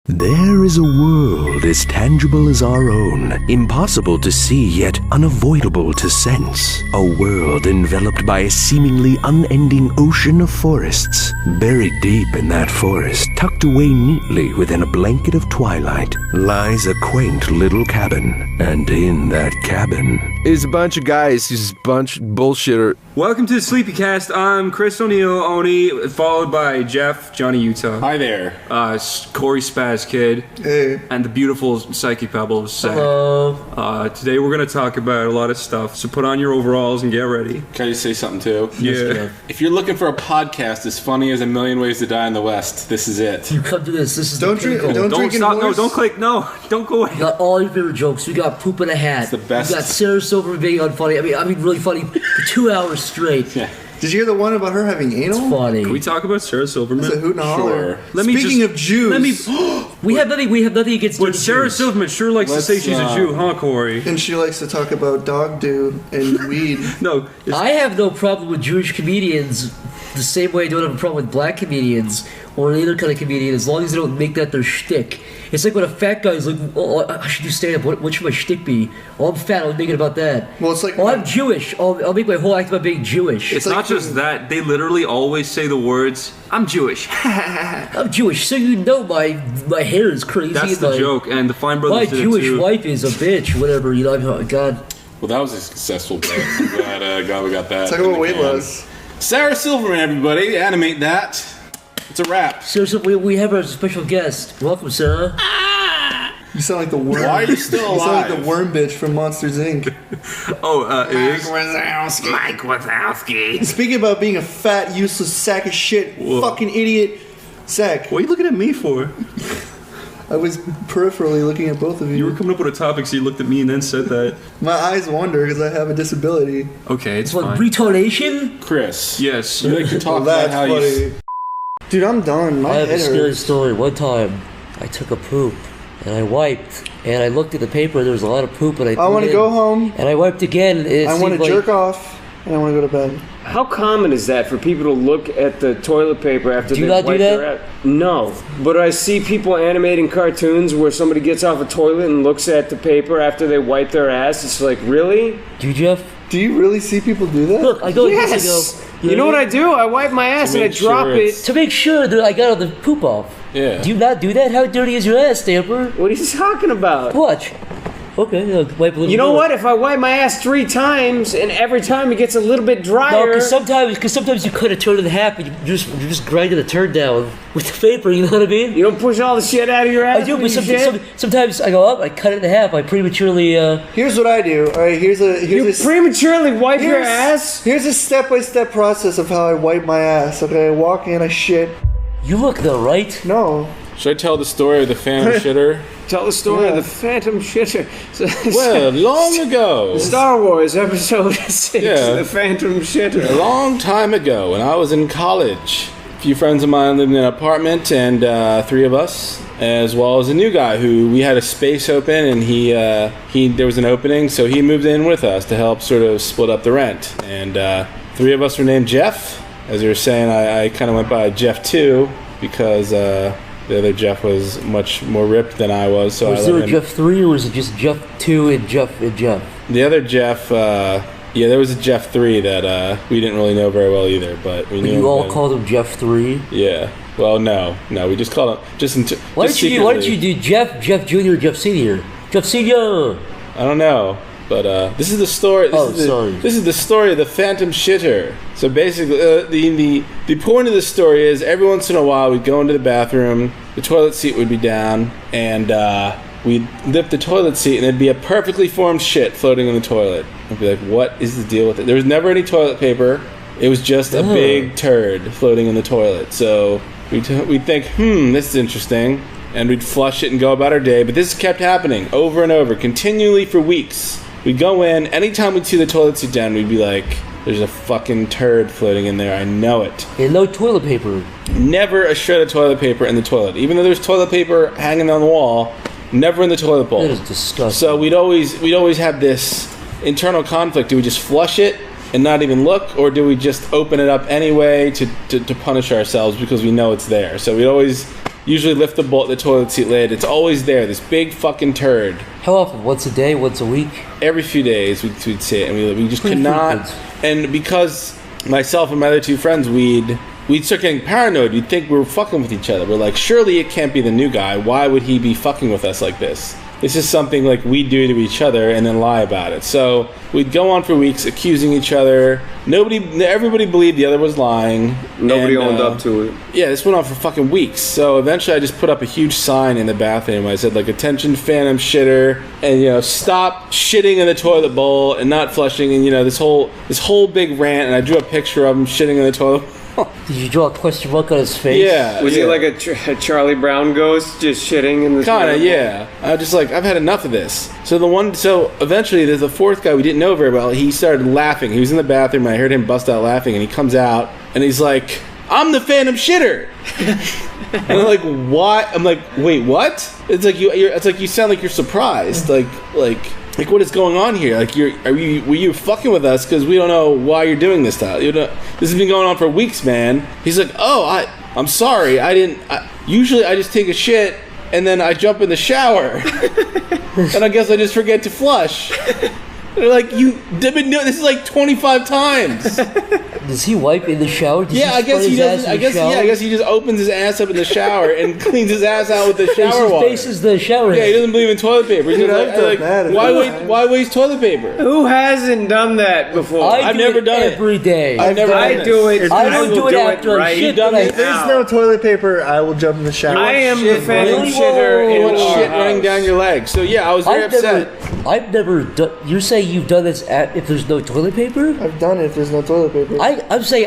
There is a world as tangible as our own, impossible to see yet unavoidable to sense. A world enveloped by a seemingly unending ocean of forests. Buried deep in that forest, tucked away neatly within a blanket of twilight, lies a quaint little cabin. And in that cabin is a bunch of guys who's a bunch of bullshitter. Welcome to the SleepyCast. I'm Chris O'Neill, Oni, followed by Jeff, Johnny Utah. Hi there. Corey Spaz Kid. Hey. And the beautiful Psyche Pebbles. Zach. Hello. Today we're going to talk about a lot of stuff, so put on your overalls and get ready. Can I just say something too? Yeah. If you're looking for a podcast as funny as A Million Ways to Die in the West, this is it. You come to this. This is Don't drink. Don't stop. No, don't click. No, don't go away. We got all your favorite jokes. We got poop in a hat. It's the best. We got Sarah Silverman being unfunny. I mean, really funny for 2 hours straight. Yeah. Did you hear the one about her having anal? It's funny. Can we talk about Sarah Silverman? That's a hoot and a holler. Sure. Speaking of Jews, we have nothing against. But Sarah Silverman sure likes to say she's a Jew, huh, Corey? and she likes to talk about dog do and weed. No, I have no problem with Jewish comedians. The same way I don't have a problem with black comedians or any other kind of comedian, as long as they don't make that their shtick. It's like when a fat guy's like, "Oh, I should do stand-up. What should my shtick be? Oh, I'm fat. I'll make it about that. Well, it's like, oh, I'm Jewish. I'll make my whole act about being Jewish. it's not just that. They literally always say the words, "I'm Jewish." I'm Jewish, so you know my hair is crazy. That's the joke, and the Fine Brothers My did it Jewish too. wife is a bitch. Whatever, you know. God. Well, that was a successful bit. I'm glad we got that. talk about weight loss. Sarah Silverman, everybody. Animate that. It's a wrap. Seriously, we have our special guest. Welcome, Sarah. You sound like the worm. Why are you still You sound alive? like the worm bitch from Monsters Inc. Mike Wazowski. Speaking about being a fat, useless sack of shit, fucking idiot, Zach. What are you looking at me for? I was peripherally looking at both of you. You were coming up with a topic, so you looked at me and then said that. My eyes wander because I have a disability. Okay, it's What, fine. retardation? Chris. Yes. You like to talk Well, about that's how funny. you... Dude, I'm done. My I have a head scary hurts. story. One time, I took a poop, and I wiped, and I looked at the paper, and there was a lot of poop, and I want to go home. And I wiped again, and it I want seemed to like... jerk off, and I want to go to bed. How common is that for people to look at the toilet paper after Do you they not do wipe that? their ass? No, but I see people animating cartoons where somebody gets off a toilet and looks at the paper after they wipe their ass. It's like, really? Do you, Jeff? Do you really see people do that? Look, I go Yes! like this, I go... You know what I do? I wipe my ass and I make sure drop it's- it. To make sure that I got all the poop off. Yeah. Do you not do that? How dirty is your ass, Stamper? What are you talking about? Watch. Okay, I'll wipe a little You know more. what? If I wipe my ass 3 times and every time it gets a little bit No, drier... because sometimes you cut a turd in half and you're just grinding the turd down with the paper, you know what I mean? You don't push all the shit out of your ass I do, when but you shit? sometimes I go up, I cut it in half, I prematurely, Here's what I do. All right, here's You a prematurely wipe your ass? Here's a step-by-step process of how I wipe my ass. Okay, I walk in, I shit. you look though, right? No. Should I tell the story of the phantom shitter? Tell the story Yeah. of the Phantom Shitter. Well, long ago. Star Wars Episode 6, Yeah. The Phantom A Shitter. long time ago, when I was in college, a few friends of mine lived in an apartment, and 3 of us, as well as a new guy who we had a space open, and he there was an opening, so he moved in with us to help sort of split up the rent. And 3 of us were named Jeff. As you were saying, I kind of went by Jeff 2 because the other Jeff was much more ripped than I was. So Was I there let a him. Jeff 3 or was it just Jeff 2 and Jeff and Jeff? The other Jeff, yeah, there was a Jeff 3 that we didn't really know very well either, but we But knew you him all then. called him Jeff 3? Yeah. Well, no, we just called him Why don't you do Jeff Jr., Jeff Senior? Jeff Senior! I don't know, but this is the story. This is the story of the Phantom Shitter. So basically, the point of the story is every once in a while we'd go into the bathroom, the toilet seat would be down, and we'd lift the toilet seat, and there'd be a perfectly formed shit floating in the toilet. I'd be like, "What is the deal with it?" There was never any toilet paper. It was just a big turd floating in the toilet. So we'd think, this is interesting. And we'd flush it and go about our day. But this kept happening over and over, continually for weeks. We'd go in, anytime we'd see the toilet seat down, we'd be like, there's a fucking turd floating in there, I know it. And no toilet paper. Never a shred of toilet paper in the toilet. Even though there's toilet paper hanging on the wall, never in the toilet bowl. That is disgusting. So we'd always have this internal conflict. Do we just flush it and not even look, or do we just open it up anyway to punish ourselves because we know it's there? So we'd always usually lift the toilet seat lid. It's always there, this big fucking turd. How often? Once a day? Once a week? Every few days we'd see it, and we just could not. And because myself and my other 2 friends, we'd start getting paranoid. We'd think we were fucking with each other. We're like, surely it can't be the new guy. Why would he be fucking with us like this? This is something like we do to each other and then lie about it. So we'd go on for weeks accusing each other. Everybody believed the other was lying. Nobody owned up to it. Yeah, this went on for fucking weeks. So eventually I just put up a huge sign in the bathroom. I said, like, attention phantom shitter, and, stop shitting in the toilet bowl and not flushing, and, this whole big rant, and I drew a picture of him shitting in the toilet bowl. Did you draw a question mark on his face? Yeah. Was he like a Charlie Brown ghost just shitting in the Kinda, yeah. I was just like, I've had enough of this. So eventually there's a 4th guy we didn't know very well. He started laughing. He was in the bathroom and I heard him bust out laughing, and he comes out and he's like, I'm the phantom shitter. And I'm like, what? I'm like, wait, what? It's like you sound like you're surprised. Like what is going on here? Like, were you fucking with us? Because we don't know why you're doing this to us. This has been going on for weeks, man. He's like, I'm sorry. Usually I just take a shit and then I jump in the shower. And I guess I just forget to flush. They're like, they've been doing this like 25 times. Does he wipe in the shower? I guess he doesn't. I guess he just opens his ass up in the shower and cleans his ass out with the shower water. Faces the shower. Yeah, he doesn't believe in toilet paper. He's why waste toilet paper? Who hasn't done that before? I've never done it every day. I've never done it. I don't do it after I shit. If there's no toilet paper, I will jump in the shower. I am the phantom shitter. You want shit running down your legs. So yeah, I was very upset. I've never done. You're saying you've done this if there's no toilet paper? I've done it if there's no toilet paper. I'm saying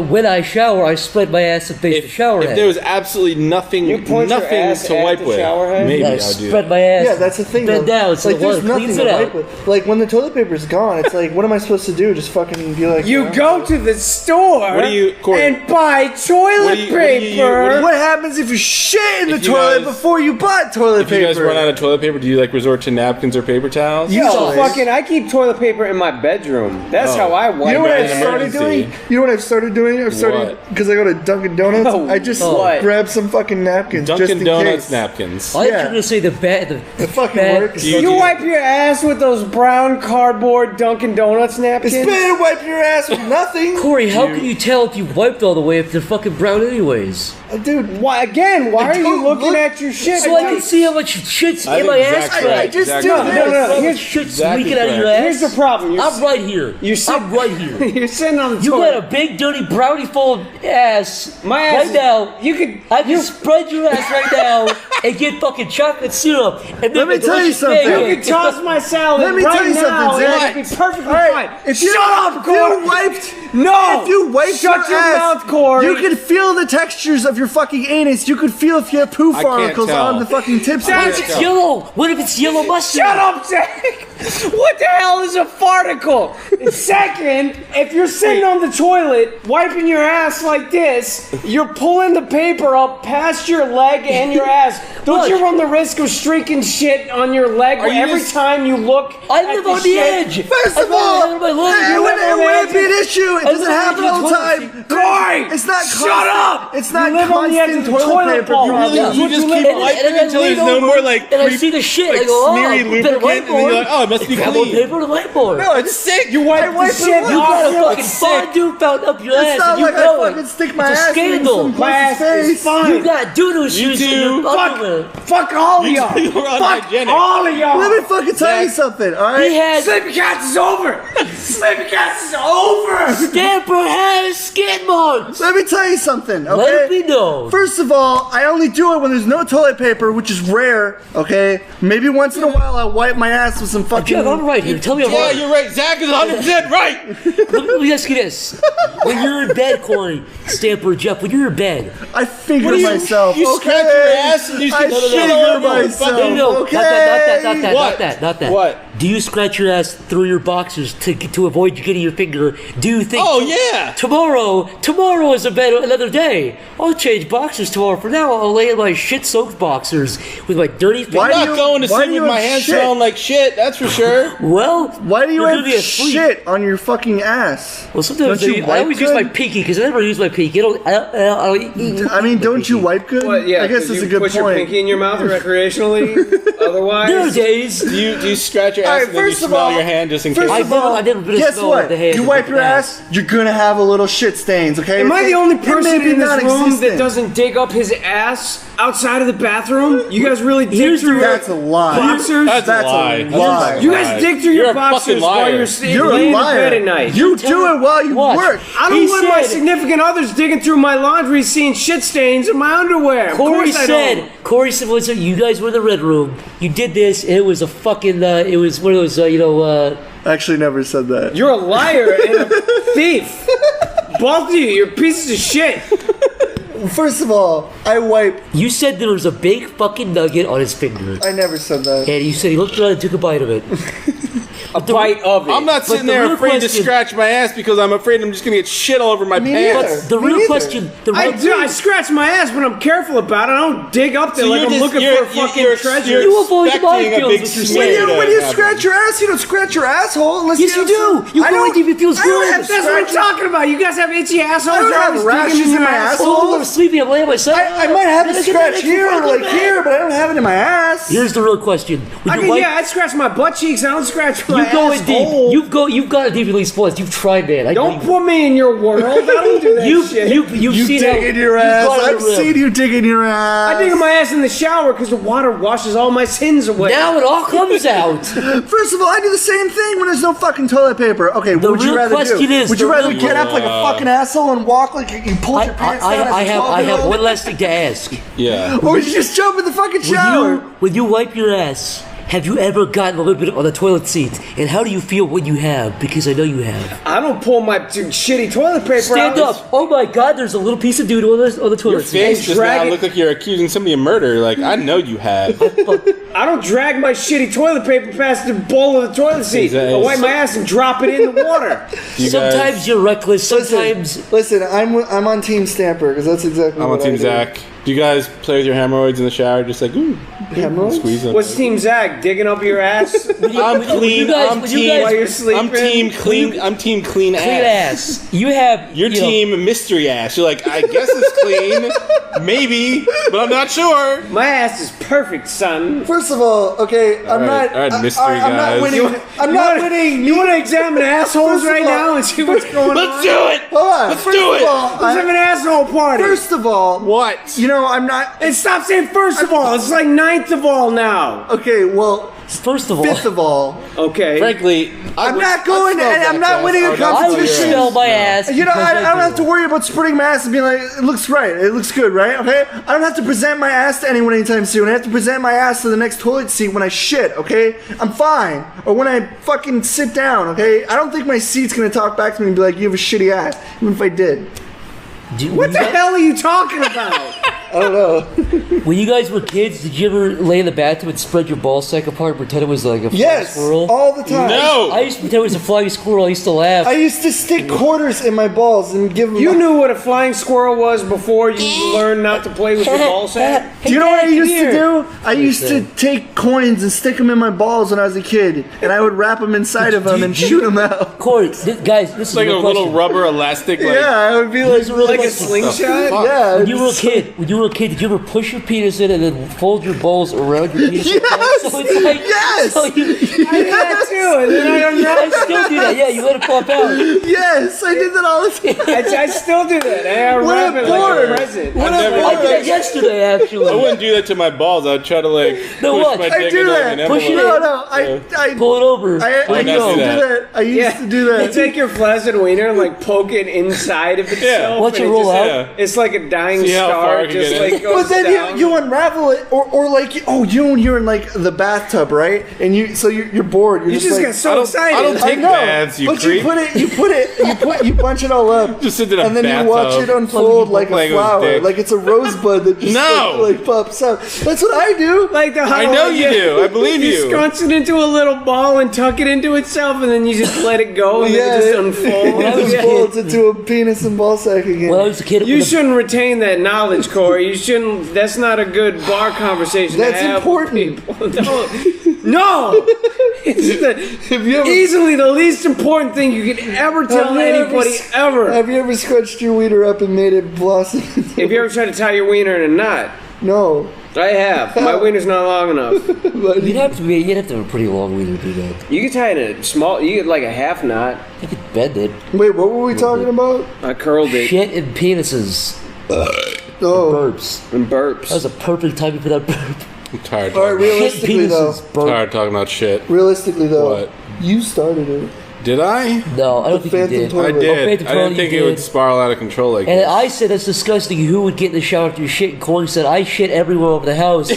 when I shower, I spread my ass and face the shower head. If there was absolutely nothing to wipe with, maybe I'll do spread my ass. Yeah, that's the thing. Bend down, so like, there's nothing to wipe with. Like, when the toilet paper's gone, it's like, what am I supposed to do? Just fucking be like... You go to the store and buy toilet paper. What happens if you shit in the toilet before you bought toilet paper? If you guys run out of toilet paper, do you resort to napkins or paper towels? I keep toilet paper in my bedroom. That's how I wipe. You know what I've started doing? I've started because I go to Dunkin' Donuts. I just grab some fucking napkins. Dunkin' Donuts napkins. I was going to say the fucking works. You wipe your ass with those brown cardboard Dunkin' Donuts napkins? It's better to wipe your ass with nothing. Corey, how can you tell if you wiped all the way if they're fucking brown anyways? Dude, why are you looking at your shit? So I can see how much shit's in my ass crack. I just do this. No. Here's shit's leaking out of your ass. Here's the problem. I'm right here. I'm right here. You're sitting on the You toilet. got a big dirty brownie full of ass. My ass right now. I can spread your ass right now and get fucking chocolate syrup. And let me tell you something. You can toss my salad. Let me tell you something, Zach. It'll be perfectly fine. Shut up, Corey. If you wiped Shut your mouth, Corey. You can feel the textures of your fucking anus. You could feel if you have poo particles on the fucking tips. What if it's yellow? What if it's yellow mustard? Shut up, Zach. What the hell is a farticle? Second, if you're sitting on the toilet wiping your ass like this, you're pulling the paper up past your leg and your ass. Don't you run the risk of streaking shit on your leg every time you look? I live on the edge. First of all, it wouldn't be an issue. It doesn't happen all the time. Corey, it's not. Shut up. It's not. You live on the edge of the toilet bowl. You just keep wiping until there's no more and I see the shit. I go, smeary lubricant, and then you're like, oh, it must be clean. Paper to whiteboard. No, it's sick. You wipe the shit. You got a fucking fondue fountain up your ass. It's not like I fucking stick my ass in some face. You got doo-doo shoes in your underwear. Fuck all of y'all. Fuck all of y'all. Let me fucking tell you something, alright? SleepyCast is over. SleepyCast is over. Stamper has skid marks. Let me tell you something, okay? Let me know. First of all, I only do it when there's no toilet paper, which is rare, okay? Maybe once in a while I wipe my ass with some fucking... Jeff, I'm right here. Tell me I'm right. Yeah, you're right. Zach is 100% right. Let me ask you this. When you're in bed, Corey, Stamper, Jeff, when you're in bed... I figure myself, You scratch your ass and you I figure myself, No, okay? not that. What? Do you scratch your ass through your boxers to avoid you getting your finger? Do you think... Oh, yeah. Tomorrow is another day. I'll change boxers tomorrow. For now, I'll lay in my shit-soaked boxers with my dirty finger. I'm not going to sleep with my hands smelling like shit, that's for sure? Well, Why do you you're have gonna be asleep. shit on your fucking ass? Well, sometimes Don't you I wipe always use good? my pinky because I never use my pinky. I mean, don't you wipe good? Well, yeah, I guess that's you a good put your point. pinky in your mouth recreationally. Otherwise, Nowadays, Do you scratch your ass Alright, and then you first of smell all- your hand just in case? first I've never been a Guess smell what? with the hand. You wipe your ass, you're gonna have a little shit stains, okay? am I the only person in this room non-existent. that doesn't dig up his ass outside of the bathroom? You guys really dig Here's through your That's a lie. boxers? That's a lie. lie. You guys dig through You're your a fucking boxers while liar. you're You're laying a in liar. bed at night. You do it while you What? work. I don't He want my said- significant others digging through my laundry, seeing shit stains in my underwear. Of Corey course I said, don't. listen, you guys were in the red room. You did this, and it was a fucking, it was one of those, I actually never said that. You're a liar and a thief. Both of you, you're pieces of shit. First of all, I wipe. you said there was a big fucking nugget on his finger. I never said that. And you said he looked around and took a bite of it. A bite of it. I'm not sitting the there real afraid to question- scratch my ass because I'm afraid I'm just gonna get shit all over my Me pants. neither. The Me real neither. question, I scratch my ass, but I'm careful about it. I don't dig up there So like you're I'm just- looking you're- for a fucking you're- treasure. you're You avoid expecting minefields, a big what you're smear saying. to When you happen. scratch your ass, you don't scratch your asshole unless Yes, you you do. You I go don't- in deep, it feels I don't good. have That's what I'm scratches. talking about. You guys have itchy assholes. I don't You're have always rashes digging in my ass. asshole. Oh, I'm sleepy. I'm laying on my side. I might have a Look at scratch that, here or fucking like bad. here, but I don't have it in my ass. Here's the real question. Would you wipe? I scratch my butt cheeks. I don't scratch my You go in deep. asshole. You've got a deep release once. You've tried that. I Don't know put me in your world. I don't do that shit. you've You seen dig in your ass. I've seen you dig in your ass. I dig in my ass in the shower because the water washes all my sins away. Now it all comes out. First of all, I do the same thing when there's no fucking toilet paper. Okay, what would you real rather question do? is, Would you the rather real- get up like a fucking asshole and walk like you pulled your pants down as a I have 12-year-old? one last thing to ask. Yeah. Or would you just jump in the fucking shower? When you wipe your ass, have you ever gotten a little bit on the toilet seat? And how do you feel when you have? Because I know you have. I don't pull my shitty toilet paper Stand out. up. Oh my God, there's a little piece of doo on the Your toilet seat. face just drag now it- look like you're accusing somebody of murder. Like, I know you have. I don't drag my shitty toilet paper past the bowl of the toilet seat. Exactly. I wipe my ass and drop it in the water. You Sometimes guys- you're reckless. Sometimes. Listen, I'm on Team Stamper because that's exactly I'm on what Team I do. Zach. Do you guys play with your hemorrhoids in the shower? Just like, ooh, Hemorrhoids? squeeze them. What's Team Zach? Digging up your ass? I'm clean. I'm when you team. guys- While you're sleeping? I'm team clean. I'm team clean ass. Clean ass. You have. Your you know, team mystery ass. You're like, I guess it's clean, maybe, but I'm not sure. My ass is perfect, son. First of all, okay, I'm right, not. all right, mystery I'm not guys. winning. I'm not winning. You want to examine assholes First of right all- now and see what's going on? Let's do it. Hold on. Let's First do of it. all, Let's have an asshole party. First of all, What? you know, I'm not. And stop saying first of all. It's like ninth of all now. Okay, well, First of all, fifth of all, Okay. Frankly, I'm not going. I'm not winning a I would competition. smell my ass. You know, because I don't do. have to worry about spreading my ass and being like, it looks right, it looks good, right? Okay? I don't have to present my ass to anyone anytime soon. I have to present my ass to the next toilet seat when I shit, okay? I'm fine. Or when I fucking sit down, okay? I don't think my seat's gonna talk back to me and be like, you have a shitty ass, even if I did. What the hell are you talking about? I don't know. When you guys were kids, did you ever lay in the bathtub and spread your ball sack apart and pretend it was like a flying Yes, squirrel? all the time. no. I used to pretend it was a flying squirrel. I used to laugh. I used to stick quarters in my balls and give them. You knew what a flying squirrel was before you learned not to play with your ball sack? Do you know what I used to do? I used to say? take coins and stick them in my balls when I was a kid, and I would wrap them inside of them and shoot them out. Corey, guys, this is Like a real little question. rubber elastic. Like, Yeah, I would be like, Here's a real Like a question. slingshot? yeah. When you were a kid, did you ever push your penis in and then fold your balls around your penis? Yes! So it's like, Yes! So you, I did that too, and then I don't know. I still do that. Yeah, you let it pop out. Yes, I did that all the time. I still do that. I What wrap a it like a porn. present. What I've never a I did that porn. yesterday, actually. I wouldn't do that to my balls. I'd try to like No, push what? my I dick do into like, that. an Push it envelope. in. No, I Pull it over. I Let used it go. to do that. I used to do that. You take your flaccid wiener and like poke it inside of itself. Watch and it roll just- out. Yeah. It's like a dying See how far star, it can just get like in. goes But then down. you unravel it, or like you're in like the bathtub, right? And you're bored. You're You just like, get so excited. I don't I take know, baths, you but creep. you bunch it all up, Just sit in a and then you watch bathtub. it unfold like Like a it was flower, dick. like it's a rosebud that just No. like pops up. That's what I do. Like the I know you do. I believe You you. scrunch it into a little ball and tuck it into itself, and then you just let it go, and Yeah, then it just it unfolds. unfolds into a penis and ball sack again. When I was a kid, You shouldn't retain that knowledge, Corey. You shouldn't. That's not a good bar conversation. That's to have with important. people. No! It's easily the least important thing you could ever tell anybody ever. Have you ever scrunched your wiener up and made it blossom? Have you ever tried to tie your wiener in a knot? No. I have. My wiener's not long enough. You'd have to have a pretty long wiener to do that. You could tie it in a small, you get like a half knot. You could bend it. Wait, what were we talking about? I curled it. Shit and penises. Burps. And burps. That was a perfect timing for that burp. I'm tired. All right, realistically though. Tired talking about shit. Realistically though. What? You started it. Did I? No, I don't think you did. Toilet. I did. Phantom I didn't think it would spiral out of control like And this. I said that's disgusting. Who would get in the shower after you shit? And Corey said I shit everywhere over the house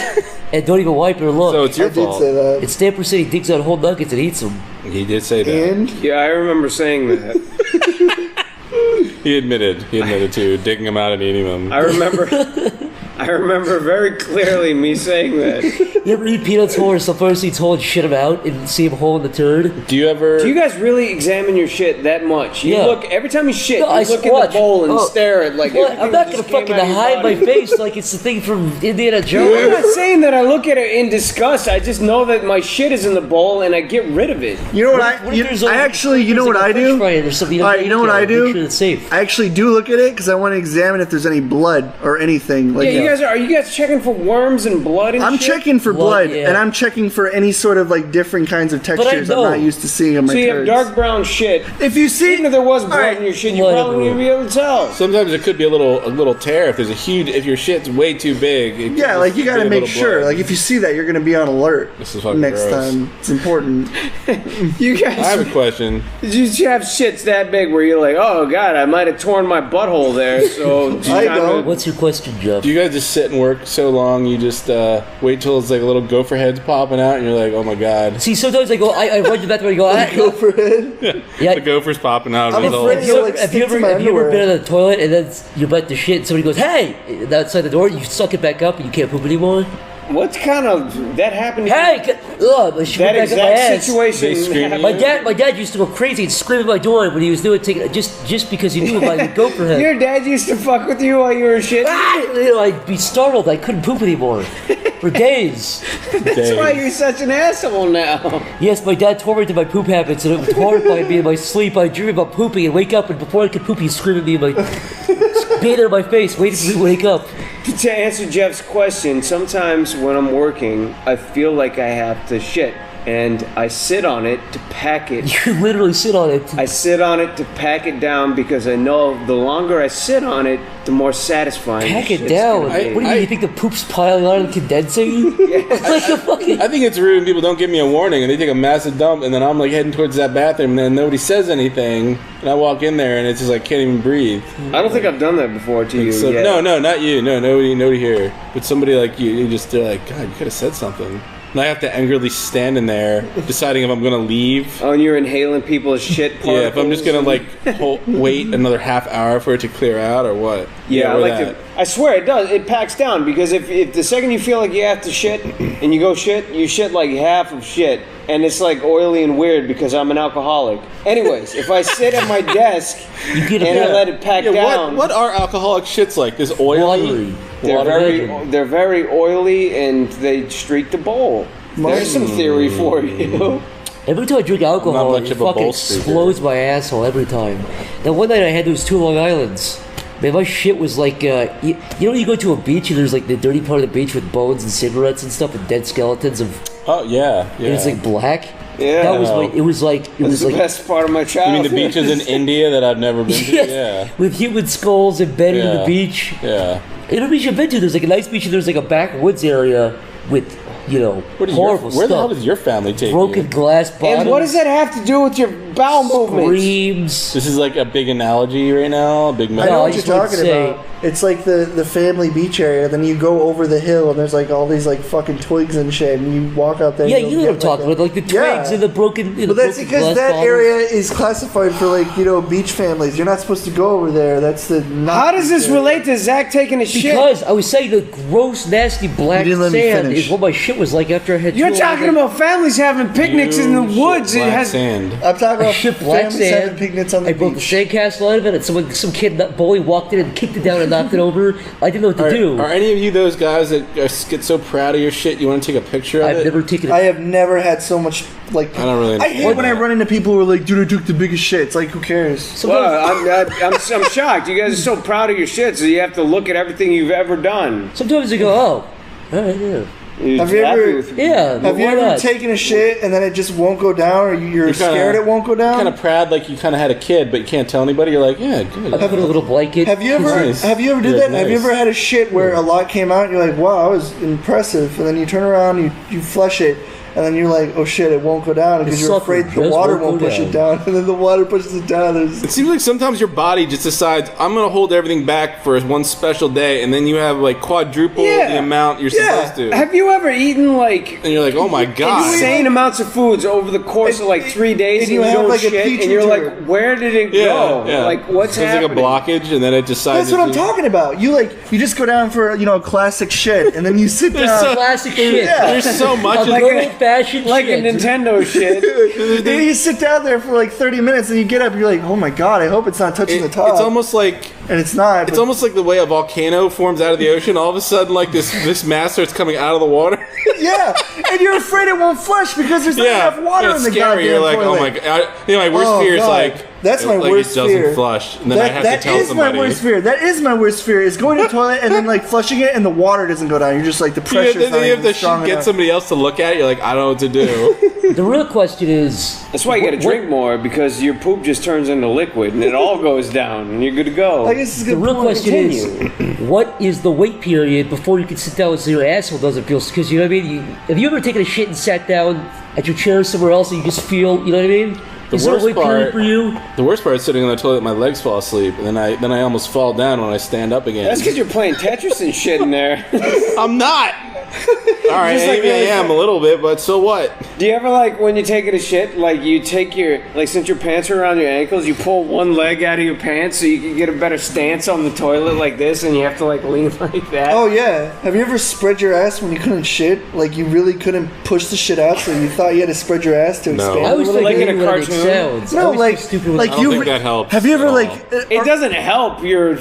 and don't even wipe or look. So it's your fault. I did say that. It's Stamper City digs out whole nuggets and eats them. He did say that. And Yeah, I remember saying that. He admitted to digging them out and eating them. I remember very clearly me saying that. You ever eat peanuts whole or some person eats whole and shit them out and see them whole in the turd? Do you ever? Do you guys really examine your shit that much? You Yeah. look every time you shit. No, I you look in watch. the bowl and Oh. stare at like. What? everything I'm not that gonna just came fucking out of your hide my body. face like it's the thing from Indiana I'm Jones. not saying that I look at it in disgust. I just know that my shit is in the bowl and I get rid of it. you know what What if there's I actually, you know what I do? Or something All right, you know what I do? Make sure it's safe. I actually do look at it because I want to examine if there's any blood or anything. Like, Yeah, are you guys checking for worms and blood and I'm shit? checking for blood, yeah. and I'm checking for any sort of like different kinds of textures I'm know. not used to seeing on my So you have turds. dark brown shit. If you see, Even if there was blood Alright. in your shit, you Blood probably wouldn't be able to tell. Sometimes it could be a little tear if there's a huge. If your shit's way too big. It could yeah, like you just got to be a make little sure. blood. Like if you see that, you're gonna be on alert This is fucking next gross. time. It's important. You I have guys, a question. did you have shits that big where you're like, oh god, I might have torn my butthole there? So I don't. What's your question, Jeff? Do you guys just sit and work so long you just wait till it's like a little gopher heads popping out and you're like, oh my god. See, sometimes I go, I run to the bathroom and I go, Go for it. yeah. The gopher's popping out. I'm of his afraid hole. you'll, like, Have you stick to ever my have you ever underwear. been in the toilet and then you're about to shit and somebody goes, hey, outside the door, you suck it back up and you can't poop anymore? what kind of that happened? To Hey, I should that back up my exact ass. situation. They scream at happened. My dad used to go crazy and scream at my door when he was doing just because he knew about the gopher head. Your dad used to fuck with you while you were shitting. I'd be startled. I couldn't poop anymore for days. That's why you're such an asshole now. Yes, my dad tormented my poop habits, and it was horrifying me in my sleep. I dream about pooping and wake up, and before I could poop, he'd scream at me, like, beat it in my face, waiting for me to wake up. To answer Jeff's question, sometimes when I'm working, I feel like I have to shit, and I sit on it to pack it. You literally sit on it. I sit on it to pack it down because I know the longer I sit on it, the more satisfying. Pack the it shit's down. gonna What be. do you mean? You think the poop's piling on and condensing? It's like a fucking. I think it's rude when people don't give me a warning and they take a massive dump and then I'm like heading towards that bathroom and then nobody says anything and I walk in there and it's just like can't even breathe. I don't think I've done that before to you So, yet. no, not you. No, nobody here. But somebody like you just they're like, God, you could have said something. And I have to angrily stand in there deciding if I'm gonna leave. Oh, and you're inhaling people's shit particles. Yeah, if I'm just gonna like wait another half hour for it to clear out or what. Yeah, I or like that. to. I swear it does. It packs down because if the second you feel like you have to shit and you go shit, you shit like half of shit, and it's like oily and weird because I'm an alcoholic. Anyways, if I sit at my desk You get a and I bit let it pack Yeah, down, what are alcoholic shits like? This oily? watery. they're very oily and they streak the bowl. There's some theory for you. Every time I drink alcohol, Not much it of a fucking bowl streaker. explodes my asshole every time. Now, one night I had those 2 Long Islands. Man, my shit was like, you know when you go to a beach and there's like the dirty part of the beach with bones and cigarettes and stuff and dead skeletons of, Oh yeah. and it's like black? Yeah. That was like, it was like, it That's was the like, best part of my You childhood. mean the beaches in India that I've never been to? yes, Yeah. with human skulls embedded in Yeah. the beach. Yeah. In a beach I've been to, there's like a nice beach and there's like a backwoods area with, you know, What is horrible where the hell stuff. does your family take Broken you? glass bottles. And what does that have to do with your bowel movements? Screams. This is like a big analogy right now. A big I metaphor. know No, I what you're just would talking say- about. It's like the family beach area. Then you go over the hill and there's like all these like fucking twigs and shit. And you walk out there. Yeah, and you you'll know what I'm get, talking about, like the twigs Yeah. and the broken. But that's because that area is classified for like beach families. You're not supposed to go over there. That's the. How does this relate to Zach taking a shit? Because I was saying the gross, nasty black You didn't let me sand finish. is what my shit was like after I had. You're 2 talking about families having picnics in the woods. It Black has sand. I'm talking rough shit black families having sand. picnics on the I broke the beach. sandcastle out of it, and some kid, bully, walked in and kicked it down and knocked it over. I didn't know what to do. Are any of you those guys that get so proud of your shit you want to take a picture of it? I've never taken I have never had so much, like... I don't really I hate when I run into people who are like, dude, I took the biggest shit. It's like, who cares? Well, I'm shocked. You guys are so proud of your shit, so you have to look at everything you've ever done. Sometimes I go, oh, all right, yeah. Have you ever Not? taken a shit and then it just won't go down, or you're scared it won't go down? Kind of proud, like you kind of had a kid, but you can't tell anybody. You're like, yeah, good. I put a little blanket. Have you ever Nice. did that? Nice. Have you ever had a shit where a lot came out and you're like, wow, that was impressive, and then you turn around, you flush it, and then you're like, oh shit, it won't go down because you're afraid the water won't push it down, and then the water pushes it down. It seems like sometimes your body just decides, I'm going to hold everything back for one special day, and then you have like quadruple the amount you're supposed to. Have you ever eaten like... And you're like, oh my god. Insane amounts of foods over the course of like 3 days, and you have don't like a shit, Petri and you're turd. like, where did it go? Yeah. Like, what's There's happening? like a blockage, and then it decides. That's what I'm talking about. You just go down for a classic shit, and then you sit down. Classic shit. Yeah. There's so much of Like it. old-fashioned Like shit. a Nintendo shit. And you sit down there for like 30 minutes, and you get up, you're like, oh my god, I hope it's not touching the top. It's almost like and it's not. It's almost like the way a volcano forms out of the ocean. All of a sudden, like this mass starts coming out of the water. Yeah, and you're afraid it won't flush because there's not enough water in the scary. goddamn You're like, toilet. oh my god. My worst fear is like that's my worst it doesn't fear. flush, and then I have to tell somebody. That is my worst fear. That is my worst fear. Is going to the toilet and then like flushing it and the water doesn't go down. You're just like the pressure's not Then you have even to strong get enough. somebody else to look at it. You're like, I don't know what to do. The real question is... That's why you gotta drink more, because your poop just turns into liquid and it all goes down and you're good to go. I guess it's a The good real point. question is, what is the wait period before you can sit down so your asshole doesn't feel... Because, you know what I mean? Have you ever taken a shit and sat down at your chair somewhere else and you just feel... You know what I mean? Is there a wait period for you? The worst part is sitting on the toilet, my legs fall asleep, and then I almost fall down when I stand up again. That's because you're playing Tetris and shit in there. I'm not! Alright, maybe I am a little bit, but so what? Do you ever, like, when you're taking a shit, like, you take your, like, since your pants are around your ankles, you pull one leg out of your pants so you can get a better stance on the toilet like this, and you have to, like, lean like that? Oh, yeah. Have you ever spread your ass when you couldn't shit? Like, you really couldn't push the shit out, so you thought you had to spread your ass to expand I a was little like bit? in a cartoon. Sounds. No, like, I don't think that helps Have you ever, at like... all. It doesn't help your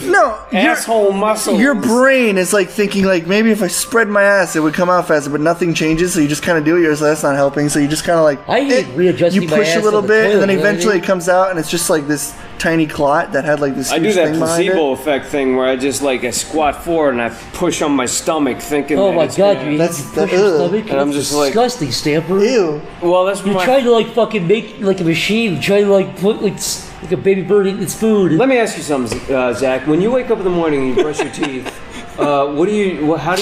asshole muscles. Your brain is like thinking like maybe if I spread my ass it would come out faster, but nothing changes, so you just kind of do it. You're like, that's not helping, so you just kind of like I hate readjusting you my push ass a little on the bit, toilet, and then you know what I eventually mean? it comes out, and it's just like this tiny clot that had like this I huge do that thing behind placebo it. effect thing where I just like I squat forward and I push on my stomach thinking Oh that my it's god, gonna- you That's push your stomach? And I'm That's just like- disgusting, Stamper. Ew. Well, that's You're my... trying to like fucking make like a machine, trying to like put like a baby bird eating its food. Let me ask you something, Zach. When you wake up in the morning and you brush your teeth, how do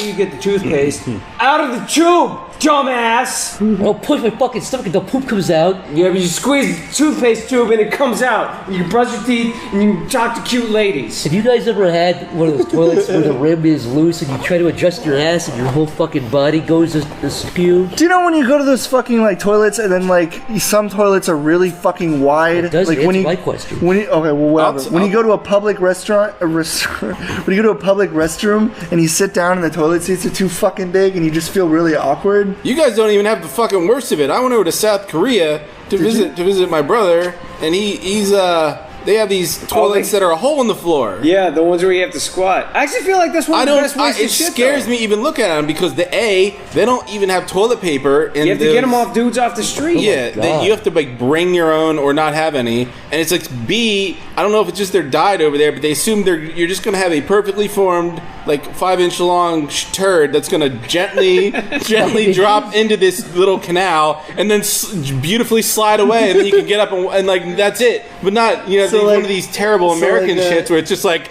you get the toothpaste out of the tube, dumbass? I'll push my fucking stomach until poop comes out. Yeah, but you squeeze the toothpaste tube and it comes out. You brush your teeth and you talk to cute ladies. Have you guys ever had one of those toilets where the rim is loose and you try to adjust your ass and your whole fucking body goes askew? Do you know when you go to those fucking like toilets and then like some toilets are really fucking wide? It doesn't like when answer you, my question. okay, well whatever. When you go to a public restaurant, when you go to a public restroom and you sit down and the toilet seats are too fucking big and you just feel really awkward. You guys don't even have the fucking worst of it. I went over to South Korea to visit my brother, and he's they have these toilets that are a hole in the floor. Yeah, the ones where you have to squat. I actually feel like that's one of the best ways to It shit, scares though. me even looking at them because they don't even have toilet paper. And You have to get them off dudes off the street. Yeah, you have to like bring your own or not have any. And it's like B, I don't know if it's just their diet over there, but they assume you're just gonna have a perfectly formed like 5-inch long turd that's gonna gently drop into this little canal and then beautifully slide away, and then you can get up and like that's it. But not one of these terrible American shits where it's just like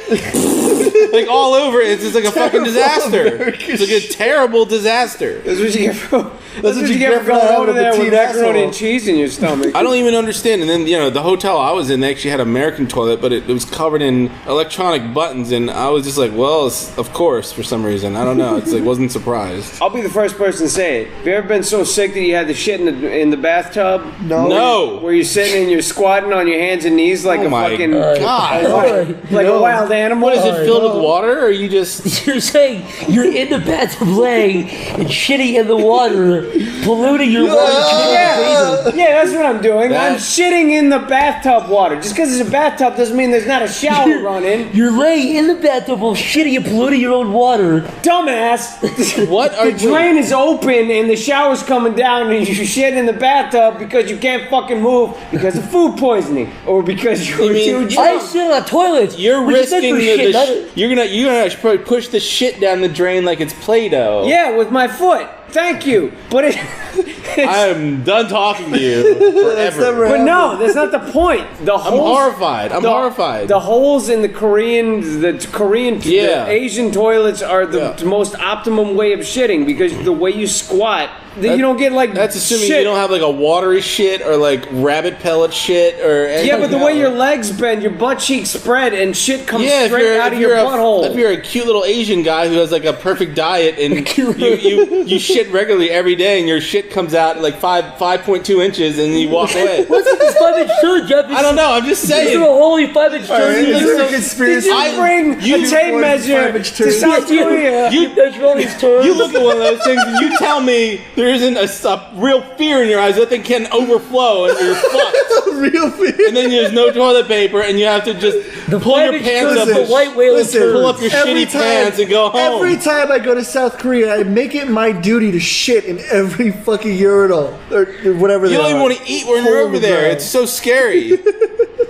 like all over. It's just like a fucking disaster. It's like a terrible disaster. That's what you get from. That's what you get for going over there with macaroni and cheese in your stomach. I don't even understand. And then the hotel I was in, they actually had an American toilet, but it was covered in electronic buttons, and I was just like, well, of course, for some reason. I don't know. It's like wasn't surprised. I'll be the first person to say it. Have you ever been so sick that you had the shit in the bathtub? No. Where you're sitting and you're squatting on your hands and knees like a fucking God. like a wild animal. What is it filled with hot water, or you just... You're saying you're in the bathtub laying and shitting in the water, polluting your water. Yeah, that's what I'm doing. I'm shitting in the bathtub water. Just because it's a bathtub doesn't mean there's not a shower running. You're laying in the bathtub while shitting and polluting your own water. Dumbass. What are The drain is open and the shower's coming down and you shit in the bathtub because you can't fucking move because of food poisoning or because you're too drunk. I sit on a toilet. You're risking you're gonna probably push the shit down the drain like it's Play-Doh. Yeah, with my foot. Thank you. But I'm done talking to you forever. But no, that's not the point. I'm horrified. I'm horrified. The holes in the Asian toilets are the most optimum way of shitting because the way you squat, you don't get like that's assuming shit. You don't have like a watery shit or like rabbit pellet shit or anything. Yeah, but the way your legs bend, your butt cheeks spread, and shit comes straight out of your butthole. If you're a cute little Asian guy who has like a perfect diet and you shit regularly every day and your shit comes out like 5.2 inches and you walk away. What's with this 5-inch turd, Jeff? I don't know. I'm just saying. You're a holy 5-inch turd. Is there a conspiracy? Did you bring a tape measure to South Korea? You measure all these turds. You look at one of those things and you tell me there isn't a real fear in your eyes. That thing can overflow and you're fucked. Real fear. And then there's no toilet paper and you have to just pull your pants up. Pull up your shitty pants and go home. Every time I go to South Korea, I make it my duty to shit in every fucking urinal or whatever. You don't even want to eat when you're over there. It's so scary.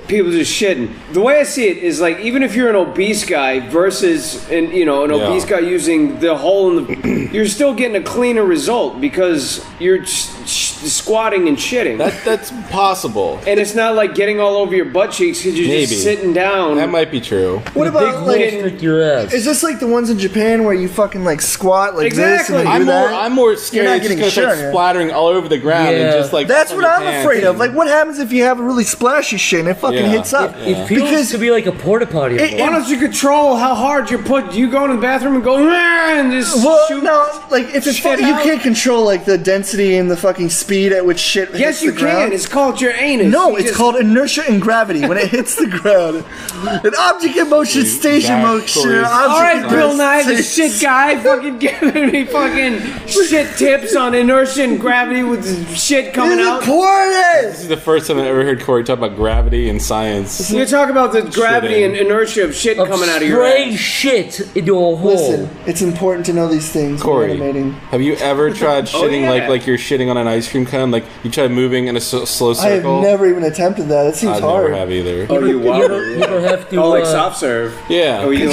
People just shitting. The way I see it is like even if you're an obese guy versus an obese guy using the hole in the, you're still getting a cleaner result because you're squatting and shitting. That's possible. And it's not like getting all over your butt cheeks because you're just sitting down. That might be true. What about like your ass? Is this like the ones in Japan where you fucking like squat like this? And I'm more scared it's gonna start splattering all over the ground and just like. That's what I'm afraid of. Like, what happens if you have a really splashy shit and it fucking hits up? It feels to be like a porta potty. Why don't you control how hard you put? You go in the bathroom and go and just shoot. No, like if it's you can't control like the density and the fucking speed at which shit hits the ground. Yes, you can. It's called your anus. No, it's called inertia and gravity. When it hits the ground, an object in motion, station motion. All right, Bill Nye, the shit guy, fucking giving me fucking shit tips on inertia and gravity with the shit coming out. This is the first time I ever heard Corey talk about gravity and science. You're talking about the gravity and inertia of shit coming out of your spraying ass. shit into a hole. Listen, it's important to know these things. Corey, have you ever tried shitting like you're shitting on an ice cream cone? Like you try moving in a slow circle? I have never even attempted that. It seems hard. I never have either. Oh, you wobble. You don't have to. like soft serve. Yeah. Oh, you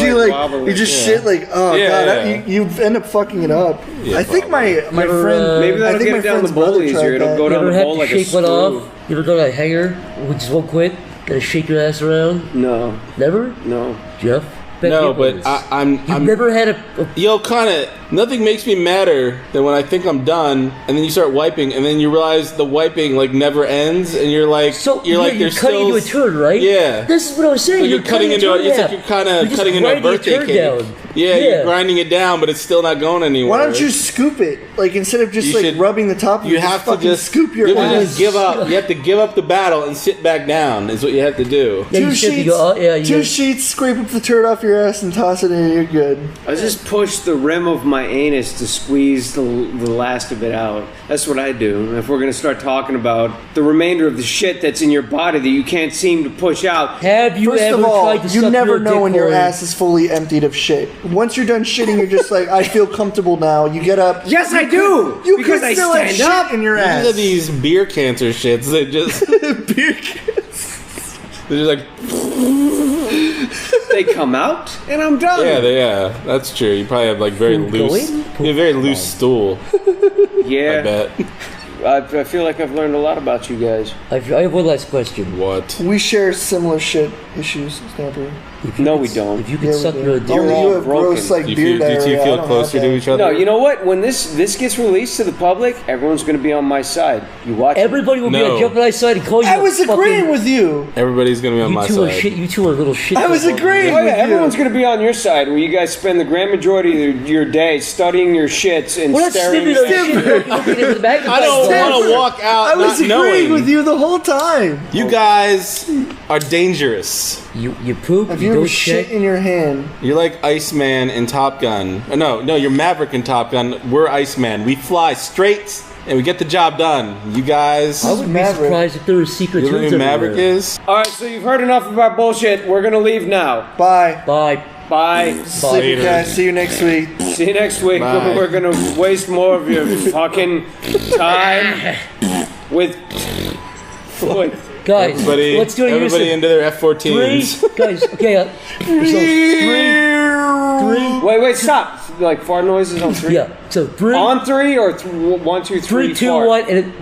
just shit like god. You end up fucking it up. Yeah, I think my friend maybe that'll get it down the bowl easier. It'll go down the bowl like a screw. You ever go to a hanger with just one quit? Gotta shake your ass around? No. Never? No. Jeff? No, but You've never had a... Yo, kinda... Nothing makes me madder than when I think I'm done, and then you start wiping, and then you realize the wiping, like, never ends, and you're like... you're cutting into a turd, right? Yeah. This is what I was saying. Like you're cutting into a... It's like you're kind of cutting into a birthday cake. Down. Yeah, you're grinding it down, but it's still not going anywhere. Why don't you scoop it? Like, instead of just, rubbing the top of it, you have to just scoop your ass. Give up. You have to give up the battle and sit back down, is what you have to do. Yeah, two sheets, scrape up the turd off your ass and toss it in, and you're good. I just push the rim of my anus to squeeze the last of it out. That's what I do. If we're going to start talking about the remainder of the shit that's in your body that you can't seem to push out. Have you ever tried to suck you never your know dick when your ass is fully emptied of shit. Once you're done shitting, you're just like, I feel comfortable now. You get up. Yes, I do. Because I still stand up in your ass. These are these beer cancer shits. They just beer cancer. They're just like they come out and I'm done. Yeah, that's true. You probably have like very loose. You have a very loose stool. Yeah, I bet. I feel like I've learned a lot about you guys. I have one last question. What? We share similar shit issues, Snapper. No, we don't. If you could suck your dick, only you have gross like beer diarrhea. Do you feel closer to each other? No, you know what? When this gets released to the public, everyone's going to be on my side. You watch. Everybody will be on Jumping side and call you. I was agreeing with you. Everybody's going to be on my side. You two are little shit. I was agreeing with you. Everyone's going to be on your side, where you guys spend the grand majority of your day studying your shits and staring. I don't want to walk out. I was agreeing with you the whole time. You guys are dangerous. You poop. If you you don't have shit in your hand, You're like Iceman in Top Gun. No, you're Maverick in Top Gun. We're Iceman. We fly straight and we get the job done. You guys. I wouldn't be surprised if there were secret You know tunes who Maverick everywhere. is? All right, so you've heard enough of our bullshit. We're gonna leave now. bye. Bye. Bye. SleepyCast, see you next week. See you next week. Bye. We're gonna waste more of your fucking time with. Guys, Everybody, let's do it. everybody into their F-14s. Three, guys. Okay, so three. Wait, stop. Like fart noises on 3. Yeah. So 3. On 3 or 1, 2, 3. 3, 2, fart? 1, and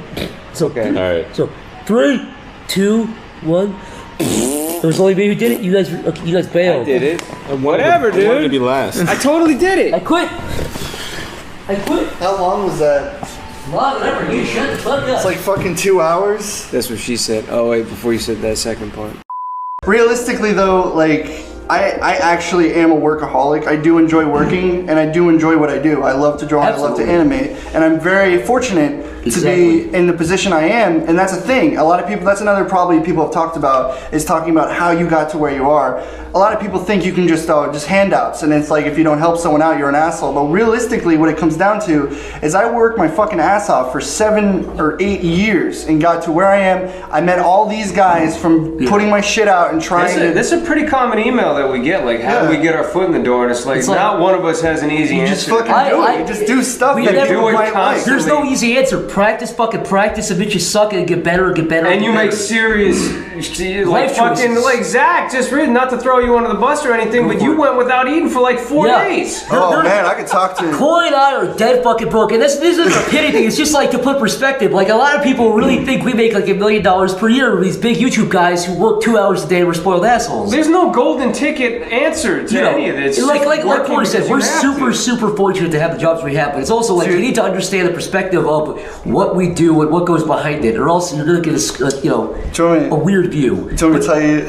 it's okay. All right. So 3, 2, 1. It was only me who did it. You guys bailed. I did it. Whatever, I wanted to dude. be last. I totally did it. I quit. How long was that? Whatever. You shut the fuck up. It's like fucking 2 hours. That's what she said. Oh wait, before you said that second part. Realistically, though, like I actually am a workaholic. I do enjoy working, and I do enjoy what I do. I love to draw. Absolutely. I love to animate, and I'm very fortunate to be in the position I am. And that's a thing. A lot of people. That's another probably people have talked about is talking about how you got to where you are. A lot of people think you can just handouts, and it's like if you don't help someone out, you're an asshole. But realistically, what it comes down to is I worked my fucking ass off for 7 or 8 years and got to where I am. I met all these guys from putting my shit out and trying to. That's a pretty common email that we get. Like, how do we get our foot in the door? And it's like not one of us has an easy You answer. just fucking do it. You just do stuff we that never people do it might like. constantly. There's no easy answer. Practice, fucking practice, and bitch you suck and get better and get better. And you get make better. serious, like Life fucking, choices. like Zach, just really not to throw you under the bus or anything, but you went without eating for like 4 Yeah. days. Oh man, I could talk to. Corey and I are dead fucking broke, and this isn't a pity thing. It's just like to put perspective. Like a lot of people really think we make like $1 million per year. These big YouTube guys who work 2 hours a day and we're spoiled assholes. There's no golden ticket answer to any of this. Like Working Corey said, because we're you have to. super fortunate to have the jobs we have, but it's also like you need to understand the perspective of what we do and what goes behind it, or else you're gonna get a weird view. Do you want me to tell you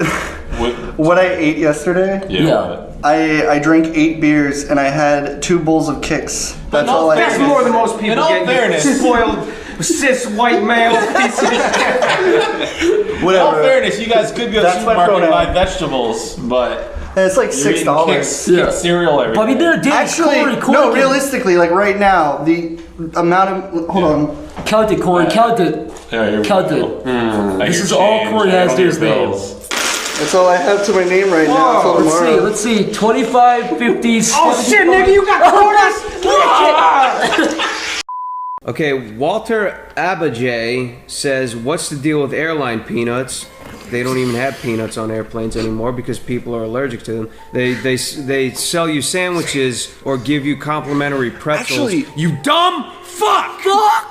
what I ate yesterday? Yeah. I drank 8 beers and I had 2 bowls of kicks. That's all I That's ate. more than most people In all get. fairness. Spoiled cis white male pieces of shit. In all Whatever. fairness, you guys could go to the That's my supermarket and buy pronoun. vegetables, but And it's like you're eating $6. Kix cereal every But I mean, day. there are days Actually, Corey no. can- Realistically, like right now, the amount of hold on. Count it, Corey. Count it. Yeah, here we Count go. it. I This hear is all change, Corey I has don't to hear his name. bills. That's all I have to my name right now. Until tomorrow. Let's see. 25, 50. Oh shit, nigga, you got quarters! Okay, Walter Abajay says, what's the deal with airline peanuts? They don't even have peanuts on airplanes anymore because people are allergic to them. They sell you sandwiches or give you complimentary pretzels. Actually- you dumb fuck!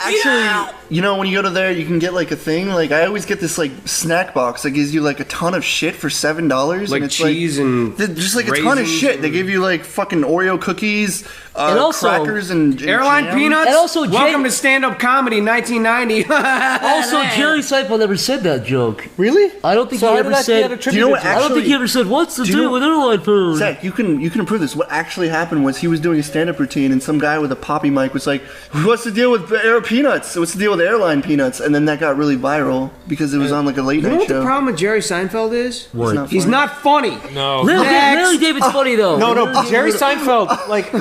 Actually, you know, when you go to there, you can get like a thing. Like I always get this like snack box that gives you like a ton of shit for $7. Like and it's cheese and just like a ton of raisins shit. They give you like fucking Oreo cookies, And also- crackers, and airline jam. peanuts. And also, welcome to stand-up comedy, 1990. Also, Jerry Seinfeld never said that joke. Really? I don't think he ever said. Do you know what I don't think he ever said, what's the Do you deal know- with airline food? Zach, you can improve this. What actually happened was he was doing a stand-up routine, and some guy with a poppy mic was like, "What's the deal with air peanuts? What's the deal with airline peanuts?" And then that got really viral because it was on like a late You know night what the show. problem with Jerry Seinfeld is? What? He's not funny. No. Larry David's funny though. No, Jerry Seinfeld, like,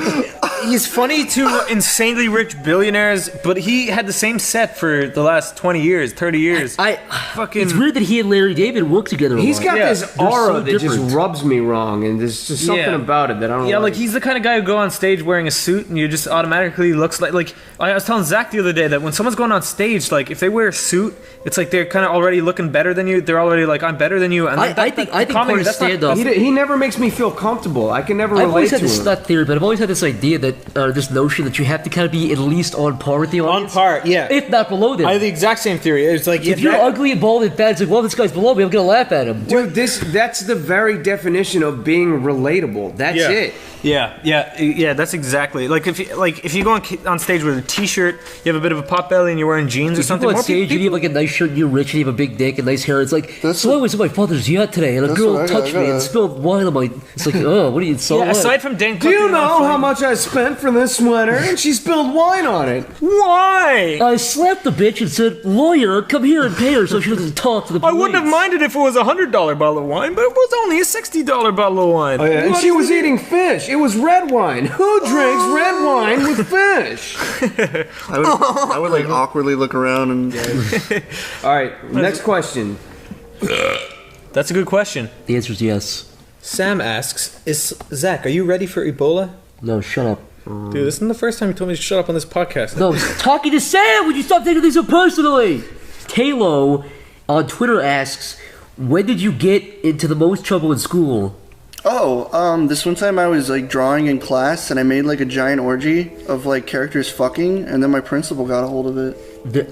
he's funny to insanely rich billionaires, but he had the same set for the last 20 years, 30 years. It's weird that he and Larry David work together a He's lot. got Yeah, this they're aura so that different. just rubs me wrong, and there's just something Yeah. about it that I don't Yeah, like. like he's the kind of guy who go on stage wearing a suit and you just automatically looks like I was telling Zach the other day that when someone's going on stage, like if they wear a suit, it's like they're kind of already looking better than you. They're already like, I'm better than you. And I think comedy, Corey's that's not- stand-up. He never makes me feel comfortable. I can never I've always relate had to this him. not theory, but I've always had this idea that this notion that you have to kind of be at least on par with the On audience. par, yeah. If not below them. I have the exact same theory. It's like if you're ugly and bald and fat, it's like, well, this guy's below me. I'm gonna laugh at him. Dude, that's the very definition of being relatable. That's it. Yeah. That's exactly like if you go on stage with a t-shirt, you have a bit of a pot belly, and you're wearing jeans or If you something. go on more stage and you have like a nice shirt and you're rich and you have a big dick and nice hair, it's like, so I was at my father's yacht today and a That's girl what I touched me gotta- and spilled wine on my. It's like, oh, what are you so? Yeah, what? aside from Dan Do you Cook, know how much I spent went for this sweater and she spilled wine on it. Why? I slapped the bitch and said, "Lawyer, come here and pay her so she doesn't talk to the police." I wouldn't have minded if it was a $100 bottle of wine, but it was only a $60 bottle of wine. Oh, yeah. And she was eating fish. It was red wine. Who drinks red wine with fish? I would like awkwardly look around and. All right, next question. That's a good question. The answer is yes. Sam asks, Zach, are you ready for Ebola? No, shut up. Dude, this isn't the first time you told me to shut up on this podcast. No, I was talking to Sam. Would you stop taking things so personally? Kalo on Twitter asks, when did you get into the most trouble in school? Oh, this one time I was like drawing in class and I made like a giant orgy of like characters fucking, and then my principal got a hold of it.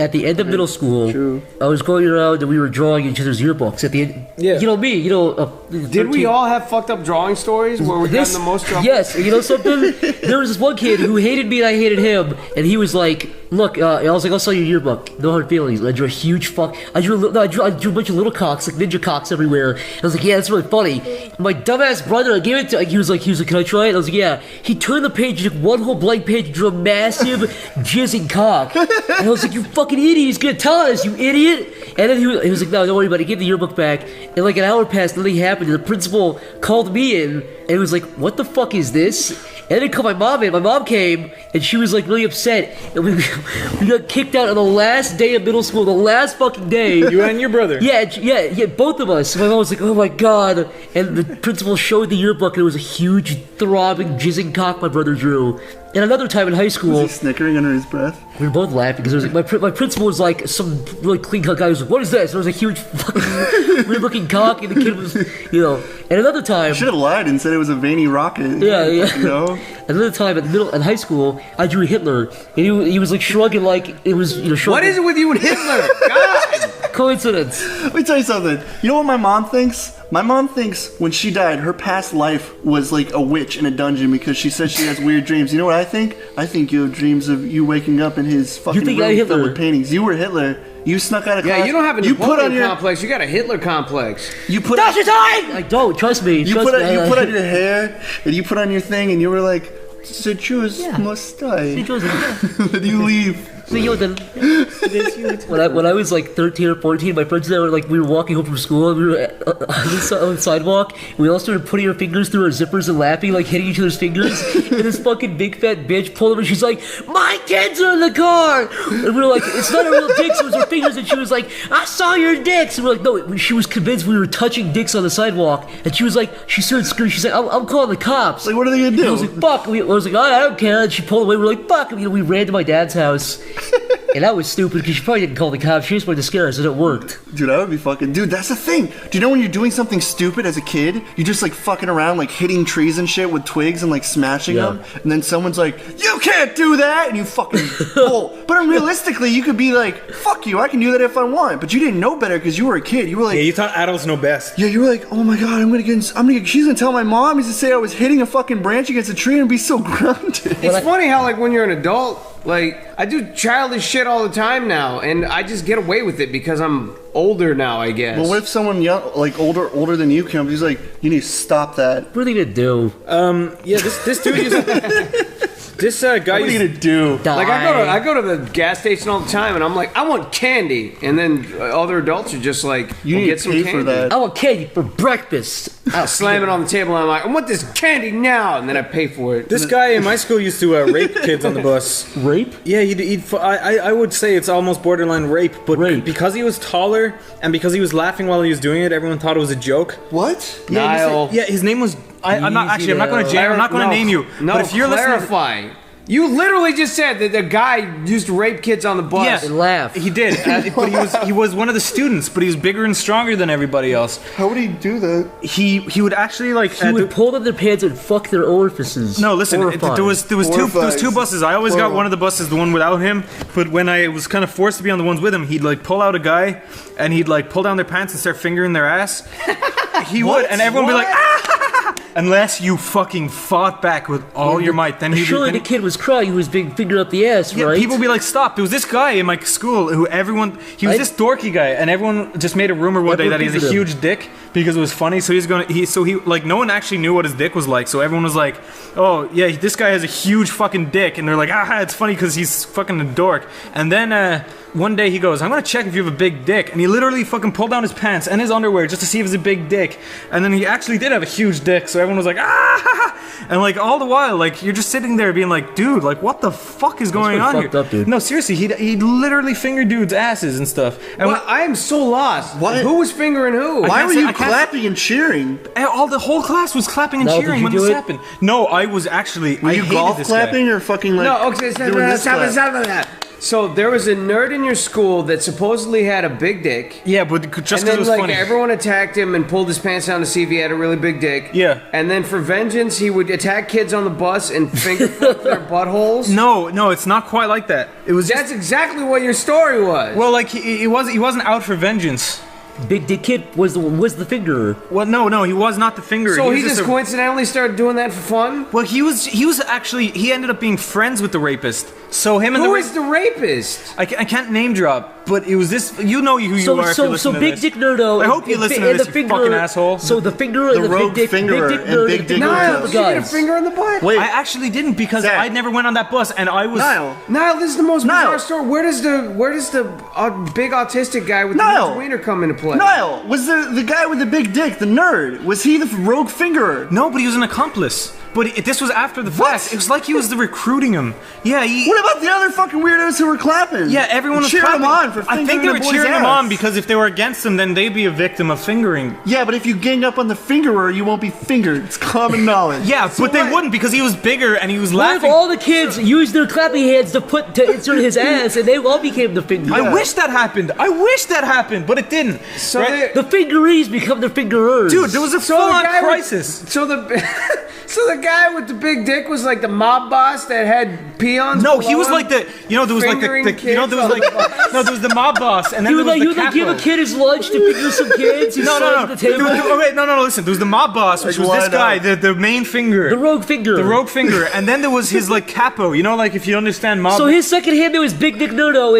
At the end of middle school, True. I was going around and we were drawing each other's yearbooks. At the end, Yeah. You know me, you know. Did we all have fucked up drawing stories where we got in the most trouble? Yes, you know something? There was this one kid who hated me and I hated him, and he was like, "Look," I was like, "I'll sell you your yearbook. No hard feelings." And I drew a huge fuck. I drew a bunch of little cocks, like ninja cocks everywhere. And I was like, "Yeah, that's really funny." My dumbass brother, I gave it to. He was like, "Can I try it?" I was like, "Yeah." He turned the page, took one whole blank page, and drew a massive jizzing cock. And I was like, "You fucking idiot! He's gonna tell us, you idiot!" And then he was like, "No, don't worry about it." He gave the yearbook back, and like an hour passed, nothing happened. And the principal called me in, and he was like, "What the fuck is this?" And then he called my mom in. My mom came, and she was like really upset. And we got kicked out on the last day of middle school, the last fucking day. You and your brother. Yeah, both of us. My mom was like, "Oh my god!" And the principal showed the yearbook, and it was a huge, throbbing, jizzing cock my brother drew. And another time in high school, Was he snickering under his breath? we were both laughing because like, my principal was like some really clean cut guy who was like, "What is this?" And it was a huge fucking weird looking cock, and the kid was, you know. And another time, Should have lied and said it was a veiny rocket. Yeah. You know? Another time in high school, I drew Hitler, and he was like shrugging like it was, you know. Shrugging. What is it with you and Hitler? God! Coincidence. Let me tell you something. You know what my mom thinks? My mom thinks when she died, her past life was like a witch in a dungeon because she says she has weird dreams. You know what I think? I think you have dreams of you waking up in his fucking think room I'm Hitler? filled with paintings. You were Hitler. You snuck out of class. Yeah, you don't have a you put on Napoleon your complex. You got a Hitler complex. You put That's your time. I don't trust me. you Trust put me. on, you put on your hair and you put on your thing and you were like, "C'est chose mustache." Then you leave. When I was like 13 or 14, my friends and I were like, we were walking home from school and we were on the sidewalk. And we all started putting our fingers through our zippers and laughing, like hitting each other's fingers. And this fucking big fat bitch pulled over and she's like, "My kids are in the car!" And we were like, "It's not our real dicks, it was our fingers." And she was like, "I saw your dicks." And we're like, "No." She was convinced we were touching dicks on the sidewalk. And she was like, she started screaming. She's like, I'm calling the cops." Like, what are they gonna do? I was like, "Fuck." I was like, "I don't care." And she pulled away. We were like, "Fuck." And, you know, we ran to my dad's house. And that was stupid because she probably didn't call the cops. She just wanted to scare us, and it worked. Dude, that would be fucking. Dude, that's the thing. Do you know when you're doing something stupid as a kid, you're just like fucking around, like hitting trees and shit with twigs and like smashing them, and then someone's like, "You can't do that," and you fucking pull. But realistically, you could be like, "Fuck you, I can do that if I want." But you didn't know better because you were a kid. You were like, Yeah, you thought adults know best. yeah, you were like, "Oh my god, she's gonna tell my mom." He's gonna say I was hitting a fucking branch against a tree and be so grounded. It's funny how, like, when you're an adult, like, I do childish shit all the time now, and I just get away with it because I'm older now, I guess. Well, what if someone young, like older than you comes? He's like, "You need to stop that." What are they gonna do? Yeah, this dude used this guy. What are you gonna do? Like, I go to the gas station all the time, and I'm like, "I want candy," and then other adults are just like, You "Well, need get to some pay candy." for that. I want candy for breakfast. I'll slam it on the table, and I'm like, "I want this candy now," and then I pay for it. This guy in my school used to rape kids on the bus. Rape? Yeah, I would say it's almost borderline rape, but because he was taller and because he was laughing while he was doing it, everyone thought it was a joke. What? Niall. Yeah, his name was. I'm not going to jam. I'm not going to name you. No, but if you're clarify. You literally just said that the guy used to rape kids on the bus. Yeah, And laugh. he did. But he was one of the students, but he was bigger and stronger than everybody else. How would he do that? He would actually like. He would pull down their pants and fuck their orifices. No, listen. Horrifying. There was two buses. I always got one of the buses, the one without him. But when I was kind of forced to be on the ones with him, he'd like pull out a guy, and he'd like pull down their pants and start fingering their ass. He would, and everyone would be like, "Ah!" unless you fucking fought back with all your might. Then he surely the kid was crying. He was being fingered up the ass, right? People would be like, "Stop!" There was this guy in my school who he was this dorky guy, and everyone just made a rumor one day that he has a huge dick because it was funny. So no one actually knew what his dick was like. So everyone was like, "Oh yeah, this guy has a huge fucking dick," and they're like, it's funny because he's fucking a dork. And then one day he goes, "I'm gonna check if you have a big dick," and he literally fucking pulled down his pants and his underwear just to see if it's a big dick. And then he actually did have a huge dick. So everyone was like, and like all the while, like you're just sitting there being like, dude, like what the fuck is going on here? Up, dude. No, seriously, he literally fingered dudes' asses and stuff. And I am so lost. What? Who was fingering who? Why were you clapping and cheering? The whole class was clapping and cheering when this happened. No, I was actually. Were you golf clapping or fucking like? No, okay, stop. So there was a nerd in your school that supposedly had a big dick. Yeah, but just because it was funny. Everyone attacked him and pulled his pants down to see if he had a really big dick. Yeah. And then for vengeance, he would attack kids on the bus and finger fuck their buttholes. No, it's not quite like that. That's exactly what your story was. Well, like he wasn't out for vengeance. Big Dick Kid was the fingerer. Well, no, he was not the fingerer. So he just coincidentally started doing that for fun? Well, he ended up being friends with the rapist. So him and Who is the rapist? I can't name drop, but it was this. You know who you are. So Big Dick Nerdo. I hope you listen to this, you fucking asshole. So the fingerer, the rogue fingerer, and Big Dick Niall, did you get a finger in the butt? Wait, I actually didn't because I never went on that bus, and I was. Niall, this is the most bizarre story. Where does the big autistic guy with the huge wiener come into play? Niall, was the guy with the big dick, the nerd, was he the rogue fingerer? No, but he was an accomplice. But this was after the fact. It was like he was recruiting him. Yeah. What about the other fucking weirdos who were clapping? Yeah, everyone was cheering clapping. him on for fingering I think they were the boy's cheering him ass. on because if they were against him, then they'd be a victim of fingering. Yeah, but if you gang up on the fingerer, you won't be fingered. It's common knowledge. Yeah, but they wouldn't because he was bigger and he was laughing. What if all the kids used their clapping hands to insert his ass and they all became the fingerer? I wish that happened. But it didn't. So the fingerees become the fingerers. Dude, there was a full-on crisis. So the guy with the big dick was like the mob boss that had peons. No, he was like there was like there was the mob boss, and then there was the capo. Give a kid his lunch to finger some kids. No. Listen, there was the mob boss, which was this guy, the main finger, the rogue finger, and then there was his like capo. You know, like if you understand mob. So his second hand there was Big Dick Nerdo,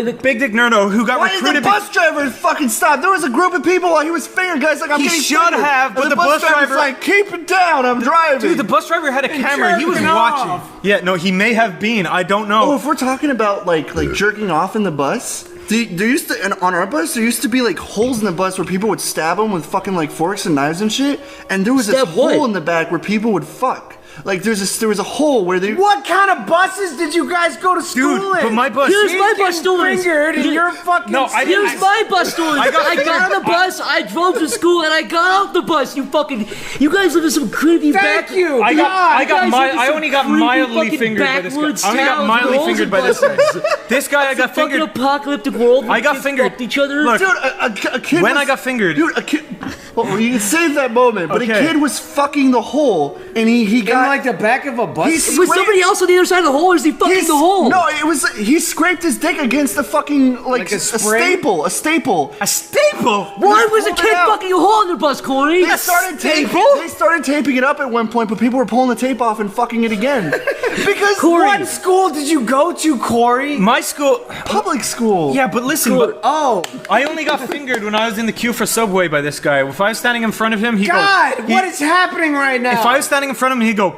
who got recruited. Why did the bus driver fucking stop? There was a group of people while he was fingering. Guys, like I'm getting fingered. But the bus driver's like, keep it down. I'm driving. Dude, the bus driver had a camera. He was watching. Yeah, no, he may have been. I don't know. Oh, if we're talking about like jerking off in the bus, there used to, and on our bus, there used to be like holes in the bus where people would stab them with fucking like forks and knives and shit. And there was this hole in the back where people would fuck. Like there was a hole where they. What kind of buses did you guys go to school in? But my bus. Here's my bus story. You're fucking. No, I didn't. Here's my bus story. I got on the bus. I drove to school and I got off the bus. You guys live in some creepy Thank you. I only got mildly fingered by this guy. I only got mildly fingered by this guy. This guy I got fingered. Fucking apocalyptic world. I got fingered. Each other. Look, dude, a kid. When I got fingered, dude, a kid. Well, you can save that moment, but a kid was fucking the hole, and he got in like the back of a bus. Was somebody else on the other side of the hole, or is he fucking the hole? No, it was he scraped his dick against the fucking like a staple. A staple. Why was a kid fucking a hole in their bus, Corey? They started taping it up at one point, but people were pulling the tape off and fucking it again. Because Corey, what school did you go to, Corey? My school, public school. Yeah, but listen, I only got fingered when I was in the queue for Subway by this guy. If I was standing in front of him, what is happening right now? If I was standing in front of him, he'd go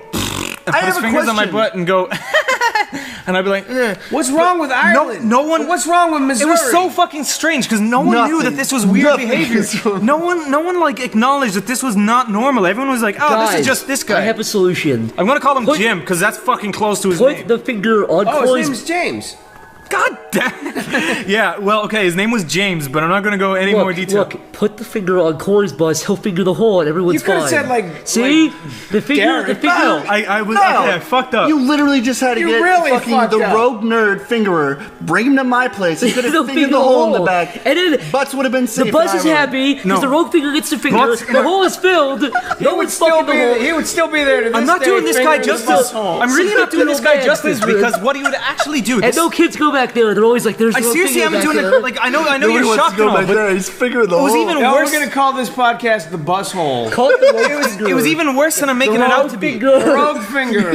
and put his fingers on my butt and go, and I'd be like, what's wrong with Ireland? No one. What's wrong with Missouri? It was so fucking strange because no one knew that this was weird behavior. No one like acknowledged that this was not normal. Everyone was like, guys, this is just this guy. I have a solution. I'm gonna call him Jim because that's fucking close to his name. Put the finger on Corey's. His name's James. God damn. Yeah, well, okay, his name was James, but I'm not gonna go any more detail. Look, put the finger on Corey's bus. He'll finger the hole, and everyone's fine. You could have said like. See, the finger. I fucked up. You literally just had to get fucking the rogue nerd fingerer, bring him to my place. He could have fingered the hole in the back, and then butts would have been safe. The bus is happy because the rogue finger gets the finger. The hole is filled. No one's fucking the hole. He would still be there to this I'm not day, doing this guy justice. I'm really not doing this guy justice because what he would actually do. And no kids go back there. They're always like, there's I no seriously finger haven't back doing there. it. Like I know Nobody you're wants shocked to and go all, back but there. He's fingering the it was hole. even No, worse. we're gonna call this podcast the bus hole. Call it the It was even worse than I'm making it out to be. Rogue finger.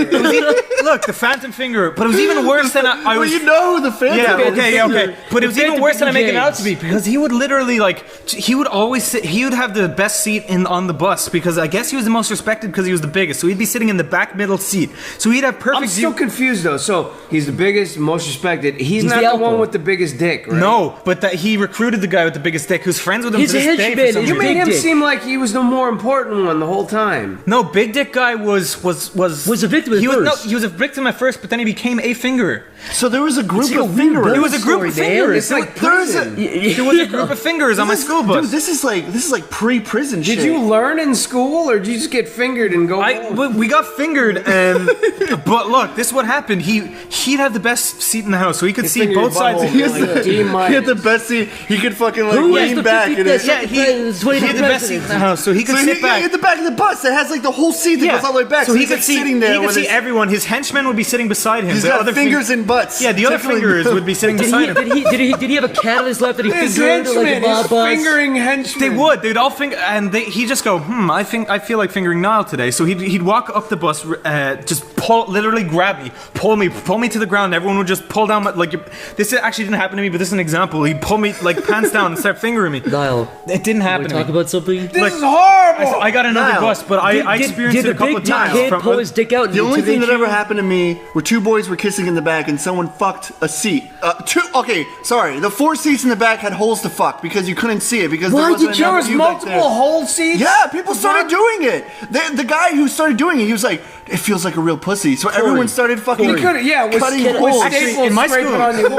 Look, the phantom finger. But it was even worse than I Well, was. you know who the Phantom Yeah, is. okay. But it was even Phantom worse than I make it out to be James. because he would literally he would always sit. He would have the best seat on the bus because I guess he was the most respected because he was the biggest. So he'd be sitting in the back middle seat. So he'd have perfect I'm still view. confused though. So he's the biggest, most respected. He's He's not the the one alpha. with the biggest dick, right? No, but that he recruited the guy with the biggest dick who's friends with him He's to a this day henchman. for some He's You reason. made him Big dick. seem like he was the more important one the whole time. No, big dick guy was a victim at he was, first. No, he was a victim at first, but then he became a fingerer. So there was a group It's like a of weird fingerers. It was a group of story, man. fingers. It's like There is a- prison. There was a group of fingers on my school bus. Dude, this is like pre-prison shit. Did you learn in school, or did you just get fingered and go home? We got fingered, and but look, this is what happened. He'd have the best seat in the house, so he could see Finger both your sides. butthole, like D He minus. had the best seat. He could fucking like Who has lean the back. 50 And best- Yeah, he had the best seat in the house, so he could so sit he back. at the back of the bus that has like the whole seat that goes all the way back. So he he's could like see. sitting there He could with see his, everyone. His henchmen would be sitting beside him. he's The got other fingers and butts. Yeah, the other Definitely. fingers would be sitting Did beside he, him. did he have a cat on his lap that he His fingered like a henchman, mob his boss? fingering henchman. They would. They'd all finger, and he just go, I feel like fingering Niall today. So he'd walk up the bus, just literally grab me, pull me to the ground. Everyone would just pull down this actually didn't happen to me, but this is an example. He'd pull me like pants down and start fingering me. Niall, It didn't happen we to talk me. about something? This is horrible. I got another Niall, bus, but I experienced it a couple of Did the times. big dick from- kid pull his dick out? The only thing that intimidate ever you? happened to me were two boys were kissing in the back and someone fucked a seat. The 4 seats in the back had holes to fuck because you couldn't see it because Why there wasn't did you- enough There was of you back multiple there. whole seats. Yeah, people started doing it. The guy who started doing it, he was like, "It feels like a real pussy." So everyone started fucking He could have, yeah, with cutting with holes. staples in my scraping school- on your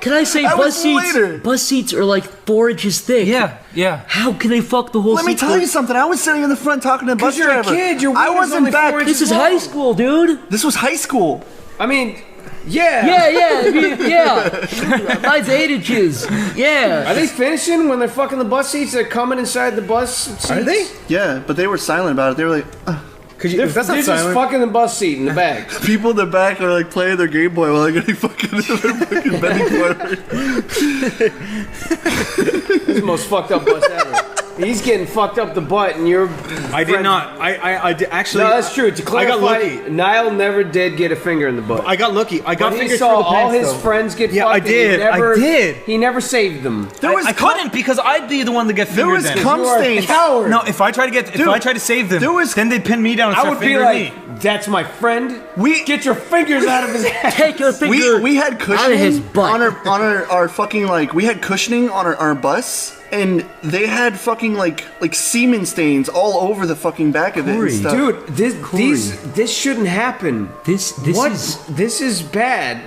Can I say That bus was seats? later. Bus seats are like 4 inches thick. Yeah. How can they fuck the whole Let seat? me tell you something. I was sitting in the front talking to the bus you're a driver. kid, your I wiener's wasn't only back. 4 This is high school, dude. This was high school. I mean, yeah. Yeah. Mine's 8 inches. Yeah. Are they finishing when they're fucking the bus seats? They're coming inside the bus seats? Are they? Yeah, but they were silent about it. They were like, Could you? They're, That's they're not just silent. fucking the bus seat in the back. people in the back are like playing their Game Boy while they're getting fucking, they're fucking bending forward. This is the most fucked up bus ever. He's getting fucked up the butt, and you're. I did not. I did actually. No, that's true. To clarify, I got lucky. Niall never did get a finger in the butt. I got lucky. I got But he fingered saw through the all pants, his though. friends get Yeah, fucked. I and did. I did. He never saved them. I couldn't because I'd be the one to get There fingered was then. cum You are a stains. coward. No, if I try to save them, then they'd pin me down and I start would be fingering like, me. "That's my friend. We- get your fingers out of his ass." Take your finger We had out of his cushioning butt. on our fucking we had cushioning on our bus. And they had fucking like semen stains all over the fucking back of it and stuff. Dude, this shouldn't happen. This is bad.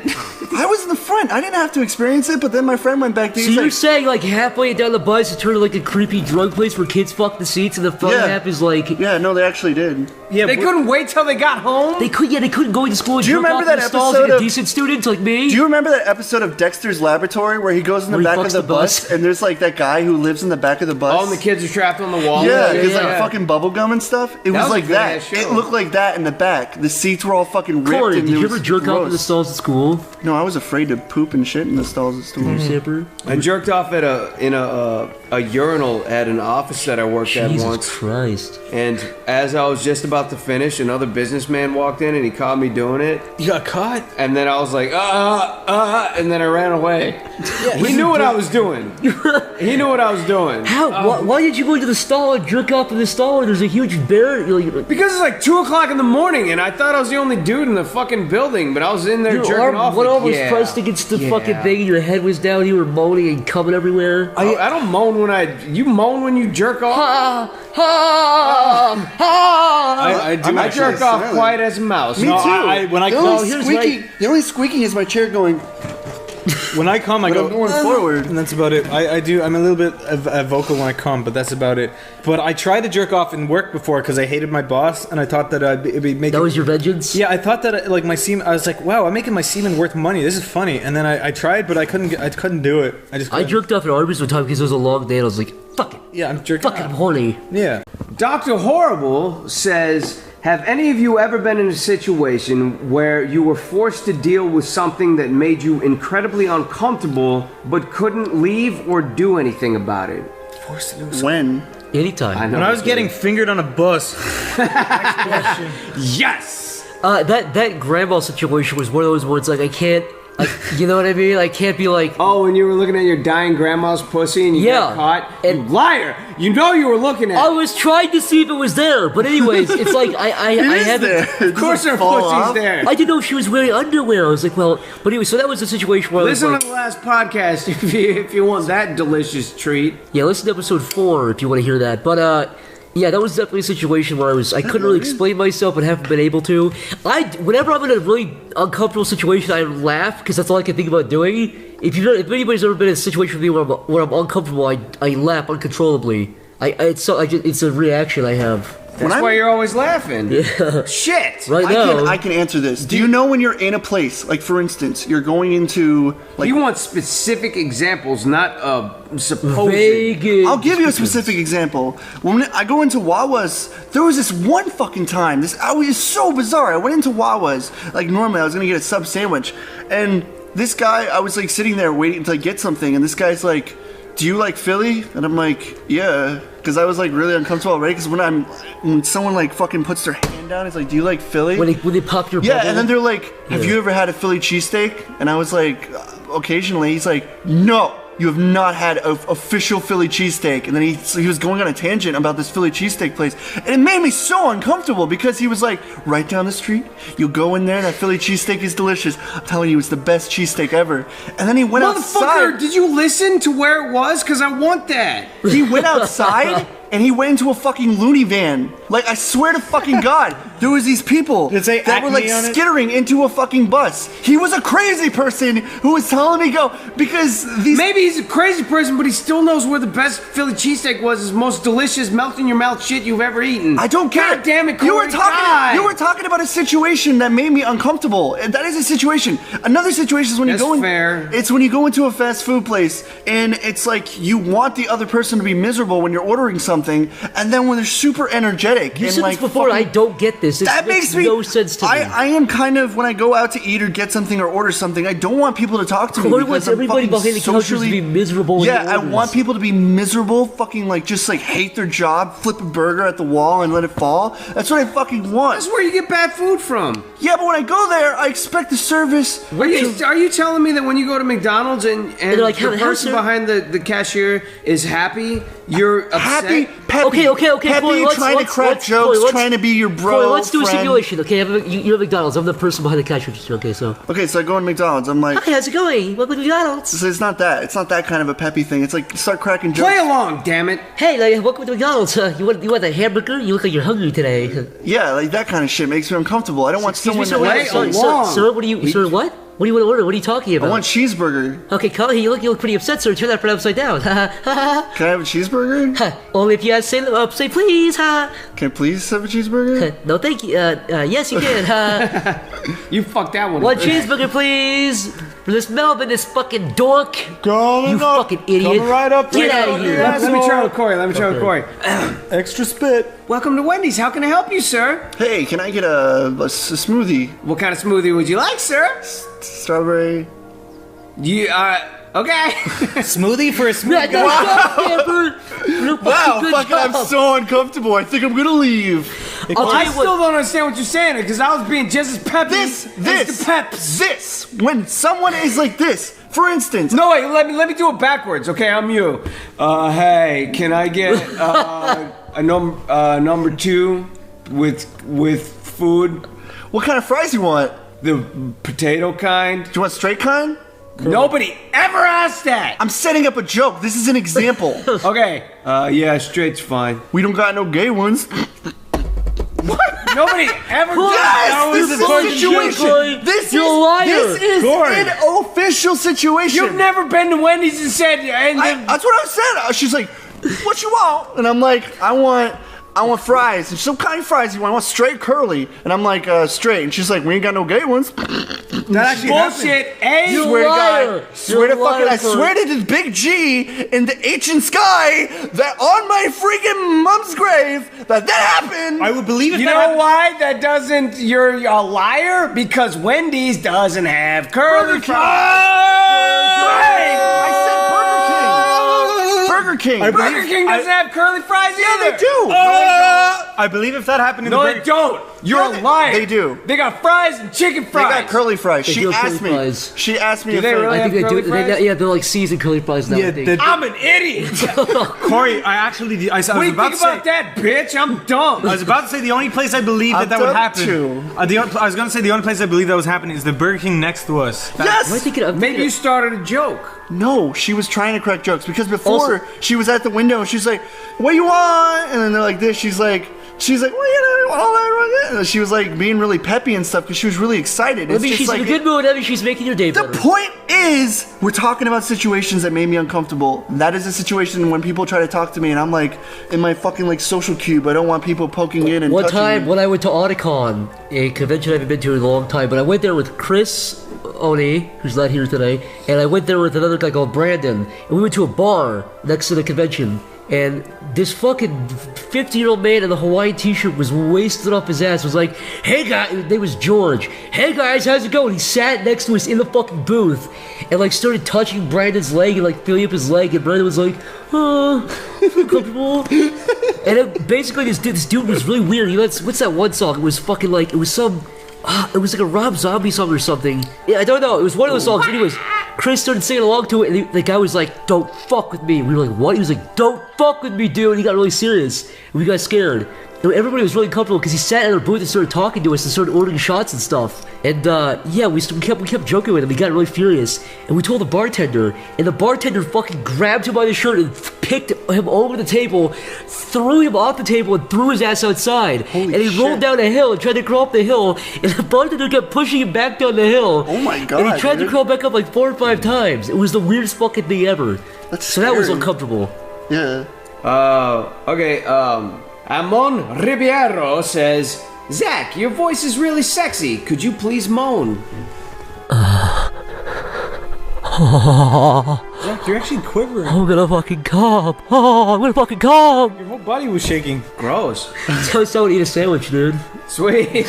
I was in the front. I didn't have to experience it, but then my friend went back to. So He's you're like, saying like halfway down the bus it turned into like a creepy drug place where kids fuck the seats and the front Yeah. half is like yeah, no, they actually did. Yeah, They couldn't wait till they got home. they couldn't go into school and Do you jerk remember off in that the stalls episode like a of- decent student like me? Do you remember that episode of Dexter's Laboratory where he goes in the Where he back fucks of the the bus bus? and there's like that guy who lives in the back of the bus? All the kids are trapped on the wall. Yeah, it's like yeah. fucking bubble gum and stuff. It was was a like that. good-ass show. It looked like that in the back. The seats were all fucking ripped. Corey, and did it you was ever jerk off in the gross. stalls at school? No, I was afraid to poop and shit in the stalls at school. Zipper? I jerked off at a urinal at an office that I worked at Jesus once. Christ. And as I was just about to finish, another businessman walked in and he caught me doing it. You got caught. And then I was like, and then I ran away. He knew what I was doing. He knew what I was doing. How? Why did you go into the stall and jerk off in the stall where there's a huge bear? Because it's like 2 o'clock in the morning, and I thought I was the only dude in the fucking building, but I was in there Your jerking off. one like, arm was yeah, pressed against the yeah. fucking thing and your head was down, you were moaning and coming everywhere. I don't moan when you moan when you jerk off. I do. I jerk off quiet as a mouse. Me too. When I the come, only squeaking is my chair going. when I come, I But go I'm going forward. and that's about it. I do. I'm a little bit vocal when I come, but that's about it. But I tried to jerk off in work before because I hated my boss, and I thought that it'd be making. That was your vengeance? Yeah, I thought that like my semen. I was like, wow, I'm making my semen worth money. This is funny. And then I tried, but I couldn't do it. I jerked off at Arby's one time because it was a long day and I was like, fuck it. Yeah, I'm jerking. Fuck it, I'm horny. Yeah. Dr. Horrible says Have any of you ever been in a situation where you were forced to deal with something that made you incredibly uncomfortable but couldn't leave or do anything about it? Forced to do something. When? Anytime. When I was getting fingered on a bus. Next question. Yes! That grandma situation was one of those ones, like, I can't, like, you know what I mean? I can't be like... Oh, when you were looking at your dying grandma's pussy and you got caught? And you liar! You know you were looking at it. I was trying to see if it was there, but anyways, it's like, I haven't... Of course her pussy's there. I didn't know she was wearing underwear. I was like, well... But anyway, so that was the situation where listen I was to the last podcast if you want that delicious treat. Yeah, listen to episode 4 if you want to hear that. But, yeah, that was definitely a situation where I couldn't really explain myself and haven't been able to. Whenever I'm in a really uncomfortable situation, I laugh because that's all I can think about doing. If anybody's ever been in a situation with me where I'm uncomfortable, I laugh uncontrollably. It's a reaction I have. That's why you're always laughing. Yeah. Shit. Right now. I can answer this. Do you know when you're in a place, like for instance, you're going into like... You want specific examples, not supposed... I'll give you a specific example. When I go into Wawa's, there was this one fucking time. This was so bizarre. I went into Wawa's, like normally I was gonna get a sub sandwich, and this guy, I was like sitting there waiting until I get something, and this guy's like, do you like Philly? And I'm like, yeah. Because I was like really uncomfortable already. Because when someone like fucking puts their hand down, it's like, do you like Philly? When they pop your bubble? Yeah, and then they're like, have you ever had a Philly cheesesteak? And I was like, occasionally. He's like, no. You have not had an official Philly cheesesteak. And then he was going on a tangent about this Philly cheesesteak place. And it made me so uncomfortable because he was like, right down the street, you'll go in there, that Philly cheesesteak is delicious. I'm telling you, it's the best cheesesteak ever. And then he went outside. Motherfucker, did you listen to where it was? Because I want that. He went outside and he went into a fucking loony van. Like, I swear to fucking God, there was these people that were like skittering into a fucking bus. He was a crazy person who was telling me go, because these... Maybe he's a crazy person, but he still knows where the best Philly cheesesteak was. It's most delicious, melt in your mouth shit you've ever eaten. I don't care. God damn it, Corey, you were talking about a situation that made me uncomfortable. And that is a situation. Another situation is when you go in... fair. It's when you go into a fast food place and it's like you want the other person to be miserable when you're ordering something, and then when they're super energetic you and said like this before, I don't get this. That makes no sense to me. I am kind of, when I go out to eat or get something or order something, I don't want people to talk to me. Corey wants everybody behind the couch to be miserable. Yeah, I want people to be miserable, fucking like just like hate their job, flip a burger at the wall and let it fall. That's what I fucking want. That's where you get bad food from. Yeah, but when I go there, I expect the service. Are you telling me that when you go to McDonald's and like, the person behind the cashier is happy, you're upset? Happy, peppy, okay, peppy, Corey, trying to crack jokes, trying to be your bro. Corey, let's do a friend. simulation. Okay, you're at McDonald's. I'm the person behind the cash register. Okay, so I go in McDonald's. I'm like, hi, how's it going? Welcome to McDonald's. So it's not that. It's not that kind of a peppy thing. It's like start cracking jokes. Play along, damn it. Hey, welcome to McDonald's. You want a hamburger? You look like you're hungry today. Yeah, like that kind of shit makes me uncomfortable. I don't want someone to play along. Sir, what do you? Sir, what? What do you want to order? What are you talking about? I want cheeseburger. Okay, come here. You look pretty upset, sir. Turn that front upside down. Can I have a cheeseburger? Only if you say please. Can I please have a cheeseburger? No, thank you. Yes, you can. You fucked that one. One cheeseburger, please. For this Melvin, this fucking dork. You fucking idiot. Coming right up. Get out of here. Let me try with Corey. Extra spit. Welcome to Wendy's. How can I help you, sir? Hey, can I get a smoothie? What kind of smoothie would you like, sir? Strawberry. Okay. Smoothie for a smoothie. Wow, fucking, I'm so uncomfortable. I think I'm gonna leave. I still don't understand what you're saying because I was being just as peppy as the peps. This, when someone is like this, for instance. No, wait, let me do it backwards. Okay, I'm you. Hey, can I get a number 2 with food? What kind of fries you want? The potato kind. Do you want straight kind? Nobody ever asked that. I'm setting up a joke. This is an example. Okay. Yeah, straight's fine. We don't got no gay ones. What? Nobody ever did. Yes, this is a situation. This is an official situation. You've never been to Wendy's and said... that's what I said. She's like, what you want? And I'm like, I I want fries. And she's like, what kind of fries you want? I want straight curly. And I'm like, straight. And she's like, we ain't got no gay ones. That actually bullshit. Hey, you liar. I swear to this big G in the ancient sky that on my freaking mom's grave that happened. I would believe it. You know why that doesn't? You're a liar because Wendy's doesn't have curly fries. I said Burger King. Burger King doesn't have curly fries either. Yeah, they do. I believe if that happened in no, the they don't. You're a liar. They do. They got fries and chicken fries. They got curly fries. They She do asked curly me. fries. She asked me Do if they really I think have they curly do. fries? Yeah, they're like seasoned curly fries now. Yeah, I think. I'm an idiot. Corey, I actually, I was What do you about think to say, about that, bitch? I'm dumb. I was about to say the only place I believe that would happen. I was gonna say the only place I believe that was happening is the Burger King next to us. Yes. Maybe you started a joke. No, she was trying to crack jokes because before she was at the window and she's like, "What you want?" And then they're like this. She's like, "Well, you know, all that." And she was like being really peppy and stuff because she was really excited. I mean, she's in a good mood. I mean, she's making your day better. The point is, we're talking about situations that made me uncomfortable. That is a situation when people try to talk to me and I'm like in my fucking like social cube. I don't want people poking in and One touching time me. when I went to Auticon, a convention I haven't been to in a long time, but I went there with Chris Oni, who's not here today, and I went there with another guy called Brandon, and we went to a bar next to the convention, and this fucking 50-year-old man in a Hawaiian t-shirt was wasted up his ass, was like, "Hey guys," his name was George, "Hey guys, how's it going?" He sat next to us in the fucking booth, and like started touching Brandon's leg and like feeling up his leg, and Brandon was like, "Oh, I feel comfortable." And it, basically this dude was really weird. He what's that one song? It was fucking like, it was some... it was like a Rob Zombie song or something. Yeah, I don't know. It was one of those songs. Anyways, Chris started singing along to it, and the guy was like, "Don't fuck with me." We were like, "What?" He was like, "Don't fuck with me, dude." And he got really serious. And we got scared. And everybody was really comfortable because he sat in our booth and started talking to us and started ordering shots and stuff. And yeah, we kept joking with him. He got really furious. And we told the bartender, and the bartender fucking grabbed him by the shirt and picked him over the table, threw him off the table, and threw his ass outside. And he rolled down a hill and tried to crawl up the hill, and the bartender kept pushing him back down the hill. Oh my god! And he tried to crawl back up like 4 or 5 times. It was the weirdest fucking thing ever. So that was uncomfortable. Yeah. Okay, Amon Ribeiro says, "Zach, your voice is really sexy. Could you please moan?" Zach, you're actually quivering. I'm gonna fucking come. Oh, I'm gonna fucking come. Your whole body was shaking. Gross. So someone eat a sandwich, dude. Sweet.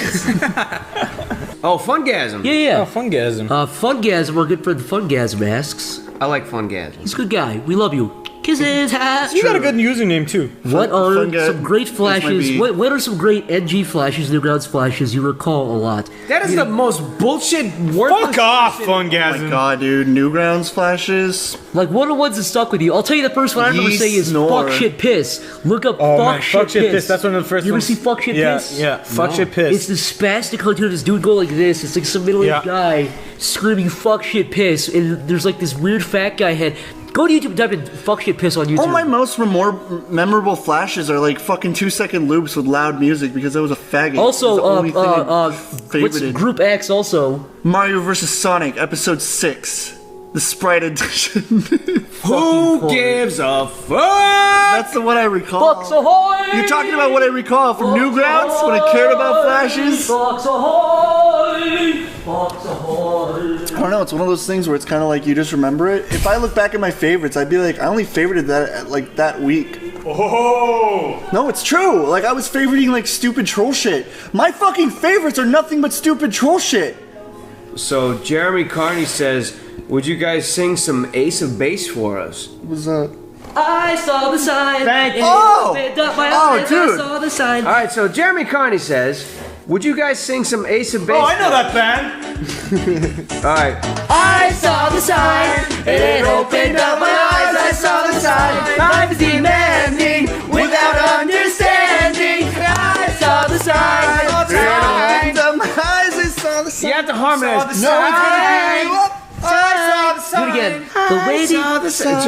Oh, Fungasm. Yeah. Oh, Fungasm. Fungasm, our good friend Fungasm asks. I like Fungasm. He's a good guy. We love you. Kisses. You got a good username too. What are some great This flashes? might be- What are some great NG flashes, Newgrounds flashes you recall a lot? That is the most bullshit worthless. Fuck off, Oh my Fungasm. god, dude! Newgrounds flashes. Like, what are ones that stuck with you? I'll tell you the first one I remember saying is Snore. fuck shit piss. Look up Oh fuck, man, shit, fuck shit piss. That's one of the first You ever ones. see fuck shit piss? Yeah, fuck shit It's piss. this spastic cartoon of this dude go like this. It's like some middle-aged Yeah. guy screaming fuck shit piss, and there's like this weird fat guy head. Go to YouTube and type in fuck shit piss on YouTube. All my most memorable flashes are like fucking 2-second loops with loud music because I was a faggot. Also, It's the only thing I what's favorited. Group X also? Mario vs. Sonic, episode 6. The Sprite Edition. Who gives a fuck? That's the one I recall. Fucks ahoy! You're talking about what I recall from Newgrounds when I cared about flashes? Fucks ahoy! Fucks ahoy! I don't know, it's one of those things where it's kind of like you just remember it. If I look back at my favorites, I'd be like, I only favorited that like that week. Oh! No, it's true. Like I was favoriting like stupid troll shit. My fucking favorites are nothing but stupid troll shit. So Jeremy Carney says, "Would you guys sing some Ace of Base for us?" Was I saw the sign. Thank you. Oh! Dude. I saw the sign. All right, so Jeremy Carney says, "Would you guys sing some Ace of Base?" Oh, I know that band. All right. I saw the sign, and it opened up my eyes. I saw the sign. Life is demanding without understanding. I saw the sign. You have to harmonize. Do it again. The lady.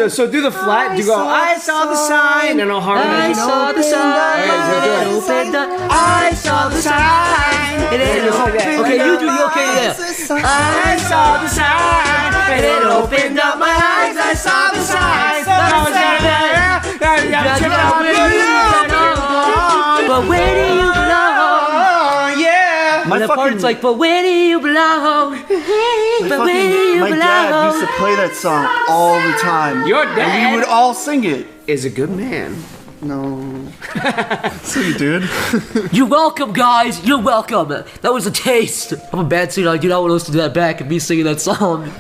So do the flat. You go, "I saw the sign," and I'll harmonize. I saw the sign. I saw the sign. Okay, you do. Okay, yeah. I saw the sign, and it opened up my eyes. I saw the sign. And the part's like, but where do you belong? But where do you belong? My dad used to play that song all the time. Your dad? And we would all sing it. Is a good man. No. See, dude. You're welcome, guys. You're welcome. That was a taste. I'm a bad singer. I do not want to listen to that back and me singing that song.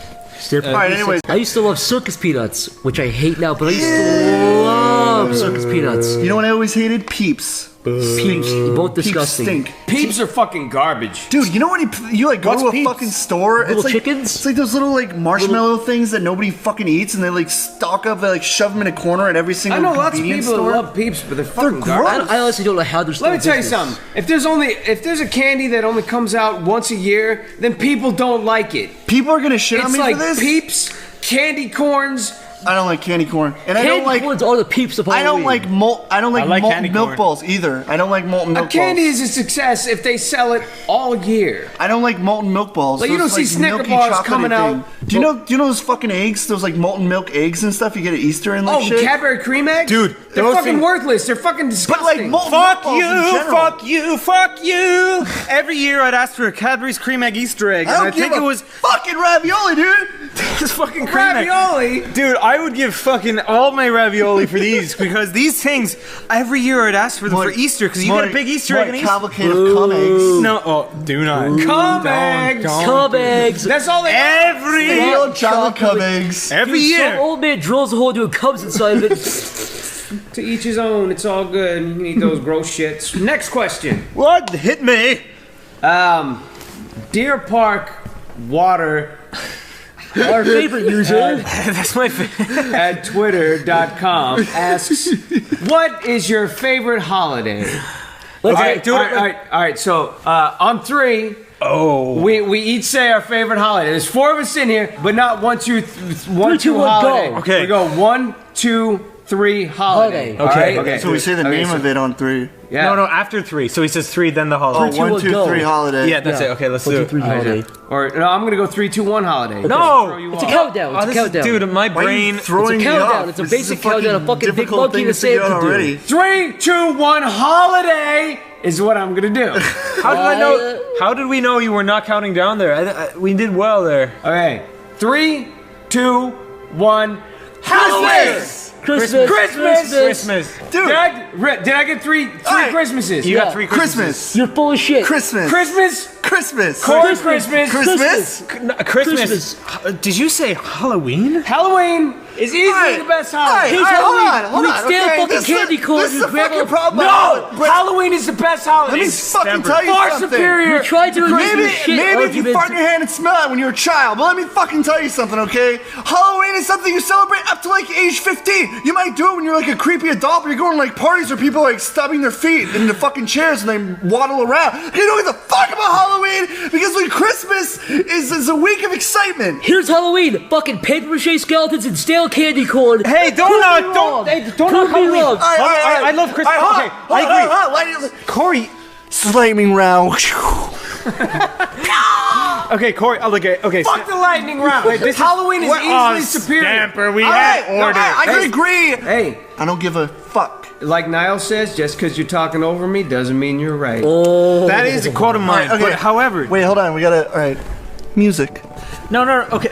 Alright, anyways. I used to love circus peanuts, which I hate now, but I used to love circus peanuts. You know what I always hated? Peeps. Peeps, both disgusting. Peeps stink. Peeps are fucking garbage. Dude, you know when you like go to a fucking store? Little it's like chickens? It's like those little like marshmallow things that nobody fucking eats, and they like stock up, they like shove them in a corner at every single I know lots of convenience people store. that love Peeps, but they're fucking gross. garbage. I honestly don't know how they're still Let me tell you business. something. If there's a candy that only comes out once a year, then people don't like it. People are gonna shit on me like for this. Peeps, candy corns. I don't like candy corn, and I Candy don't like. corns are the Peeps of I don't Halloween. like I don't like like molten candy milk corn. balls either. I don't like molten milk A candy balls. is a success if they sell it all year. I don't like molten milk balls. Like, you Those, don't see milky Snicker bars chocolatey coming out. thing. Do you know those fucking eggs? Those like molten milk eggs and stuff you get at Easter and like Oh, shit. Cadbury cream eggs? Dude, they're those fucking things- worthless. They're fucking disgusting. But like molten milk Fuck balls in you, general. fuck you, fuck you! Every year I'd ask for a Cadbury's cream egg Easter egg, I and don't I think give it a was fucking ravioli, dude. this fucking cream egg. ravioli. Dude, I would give fucking all my ravioli for these because these things every year I'd ask for them for Easter because you get a big Easter egg in Easter. Cavalcade of cum eggs. No, oh, do not. Cum eggs. Cum eggs. That's all they Every Real chocolate cum eggs. every Dude, year. some old man drills a hole into a cubs inside of it. To each his own. It's all good. You can eat those gross shits. Next question. What? Hit me. Deer Park Water Our favorite user. That's my favorite. at twitter.com asks, what is your favorite holiday? Let's Okay, say- do it. All right. So on three, we each say our favorite holiday. There's four of us in here, but not 1, 2, 1, 2 1, holiday. go. Okay. We go 1, 2, 3 holiday. Holiday. All right? So we say the name of it on 3. Yeah. No, after 3. So he says 3, then the holiday. 2, 1, 2, 1, 3 go. holiday. Yeah, that's it. Okay, let's 1, do 2, it. 3 holiday. Or no, I'm gonna go 3, 2, 1 holiday. No! It's a countdown. It's a countdown. Dude, my brain. Throwing It's a me countdown. off. It's a This is basic countdown, a fucking big difficult monkey thing to to say figure it out to do. already. 3, 2, 1 holiday is what I'm gonna do. How did I know? How did we know you were not counting down there? We did well there. Okay. 3, 2, 1. Halloween! Christmas. Dude, Did I get three Alright. Christmases? You got 3 Christmas. You're full of shit. Christmas. Christmas? Christmas. Corn Christmas? Christmas. Christmas. Did you say Halloween? Halloween is easily Alright. the best Alright, holiday. alright, hold on. You steal okay? fucking This is- candy corn, This is you the grab fucking a- problem. No! But Halloween is the best holiday. let me It's fucking tell you far something. superior. You tried to agree Maybe, with shit maybe if you argument. fart in your hand and smell it when you're a child, but let me fucking tell you something, okay? Halloween is something you celebrate up to like age 15. You might do it when you're like a creepy adult, but you're going to like parties where people are like stubbing their feet in the fucking chairs and they waddle around. You don't give a fuck about Halloween because when Christmas is a week of excitement. Here's Halloween. Fucking paper mache skeletons and stale candy corn. Hey, don't Prove knock, me don't, wrong. hey, don't Prove knock me Halloween. wrong. I love Christmas. Okay, I agree. Corey. Lightning round. Okay, Corey. Okay. Fuck the lightning round. Halloween is easily superior. Stamper, we Alright, had order. I can agree. Hey, I don't give a fuck. like Niall says, just because you're talking over me doesn't mean you're right. That is a quote of mine. Alright, okay. But however, Wait, hold on. We gotta. All right. Music. no. Okay.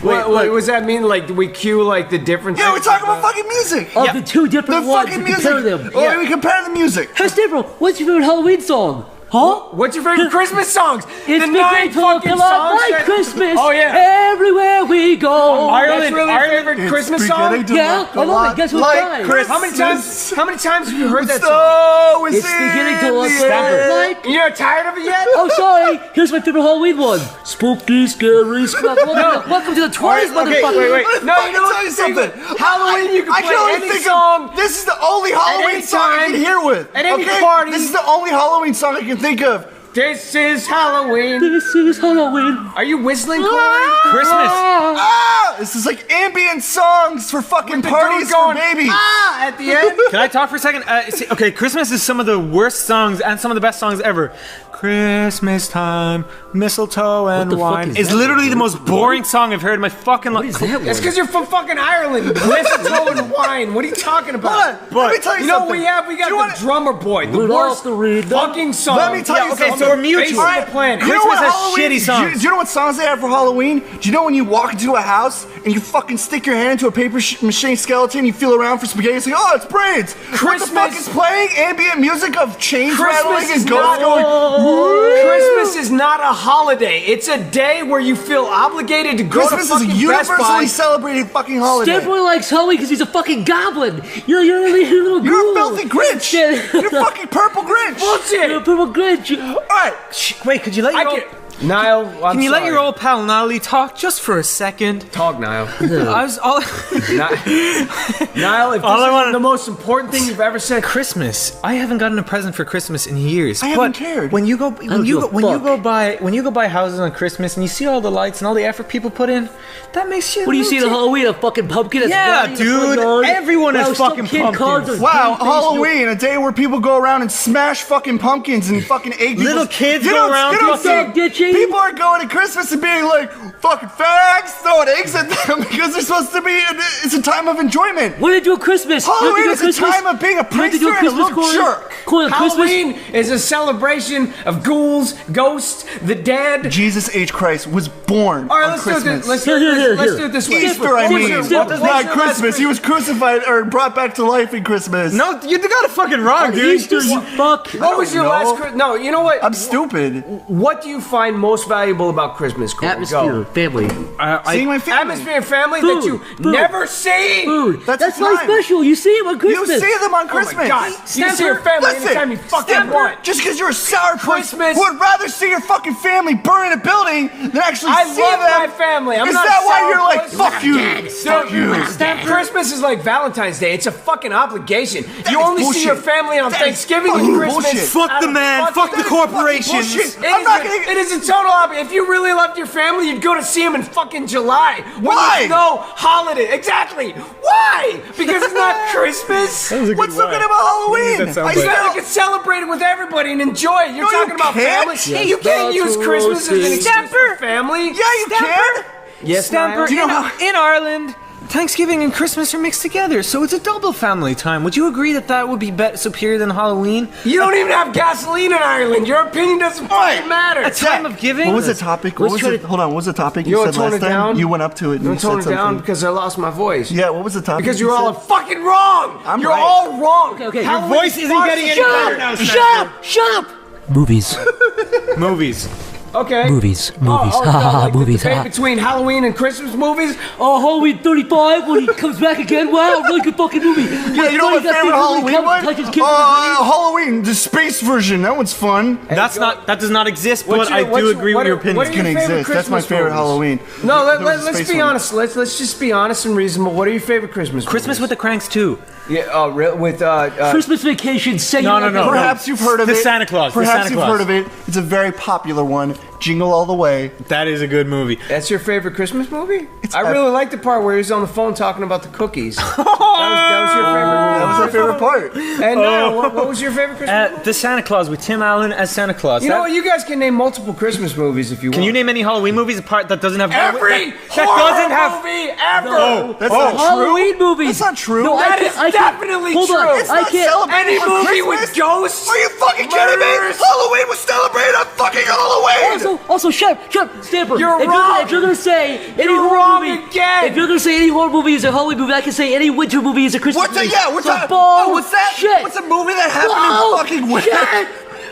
What does that mean? Like, do we cue like the difference? Yeah, we're talking about fucking music. Of the two The different ones, fucking we music. compare them. Oh, we compare the music. Hey, Stapler, what's your favorite Halloween song? Huh? What's your favorite Christmas songs? It's the the 9 great fucking talk songs like that- Christmas. Oh yeah. Everywhere we go. That's really your favorite Christmas song? Yeah, I love it. Guess who's dying? How many times have you heard that song? So It's beginning to look like. You're not tired of it yet? Oh, sorry. Here's my favorite Halloween one. Spooky, scary, welcome to the 20s, motherfucker. Wait. No, you know what? Tell you something. Halloween, you can I play can only any think song. of. This is the only Halloween any song I time, can hear with. at any okay? party. This is the only Halloween song I can think of. This is Halloween. This is Halloween. Are you whistling, Corey? Christmas. Ah, this is like ambient songs for fucking parties for babies. Ah, at the end. Can I talk for a second? Okay, Christmas is some of the worst songs and some of the best songs ever. Christmas time, mistletoe and the fuck wine. is It's that literally one, the most boring song I've heard in my fucking life. What is that one? It's because you're from fucking Ireland. Mistletoe and wine. What are you talking about? Hold on, let me tell you You know what something. we have? We Do you got wanna- the drummer boy. The Rudolph worst the Red-Nosed. fucking song. Let me tell you okay, something. or mutual. All right, Christmas has shitty songs. Do you know what songs they have for Halloween? Do you know when you walk into a house and you fucking stick your hand into a paper machine skeleton, you feel around for spaghetti, and say, oh, it's brains. What the fuck is playing? Ambient music of chains rattling and ghosts going, Christmas is not a holiday. It's a day where you feel obligated to go Christmas to fucking is a universally celebrated fucking holiday. Stanford likes Halloween because he's a fucking goblin. You're a little ghoul. You're a filthy Grinch. You're a fucking purple Grinch. Bullshit. You're a purple Grinch. All right. Wait, could you let your Niall, can you let your old pal Nolly talk just for a second? Talk, Niall. I was all Niall, if this is the most important thing you've ever said. Christmas. I haven't gotten a present for Christmas in years. I haven't cared. When you go buy houses on Christmas and you see all the lights and all the effort people put in, that makes you. What do you see at Halloween? A fucking pumpkin? Yeah, dude. Everyone has fucking pumpkins. Wow, Halloween, a day where people go around and smash fucking pumpkins and fucking egg little kids go around. People are going to Christmas and being like, fucking fags, throwing eggs at them because they're supposed to be, it's a time of enjoyment. What do they do at Christmas? Halloween is a time of being a prankster and a little jerk. Halloween is a celebration of ghouls, ghosts, the dead. Jesus H. Christ was born All right, on let's Christmas. do it. Let's do it this way. Easter, I mean. Not Christmas. He was crucified or brought back to life in Christmas. No, you got it fucking wrong, dude. Easter, you fuck. What was your last Christmas? No, you know what? I'm stupid. What do you find most valuable about Christmas? Corey? Atmosphere, family. Seeing my family. Atmosphere and family Food, that you food. never see. Food. That's time. why special. You see them on Christmas. You see them on Christmas. Oh my God. You see your family anytime you fucking want. Just because you're a sour Christmas. who would rather see your fucking family burn in a building than actually see love them. my family. I'm is not that why sour you're like, puss. fuck you? Fuck you. Christmas is like Valentine's Day. It's a fucking obligation. You only bullshit. see your family on That is Thanksgiving and fucking Christmas. bullshit. Fuck the man. Fuck the corporations. It is a total obligation. If you really loved your family, you'd go to see them in fucking July. Why? There's no holiday. Exactly. Why? Because it's not Christmas. What's so good about Halloween? I feel like it's celebrated with everybody and enjoy it. You're No, talking you about can't. family. You can't use Christmas as an excuse for family. Yeah, you can. Yes, Stamper, Niall? you know, in Ireland, Thanksgiving and Christmas are mixed together, so it's a double family time. Would you agree that would be superior than Halloween? You don't even have gasoline in Ireland. Your opinion doesn't fucking matter. A time of giving? What was the topic? Hold on, what was the topic you wanna said tone last it time? down? You went up to it and I'm you said tone it something. down because I lost my voice. Yeah, what was the topic? Because you you're all said? fucking wrong. I'm You're right. all wrong. Okay, Your voice isn't getting any better now, Stamper. Shut up! Movies. Movies. Okay. Movies. Like Movies. The debate between Halloween and Christmas movies. Oh, Halloween 35 when he comes back again. Wow, really good fucking movie. Yeah, you know my favorite Halloween one? Halloween, the space version. That one's fun. That does not exist, but I do agree with your opinion. What are your Can favorite exist. That's my Christmas favorite movies? Halloween. No, There was a let's space be one. honest. Let's just be honest and reasonable. What are your favorite Christmas movies? Christmas with the Cranks too. Yeah, with Christmas Vacation. No. Perhaps you've heard of it. The Santa Claus. Perhaps you've heard of it. It's a very popular one. Jingle All the Way. That is a good movie. That's your favorite Christmas movie? I really like the part where he's on the phone talking about the cookies. that was your favorite movie. That was our favorite part. And what was your favorite Christmas movie? The Santa Claus with Tim Allen as Santa Claus. You know what? You guys can name multiple Christmas movies if you want. Can you name any Halloween movies apart that doesn't have every that doesn't have movie ever? No, that's not true. Halloween movies. That's not true. No, That is definitely hold true. on. It's I not can't. celebrated Any on movie Christmas. with ghosts? Are you fucking kidding me? murderers. Halloween was celebrated on fucking Halloween. Also, shut up, Stamper. You're if wrong. If you're gonna say any You're horror wrong movie, again. if you're gonna say any horror movie is a Halloween movie, I can say any winter movie is a Christmas What's that? movie. Yeah, what's So that? bullshit. What's that? What's a movie that happened in fucking winter?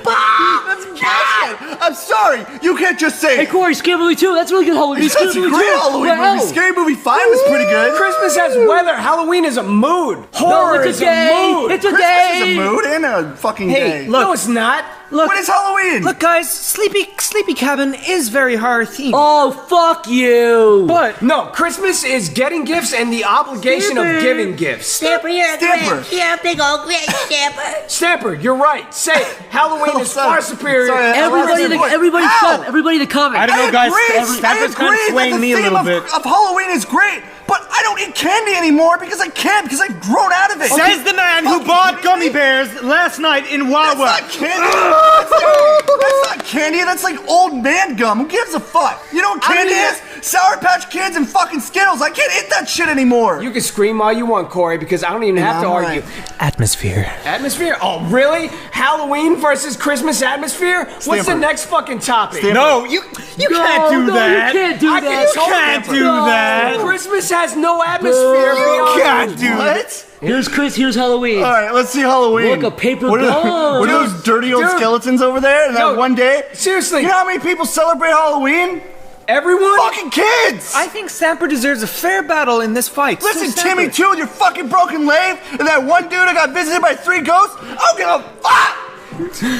That's bullshit. I'm sorry. You can't just say. Hey, Corey, Scary Movie 2. That's a really good Halloween. That's a Scary great Movie 2. Halloween Wow. movie. Scary Movie 5 was pretty good. Christmas has weather. Halloween is a mood. Horror it's is a day. a mood. It's a Christmas day. is a mood and a fucking day. look. No, it's not. Look, When is Halloween? Look, guys, Sleepy Cabin is very horror themed. Oh, fuck you. But No, Christmas is getting gifts and the obligation of giving gifts. Stamper, you're a Stamper. Grinch. You're a big old Grinch, Stamper. Stamper, you're right. Say it. Halloween is sorry. far superior. Sorry, Everybody Ow. shut up. Everybody in the comments. I don't know, guys. Stamper's kind of that swaying the me a theme little bit. of Halloween is great, but I don't eat candy anymore because I can't, because I've grown out of it. Says the man who bought gummy bears last night in That's Wawa. not candy. That's not candy. That's like old man gum. Who gives a fuck? You know what candy is? Sour Patch Kids and fucking Skittles. I can't eat that shit anymore. You can scream all you want, Corey, because I don't even have to argue. Atmosphere. Atmosphere? Oh, really? Halloween versus Christmas atmosphere? What's the next fucking topic? No, you can't do that. You can't do that. You can't do that. Christmas has no atmosphere. You can't do that. Here's Chris. Here's Halloween. All right, let's see Halloween. Look, a paper What gun. are those dirty old skeletons over there? And that one day? Seriously. You know how many people celebrate Halloween? Everyone? Fucking kids! I think Stamper deserves a fair battle in this fight. Listen, Timmy, too, with your fucking broken leg, and that one dude that got visited by 3 ghosts, I don't give a fuck!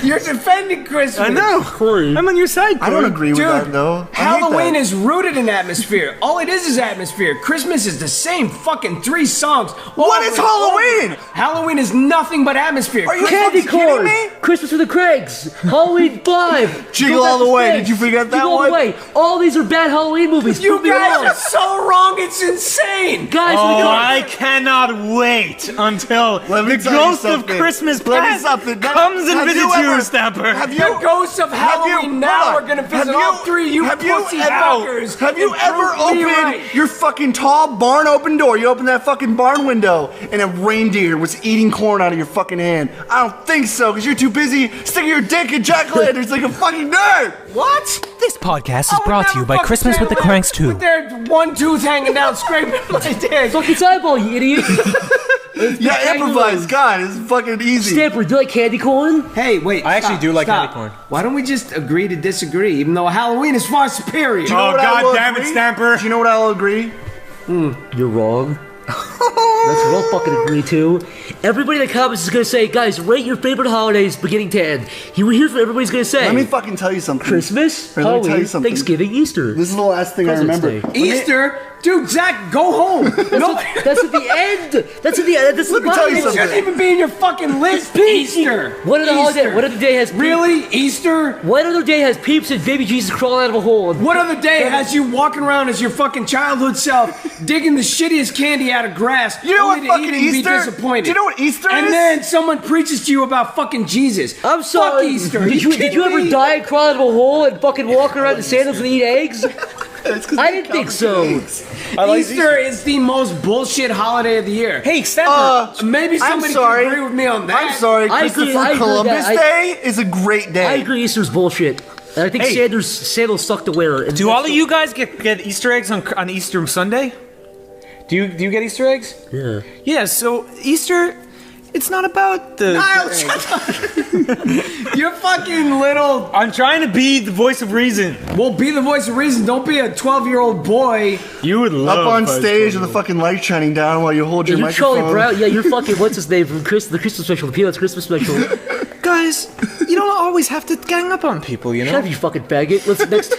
You're defending Christmas. I know, Corey. I'm on your side, Corey. I don't agree with that, though. Halloween is rooted in atmosphere. All it is atmosphere. Christmas is the same fucking 3 songs. What is Halloween? Halloween is nothing but atmosphere. Are you Candy fucking kidding corn. me? Christmas with the Craigs. Halloween 5. Jingle All the Way. Did you forget that Jingle one? All the Way. All these are bad Halloween movies. You Prove me guys wrong. are so wrong. It's insane. Guys, Oh, I cannot wait until the ghost of Christmas past comes and visits you, Stamper. The ghosts of Halloween now are gonna visit all 3 you pussy fuckers. Have you and ever prove me opened right. your fucking tall barn open door? You open that fucking barn window and a reindeer was eating corn out of your fucking hand. I don't think so, because you're too busy sticking your dick in jack-o'-lanterns like a fucking nerd. What? This podcast is brought to you by Christmas with the Cranks 2. With their one tooth hanging down, scraping my dick. Fucking eyeball, you idiot. Yeah, improvise. God, it's fucking easy. Stamper, do you like candy corn? Hey, wait. I actually do like candy corn. Why don't we just agree to disagree, even though Halloween is far superior? Oh, God damn it, Stamper. Do you know what I'll agree? You're wrong. That's what I'll fucking agree to. Everybody in the comments is gonna say, guys, rate your favorite holidays beginning to end. Here's what everybody's gonna say. Let me fucking tell you something. Christmas, Let me tell you Halloween, something. Thanksgiving, Easter. This is the last thing President's I remember. Day. Easter? Dude, Zach, go home. No, That's at the end. That's at the end. That's Let me tell you it something. shouldn't even be in your fucking list. Easter. What other holiday? Easter. What other day has Really? Easter? What other day has peeps and baby Jesus crawling out of a hole? What other day has you walking around as your fucking childhood self, digging the shittiest candy out of grass? You know what only to fucking eat and be Easter? disappointed? Do you know what Easter and is? then someone preaches to you about fucking Jesus. I'm sorry. Fuck Easter. Did you ever die and crawl out of a hole and fucking walk around in sandals and eat eggs? I didn't think so. Easter is the most bullshit holiday of the year. Hey, Stamper. Maybe somebody can agree with me on that. I'm sorry. I agree- Christopher I agree with Columbus that. Day is a great day. I agree Easter's bullshit. And I think sandals suck to wear. And Do all of you guys get Easter eggs on Easter Sunday? Do you get Easter eggs? Yeah. Yeah, so Easter, it's not about the... Kyle, shut up. You're fucking little... I'm trying to be the voice of reason. Well, be the voice of reason. Don't be a 12-year-old boy. You would love Up on stage with the fucking light shining down while you hold your You're microphone. Charlie Brown. Yeah, you're fucking, what's his name from the Christmas special, the Peanuts Christmas special. Guys, you don't always have to gang up on people, you know? Shut up, you fucking faggot. Let's next...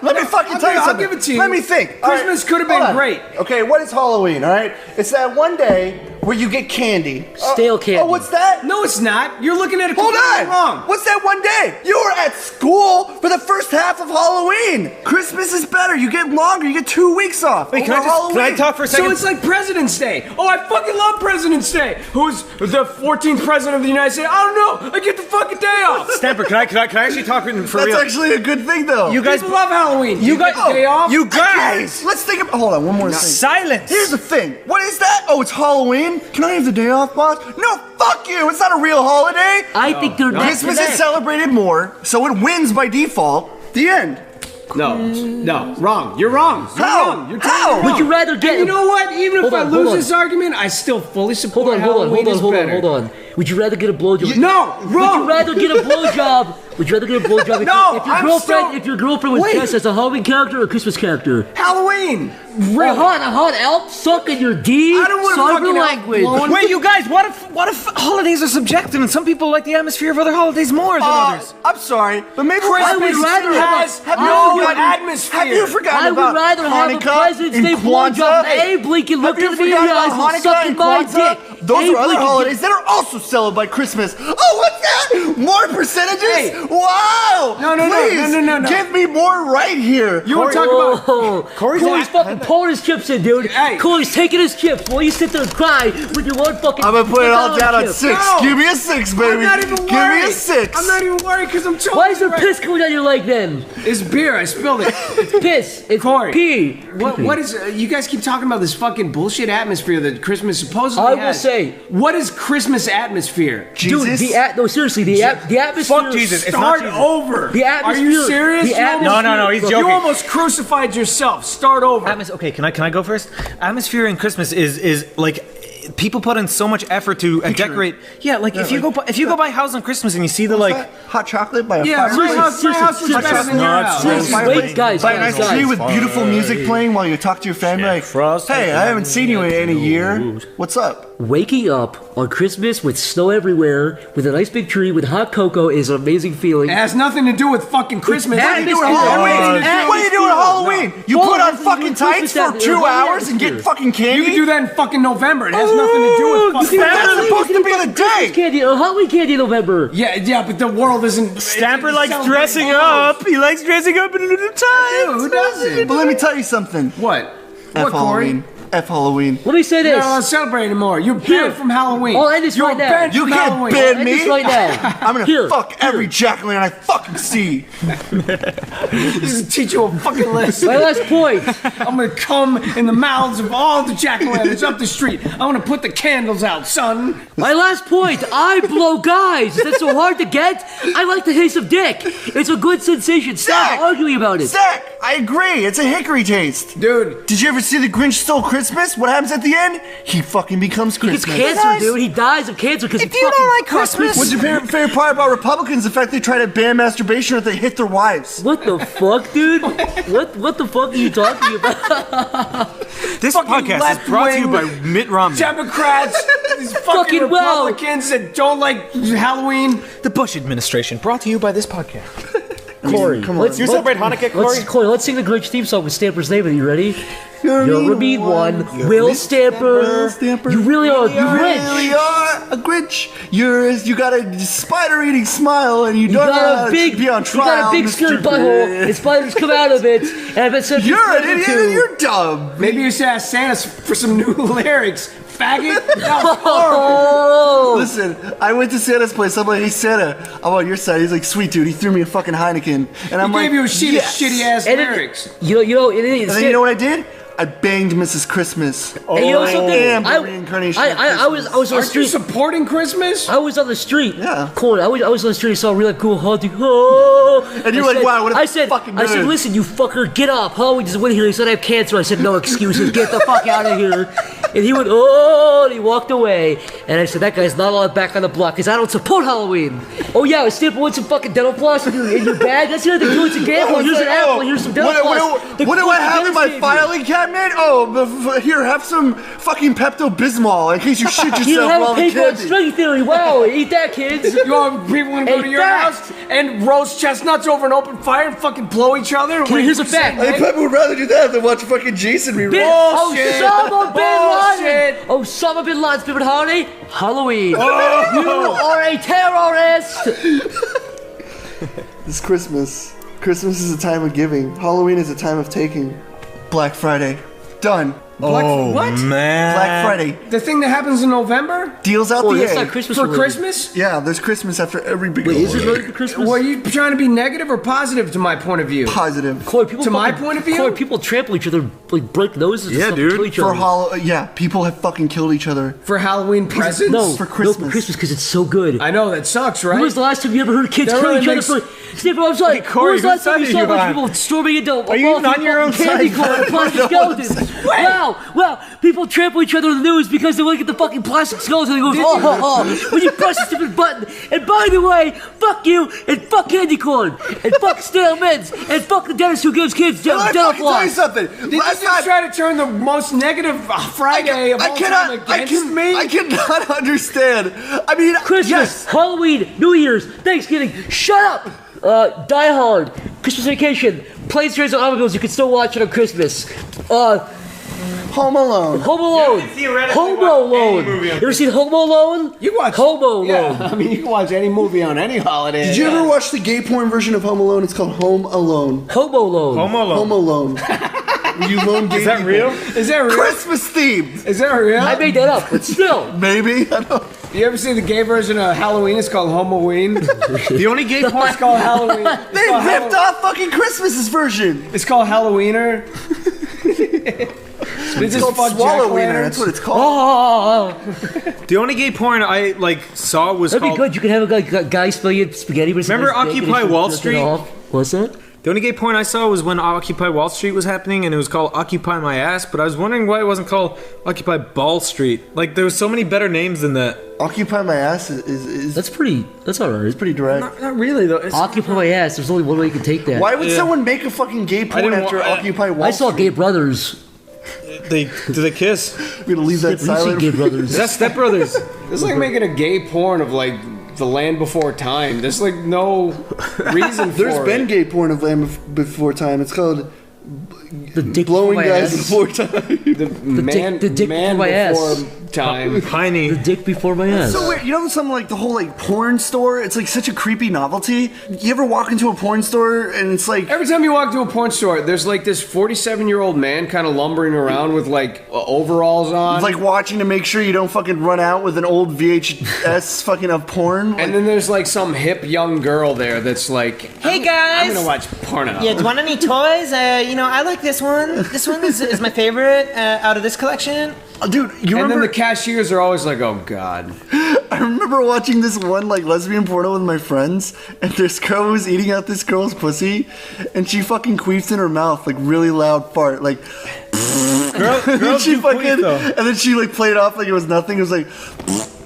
Let me fucking tell you I'll something. give it to you. Let me think. Christmas could have hold been on. great. Okay, what is Halloween, all right? It's that one day where you get candy. Stale candy. Oh, what's that? No, it's not. You're looking at it Hold completely on. wrong. What's that one day? You were at school for the first half of Halloween. Christmas is better. You get longer. You get 2 weeks off. Wait, over Halloween. can I talk for a second? So it's like President's Day. Oh, I fucking love President's Day. Who's the 14th president of the United States? I don't know. I get the fucking day off. Stamper, can I actually talk for That's real? actually a good thing, though. You guys, People love Halloween. you guys, get the day off. you guys, Let's think of. Hold on, one more thing. silence. Here's the thing. What is that? Oh, it's Halloween. Can I have the day off, boss? No, fuck you. It's not a real holiday. I think they're not Christmas is celebrated more, so it wins by default. The end. No, wrong. You're wrong. You're How? wrong. You're How? totally wrong. Would you rather get... And you know what? Even if Hold I on, lose hold this argument, I still fully support Hold Halloween on. Would you rather get a blowjob? No, Would wrong. you rather get a blowjob? Would you rather get a blowjob? No, if your girlfriend was dressed as a Halloween character or a Christmas character? Halloween. A hot elf sucking your D. I don't want to fucking language. blowing. Wait, you guys, what if holidays are subjective and some people like the atmosphere of other holidays more than others? I'm sorry, but maybe I would rather have no atmosphere. Have you forgotten I would about rather have a Hanukkah President's and Day Kwanzaa? blowjob. Abe Lincoln Have looked you at me in the forgotten eyes about while Hanukkah sucking and my Kwanzaa? dick. Those Abe are other Lincoln- holidays that are also celebrate Christmas. Oh, what's that? More percentages? Hey. Wow! No. Give me more right here. You want to talk about... Corey's fucking pulling his chips in, dude. Hey. Corey's taking his chips while you sit there and cry with your one fucking... I'm gonna put it all down on chip. 6. No. Give me a 6, baby. I'm not even worried. Give me a 6. I'm not even worried because I'm totally Why is there right. piss coming down your leg then? It's beer. I spilled it. It's piss. It's Corey. pee. What is... you guys keep talking about this fucking bullshit atmosphere that Christmas supposedly I will has. say... What is Christmas atmosphere? Dude, no, seriously, the atmosphere... Fuck Jesus. It's not Start Jesus. over. The atmosphere... Are you serious? The atmosphere, No, he's joking. You almost crucified yourself. Start over. Okay, can I go first? Atmosphere in Christmas is like people put in so much effort to decorate. Yeah, like if you go by house on Christmas and you see the like hot chocolate by a Yeah, fire. my house was better than your house. Wait, guys, By a nice tree with beautiful music playing while you talk to your family. Like, hey, I haven't seen you in a year. What's up? Waking up on Christmas with snow everywhere, with a nice big tree, with hot cocoa is an amazing feeling. It has nothing to do with fucking Christmas. What are you doing Halloween? What are you doing Halloween? You put on fucking tights for 2 hours and get fucking candy? You can do that in fucking November. It has nothing to do with fucking... That's supposed to be the day. Candy, Halloween candy in November. Yeah, but the world isn't... Stamper likes dressing up. He likes dressing up in a little tights. Who doesn't? But let me tell you something. What? F What, Corey? Halloween. F Halloween. Let me say this. No, let's celebrate anymore. You're banned from Halloween. I'll end this You're right now. banned You from can't Halloween. ban I'll end me. this right now. I'm gonna fuck every jack-o'-lantern I fucking see. Just teach you a fucking lesson. My last point. I'm gonna come in the mouths of all the jack-o'-lanterns up the street. I'm gonna put the candles out, son. My last point. I blow guys. That's so hard to get. I like the taste of dick. It's a good sensation. Stop Zach! arguing about it. Zach, I agree. It's a hickory taste. Dude. Did you ever see The Grinch Stole Christmas? What happens at the end? He fucking becomes He gets Christmas. cancer, dude. He dies of cancer because he you don't like Christmas- What's your favorite part about Republicans? The fact they try to ban masturbation or they hit their wives. What the fuck, dude? What the fuck are you talking about? This Fucking podcast is brought to you by left-wing Mitt Romney. Democrats, these fucking Fucking well. Republicans that don't like Halloween. The Bush administration brought to you by this podcast. Corey, Come on. You celebrate Hanukkah, Corey? Corey, let's sing the Grinch theme song with Stamper's name. Are you ready? You're a mean one, Will Stamper. You really are a Grinch. You really are a Grinch. You got a spider-eating smile, and you don't know how to be on trial. You got a big scary butthole, and spiders come out of it. And I bet some You're an idiot and you're dumb. Maybe you should ask Santa for some new lyrics. Faggot? That was horrible. Oh, Listen, I went to Santa's place. I'm like, hey Santa, I'm on your side. He's like, sweet dude. He threw me a fucking Heineken, and I'm He like, gave you a sheet yes. of shitty ass And lyrics. you know, And then you know what I did? I banged Mrs. Christmas. And you know something? Damn, the reincarnation of I was on the Aren't you street. supporting Christmas? I was on the street. Yeah. Corey, I was on the street and saw a really cool hunting. Oh. And you're I like, said- wow, what a I said, fucking I said, nerd. listen, you fucker, get up. Halloween doesn't win here. He said I have cancer. I said, no excuses. Get the fuck out of here. And he went, oh, and he walked away. And I said, that guy's not allowed back on the block because I don't support Halloween. Oh yeah, I Stamper wants some fucking dental floss in your bag. That's the other thing. It's a gamble. Here's an apple. Here's some dental floss. What do I have in my filing cabinet? Oh, here, have some fucking Pepto-Bismol in case you shit You yourself have while a the paper on candy. string theory. Wow, eat that, kids. You want people to go to your house and roast chestnuts over an open fire and fucking blow each other? Okay, here's a fact. I probably would rather do that than watch fucking Jason rerun. Osama bin Bullshit. Laden. Osama bin Laden's favorite holiday? Halloween. You are a terrorist. It's Christmas. Christmas is a time of giving. Halloween is a time of taking. Black Friday. Done. What? Man. Black Friday. The thing that happens in November? Deals out Oh, the that's egg. not Christmas For related. Christmas? Yeah, there's Christmas after every big Wait, is it really for Christmas? Were you trying to be negative or positive to my point of view? positive. Corey, people To my fucking- point of view? Corey, people trample each other, like break noses. and Yeah, stuff, dude. kill each For other. yeah, people have fucking killed each other. For Halloween presents? No, for no, Christmas. for Christmas because it's so good. I know, that sucks, right? When was the last time you ever heard kids That kill really each other makes- for... Stamper, I'm sorry. Corey, when was the last time whose you side saw are a bunch you of people storming into Are you even on your own candy side? corn and plastic skeletons? Wow, people trample each other in the news because they want to get the fucking plastic skeleton and goes, oh, when you press a stupid button. And by the way, fuck you, and fuck candy corn, and fuck stale mints, and fuck the dentist who gives kids Let me dental fucking tell you floss. something. Did you just try to turn the most negative Friday of all time against me? I cannot understand. I mean, Christmas, yes. Halloween, New Year's, Thanksgiving, shut up! Die Hard, Christmas Vacation, Planes, Trains, and Automobiles, you can still watch it on Christmas. Home Alone. Home Alone. Home Alone. You ever seen Home Alone? You watch Home Alone. Yeah, I mean, you can watch any movie on any holiday. Did you ever watch the gay porn version of Home Alone? It's called Home Alone. Home Alone. Home Alone. Home Alone. You lone gay Is that people. real? Is that real? Christmas themed. Is that real? I made that up, but still. Maybe. I don't. You ever see the gay version of Halloween? It's called Halloween. The only gay porn It's called Halloween. They ripped off fucking Christmas's version. It's called Halloweener. It's called Swallow Wiener. That's what it's called. The only gay porn I saw was That'd called. be good. You could have a guy spaghetti. Remember Occupy Wall Street? What's that? The only gay porn I saw was when Occupy Wall Street was happening, and it was called Occupy My Ass. But I was wondering why it wasn't called Occupy Ball Street. Like there was so many better names than that. Occupy My Ass is That's pretty. That's alright. it's pretty direct. Not really though. It's, Occupy My Ass. There's only one way you can take that. Why would someone make a fucking gay porn didn't after wa- Occupy Wall I saw Street? Gay Brothers. do they kiss? We're gonna leave that You see silent. Gay Brothers. Is that Step Brothers? It's like making a gay porn of like the land before time. There's like no reason for There's been it. gay porn of Land Before Time. It's called The dick Blowing before my Guys ass. Before Time. the dick man before my ass. before time. Piney. The dick before my ass. So weird. You know something like the whole like porn store? It's like such a creepy novelty. You ever walk into a porn store and it's like Every time you walk to a porn store, there's like this 47-year-old man kind of lumbering around with like overalls on. it's like watching to make sure you don't fucking run out with an old VHS fucking of porn. and then there's like some hip young girl there that's like, Hey guys! I'm gonna watch porno. Yeah, do you want any toys? I like this one. This one is my favorite out of this collection. Dude, you And then remember? the cashiers are always like, oh god. I remember watching this one like lesbian porno with my friends, and this girl was eating out this girl's pussy, and she fucking queefed in her mouth like really loud fart, like. Girls she do fucking, queef, though. and then she like played it off like it was nothing. It was like,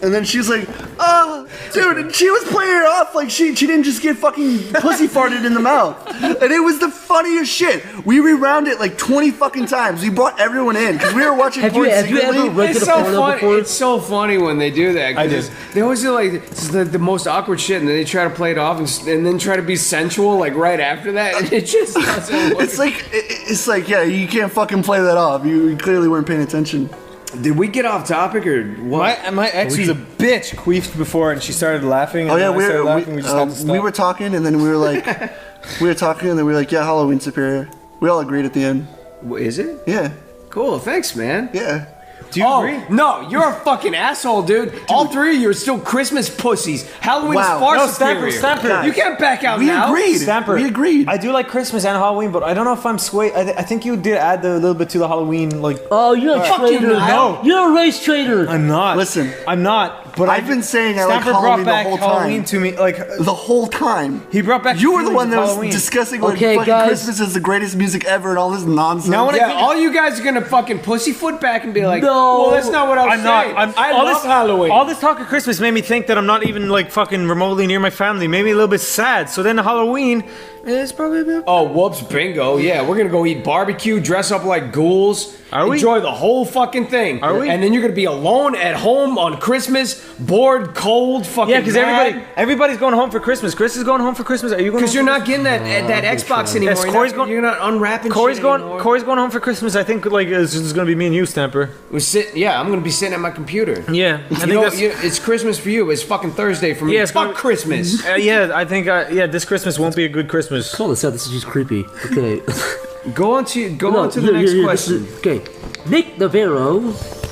and then she's like, "Oh, dude!" And she was playing it off like she didn't just get fucking pussy farted in the mouth, and it was the funniest shit. We rewound it like 20 fucking times. We brought everyone in because we were watching Have porn you ever secretly. rented It's a so porno funny. before? It's so funny when they do that. I 'cause did. They always do like it's the most awkward shit, and then they try to play it off and then try to be sensual like right after that. And it just doesn't work. It's like yeah, you can't fucking play that off. You clearly weren't paying attention. Did we get off topic or what? My ex was a bitch. Queefed before, and she started laughing. And Oh yeah, when I started laughing, we just had to stop. we were talking, and then we were like, and then we were like, yeah, Halloween's superior. We all agreed at the end. Is it? Yeah, Cool. Thanks, man. yeah. Do you agree? No, you're a fucking asshole, dude. All three of you are still Christmas pussies. Halloween's Wow. far No, superior. Stamper. You can't back out We now. agreed. Stamper. We agreed. I do like Christmas and Halloween, but I don't know if I'm swayed. I think you did add a little bit to the Halloween, like. Oh, you're a Fuck you, traitor. Niall. You're a race traitor. I'm not. Listen. I'm not. But I've been saying I like Stamper Halloween brought back the whole Halloween time. to me, like. The whole time. He brought back. You were the feelings one of that was Halloween. discussing what Okay, fucking guys. Christmas is the greatest music ever and all this nonsense. Now when I Yeah, think- all you guys are gonna fucking pussyfoot back and be like, No. well, that's not what I'm I'm not. saying. I love this, Halloween. All this talk of Christmas made me think that I'm not even like fucking remotely near my family. Made me a little bit sad. So then Halloween is probably a bit. Oh, whoops, bingo. Yeah, we're gonna go eat barbecue, dress up like ghouls. Are we? Enjoy the whole fucking thing. Are we? And then you're gonna be alone at home on Christmas, bored, cold, fucking Yeah, because everybody's going home for Christmas. Chris is going home for Christmas. Are you going? Because you're not getting that Xbox anymore. Yes, You're not unwrapping Corey's shit going. anymore. Corey's going home for Christmas. I think like it's going to be me and you, Stamper. I'm gonna be sitting at my computer. Yeah, I think that's. It's Christmas for you. It's fucking Thursday for me. Yeah, it's Fuck gonna- Christmas. Yeah, I think. This Christmas won't be a good Christmas. Call this out. This is just creepy. Okay. Go on to the here, next here, question. Okay. Nick Navarro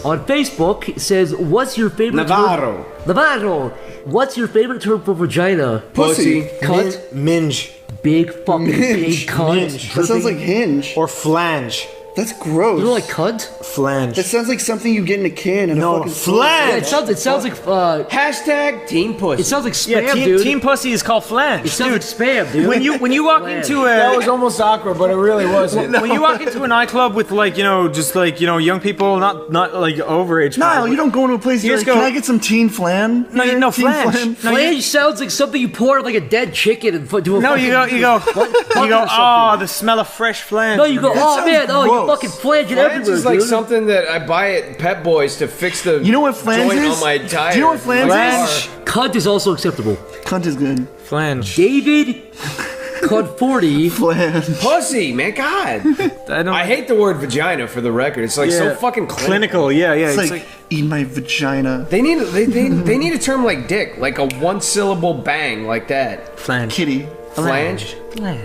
on Facebook says, "What's your favorite Navarro. term?" Navarro. What's your favorite term for vagina? Pussy. Cut. Minge Big fucking big cunt. That sounds like hinge. or flange. That's gross. You know, like cunt? Flange. That sounds like something you get in a can and No, a fucking flange. Yeah, it sounds like Hashtag team pussy. it sounds like Yeah, spam, dude. team pussy is called flange. It sounds like spam, dude. When you walk Flange. into a That was almost awkward, but it really wasn't. when you walk into a nightclub with like just like young people, not like overage. Niall, people. you don't go into a place You you're just like, go- can I get some teen flan? No, Here? no, Teen flange. No, Flange sounds like something you pour on like a dead chicken and do a No, fucking, you go. or Oh, the smell of fresh flange. No, you go, oh sounds man, oh, you gross. fucking flange it Flange everywhere, is like dude. something that I buy at Pep Boys to fix the You know what flange joint is? on my tire. Do you know what flange Flange. is? Cunt is also acceptable. Cunt is good. Flange. David Called 40. Pussy, man, God. I hate the word vagina for the record. It's like so fucking clinical. Yeah. It's like eat my vagina. They need a term like dick, like a one-syllable bang like that. Flange. Kitty. Flange?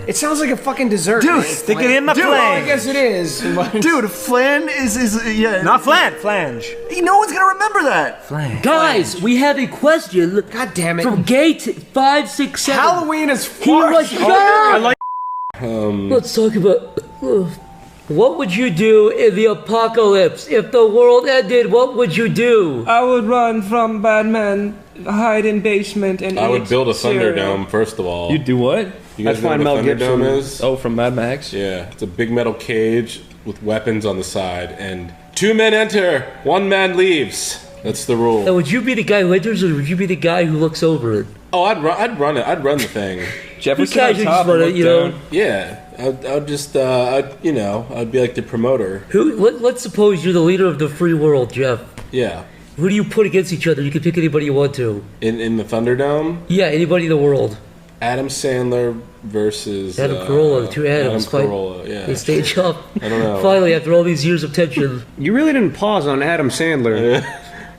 It sounds like a fucking dessert. Dude, stick it in the flange. Well, I guess it is. Dude, flan is yeah. Not flange. No one's gonna remember that. Flange. Guys, we have a question. God damn it. From Gate 567. Halloween is He was I like. Let's talk about. What would you do in the apocalypse? If the world ended, what would you do? I would run from Batman, hide in basement, and I would eat build a cereal. Thunderdome first of all. You do what? You guys I'd know find what a Mel Thunderdome Gibson. is? Oh, from Mad Max? Yeah, it's a big metal cage with weapons on the side, and 2 men enter, 1 man leaves. That's the rule. Now, would you be the guy who enters, or would you be the guy who looks over it? Oh, I'd run it. I'd run the thing. Jefferson You on guys top, just wanna, look you know. down. Yeah, I'd just, I'd be like the promoter. Let's suppose you're the leader of the free world, Jeff. Yeah. Who do you put against each other? You can pick anybody you want to. In the Thunderdome? Yeah, anybody in the world. Adam Sandler versus Adam Carolla, the two Adams. Adam Carolla, yeah. They stage up. I don't know. Finally, after all these years of tension. You really didn't pause on Adam Sandler.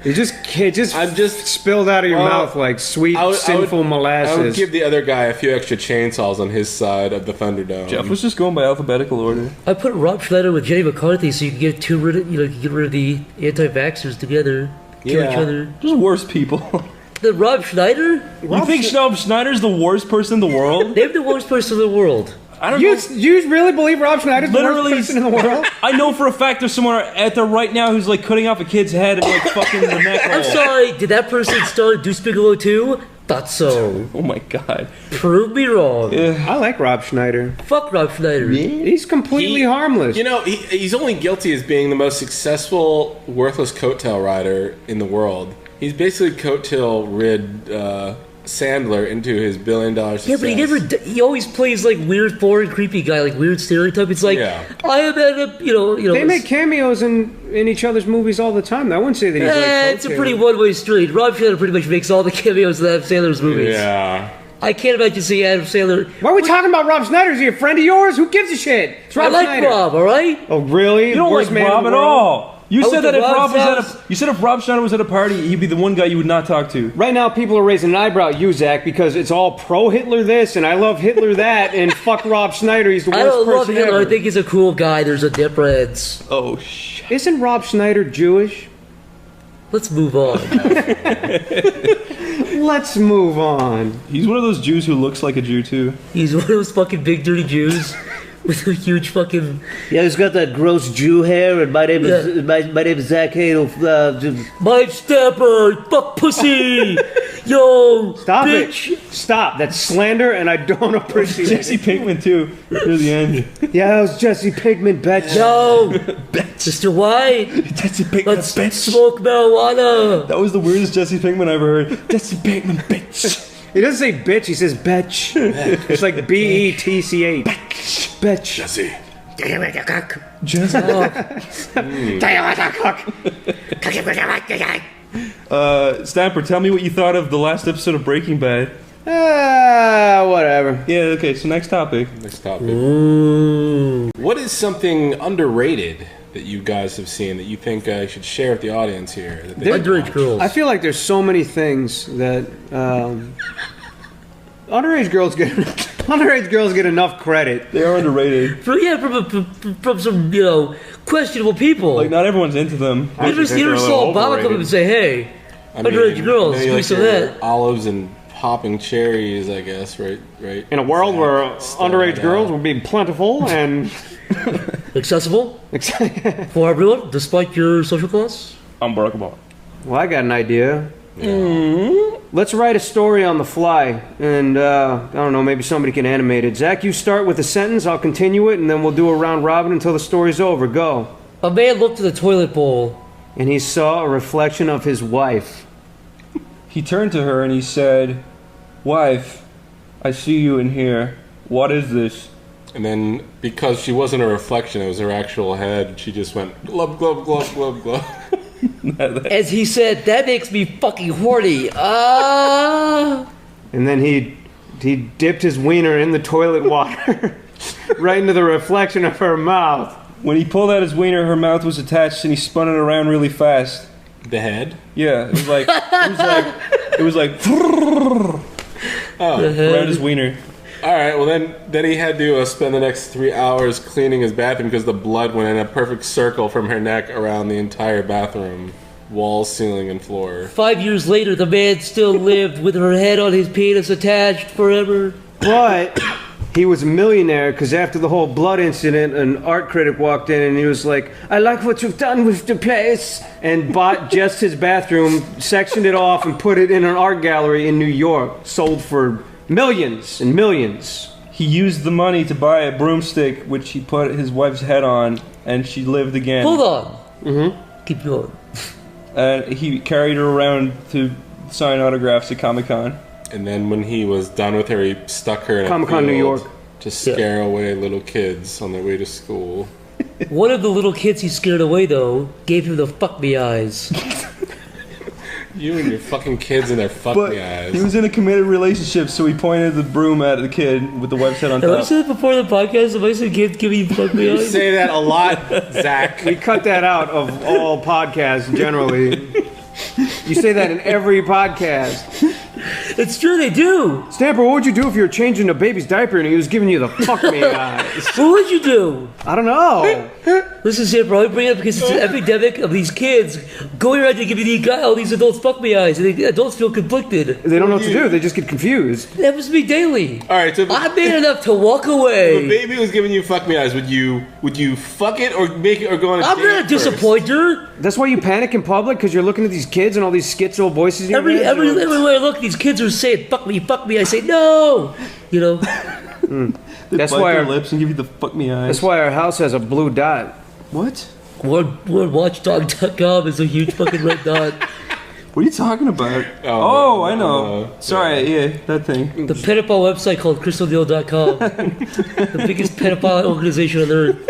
It just spilled out of your mouth like sweet, sinful molasses. I would give the other guy a few extra chainsaws on his side of the Thunderdome. Jeff was just going by alphabetical order. I put Rob Schneider with Jenny McCarthy so you can get rid of the anti-vaxxers together, kill each other. Just worse people. The Rob Schneider? You think Rob Schneider's the worst person in the world? They're the worst person in the world. I don't know. You really believe Rob Schneider's the worst person in the world? I know for a fact there's someone out there right now who's like cutting off a kid's head and like fucking the neck. I'm sorry, did that person star Deuce Bigelow too? Thought so. Oh my god. Prove me wrong. I like Rob Schneider. Fuck Rob Schneider. He's completely harmless. You know, he's only guilty as being the most successful, worthless coattail rider in the world. He's basically coattail rid Sandler into his $1 billion success. Yeah, but he always plays like weird, foreign, creepy guy, like weird stereotype. It's like, I am at a, you know. They make cameos in each other's movies all the time. I wouldn't say that he's like it's a pretty one-way street. Rob Schneider pretty much makes all the cameos in Adam Sandler's movies. Yeah. I can't imagine seeing Adam Sandler. Why are we talking about Rob Schneider? Is he a friend of yours? Who gives a shit? It's Rob I like Schneider. Rob, all right? Oh, really? You don't Worst like man Rob in the at world? all. You said that if Rob Schneider was at a party, he'd be the one guy you would not talk to. Right now, people are raising an eyebrow at you, Zach, because it's all pro-Hitler this, and I love Hitler that, and fuck Rob Schneider, he's the worst I don't love person Hitler. ever. I think he's a cool guy. There's a difference. Oh, shit. Isn't Rob Schneider Jewish? Let's move on. Let's move on. He's one of those Jews who looks like a Jew, too. He's one of those fucking big dirty Jews with a huge fucking... Yeah, he's got that gross Jew hair, and my name is my name is Zach Hadel. My stepper, fuck pussy, yo, Stop bitch. it. Stop. That's slander, and I don't appreciate Jesse Pinkman, too, near the end. Yeah, that was Jesse Pinkman, bitch. No, Mr. White, Jesse Pinkman, let's bitch. smoke marijuana. That was the weirdest Jesse Pinkman I ever heard. Jesse Pinkman, bitch. He doesn't say bitch, he says betch. It's like B-E-T-C-H. Betch. Jesse. Stamper, tell me what you thought of the last episode of Breaking Bad. Whatever. Yeah, okay, so next topic. What is something underrated that you guys have seen that you think I should share with the audience here? That they Underage girls. I feel like there's so many things that underage girls get enough credit. They are underrated. From some, you know, questionable people. Like, not everyone's into them. You never saw Obama come up and say, hey, underage girls, maybe do like some your of that. olives and popping cherries, I guess, right? In a world where underage girls will be plentiful and accessible for everyone, despite your social class. I'm Barack Obama. Well, I got an idea. Let's write a story on the fly, and I don't know, maybe somebody can animate it. Zach, you start with a sentence, I'll continue it, and then we'll do a round robin until the story's over. Go. A man looked at the toilet bowl, and he saw a reflection of his wife. He turned to her and he said, "Wife, I see you in here. What is this?" And then, because she wasn't a reflection, it was her actual head, she just went, glub, glub, glub, glub, glub. as he said, that makes me fucking horny. Ah. And then he he dipped his wiener in the toilet water right into the reflection of her mouth. When he pulled out his wiener, her mouth was attached, and he spun it around really fast. The head? Yeah, it was like around his wiener. All right, well then he had to spend the next 3 hours cleaning his bathroom because the blood went in a perfect circle from her neck around the entire bathroom, walls, ceiling, and floor. 5 years later, the man still lived with her head on his penis attached forever. But he was a millionaire because after the whole blood incident, an art critic walked in and he was like, "I like what you've done with the place," and bought just his bathroom, sectioned it off, and put it in an art gallery in New York. Sold for millions and millions. He used the money to buy a broomstick, which he put his wife's head on, and she lived again. Hold on. Mm-hmm. Keep going. And he carried her around to sign autographs at Comic-Con. And then when he was done with her, he stuck her in Comic-Con, New York, to scare away little kids on their way to school. One of the little kids he scared away, though, gave him the fuck me eyes. You and your fucking kids and their fuck me eyes. He was in a committed relationship, so he pointed the broom at the kid with the wife's head on top. Have I said it before the podcast? Have I said kids give me fuck me eyes? You say that a lot, Zach. We cut that out of all podcasts generally. You say that in every podcast. It's true, they do. Stamper, what would you do if you were changing a baby's diaper and he was giving you the fuck me eyes? What would you do? I don't know. Listen, Stamper, I bring it up because it's an epidemic of these kids going around to give all these adults fuck me eyes, and the adults feel conflicted. They don't know what to do. They just get confused. It happens to me daily. All right, so I made enough to walk away. If a baby was giving you fuck me eyes, would you fuck it or make it or go on a I'm date not a disappointer. That's why you panic in public, because you're looking at these kids and all these schizo voices in your head. Everywhere I look, these kids are saying fuck me. I say no. You know. That's why our lips and give you the fuck me eyes. That's why our house has a blue dot. What? WatchdogTalk.com is a huge fucking red dot. What are you talking about? Oh, I know. Sorry, yeah, that thing. The pedophile website called CrystalDeal.com. The biggest pedophile organization on earth.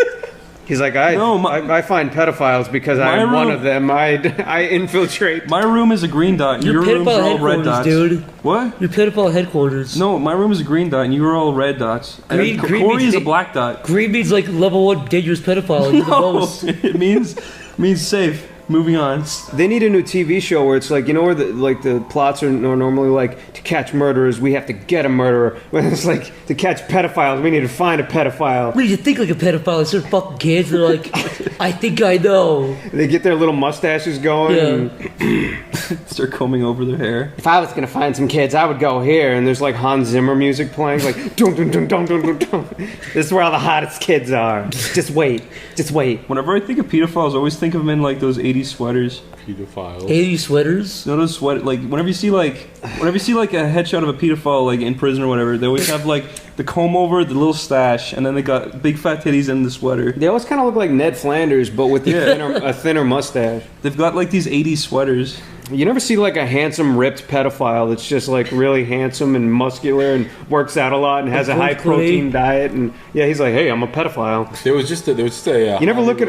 He's like, I find pedophiles because I'm one of them. I infiltrate. My room is a green dot, and your room's all red dots. Dude. What? Your pedophile headquarters. No, my room is a green dot, and you are all red dots. Green Corey is a black dot. Green means like level 1 dangerous pedophile. No, it means safe. Moving on. They need a new TV show where it's like, you know, where the plots are normally like, to catch murderers, we have to get a murderer. When it's like, to catch pedophiles, we need to find a pedophile. What do you think like a pedophile? It's their fucking kids. They're like, I think I know. They get their little mustaches going. Yeah. And start combing over their hair. If I was gonna find some kids, I would go here. And there's like Hans Zimmer music playing, like dun dun dun dun dun dun dun. This is where all the hottest kids are. Just wait. Whenever I think of pedophiles, I always think of them in like those 80s sweaters. Pedophiles. 80s sweaters? No, those like whenever you see like a headshot of a pedophile like in prison or whatever, they always have like the comb over, the little stash, and then they got big fat titties in the sweater. They always kind of look like Ned Flanders, but with a thinner mustache. They've got like these 80s sweaters. You never see like a handsome, ripped pedophile that's just like really handsome and muscular and works out a lot and has a high protein diet, and yeah, he's like, hey, I'm a pedophile. There was just a you never look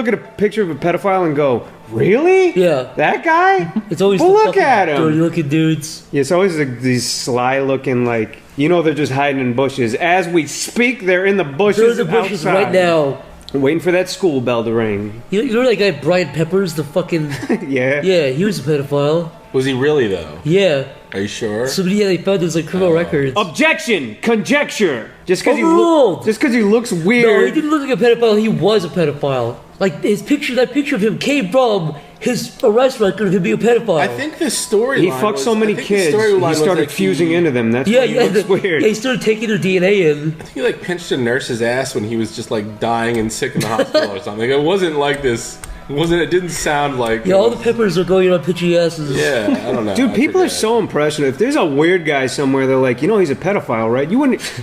at a picture of a pedophile and go, really? Yeah, that guy? It's always well, look at him, dirty looking dudes. Yeah, it's always like these sly looking, like, you know, they're just hiding in bushes. As we speak, they're in the bushes. They're in the bushes outside. right now. Waiting for that school bell to ring. You know that guy Brian Peppers, the fucking yeah, he was a pedophile. Was he really though? Yeah. Are you sure? They found his like criminal records. Objection! Conjecture! Just because he looks weird. No, he didn't look like a pedophile. He was a pedophile. Like that picture of him came from his arrest record of him being a pedophile. I think the story. He fucked so many kids. He started fusing into them. That's why he looks weird. Yeah, he started taking their DNA in. I think he like pinched a nurse's ass when he was just like dying and sick in the hospital or something. It wasn't like this. It didn't sound like. Yeah, all the Peppers are going around pitching asses. Yeah, I don't know. Dude, people are so impressionable. If there's a weird guy somewhere, they're like, you know, he's a pedophile, right?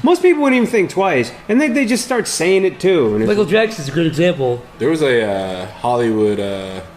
Most people wouldn't even think twice, and they just start saying it too. And Michael Jackson's a good example. There was a Hollywood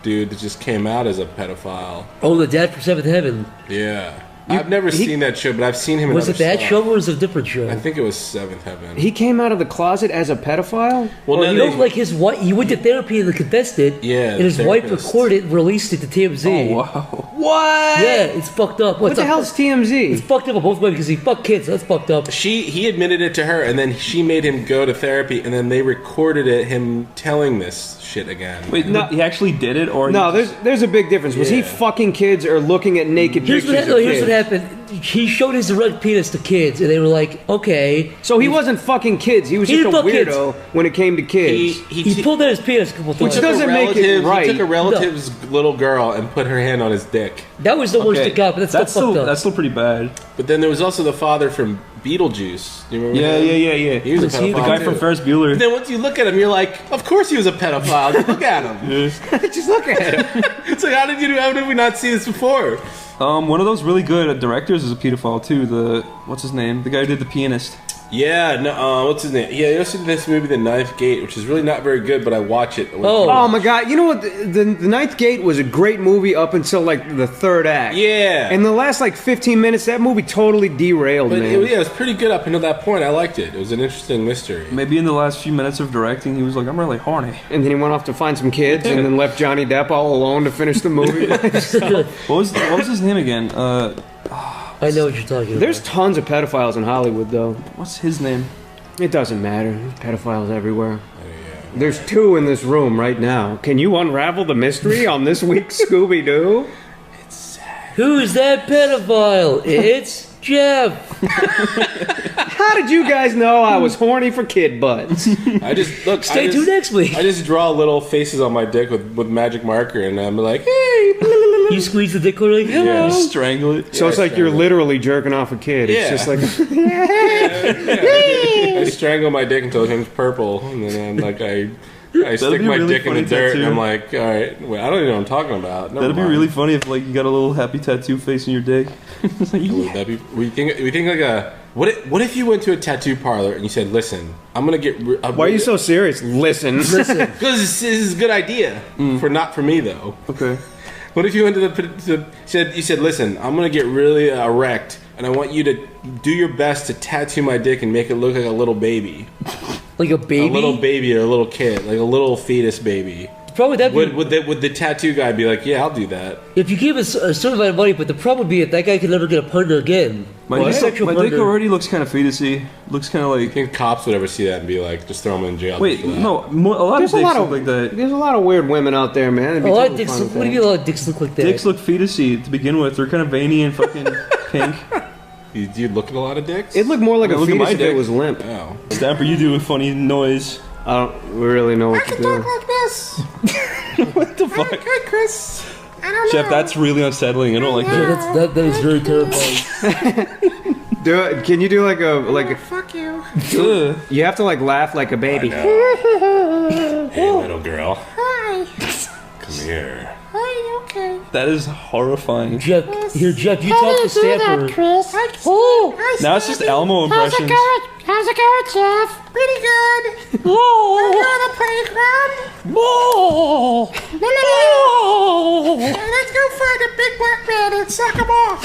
dude that just came out as a pedophile. Oh, the dad from Seventh Heaven. Yeah. I've never seen that show, but I've seen him in Was other it that stuff. show or was it a different show? I think it was Seventh Heaven. He came out of the closet as a pedophile? Well, Or no, you know, like his wife, he went to therapy and confessed it. Yeah, and his wife recorded and released it to TMZ. Oh, wow. What? Yeah, it's fucked up. What the hell's TMZ? It's fucked up on both ways because he fucked kids. That's fucked up. He admitted it to her, and then she made him go to therapy, and then they recorded it, him telling this shit again. Wait, no, he actually did it, or No, there's a big difference. Was he fucking kids or looking at naked Here's pictures what, of here's kids? what happened. He showed his erect penis to kids, and they were like, okay. So he wasn't fucking kids. He was He just a didn't fuck weirdo when it came to kids. He pulled out his penis a couple times. Which doesn't make it right. He took a relative's little girl and put her hand on his dick. That was the worst that got, but that's still fucked up. That's still pretty bad. But then there was also the father from Beetlejuice. Do you remember Yeah, him? yeah. He was a pedophile. The guy from Ferris Bueller. But then once you look at him, you're like, of course he was a pedophile. Just look at him. Just look at him. It's like, how did we not see this before? One of those really good directors is a pedophile too. What's his name? The guy who did The Pianist. Yeah, no, what's his name? Yeah, you also did this movie, The Ninth Gate, which is really not very good, but I watch it. Oh my god! You know what? The Ninth Gate was a great movie up until like the third act. Yeah. In the last like 15 minutes, that movie totally derailed, But man. it was pretty good up until that point. I liked it. It was an interesting mystery. Maybe in the last few minutes of directing, he was like, "I'm really horny," and then he went off to find some kids, and then left Johnny Depp all alone to finish the movie. What was his name again? I know what you're talking about. There's tons of pedophiles in Hollywood, though. What's his name? It doesn't matter. There's pedophiles everywhere. There's 2 in this room right now. Can you unravel the mystery on this week's Scooby-Doo? Who's that pedophile? It's Jeff. How did you guys know I was horny for kid butts? I just look. Stay tuned next week. I just draw little faces on my dick with magic marker, and I'm like, hey. You squeeze the dick like, hello. Yeah. Strangle it. So it's like you're literally jerking off a kid. Yeah. It's just like I strangle my dick until it turns purple, and then I'm like, I stick be my really dick in the funny dirt, and tattoo. I'm like, all right, wait, I don't even know what I'm talking about. Never That'd be mind. really funny if like you got a little happy tattoo face in your dick. It's like, Would that be? We think like a. What if you went to a tattoo parlor and you said, "Listen, I'm gonna get." Why are you so serious? Listen. Because this is a good idea not for me though. Okay. What if you went to you said, "Listen, I'm gonna get really erect, and I want you to do your best to tattoo my dick and make it look like a little baby, like a baby, a little baby or a little kid, like a little fetus baby." Probably that would the tattoo guy be like, "Yeah, I'll do that." If you give us a certain amount of money, but the problem would be that guy could never get a partner again. My dick already looks kind of fetusy. Looks kind of like. I think cops would ever see that and be like, just throw him in jail. Wait, for that. no, a lot There's of a dicks lot look of like that. There's a lot of weird women out there, man. It'd be A lot of totally dicks. fine What with do you that. mean a lot of dicks look like that? Dicks look fetusy to begin with. They're kind of veiny and fucking pink. You look at a lot of dicks? It looked more like a Look at fetus my if dick. it was limp. Oh. Stamper, you do a funny noise. I don't really know what to do. like this. What the fuck? Hi, Chris. I don't Jeff, that's really unsettling. I don't like Yeah, that. that is very terrifying. Do it. Can you do like a? Fuck you. Ugh. You have to like laugh like a baby. Hey, little girl. Hi. Come here. Hi, okay. That is horrifying. Jeff, here, Jeff, you How talk do to you do Stamper. that, Chris? Oh, Now it's just Elmo How's it impressions. going? How's it going, Jeff? Pretty good. Oh. Are you on the playground? Oh. No. Hey, let's go find a big black man and suck him off.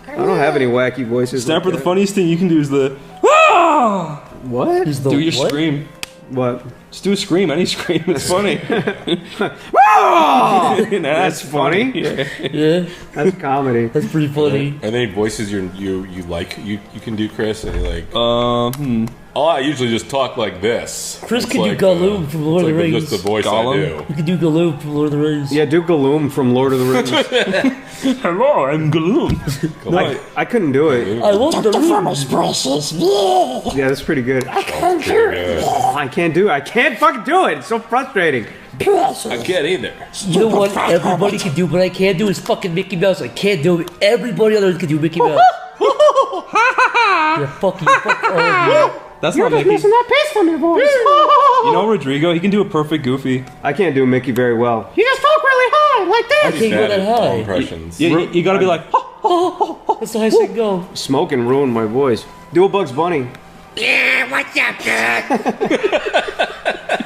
I don't have any wacky voices. Stamper, like the that. funniest thing you can do is the. What? Is the Do your what? scream. What? Just do a scream, any scream. It's funny. That's funny. Yeah. Yeah, That's comedy. that's pretty funny. Are there any voices you like you can do, Chris? And like, Oh, I usually just talk like this. Chris It's can do like, Gollum from Lord of the it's like Rings. just the voice Gollum? I You can do Gollum from Lord of the Rings. Yeah, do Gloom from Lord of the Rings. hello, I'm Gloom. No, I couldn't do it. I want the Farmer's precious. Yeah. Yeah, that's pretty good. do. Good. I can't do it. I can't fucking do it. It's so frustrating. I can't either. You know what everybody can do, but I can't do is fucking Mickey Mouse. I can't do it. Everybody on earth can do Mickey Mouse. Yeah, fuck you. Fuck all of you. that's You're not just Mickey. missing that piss from your voice. You know Rodrigo? He can do a perfect Goofy. I can't do Mickey very well. You just talk really high, like I this. can't go Bad that at all high. impressions. You gotta be like. That's the highest I can go. Smoking ruined my voice. Do a Bugs Bunny. Yeah, what's up, dude?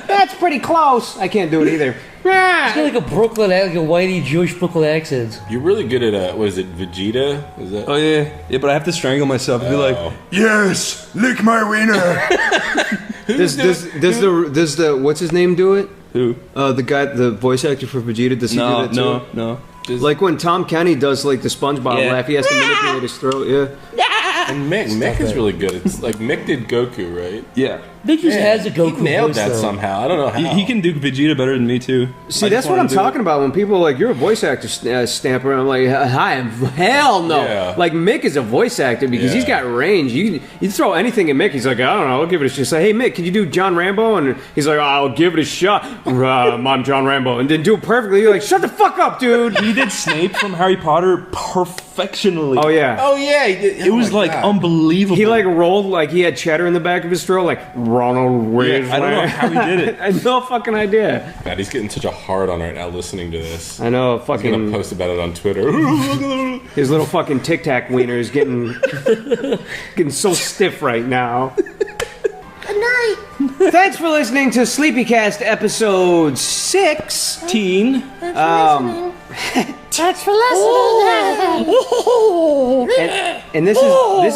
That's pretty close. I can't do it either. He's got like a Brooklyn, like a whitey Jewish Brooklyn accent. You're really good at what is it, Vegeta? Is that? Oh yeah, but I have to strangle myself and be like, yes, lick my wiener. Does the what's his name do it? Who? The guy, the voice actor for Vegeta. Does he do that too? No. Like when Tom Kenny does like the SpongeBob laugh, he has to manipulate his throat. Yeah. And Mick is really good. It's like Mick did Goku, right? Yeah. Mick just has a Goku He nailed voice, that though. somehow. I don't know how. He can do Vegeta better than me too. See, that's what I'm talking about. When people are like, you're a voice actor, Stamper, I'm like, hi, hell no. Yeah. Like, Mick is a voice actor because he's got range. You throw anything at Mick, he's like, I don't know, I'll give it a shot. Say, hey, Mick, can you do John Rambo? And he's like, I'll give it a shot. I'm John Rambo. And then do it perfectly. You're like, shut the fuck up, dude. He did Snape from Harry Potter perfectionally. Oh, yeah. Oh, yeah. He did. It was like unbelievable. He like rolled like he had cheddar in the back of his throat, like Ronald Reagan. I don't know how he did it. I have no fucking idea. God, he's getting such a hard on right now listening to this. I know, fucking. He's gonna post about it on Twitter. His little fucking Tic Tac wiener is getting so stiff right now. Good night. Thanks for listening to SleepyCast episode 16. Thanks for listening. And this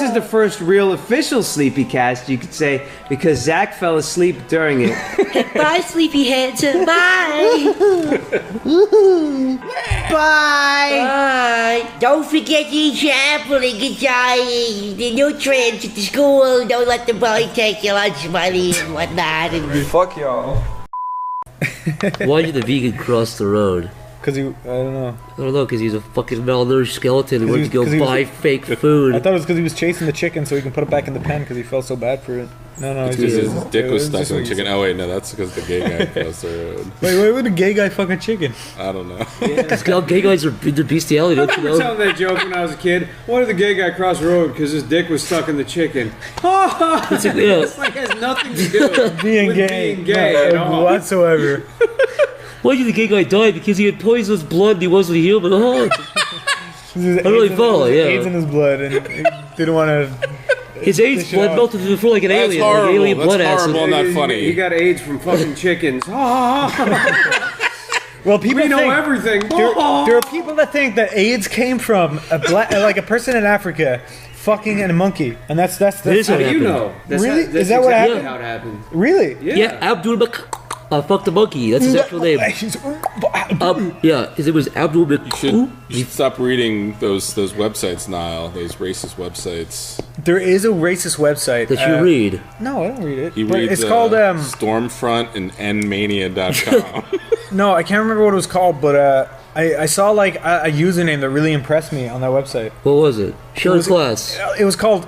is the first real official SleepyCast, you could say, because Zach fell asleep during it. Bye, sleepyheads. Bye. Bye. Don't forget to eat your apple and get the nutrients at the school. Don't let the boy take your lunch money and whatnot. Fuck y'all. Why did the vegan cross the road? Because I don't know. I don't know, because he's a fucking malnourished skeleton who went to go buy fake food. I thought it was because he was chasing the chicken so he can put it back in the pen because he felt so bad for it. No, it's because his dick was stuck in the chicken. Oh wait, no, that's because the gay guy crossed the road. Wait, would a gay guy fuck a chicken? I don't know. Because gay guys are into bestiality, don't you I know? remember telling that joke when I was a kid. Why did the gay guy cross the road? Because his dick was stuck in the chicken. It's like it has nothing to do with being gay at all. Whatsoever. Why did the gay guy die? Because he had poisonous blood and he wasn't human. Oh. I really follow, yeah. AIDS in his blood and he didn't want to... His AIDS blood melted before like an alien. Horrible. Like alien That's blood horrible acid. and not funny. He got AIDS from fucking chickens. Well, people know think everything. There are people that think that AIDS came from like a person in Africa fucking a monkey, and that's How do you know? Really? Is that what happened? How it happened? Really? Yeah, Abdul fucked the monkey. That's his actual name. His name was Abdul You should stop reading those websites, Niall. Those racist websites. There is a racist website that you read. No, I don't read it. He But reads it's called Stormfront and nmania.com. No, I can't remember what it was called, but I saw like a username that really impressed me on that website. What was it? Show the class. It was called.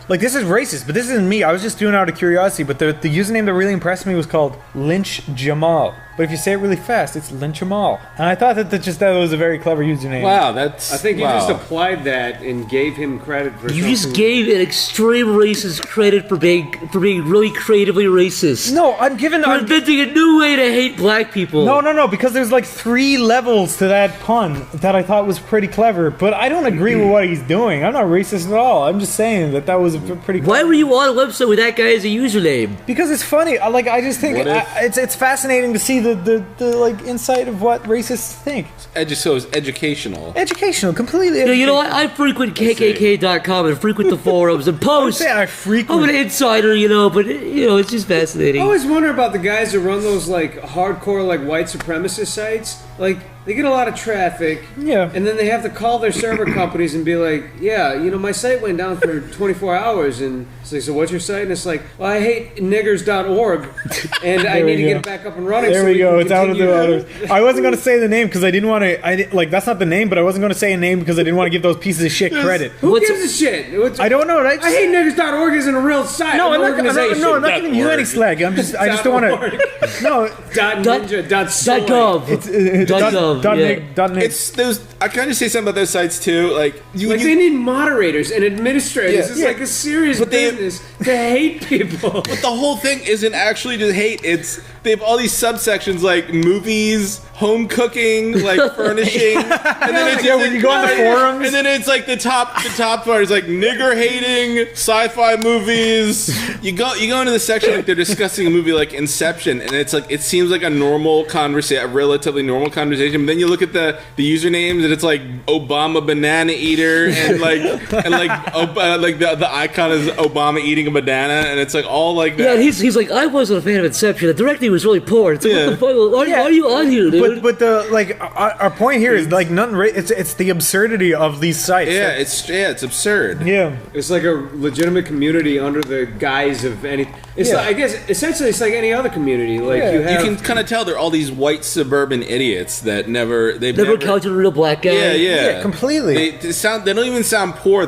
Like, this is racist, but this isn't me. I was just doing it out of curiosity. But the username that really impressed me was called Lynch Jamal. But if you say it really fast, it's Lynch Jamal. And I thought that was a very clever username. Wow, that's... I think you just applied that and gave him credit for You just gave an extreme racist credit for being really creatively racist. No, I'm giving... You're inventing a new way to hate black people. No, because there's like 3 levels to that pun that I thought was pretty clever. But I don't agree with what he's doing. I'm not racist at all. I'm just saying that was a pretty clever. Why were you on a website with that guy as a username? Because it's funny. I just think it's fascinating to see the like insight of what racists think. So it's educational. Educational, completely. You know, I frequent KKK.com and frequent the forums and post. I frequent. I'm an insider, but it's just fascinating. I always wonder about the guys that run those like hardcore like white supremacist sites. Like they get a lot of traffic, and then they have to call their server companies and be like, my site went down for 24 hours, and it's like, so what's your site? And it's like, well, I hate niggers.org, and I need to get it back up and running. There so we go. It's out of the orders. I wasn't going to say the name because I didn't want to. That's not the name, but I wasn't going to say a name because I didn't want to give those pieces of shit credit. Who gives a shit? I don't know. Right? I hate niggers.org isn't a real site. No, I'm not organization. giving you any slag. I just don't want to. No. .ninja.gov. It's .gov. dumb. It's those. I kind of say something about those sites too. Like they need moderators and administrators. It's like a serious business to hate people. But the whole thing isn't actually to hate. It's they have all these subsections like movies, home cooking, like furnishing, and then it's when you go on the forums, and then it's like the top part is like nigger hating sci-fi movies. You go into the section like they're discussing a movie like Inception, and it's like it seems like a normal conversation, a relatively normal conversation. But then you look at the usernames, and it's like Obama banana eater, and the icon is Obama eating a banana, and it's like all like that. Yeah, and he's like, I wasn't a fan of Inception. The directing was really poor. It's like, what the fuck? Why are you on here, dude? But the our point here is like nothing. It's the absurdity of these sites. Yeah, it's absurd. Yeah, it's like a legitimate community under the guise of any. It's like, I guess essentially it's like any other community. Like you can kind of tell they're all these white suburban idiots that never encountered a real black guy. Yeah, completely. They don't even sound poor.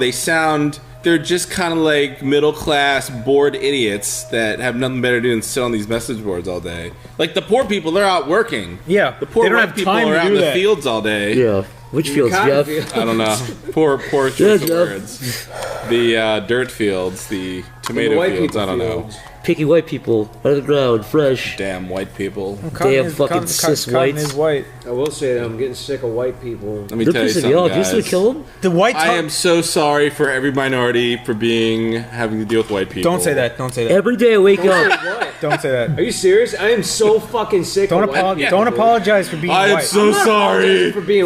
They're just kind of like middle class bored idiots that have nothing better to do than sit on these message boards all day. Like the poor people, they're out working. Yeah, the poor white people are out in the fields all day. Yeah. Which fields, Jeff? I don't know. Poor choice of words. The dirt fields, the tomato fields. I don't know. Picky white people out of the ground, fresh. Damn white people. Damn fucking cis whites. Is white. I will say that I'm getting sick of white people. Let me tell you something, guys. Do you still kill them? The white. I am so sorry for every minority for having to deal with white people. Don't say that. Don't say that. Every day I wake up. Don't say that. Are you serious? I am so fucking sick of white people. Don't apologize for being white. I am so sorry for being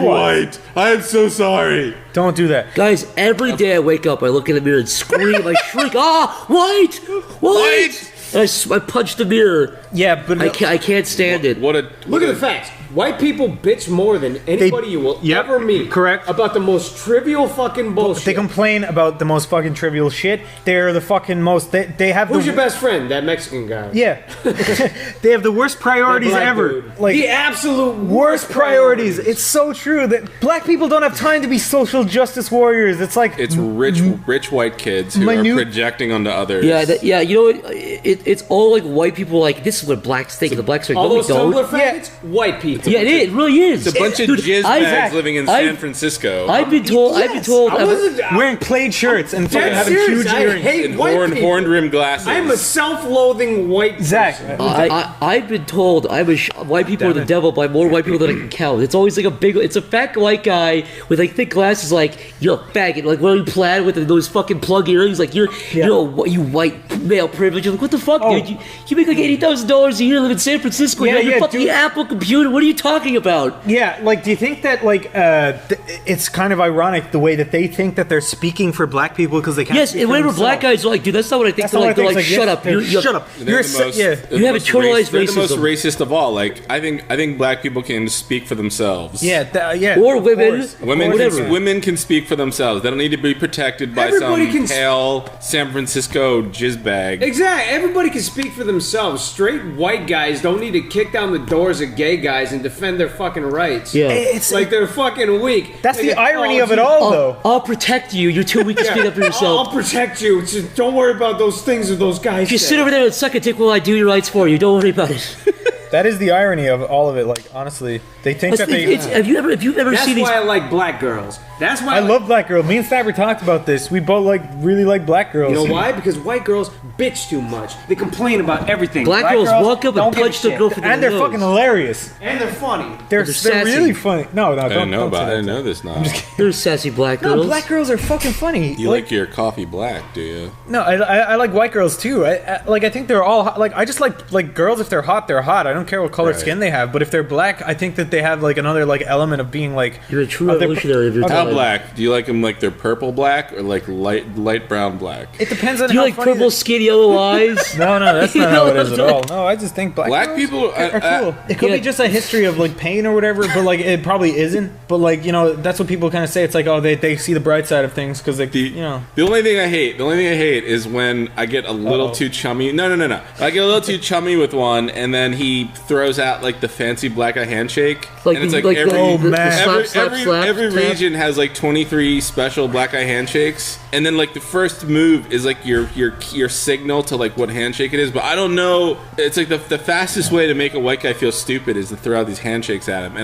white. I am so sorry. Don't do that. Guys, every day I wake up, I look in the mirror and scream. I shriek, white! White! And I punch the mirror. Yeah, but I can't stand it. Look at the facts. White people bitch more than anybody you will ever meet. Correct. About the most trivial fucking bullshit. They complain about the most fucking trivial shit. They're the fucking most. They have. Who's your best friend? That Mexican guy. Yeah. They have the worst priorities ever. Dude. Like the absolute worst priorities. It's so true that black people don't have time to be social justice warriors. It's like it's rich white kids who are projecting onto others. Yeah. You know what? It's all like white people. Like this is what blacks think. The blacks are all those don't. Tumblr faggots, white people. Yeah, it really is. It's a bunch of jizz bags living in San Francisco. I've been told. Wearing plaid shirts and fucking having huge earrings. I hate white people. Horned rim glasses. I'm a self-loathing white Zach. I've been told white people are the devil by more white people than I can count. It's always like it's a fat white guy with like thick glasses. Like you're a faggot. Like wearing plaid with those fucking plug earrings. Like you white male privilege. You're like what the fuck, dude? You make like $80,000 a year, live in San Francisco. You have your fucking Apple computer. What are you talking about? Yeah, like, do you think that, like, it's kind of ironic the way that they think that they're speaking for black people because they can't Yes, and whenever black guys are like, dude, that's not what I think. They're like, shut up. Shut up. You have internalized racism. They're the most racist of all. Like, I think black people can speak for themselves. Yeah. Or women. Women can speak for themselves. They don't need to be protected by some pale San Francisco jizz bag. Exactly. Everybody can speak for themselves. Straight white guys don't need to kick down the doors of gay guys and defend their fucking rights. Yeah. It's like they're fucking weak. That's the irony of it all, though. I'll protect you. You're too weak to speak up for yourself. I'll protect you. Just don't worry about those things that those guys Just sit over there and suck a dick while I do your rights for you. Don't worry about it. That is the irony of all of it. Like, honestly, they think that they. Have you ever seen these? That's why I like black girls. That's why I love black girls. Me and Stabber talked about this. We both really like black girls. You know why? Because white girls bitch too much. They complain about everything. Black girls walk up and punch the girl for the nose. And they're fucking hilarious. And they're funny. They're really funny. No, I didn't know this now. They're sassy black girls. No, black girls are fucking funny. You like your coffee black, do you? No, I like white girls too. I think they're all hot. Like I just like girls. If they're hot, they're hot. I don't care what color skin they have. But if they're black, I think that they have like another like element of being like. You're a true revolutionary of your time. How black? Do you like them like they're purple black or like light brown black? It depends on. Do you like purple skin, yellow eyes? No, that's not how it is at all. No, I just think black people are cool. It could be just a history of like pain or whatever, but like it probably isn't. But like that's what people kind of say. It's like they see the bright side of things because they The only thing I hate is when I get a little too chummy. No. I get a little too chummy with one, and then he he throws out like the fancy black guy handshake, Like and it's the- like like every the slap, every tap. region has like 23 special black guy handshakes, and then like the first move is like your signal to like what handshake it is. But I don't know. It's like the fastest way to make a white guy feel stupid is to throw out these handshakes at him,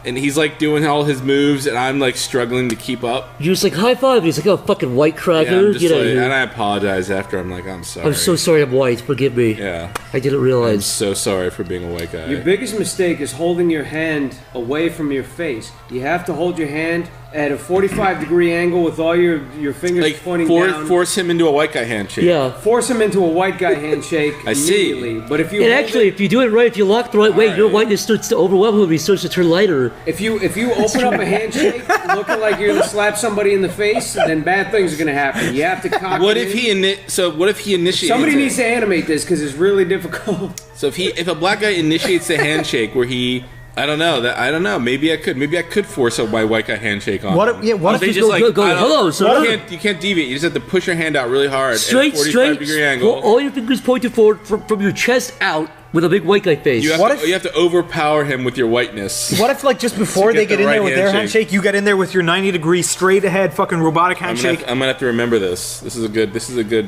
and he's like doing all his moves, and I'm like struggling to keep up. You're just like high five. He's like, oh, fucking white cracker. Yeah, I'm just Get out of like, here. and I apologize after. I'm like, I'm sorry. I'm so sorry. I'm white. Forgive me. Yeah. I didn't realize. I'm so sorry for being a white guy. Your biggest mistake is holding your hand away from your face. You have to hold your hand at a 45-degree angle with all your fingers like pointing down. force him into a white guy handshake. Yeah. Force him into a white guy handshake I see. immediately. But if you And hold actually, if you do it right, if you lock the right way, your whiteness starts to overwhelm him. He starts to turn lighter. If you open up a handshake looking like you're gonna slap somebody in the face, then bad things are gonna happen. You have to cock What it if in. what if he initiates? Somebody it? needs to animate this because it's really difficult. So if a black guy initiates the handshake where he, I don't know. Maybe I could force my white guy handshake on. What him. if- yeah, what if They you just go- go, I don't- hello, sir? You can't deviate. You just have to push your hand out really hard Straight, at a 45-degree angle. All your fingers pointed forward from your chest out with a big white guy face. You have to overpower him with your whiteness. What if, like, just before To they get get the in there right with their handshake. handshake, you get in there with your 90-degree straight ahead fucking robotic I'm handshake? gonna have to remember this. This is a good.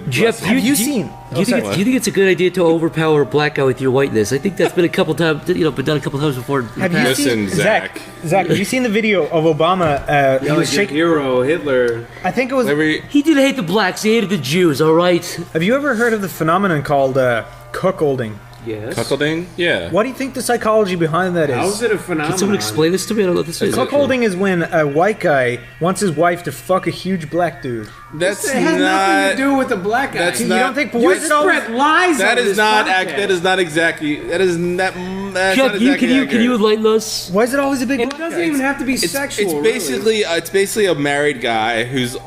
Jeff, lesson. Have you seen? Do you think it's a good idea to overpower a black guy with your whiteness? I think that's been a couple times, been done a couple times before. in the Have you past. seen Zach? Have you seen the video of Obama? He was shaking. Hero Hitler. I think it was. He didn't hate the blacks. He hated the Jews. All right. Have you ever heard of the phenomenon called cuckolding? Yes. Cuckolding? Yeah. What do you think the psychology behind that is? How is it a phenomenon? Can someone explain this to me? I don't know what this is. Cuckolding is when a white guy wants his wife to fuck a huge black dude. That's It has nothing to do with the black guy. That's You not. don't think? But You why is it always? spread lies That on is this not. podcast. That is not exactly. That's Jeff, not exactly can you accurate. enlighten us? Why is it always a big? It black doesn't guy? even have to be It's sexual. basically a married guy who's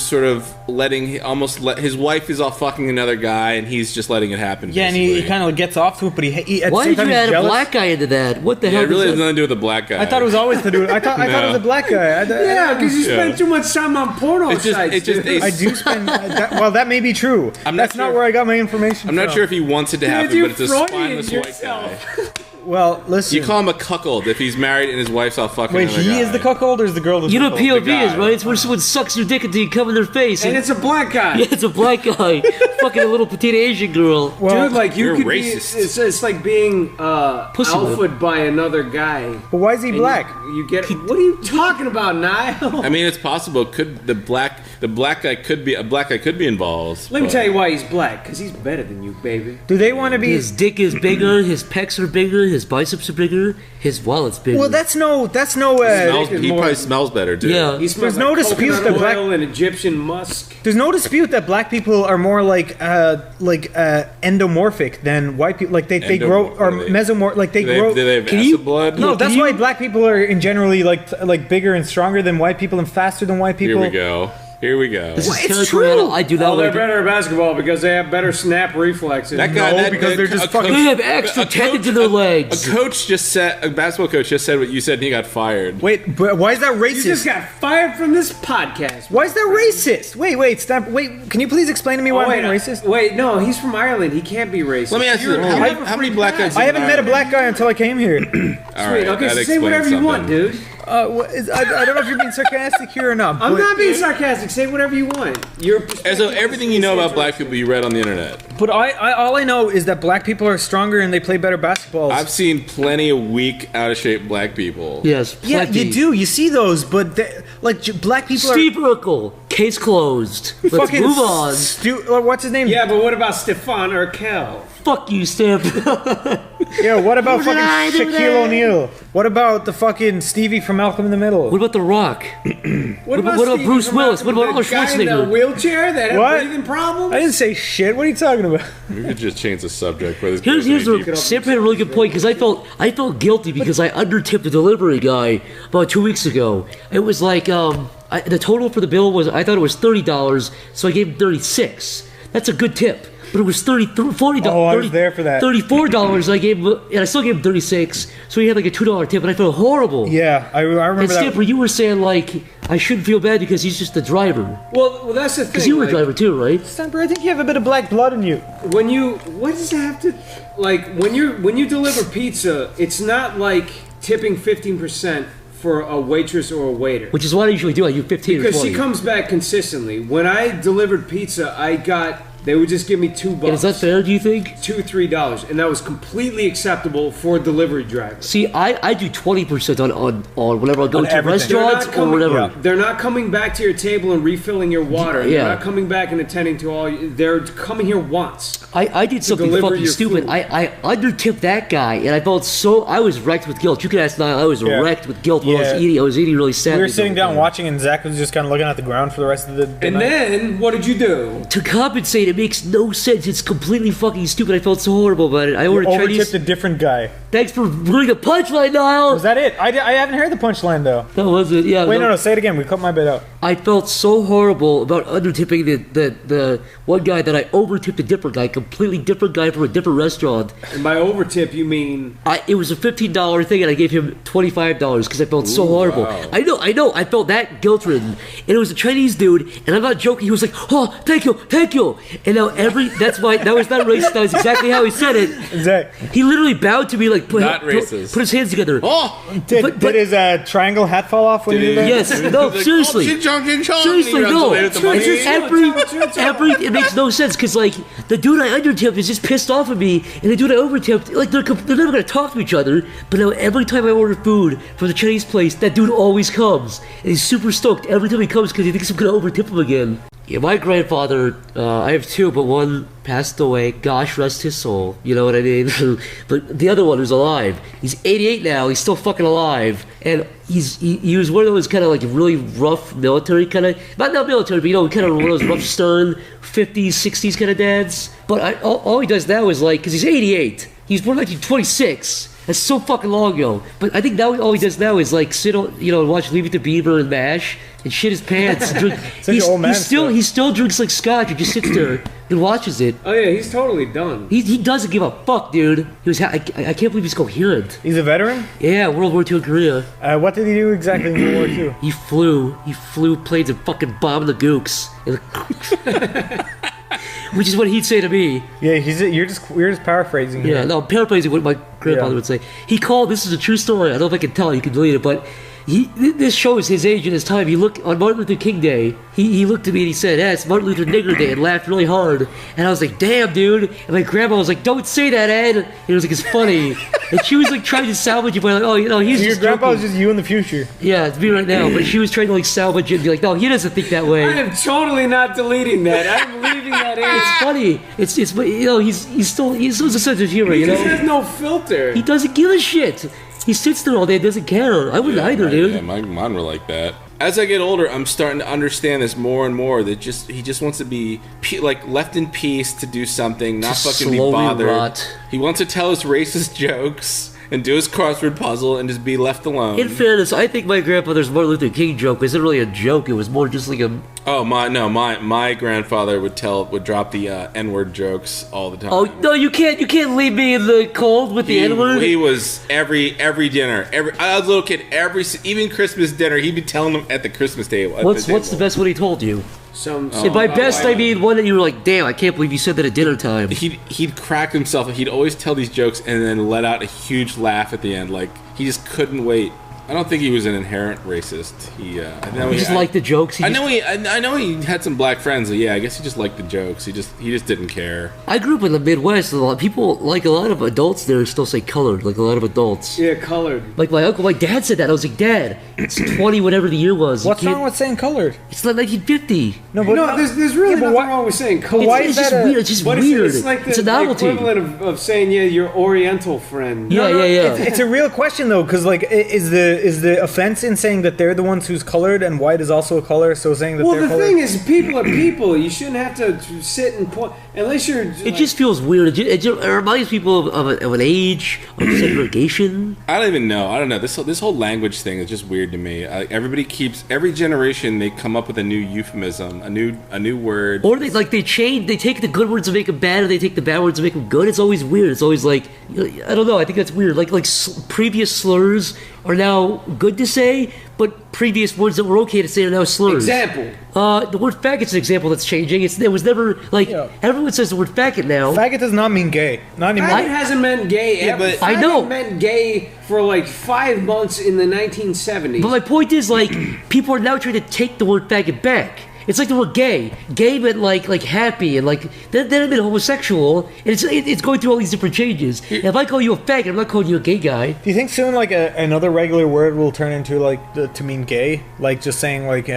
sort of letting his wife is all fucking another guy and he's just letting it happen. Yeah, and he kind of gets off to it, but he at Why the same did time you he's add a jealous. black guy into that? What the Yeah, hell? it really does has that- nothing to do with the black guy. I thought it was always to do. I thought it was a black guy. Yeah, because you spend Yeah. too much time on porno It's just- sites. it's just- dude. it's- I do spend. Well, that may be true. That's not where I got my information. I'm not from. sure if he wants it to happen, you but it's a Freudian spineless white yourself. guy. Well, listen. You call him a cuckold if he's married and his wife's all fucking. Wait, another he guy. is the cuckold, or is the girl the You know cuckold? POV guy. is, right? It's when someone sucks your dick until you come in their face. And it's a black guy. Yeah, it's a black guy fucking a little petite Asian girl. Dude, like you you're could racist. be. It's like being Pussy alphaed by another guy. But why is he And black? You get. What are you talking about, Niall? I mean, it's possible. Could the black guy could be involved? Let me but- tell you why he's black. Because he's better than you, baby. Do they want to be? His dick is bigger, his pecs are bigger, his biceps are bigger, his wallet's bigger. Well, that's no. He probably smells better, dude. Yeah. He smells There's no like dispute coconut that black- oil and Egyptian musk. There's no dispute that black people are more like endomorphic than white people. Like they grow or mesomorphic. Like they grow. Do they have acid blood? No, that's why black people are in generally like bigger and stronger than white people and faster than white people. Here we go. Here we go. This is It's territorial. true. I do not Oh, they're like it. better at basketball because they have better snap reflexes. That guy, No, because they're just fucking- They have extra tendons in their legs. A basketball coach just said what you said, and he got fired. Wait, but why is that You just racist? got fired from this podcast. Why is that racist? Wait, stop. Wait, can you please explain to me why I'm being racist? Wait, no, he's from Ireland. He can't be racist. Let me ask you, You're- how many black guys? I haven't met a black guy until I came here. All right, Sweet. Okay, that so say whatever explains you want, something. dude. I don't know if you're being sarcastic here or not. I'm but- not being sarcastic. Say whatever you want. Your And so everything you know about black people you read on the internet. But all I know is that black people are stronger and they play better basketballs. I've seen plenty of weak, out of shape black people. Yes, yeah, plenty. you do. You see those, but black people Steve Urkel, case closed. Let's fucking move on. what's his name? Yeah, but what about Stefan Urkel? Fuck you, Stamp. Yeah, what about Who did I fucking do Shaquille that? O'Neal? What about the fucking Stevie from Malcolm in the Middle? What about The Rock? What about Stevie Bruce from Willis? What about the guy in the Schwarzenegger? wheelchair that had What? breathing problems? I didn't say shit. What are you talking about? We could just change the subject for this. Here's the Stamp had a really good point because I felt guilty because I undertipped the delivery guy about 2 weeks ago. It was like the total for the bill was I thought it was $30, so I gave him $36. That's a good tip. but it was $40. Oh, I was there for that. $34. I gave him, and I still gave him $36. So he had like a $2 tip, and I felt horrible. Yeah, I remember and that. Stamper, you were saying like I shouldn't feel bad because he's just the driver. Well, that's the thing. Because you were a driver too, right? Stamper, I think you have a bit of black blood in you. What does it have to, like, when you deliver pizza, it's not like tipping 15% for a waitress or a waiter. Which is what I usually do. I do 15 or 20. Because she comes back consistently. When I delivered pizza, they would just give me $2. And is that fair, do you think? $2, $3. And that was completely acceptable for a delivery driver. See, I do 20% on whenever I go to restaurants or whatever. They're not coming back to your table and refilling your water. Yeah. They're not coming back and attending to all. They're coming here once. I did something fucking stupid. I undertipped that guy, and I felt I was wrecked with guilt. You can ask Niall, I was wrecked with guilt when I was eating really sad. We were sitting down watching, and Zach was just kind of looking at the ground for the rest of the night. And then, what did you do? To compensate, it makes no sense. It's completely fucking stupid. I felt so horrible about it. I ordered Chinese. Overtipped a different guy. Thanks for ruining the punchline, Niall. Was that it? I haven't heard the punchline, though. That was it, yeah. Wait, no, say it again. We cut my bit out. I felt so horrible about undertipping the one guy that I overtipped a different guy, completely different guy from a different restaurant. And by overtip, you mean? It was a $15 thing, and I gave him $25 because I felt so horrible. Wow. I know. I felt that guilt-ridden. And it was a Chinese dude, and I'm not joking. He was like, "Oh, thank you." And now that was not racist. That was exactly how he said it. Exactly. He literally bowed to me like, put his hands together. Oh, did his triangle hat fall off when you did that? Yes. No, seriously. Seriously, no. It makes no sense because like the dude I undertipped is just pissed off at me, and the dude I overtipped, like they're never gonna talk to each other. But now every time I order food from the Chinese place, that dude always comes, and he's super stoked every time he comes because he thinks I'm gonna overtip him again. Yeah, my grandfather, I have two, but one passed away. Gosh rest his soul. You know what I mean? But the other one who's alive. He's 88 now. He's still fucking alive. And he was one of those kind of like really rough military kind of, not military, but kind of one of those rough, stern 50s, 60s kind of dads. But all he does now is like, because he's 88. He's born in 1926. That's so fucking long ago. But I think now all he does now is like sit on, and watch Leave It to Beaver and MASH and shit his pants. And drink. He still drinks like scotch and just sits there and watches it. Oh yeah, he's totally done. He doesn't give a fuck, dude. I can't believe he's coherent. He's a veteran? Yeah, World War II in Korea. What did he do exactly in World War II? He flew planes and fucking bombed the gooks. Which is what he'd say to me. Yeah, you're just paraphrasing. Yeah, no, I'm paraphrasing what my grandfather would say. He called. This is a true story. I don't know if I can tell. You can delete it, but this shows his age and his time. He looked on Martin Luther King Day. He looked at me and he said, "It's Martin Luther Nigger Day," and laughed really hard. And I was like, "Damn, dude!" And my grandma was like, "Don't say that, Ed." And it was like, "It's funny." And she was like trying to salvage it by like, "Oh, he's." So your grandpa was just you in the future. Yeah, it's me right now. But she was trying to like salvage it and be like, "No, he doesn't think that way." I am totally not deleting that. I'm leaving that in. It's funny. It's he's still a sense of humor. He just has no filter. He doesn't give a shit. He sits there all day and doesn't care. I wouldn't either, dude. Yeah, mine were like that. As I get older, I'm starting to understand this more and more. That he just wants to be left in peace to do something, not fucking be bothered. Rot. He wants to tell his racist jokes and do his crossword puzzle and just be left alone. In fairness, I think my grandfather's Martin Luther King joke wasn't really a joke. It was more just like a... Oh, my grandfather would drop the N-word jokes all the time. Oh, no, you can't leave me in the cold with the N-word. He was every dinner. I was a little kid, even Christmas dinner, he'd be telling them at the Christmas table. What's the best one he told you? And by best, I mean one that you were like, "Damn, I can't believe you said that at dinner time." He'd crack himself. He'd always tell these jokes and then let out a huge laugh at the end. Like he just couldn't wait. I don't think he was an inherent racist. He just liked the jokes. I know he had some black friends. Yeah, I guess he just liked the jokes. He just didn't care. I grew up in the Midwest. A lot of adults there still say colored. Like a lot of adults. Yeah, colored. Like my dad said that. I was like, "Dad, it's 20 whatever the year was." What's wrong with saying colored? It's like 1950. There's really nothing wrong with saying colored. Why is that weird? It's just weird. It's like it's a novelty. The equivalent of saying your Oriental friend. Yeah. It's a real question though, because like is the the offense in saying that they're the ones who's colored and white is also a color? So saying that they're the colored? thing is, people are people. You shouldn't have to sit and point unless you're. It just feels weird. It reminds people of an age of segregation. I don't even know. I don't know. This whole language thing is just weird to me. Every generation they come up with a new euphemism, a new word, or they take the good words and make them bad, and they take the bad words and make them good. It's always weird. It's always like, I don't know. I think that's weird. Like previous slurs are now good to say, but previous words that were okay to say are now slurs. Example. The word faggot's an example that's changing. It was never like everyone says the word faggot now. Faggot does not mean gay. Not anymore. Faggot hasn't meant gay ever. But I know. Faggot meant gay for like 5 months in the 1970s. But my point is, like, people are now trying to take the word faggot back. It's like the word gay. Gay meant like happy, and like then it meant homosexual, and it's going through all these different changes. And if I call you a faggot, I'm not calling you a gay guy. Do you think soon like another regular word will turn into like to mean gay? Like just saying like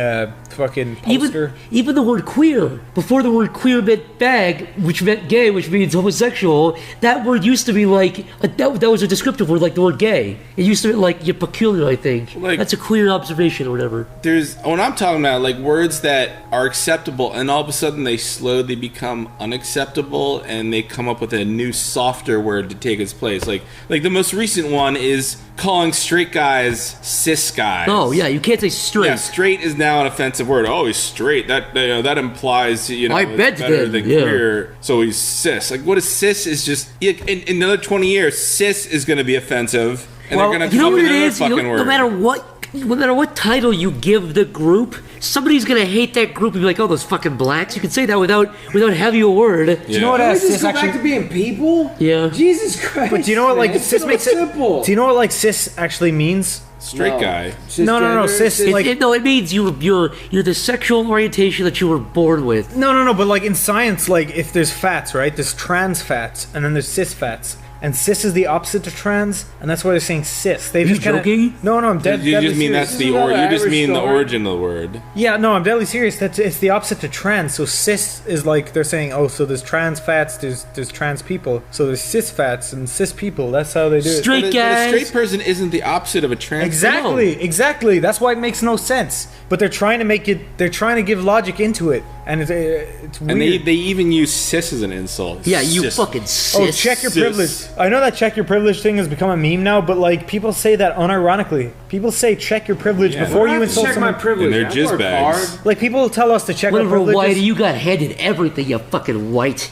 fucking poster? Even the word queer. Before the word queer meant fag, which meant gay, which means homosexual, that word used to be like that was a descriptive word, like the word gay. It used to be like you're peculiar, I think. Like, that's a queer observation or whatever. When I'm talking about like words that are acceptable and all of a sudden they slowly become unacceptable and they come up with a new softer word to take its place. Like the most recent one is calling straight guys cis guys. Oh yeah, you can't say straight. Yeah, straight is now an offensive word. Oh, he's straight. That implies I bet better than queer. So he's cis. Like what is cis is just in another 20 years, cis is going to be offensive, and they're going to come up with another fucking word. No matter what title you give the group, somebody's gonna hate that group and be like, "Oh, those fucking blacks." You can say that without having a word. Yeah. Do you know what cis just go back to being people? Yeah. Jesus Christ. But do you know what like cis makes simple. Do you know what like cis actually means? Straight guy. No. Cis like it means you're the sexual orientation that you were born with. No. But like in science, like if there's fats, right? There's trans fats, and then there's cis fats. And cis is the opposite to trans, and that's why they're saying cis. They just joking? No, I'm dead. You just mean that's the you just mean the origin of the word. Yeah, no, I'm deadly serious. It's the opposite to trans. So cis is like they're saying, oh, so there's trans fats, there's trans people, so there's cis fats and cis people. That's how they do it. Straight guys. But a straight person isn't the opposite of a trans. Exactly. That's why it makes no sense. But they're trying to make it. They're trying to give logic into it, and it's weird. And they even use cis as an insult. Yeah, you cis. fucking cis. Oh, check your privilege. I know that check your privilege thing has become a meme now, but like people say that unironically. People say check your privilege before you insult check someone. my privilege. And they're jizz bags. Like people tell us to check our Whatever, privileges. whitey, you got handed everything, you fucking white.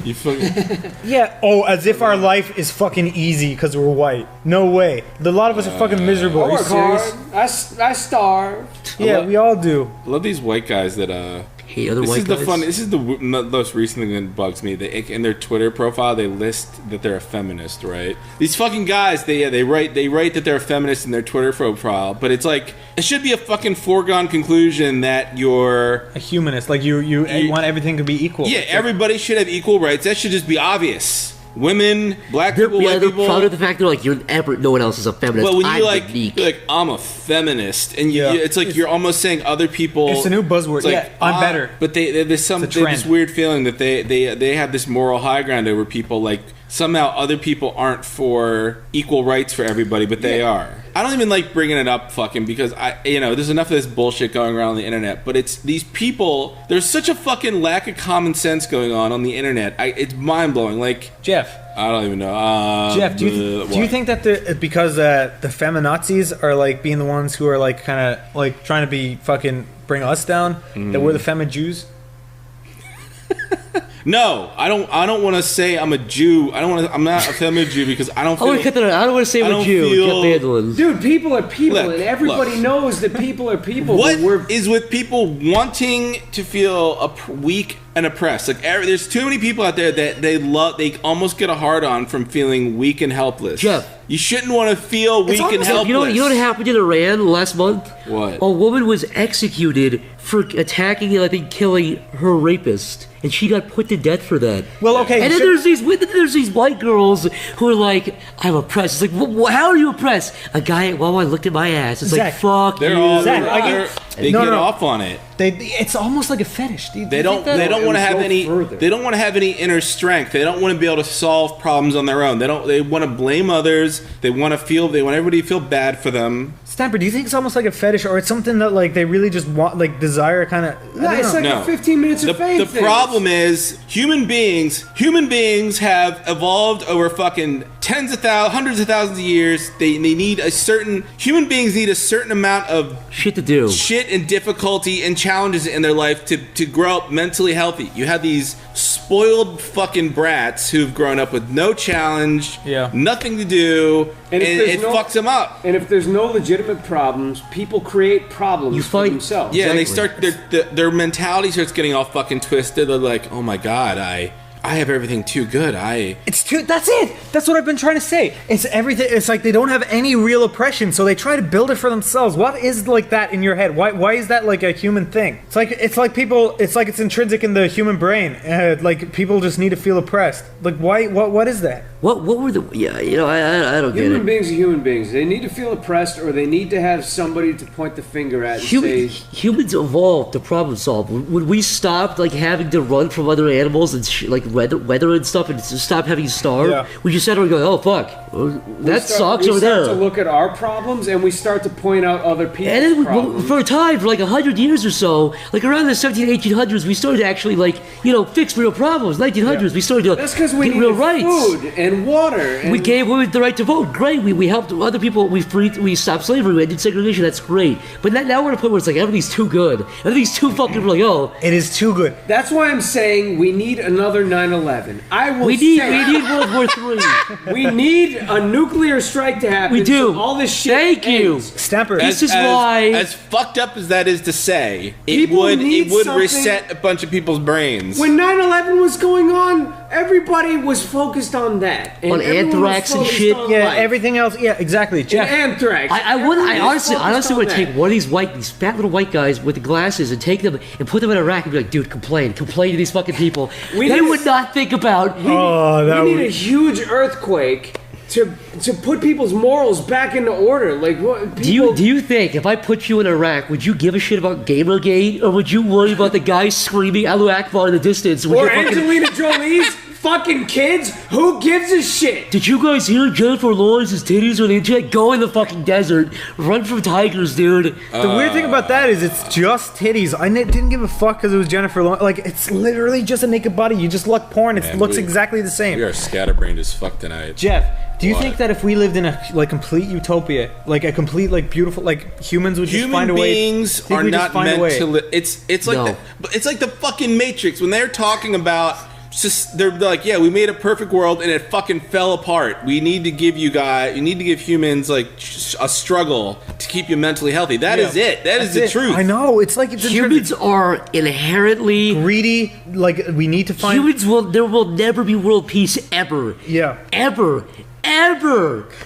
You fucking Yeah. Oh, as if our life is fucking easy because we're white. No way. A lot of us are fucking miserable. Are you serious? I starve. Yeah, we all do. I love these white guys that hate other white guys. This is the most recent thing that bugs me. In their Twitter profile, they list that they're a feminist, right? These fucking guys, they write that they're a feminist in their Twitter profile, but it's like it should be a fucking foregone conclusion that you're a humanist. Like you want everything to be equal. Yeah, everybody should have equal rights. That should just be obvious. Women, black people, white people. They're proud of the fact they're like, no one else is a feminist. Well, when I'm you're like, I'm a feminist, and it's like you're almost saying other people. It's a new buzzword. Like, I'm better. But there's this weird feeling that they have this moral high ground over people. Like somehow other people aren't for equal rights for everybody, but they are. I don't even like bringing it up, fucking, because there's enough of this bullshit going around on the internet. But it's these people. There's such a fucking lack of common sense going on the internet. It's mind blowing. Like Jeff, I don't even know. Jeff, do you think that because the feminazis are like being the ones who are like kind of like trying to be fucking bring us down, that we're the femi-Jews? No, I don't want to say I'm a Jew. I'm not a feminist Jew because I don't feel. I don't want to say I'm a Jew. Dude, people are people, and everybody knows that people are people. What is with people wanting to feel weak and oppressed? Like there's too many people out there that they almost get a hard on from feeling weak and helpless. Jeff, you shouldn't want to feel weak and helpless. You know what happened in Iran last month? What? A woman was executed for attacking and I think killing her rapist, and she got put to death for that. Well, okay. And then there's these white girls who are like, I'm oppressed. It's like, how are you oppressed? A guy, I looked at my ass. It's Zach, like, fuck they're you. all Zach, they get off on it. It's almost like a fetish. They don't want to have any. They don't want to have any inner strength. They don't want to be able to solve problems on their own. They want to blame others. They want everybody to feel bad for them. Stamper, do you think it's almost like a fetish, or it's something that like they really just want, like desire, kind of? No, it's like the 15 minutes of fame. The problem is human beings have evolved over fucking hundreds of thousands of years. Human beings need a certain amount of shit to do, shit and difficulty and challenges in their life to grow up mentally healthy. You have these spoiled fucking brats who've grown up with no challenge, nothing to do, and it fucks them up. And if there's no legitimate problems, people create problems for themselves. Yeah, and they start their mentality starts getting all fucking twisted. They're like, oh my god, I have everything too good. It's too. That's it. That's what I've been trying to say. It's everything. It's like they don't have any real oppression, so they try to build it for themselves. What is like that in your head? Why is that like a human thing? It's like people. It's like it's intrinsic in the human brain. Like people just need to feel oppressed. Like why? What is that? What were the? Yeah, I don't get it. Human beings are human beings. They need to feel oppressed, or they need to have somebody to point the finger at and say. Humans evolved to problem solve. When we stopped like having to run from other animals and like weather and stuff, and stop having to starve, we just sat there and go, oh fuck, that sucks over there. We start to look at our problems and we start to point out other people's problems. For a time, for like 100 years or so, like around the 1800s, we started to actually fix real problems. 1900s, we started to that's because we get real needed rights. Food and water. And we gave women the right to vote. Great. We helped other people. We stopped slavery. We did segregation. That's great. But now we're at a point where it's like everything's too good. Everything's too fucking like, oh, it is too good. That's why I'm saying we need another 9/11. We need World War III. We need a nuclear strike to happen. We do. So all this shit. Thank you, Stamper. This is why. As fucked up as that is to say, it would reset a bunch of people's brains. When 9/11 was going on, everybody was focused on that. On anthrax and shit. Everything else. Yeah, exactly. Jeff. Anthrax. I honestly would take one of these fat little white guys with the glasses and take them and put them in a rack and be like, dude, complain to these fucking people. They would not think about. We need a huge earthquake to put people's morals back into order. Like what? Do you think if I put you in Iraq, would you give a shit about Gamergate, or would you worry about the guy screaming Allahu Akbar in the distance? Or Angelina Jolie's fucking kids? Who gives a shit? Did you guys hear Jennifer Lawrence's titties on the internet? Go in the fucking desert, run from tigers, dude. The weird thing about that is it's just titties. I didn't give a fuck because it was Jennifer Lawrence. Like it's literally just a naked body. You just look porn. It looks exactly the same. We are scatterbrained as fuck tonight. Jeff, do you think that if we lived in a complete utopia, like a complete beautiful, humans would just find a way? Human beings are not meant to live. It's like the fucking Matrix when they're talking about. They're like, yeah, we made a perfect world and it fucking fell apart. We need to give humans like a struggle to keep you mentally healthy. That is it. That's the truth. I know. It's like humans are inherently greedy. Like we need to find there will never be world peace ever. Yeah. Ever.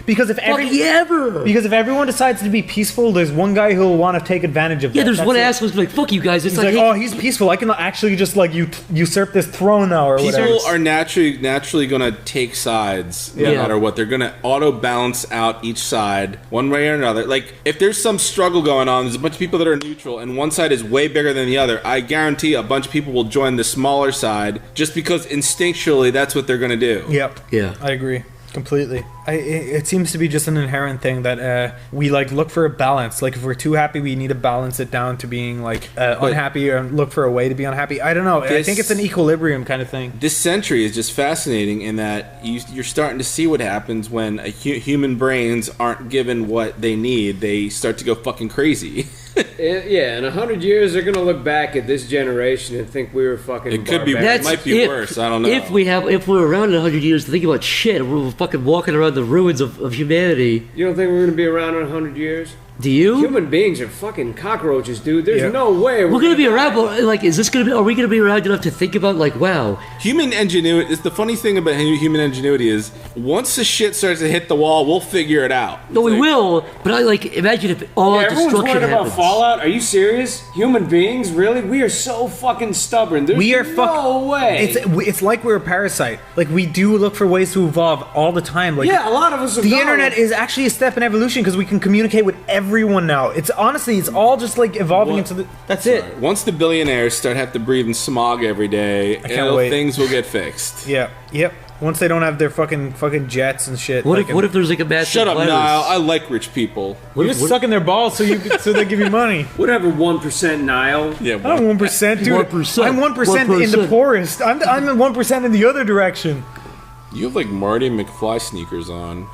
Because if everyone decides to be peaceful, there's one guy who'll want to take advantage of that. Yeah, there's one asshole who's like, fuck you guys. It's like, oh, he's peaceful. I can actually just usurp this throne now or whatever. People are naturally going to take sides no matter what. They're going to auto balance out each side one way or another. Like if there's some struggle going on, there's a bunch of people that are neutral and one side is way bigger than the other. I guarantee a bunch of people will join the smaller side just because instinctually that's what they're going to do. Yep. Yeah. I agree. Completely. It seems to be just an inherent thing that we look for a balance. Like if we're too happy, we need to balance it down to being unhappy or look for a way to be unhappy. I don't know. I think it's an equilibrium kind of thing. This century is just fascinating in that you're starting to see what happens when human brains aren't given what they need. They start to go fucking crazy. Yeah, in 100 years, they're gonna look back at this generation and think we were fucking. It could be. It might be worse. I don't know. If we're around in 100 years to think about shit, we're fucking walking around the ruins of humanity. You don't think we're gonna be around in 100 years? Do you? Human beings are fucking cockroaches, dude. There's no way we're gonna be around. But are we gonna be around enough to think about wow? Human ingenuity. It's the funny thing about human ingenuity is once the shit starts to hit the wall, we'll figure it out. No, we will. But imagine if all destruction happens. About Fallout. Are you serious? Human beings, really? We are so fucking stubborn. There's no way. It's like we're a parasite. Like we do look for ways to evolve all the time. A lot of us are. The internet is actually a step in evolution because we can communicate with everyone everyone now. It's honestly, it's all just like evolving into the. That's it. Once the billionaires start have to breathe in smog every day, things will get fixed. Yeah. Yep. Once they don't have their fucking jets and shit. What if there's like a massive Shut up, virus? Niall. I like rich people. You're just sucking their balls so they give you money. Whatever, 1% Niall. Yeah, I'm 1%, dude. 1%. I'm 1% in the poorest. I'm 1% in the other direction. You have like Marty McFly sneakers on.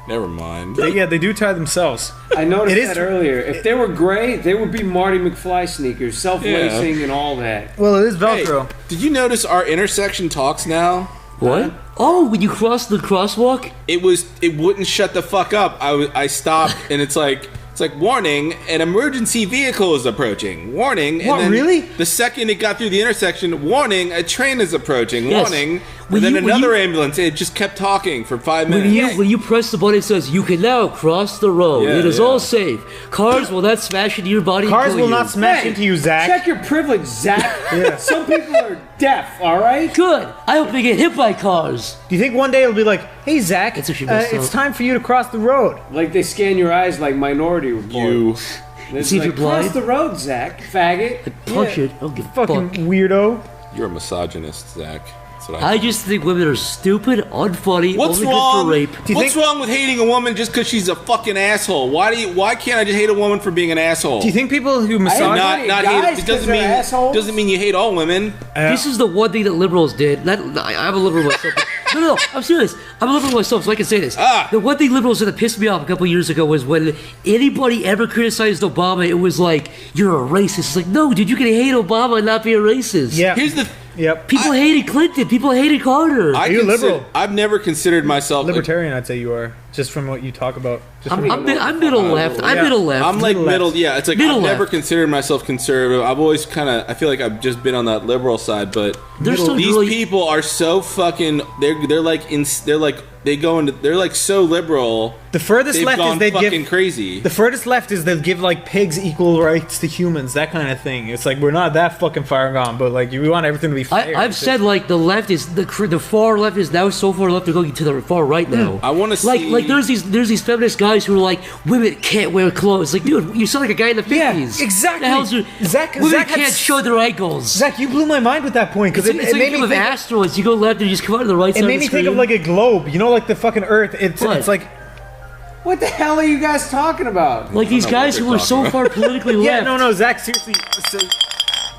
Never mind. Yeah, they do tie themselves. I noticed that earlier. If they were gray, they would be Marty McFly sneakers, self-lacing and all that. Well, it is Velcro. Hey, did you notice our intersection talks now? What? Oh, when you cross the crosswalk? It wouldn't shut the fuck up. I stopped and it's like warning, an emergency vehicle is approaching. Warning. What, and then really? The second it got through the intersection, warning, a train is approaching. Yes. Warning. And then another ambulance. It just kept talking for 5 minutes. When you press the button, it says, you can now cross the road. Yeah, it is all safe. Cars will not smash into your body. Cars and kill will you. not smash into you, Zach. Check your privilege, Zach. Some people are deaf, all right? Good. I hope they get hit by cars. Do you think one day it'll be like, hey, Zach, it's time for you to cross the road? Like they scan your eyes like Minority Report. It's See if like, you're blind? cross the road, Zach. Faggot. Punch it. I'll give Fucking weirdo. You're a misogynist, Zach. That's what I just think women are stupid, unfunny, What's only wrong? good for rape. What's wrong with hating a woman just because she's a fucking asshole? Why can't I just hate a woman for being an asshole? Do you think people who massage not hate? It doesn't mean you hate all women. This is the one thing that liberals did. I'm a liberal myself. No, I'm serious. I'm a liberal myself, so I can say this. The one thing liberals did that pissed me off a couple years ago was when anybody ever criticized Obama, it was like, you're a racist. It's like, no, dude, you can hate Obama and not be a racist. Yeah. Here's the... Yep. People hated Clinton. People hated Carter. Are you liberal? I've never considered myself... Libertarian, I'd say you are. Just from what you talk about. I'm middle left. I'm middle left. I'm like middle. Yeah, it's like Middle I've never left. considered myself conservative. I've always kind of. I feel like I've just been on that liberal side, but There's some these really- people are so fucking. They're like they go into. They're like so liberal. The furthest they've left gone is they fucking give crazy. The furthest left is they'll give like pigs equal rights to humans, that kind of thing. It's like we're not that fucking far gone, but like we want everything to be fair. I've said like the left is the far left is now so far left they're going to the far right now. I want to see like there's these feminist guys who are like women can't wear clothes. Like dude, you sound like a guy in the 50s. Yeah, exactly. The hell's your, women Zach can't show their ankles. Zach, you blew my mind with that point because It's like made me of think asteroids. You go left and you just come out of the right side. it made me think of like a globe. You know, like the fucking Earth. It's like. What the hell are you guys talking about? Like these guys who are so far politically left. Yeah, no, Zach, seriously.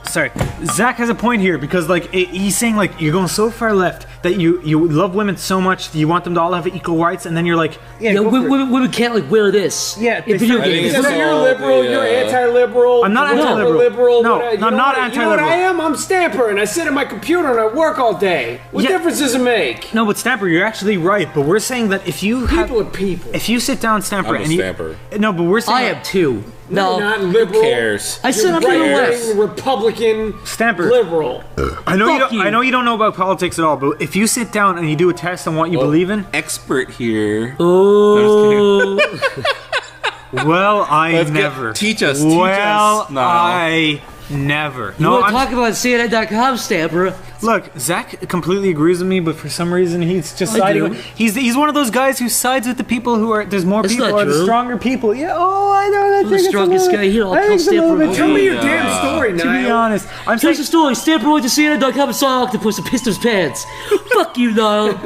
Sorry, Zach has a point here because like he's saying like you're going so far left that you love women so much that you want them to all have equal rights, and then you're like, women can't like wear this. Yeah, in video games. So you're liberal, you're anti-liberal. I'm not liberal. anti-liberal. No, I'm not You know what anti-liberal. I am? I'm Stamper, and I sit at my computer and I work all day. What difference does it make? No, but Stamper, you're actually right. But we're saying that if you People are people. if you sit down, Stamper, I'm a and you Stamper. no, but we're saying I am too. No, not liberal. Who cares? I said I'm middle left. Republican, Stamper. liberal. I know Fuck you. I know you don't know about politics at all, but if you sit down and you do a test on what you believe in, Expert here. Oh. well, I never teach us. Well, teach us. No. I never. You want to talk about CNN.com, Stamper? Look, Zach completely agrees with me, but for some reason he's just siding. He's one of those guys who sides with the people who are. There's more That's people not who are the true. stronger people. Yeah. Oh, I know. I'm the strongest guy here. I'll tell Stamper. Tell me your damn story, To be Niall. honest, I'm Here's saying the story. Stamper went to CNN.com and saw Octopus and pissed his pants. Fuck you, Niall.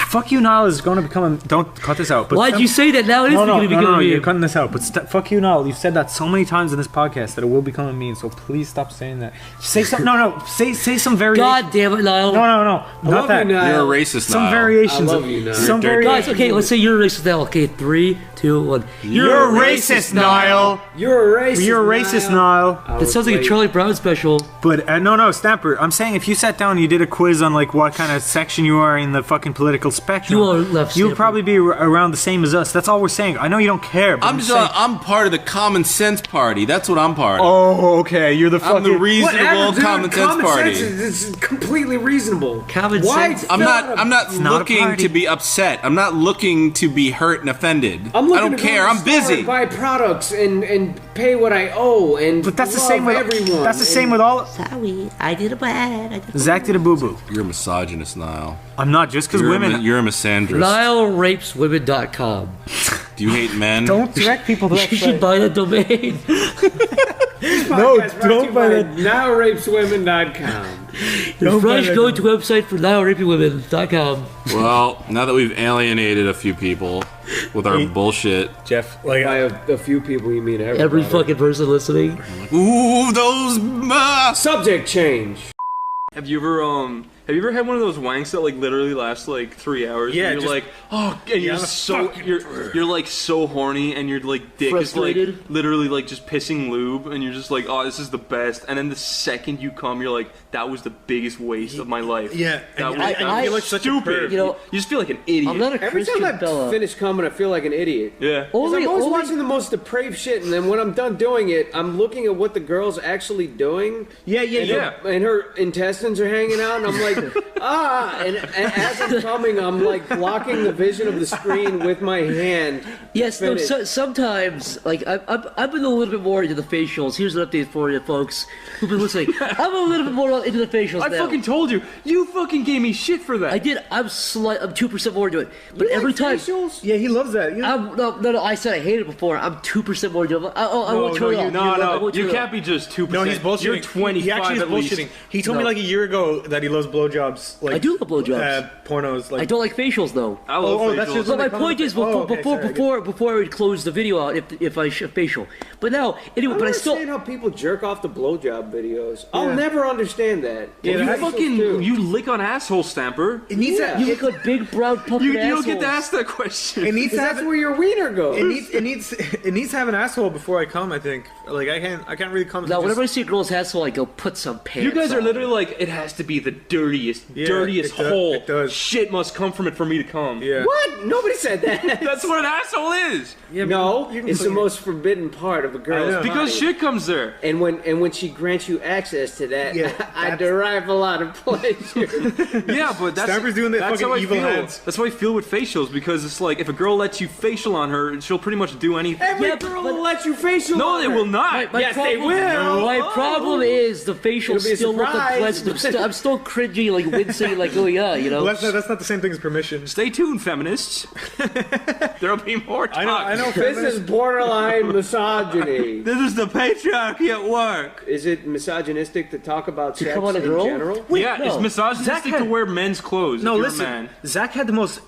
fuck you, Niall is going to become. Don't cut this out. But Why'd you say that? Now it is going to become a meme. you're cutting this out. But fuck you, Niall. You've said that so many times in this podcast that it will become a meme. So please stop saying that. Say some. No. Say some variation. God damn it, Niall. No. Not that. you, Niall. You're a racist. Some Niall. variations. I love you, Niall. Some You're a variations. Guys, okay, let's say you're a racist now. Okay, 3, 2, 1. You're a racist, Niall. You're a racist. You're a racist, Niall. That sounds like a Charlie Brown special. But no, Stamper. I'm saying if you sat down and you did a quiz on like what kind of section you are in the fucking political spectrum, You are left, you'll Stamper. probably be around the same as us. That's all we're saying. I know you don't care. But I'm part of the common sense party. That's what I'm part of. Oh, okay. You're the I'm fucking. the reasonable Whatever, dude, common sense party. It's completely reasonable. Common Why sense. I'm not not a looking party. to be upset. I'm not looking to be hurt and offended. I'm looking I don't to go care. to the I'm store busy. and buy products and pay what I owe and But that's the love same with everyone. That's the same with all. Sorry, I did a bad. Zach did a boo boo. You're a misogynist, Niall. I'm not just because women. You're a misandrist. NiallRapesWomen.com. Do you hate men? Don't direct people to that You should buy that domain. No, don't buy that. NowRapesWomen.com. The fresh go-to website for NowRapingWomen.com. Well, now that we've alienated a few people with our bullshit, Jeff, like By a few people, you mean everybody. Every fucking person listening. ooh, those Subject change. Have you ever had one of those wanks that like literally lasts like 3 hours? Yeah, and you're just- like, oh, and Yeah, you're I'm a so fucking you're like so horny, and your like dick is Frustrated? like literally like just pissing lube, and you're just like, oh, this is the best. And then the second you come, you're like, that was the biggest waste of my life. Yeah, that and was I feel like such a stupid. perv. You know, you just feel like an idiot. I'm not a Every Christian time I fella. finish coming, I feel like an idiot. Yeah. 'Cause I'm always watching the most depraved shit, and then when I'm done doing it, I'm looking at what the girl's actually doing. Yeah. And her intestines are hanging out, and I'm like, and as I'm coming, I'm like blocking the vision of the screen with my hand. Yes, no, Finish. sometimes, like, I've been a little bit more into the facials. Here's an update for you, folks who've been listening. I'm a little bit more into the facials I now. fucking told you. You fucking gave me shit for that. I did. I'm 2% more into it. But every time... Facials? Yeah, he loves that. No, I said I hated it before. I'm 2% more into it. I won't turn it off. You can't be just 2%. No, he's bullshitting. You're 25 He actually is at least. bullshitting. He told me like a year ago that he loves blowjobs. Like, I do love blowjobs. Pornos. Like, I don't like facials, though. I love facials. that's just But what my they point call is, it. Oh, okay, sorry, I get before I would close the video out, if I facial. But now, anyway, I but I don't still... understand how people jerk off to blowjob videos. I'll never understand that. Yeah, you Facials fucking too. you lick on asshole stamper. It needs You look like big brown puppet You assholes. don't get to ask that question. It needs to That's have. where your wiener goes. It needs to have an asshole before I come. I think. Like I can't really come. Now, whenever I see a girl's asshole, I go, put some pants You guys are on. literally like, it has to be the dirtiest it hole. it does. Shit must come from it for me to come. Yeah. What? Nobody said that. That's what an asshole is. Yeah, No, it's the most forbidden part of a girl's body. Because shit comes there. And when she grants you access to that, I derive a lot of pleasure. Yeah, but that's Stamper's doing the that's fucking how I evil feel. hands. That's how I feel with facials, because it's like if a girl lets you facial on her, she'll pretty much do anything. Every girl will let you facial No, on they her. will not. My Yes, they problem, will. My Oh. problem is the facial It'll be a still look surprise. unpleasant. I'm still cringy, like wincing, like going, you know. Well, that's not the same thing as permission. Stay tuned, feminists. There'll be more talk. I know. This is borderline misogyny. This is the patriarchy at work. Is it misogynistic to talk about sex come on a in girl? general? Yeah, no. it's misogynistic to wear men's clothes. No, if you're listen. a man. Zach had the most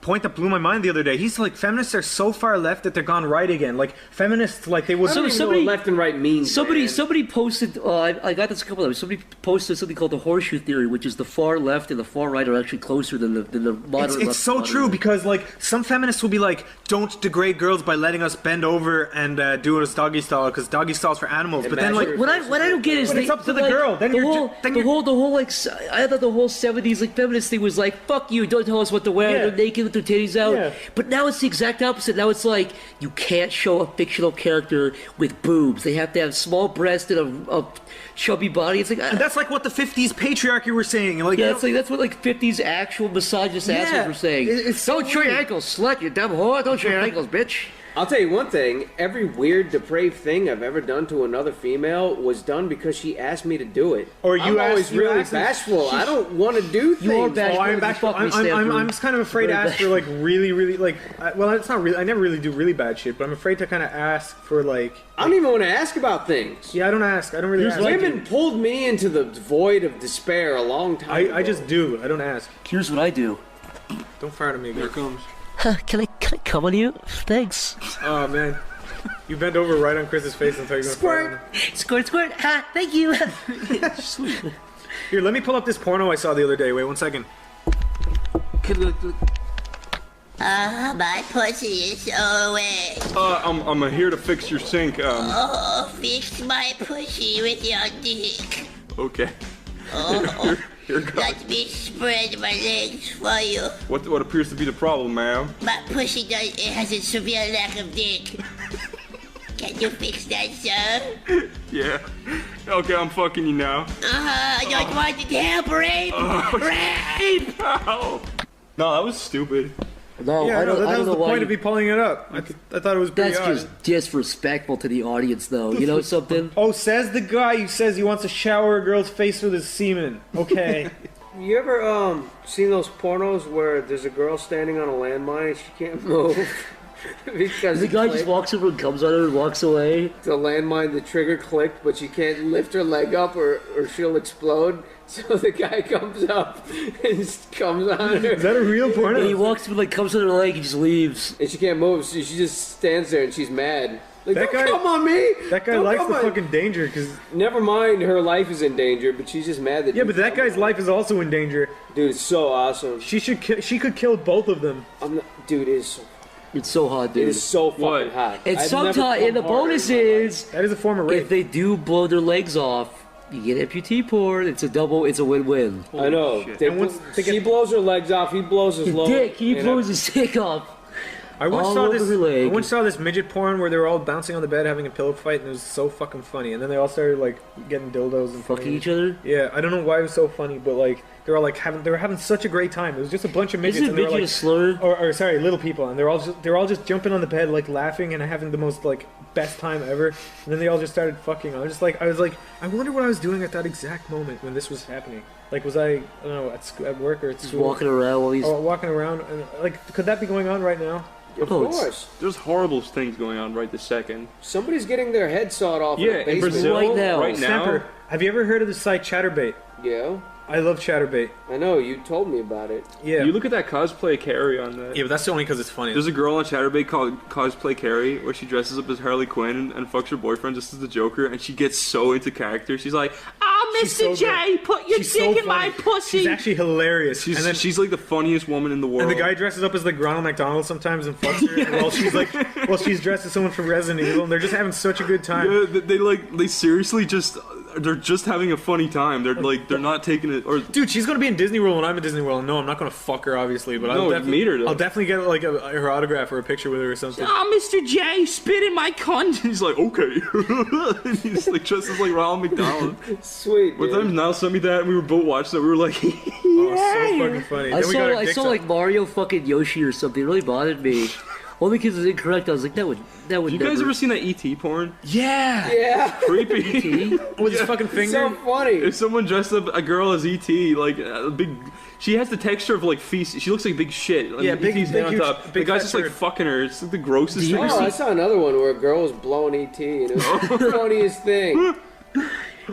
point that blew my mind the other day. He's like, feminists are so far left that they're gone right again. Like feminists, like they would. I don't even know what left and right means. Somebody posted. I got this a couple of times. Somebody posted something called the horseshoe theory, which is the far left and the far right are actually closer than the moderate. It's left, so moderate true right. because like some feminists will be like, don't degrade girls by letting us bend over and do it as doggy style because doggy style's for animals. But then like what I don't get is but it's up to the like, girl. Then the you're whole like I thought the whole 70s like feminist thing was like, fuck you, don't tell us what to wear. Yeah. They're naked with their titties out. Yeah. But now it's the exact opposite. Now it's like you can't show a fictional character with boobs. They have to have small breasts and a chubby body. It's like and that's like what the 50s patriarchy were saying. Like yeah, it's like that's what like 50s actual misogynist assholes were saying. Don't show your ankles, slut, you dumb whore. Don't show your ankles, bitch. I'll tell you one thing. Every weird, depraved thing I've ever done to another female was done because she asked me to do it. Or you I'm always asked- you really asked- bashful. I don't want to do things. You are bashful. I'm bashful. I'm just kind of afraid to ask for like really like. Well, it's not really. I never really do really bad shit, but I'm afraid to kind of ask for like. I don't even want to ask about things. Yeah, I don't ask. I don't really ask. Women pulled me into the void of despair a long time ago. I just do. I don't ask. Here's what I do. Don't fire at me. Here comes. Can I come on you? Thanks. Oh man, you bent over right on Chris's face and thought you were gonna fire on him. Squirt, squirt. Ha! Thank you. Sweet. Here, let me pull up this porno I saw the other day. Wait 1 second. My pussy is so wet. I'm here to fix your sink. Oh, fix my pussy with your dick. Okay. Oh, Here goes. let me spread my legs for you. What appears to be the problem, ma'am? My pussy has a severe lack of dick. Can you fix that, sir? Yeah. Okay, I'm fucking you now. I don't want to help, rape! Rape! Ow. No, that was stupid. No, Yeah, I don't, that I don't was know the why point you- of me pulling it up. I thought it was pretty That's odd. just disrespectful to the audience, though. You know something? Oh, says the guy who says he wants to shower a girl's face with his semen. Okay. You ever seen those pornos where there's a girl standing on a landmine and she can't move? because the guy just walks over and comes on her and walks away. The landmine, the trigger clicked, but she can't lift her leg up or she'll explode. So the guy comes up and comes on her. Is that a real porno? And he walks through, like, comes on her leg and just leaves. And she can't move, so she just stands there and she's mad. Like, That don't guy- come on me! That guy Don't likes come the on- fucking danger because. Never mind, her life is in danger, but she's just mad that. Yeah, but that guy's life is also in danger. Dude, it's so awesome. She could kill both of them. Dude, it's so hot, dude. It is so fucking hot. And I've sometimes, never and the come harder bonus in my life. is that is a form of rape. If they do blow their legs off, you get amputee porn. It's a win-win. I know. She blows her legs off. He blows his lower. Dick, he blows his dick off. I once all saw over this. her leg. I once saw this midget porn where they were all bouncing on the bed having a pillow fight, and it was so fucking funny. And then they all started like getting dildos and fucking each other. Yeah, I don't know why it was so funny, but like they were like they were having such a great time. It was just a bunch of midgets. Isn't And they were, midget like, a slur? Or sorry, little people, and they're all just jumping on the bed like laughing and having the most like best time ever. And then they all just started fucking. I was like, I wonder what I was doing at that exact moment when this was happening. Like, was I don't know at work or at school? Walking around while he's walking around. And, like, could that be going on right now? Of course. There's horrible things going on right this second. Somebody's getting their head sawed off. Yeah, in, a in basement. Brazil, right now. Snapper, have you ever heard of the site Chatterbait? Yeah. I love Chatterbait. I know, you told me about it. Yeah. You look at that cosplay Carrie on that. Yeah, but that's only because it's funny. There's a girl on Chatterbait called Cosplay Carrie where she dresses up as Harley Quinn and fucks her boyfriend just as the Joker, and she gets so into character. She's like, Oh, She's Mr. so J, put your She's dick so in my funny. pussy. She's actually hilarious. she's like the funniest woman in the world. And the guy dresses up as like Ronald McDonald sometimes and fucks her while she's dressed as someone from Resident Evil, and they're just having such a good time. Yeah, they seriously they're just having a funny time. They're not taking it. Or dude, she's gonna be in Disney World when I'm in Disney World. No, I'm not gonna fuck her obviously, but No, meet her, though. I'll definitely get like her autograph or a picture with her or something. Oh, Mr. J, spit in my cunt. He's like, okay. And he's like dresses like Ronald McDonald. Sweet. One time Niall sent me that, and we were both watching it. We were like, Oh, so fucking funny. I saw like Mario fucking Yoshi or something. It really bothered me. Only because it's incorrect. I was like, that would. You guys ever seen that ET porn? Yeah. Yeah. Creepy. With his fucking finger. So funny. If someone dressed up a girl as ET, like a big, she has the texture of like feces. She looks like big shit. Like, Yeah, big- ET's big, on huge- top. The big guy's fat just like turd. fucking her. It's like the grossest thing. Oh, I saw another one where a girl was blowing ET, and it was the funniest thing.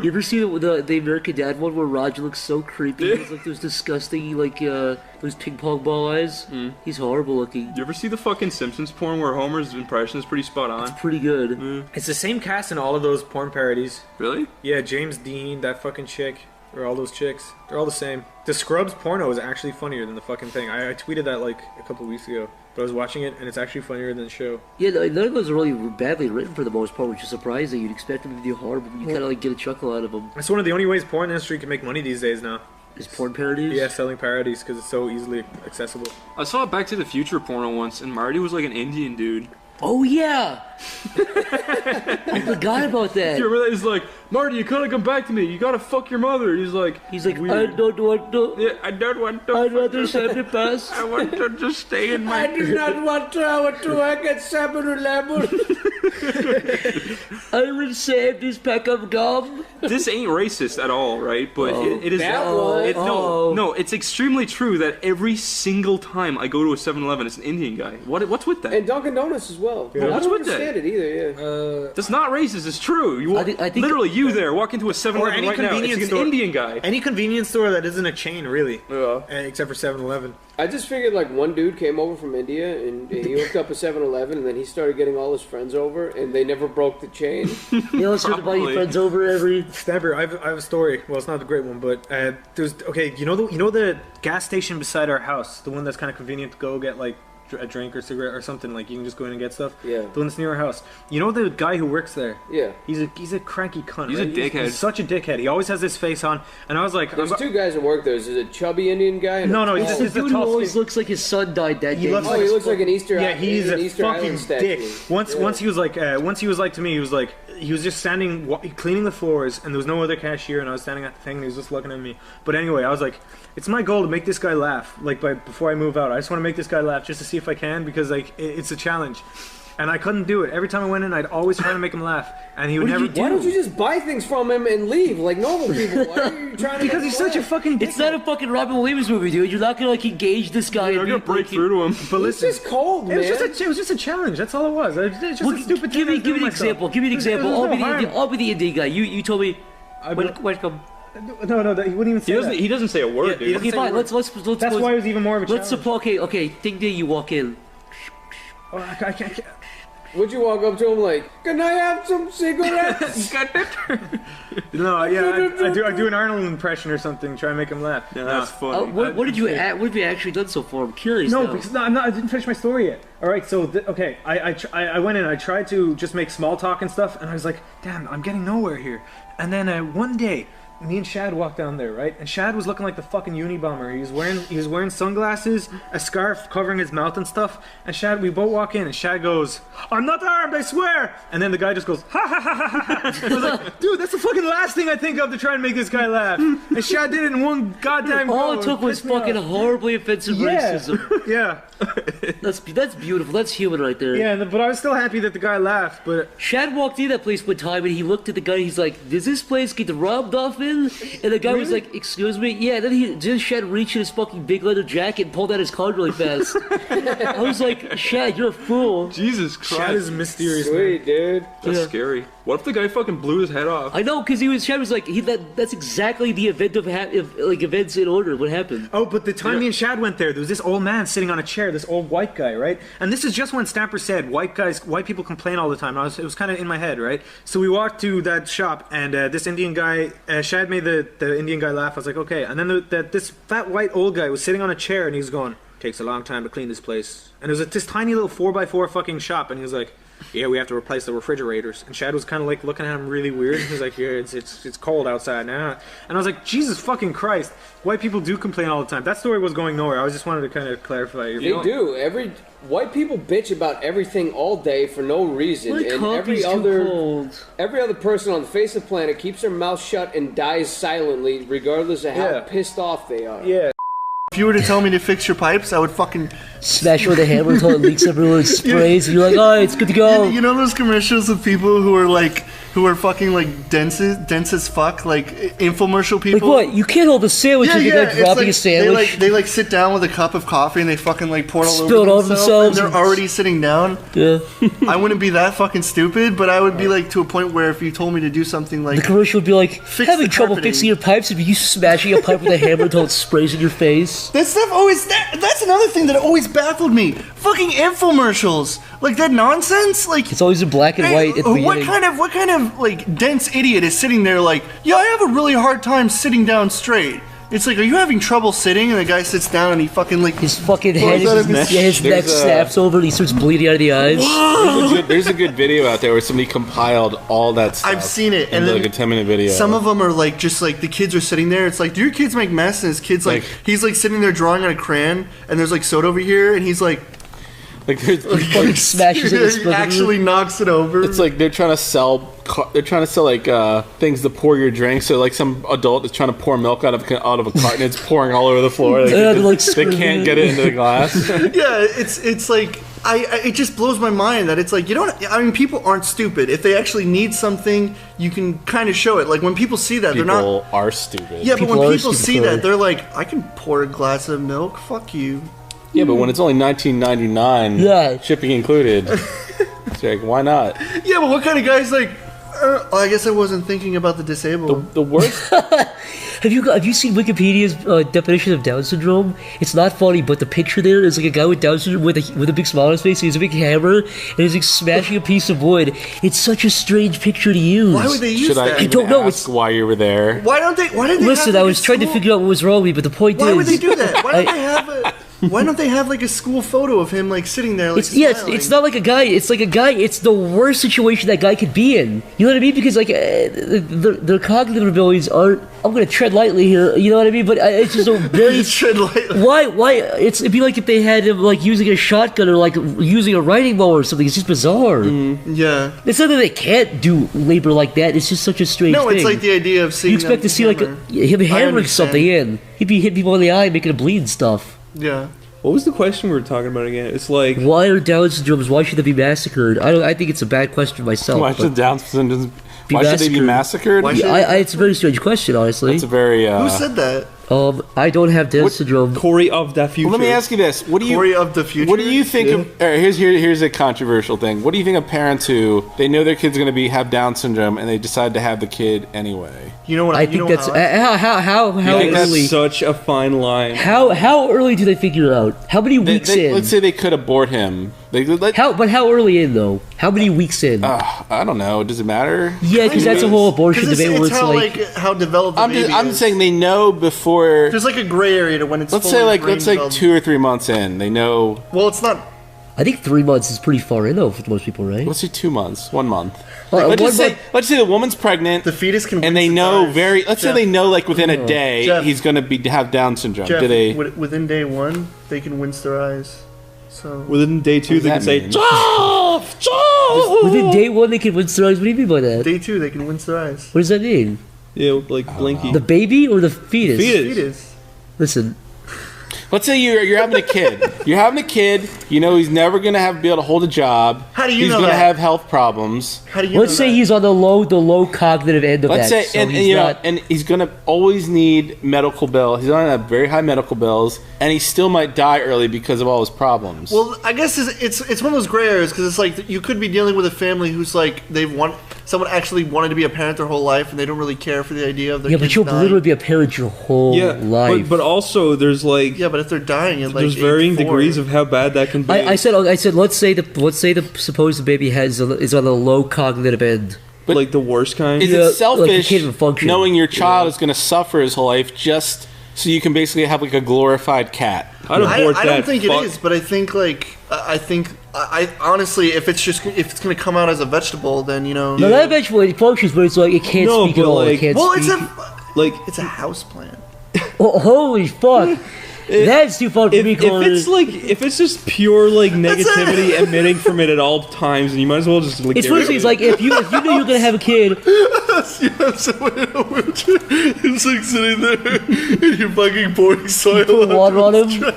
You ever see the American Dad one where Roger looks so creepy? He's like those disgusting, like, those ping pong ball eyes. He's horrible looking. You ever see the fucking Simpsons porn where Homer's impression is pretty spot on? It's pretty good. It's the same cast in all of those porn parodies. Really? Yeah, James Dean, that fucking chick, or all those chicks. They're all the same. The Scrubs porno is actually funnier than the fucking thing. I tweeted that like a couple weeks ago, but I was watching it and it's actually funnier than the show. Yeah, none of those are really badly written for the most part, which is surprising. You'd expect them to be horrible, but you kind of like get a chuckle out of them. That's one of the only ways porn industry can make money these days now. Is porn parodies? Yeah, selling parodies because it's so easily accessible. I saw a Back to the Future porno once, and Marty was like an Indian dude. Oh yeah! I forgot about that. You remember that? He's like, Marty, you gotta come back to me. You gotta fuck your mother. He's like, I don't want to. Yeah, I don't want to. I'd rather send it pass. I want to just stay in my. I do not want to work at 7-Eleven. I will save this pack of gum. This ain't racist at all, right? But it is. That was. No, it's extremely true that every single time I go to a 7-Eleven, it's an Indian guy. What's with that? And Dunkin' Donuts as well. Yeah. I What's don't with that? understand it either, yeah. That's not racist. It's true. You I think literally you there walk into a 7-Eleven right now. It's an Indian guy. Any convenience store that isn't a chain, really. Yeah. Except for 7-Eleven. I just figured like one dude came over from India and he hooked up a 7-Eleven and then he started getting all his friends over and they never broke the chain. You also have to buy your friends over every. Snapper, I have a story. Well, it's not a great one, but there's you know the gas station beside our house, the one that's kind of convenient to go get like a drink or cigarette or something, like you can just go in and get stuff. Yeah. The one that's near our house. You know the guy who works there? Yeah. He's a cranky cunt. He's right? a dickhead. He's such a dickhead. He always has his face on, and I was like, There's two guys that work there. There's a chubby Indian guy. And No, a he's tall- just The dude who always looks like his son died that day. he looks like an Easter. Yeah, he's an a Easter fucking Island statue. dick. Once he was like to me, he was just standing cleaning the floors, and there was no other cashier, and I was standing at the thing, and he was just looking at me. But anyway, I was like, it's my goal to make this guy laugh. Like before I move out, I just want to make this guy laugh just to see if I can, because like it's a challenge. and I couldn't do it. Every time I went in, I'd always try to make him laugh, and he would never. Why don't you just buy things from him and leave like normal people? Why are you trying to? Because he's such a fucking. It's not a fucking Robin Williams movie, dude. You're not gonna like engage this guy. You're gonna break through to him. But listen, it's just cold, man. It was just a challenge. That's all it was. It's just a stupid. Give me an example. Give me an example. I'll be the Indian guy. You told me. When come. No, he wouldn't even say that. He doesn't say a word, dude. Okay, fine. Let's. That's why it was even more of a challenge. Let's suppose. Okay. Think that you walk in. Oh, I can't. Would you walk up to him like, "Can I have some cigarettes?" No, I do an Arnold impression or something. Try and make him laugh. Yeah, that's funny. What have you actually done so far? I'm curious. No, now. because I didn't finish my story yet. All right, so I went in. I tried to just make small talk and stuff, and I was like, "Damn, I'm getting nowhere here." And then one day, me and Shad walked down there, right? And Shad was looking like the fucking Unabomber. He was wearing sunglasses, a scarf covering his mouth and stuff. And Shad, we both walk in, and Shad goes, "I'm not armed, I swear." And then the guy just goes, "Ha ha ha ha ha." I was like, dude, that's the fucking last thing I think of to try and make this guy laugh. And Shad did it in one goddamn All go. it took was fucking horribly offensive racism. Yeah. That's beautiful. That's human right there. Yeah, but I was still happy that the guy laughed. But Shad walked in that place one time and he looked at the guy. He's like, "Does this place get robbed off in?" And the guy was like, "Excuse me." Yeah. Then Shad reached in his fucking big leather jacket and pulled out his card really fast. I was like, "Shad, you're a fool." Jesus Christ. Shad is mysterious. Sweet, dude. That's scary. What if the guy fucking blew his head off? I know, because Shad was like, that's exactly the event of events in order. What happened? Oh, but the time me and Shad went there was this old man sitting on a chair, this old white guy, right? And this is just when Stamper said white people complain all the time. It was kind of in my head, right? So we walked to that shop, and this Indian guy, Shad made the Indian guy laugh. I was like, okay. And then this fat white old guy was sitting on a chair, and he was going, "Takes a long time to clean this place." And it was this tiny little 4x4 fucking shop, and he was like, "Yeah, we have to replace the refrigerators." And Shad was kind of like looking at him really weird. He was like, "Yeah, it's cold outside now." And I was like, Jesus fucking Christ, white people do complain all the time. That story was going nowhere. I just wanted to kind of clarify. They do. White people bitch about everything all day for no reason, and every other person on the face of the planet keeps their mouth shut and dies silently, regardless of how pissed off they are. Yeah. If you were to tell me to fix your pipes, I would fucking smash you with a hammer until it leaks everywhere, it sprays, and you're like, "Oh, it's good to go." You know those commercials of people who are fucking like dense as fuck, like infomercial people? Like what? You can't hold a sandwich if you're like dropping a sandwich. They sit down with a cup of coffee and they fucking like pour it all Spill it over over themselves. and they're already sitting down. Yeah. I wouldn't be that fucking stupid, but I would be like to a point where if you told me to do something like the commercial would be like, having trouble fixing your pipes, if you smashing a pipe with a hammer until it sprays in your face. That stuff that's another thing that always baffled me. Fucking infomercials. Like that nonsense? Like it's always in black and white at the what beginning. What kind of like dense idiot is sitting there like, "Yeah, I have a really hard time sitting down straight." It's like, "Are you having trouble sitting?" And the guy sits down and he fucking like his fucking head, his neck snaps over and he starts bleeding out of the eyes. There's a good video out there where somebody compiled all that stuff. I've seen it, and like a 10-minute video. Some of them are like just like the kids are sitting there. It's like, "Do your kids make mess?" And his kids like he's like sitting there drawing on a crayon, and there's like soda over here, and he's like. Like there's fucking smashes it. He actually knocks it over. It's like they're trying to sell like things to pour your drink. So like some adult is trying to pour milk out of a carton. It's pouring all over the floor. Like, they can't get it into the glass. Yeah, it's like it just blows my mind that it's like people aren't stupid. If they actually need something, you can kind of show it. Like when people see that, people are stupid. Yeah, but when people see that, they're like, "I can pour a glass of milk. Fuck you." Yeah, but when it's only $19.99, shipping included, it's like, why not? Yeah, but what kind of guy's like? I guess I wasn't thinking about the disabled. The worst. Have you seen Wikipedia's definition of Down syndrome? It's not funny, but the picture there is like a guy with Down syndrome with a big smile on his face. He has a big hammer and he's like smashing a piece of wood. It's such a strange picture to use. Why would they use that? I don't know. Why you were there? Why don't they? Why did they? Listen, I was trying to figure out what was wrong with me, but the point is, why would they do that? Why don't they have a? Why don't they have like a school photo of him like sitting there? Like, it's not like a guy. It's like a guy. It's the worst situation that guy could be in. You know what I mean? Because like their cognitive abilities aren't. I'm gonna tread lightly here. You know what I mean? But it's just a very tread lightly. Why? It'd be like if they had him like using a shotgun or like using a riding mower or something. It's just bizarre. Yeah. It's not that they can't do labor like that. It's just such a strange thing. No, it's like the idea of seeing. You expect to see like him hammering something in. He'd be hitting people in the eye, making a bleed and stuff. Yeah. What was the question we were talking about again? It's like, why are Down syndromes? Why should they be massacred? I think it's a bad question myself. Why should Down syndromes? Why should they be massacred? It's a very strange question, honestly. It's a very. Who said that? I don't have Down syndrome. Corey of the future. Well, let me ask you this: Corey of the future? What do you think? Of, here's a controversial thing. What do you think of parents who they know their kid's going to have Down syndrome and they decide to have the kid anyway? You know what? I think that's how early. That's such a fine line. How early do they figure it out? How many weeks in? Let's say they could abort him. How early in though? How many weeks in? I don't know. Does it matter? Yeah, because that's a whole abortion debate where it's like how developed. I'm saying they know before. There's like a gray area to when it's. Let's say 2 or 3 months in. They know. Well, it's not. I think 3 months is pretty far in though for most people, right? Let's say 2 months, 1 month. Let's just say the woman's pregnant. The fetus can. And they know Let's say they know within a day he's going to have Down syndrome. Jeff, Do they? Within day 1, they can wince their eyes. So within day 2, they can say Jeff. Within day 1, they can wince their eyes. What do you mean by that? Day 2, they can wince their eyes. What does that mean? Yeah, like blinky. The baby or the fetus? Fetus. Listen. Let's say you're having a kid. You're having a kid. You know he's never going to be able to hold a job. How do you he's know going to that? have health problems. How do you? Let's say he's on the low cognitive end of Let's that. say, and he's going to always need medical bills. He's going to have very high medical bills, and he still might die early because of all his problems. Well, I guess it's one of those gray areas because it's like you could be dealing with a family who's like someone actually wanted to be a parent their whole life, and they don't really care for the idea of their kids but you'll dying. literally be a parent your whole life. But also there's like but if they're dying at there's varying degrees of how bad that can be. I said let's say the supposed baby is on the low cognitive end. But like the worst kind. Is it selfish knowing your child is going to suffer his whole life just so you can basically have like a glorified cat? I don't think it is, but I think I honestly, if it's going to come out as a vegetable, then No, that vegetable it functions, but it's like it can't speak at all. It can't speak. It's a house plant. Oh, holy fuck. That's too far to be called. If it's just pure like negativity emitting from it at all times, and you might as well just like. It's one of things like if you knew you were gonna have a kid. You have someone in a wheelchair who's like sitting there, and you're fucking pouring soil. Put water on him.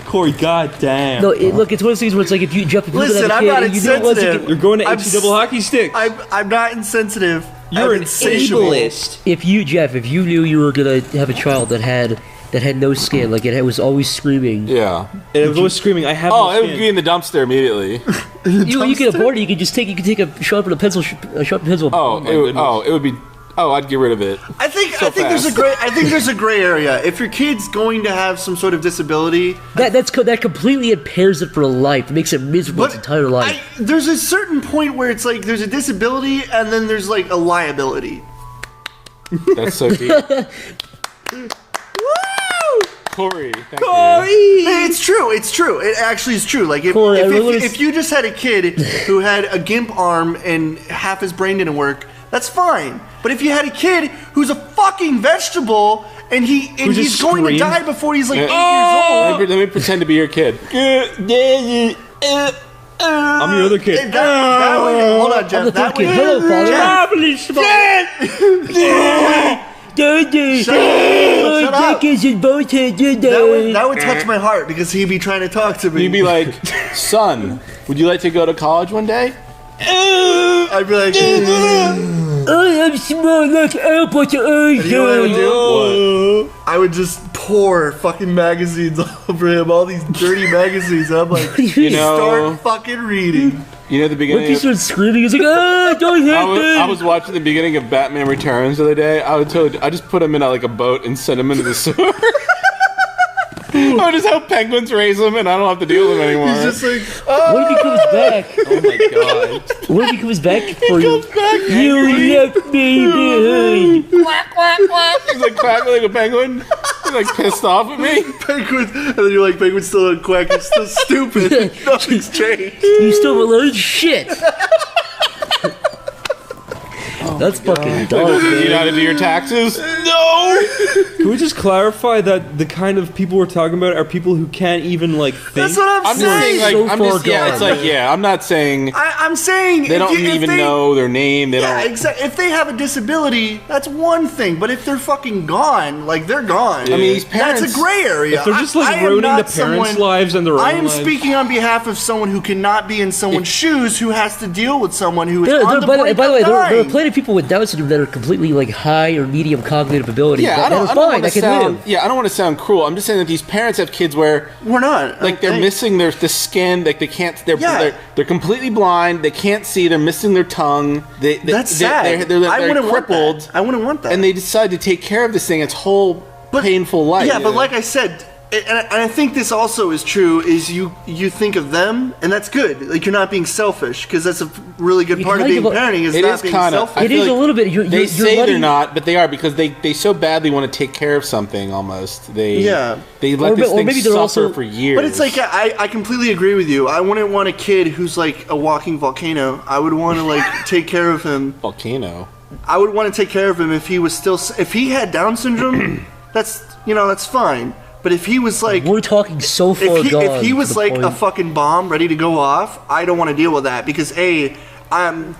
Corey, goddamn. No, look, it's one of those things where it's like if you jump. Listen, I'm not insensitive. You're going to HE double hockey stick. I'm not insensitive. You're an ableist. If you knew you were gonna have a child that had no skin, like it was always screaming. Yeah, it was always screaming. I have. No it would be in the dumpster immediately. You can abort it. You can just take a sharpened pencil. It would be. Oh, I'd get rid of it. I think there's a gray area. If your kid's going to have some sort of disability, that completely impairs it for life. It makes it miserable its entire life. There's a certain point where it's like there's a disability and then there's like a liability. That's so deep. Corey, thank you. It's true. It actually is true. Like if you just had a kid who had a gimp arm and half his brain didn't work, that's fine. But if you had a kid who's a fucking vegetable and he's going to die before he's like 8 years old. Let me pretend to be your kid. I'm your other kid. That way, hold on, Jeff. That way, hello, father. Shut up. That would touch my heart because he'd be trying to talk to me. He'd be like, son, would you like to go to college one day? I'd be like, I am small like apple to earth. You know what I would do? What? I would just pour fucking magazines over him, all these dirty magazines. And I'm like, start fucking reading. You know the beginning. When he starts screaming, he's like, don't hit me. I was watching the beginning of Batman Returns the other day. I just put him in like a boat and send him into the sewer. I would just help penguins raise him, and I don't have to deal with him anymore. He's just like, what if he comes back? Oh my god! What if he comes back for you? Comes back you left me behind. Quack, quack, quack. He's like quacking like a penguin. He's like pissed off at me. Penguin, and then you're like, penguin's still a quack. You're still stupid. Nothing's changed. You still haven't learned shit. Oh That's fucking dumb. Do you know how to do your taxes? No. Can we just clarify that the kind of people we're talking about are people who can't even like think? That's what I'm saying. I'm not saying. I'm saying they don't even know their name. They don't. Exactly. If they have a disability, that's one thing. But if they're fucking gone, like they're gone. I mean, these parents. That's a gray area. If they're just like ruining the parents' lives and their own I am lives. speaking on behalf of someone who cannot be in someone's shoes, who has to deal with someone who is on the by brink the way, of there are dying. plenty of people with Down syndrome that are completely like high or medium cognitive ability. Yeah, I don't want to sound. Yeah, I don't want to sound cruel. I'm just saying that these parents have kids where we're not like they're missing the skin, like they can't. They're completely blind. They can't see. They're missing their tongue. That's sad. They're I wouldn't crippled. want that. I wouldn't want that. And they decide to take care of this thing its whole painful life. Yeah, but like I said, and I think this also is true, is you think of them, and that's good. Like, you're not being selfish, because that's a really good part of being parenting, is not being selfish. It is a little bit. They say they're not, but they are, because they so badly want to take care of something, almost. They let this thing suffer for years. But it's like, I completely agree with you. I wouldn't want a kid who's like a walking volcano. I would want to like take care of him. Volcano? I would want to take care of him if he was still, if he had Down syndrome, that's fine. But if he was like, we're talking so far gone. If he was like a fucking bomb ready to go off, I don't want to deal with that, because Times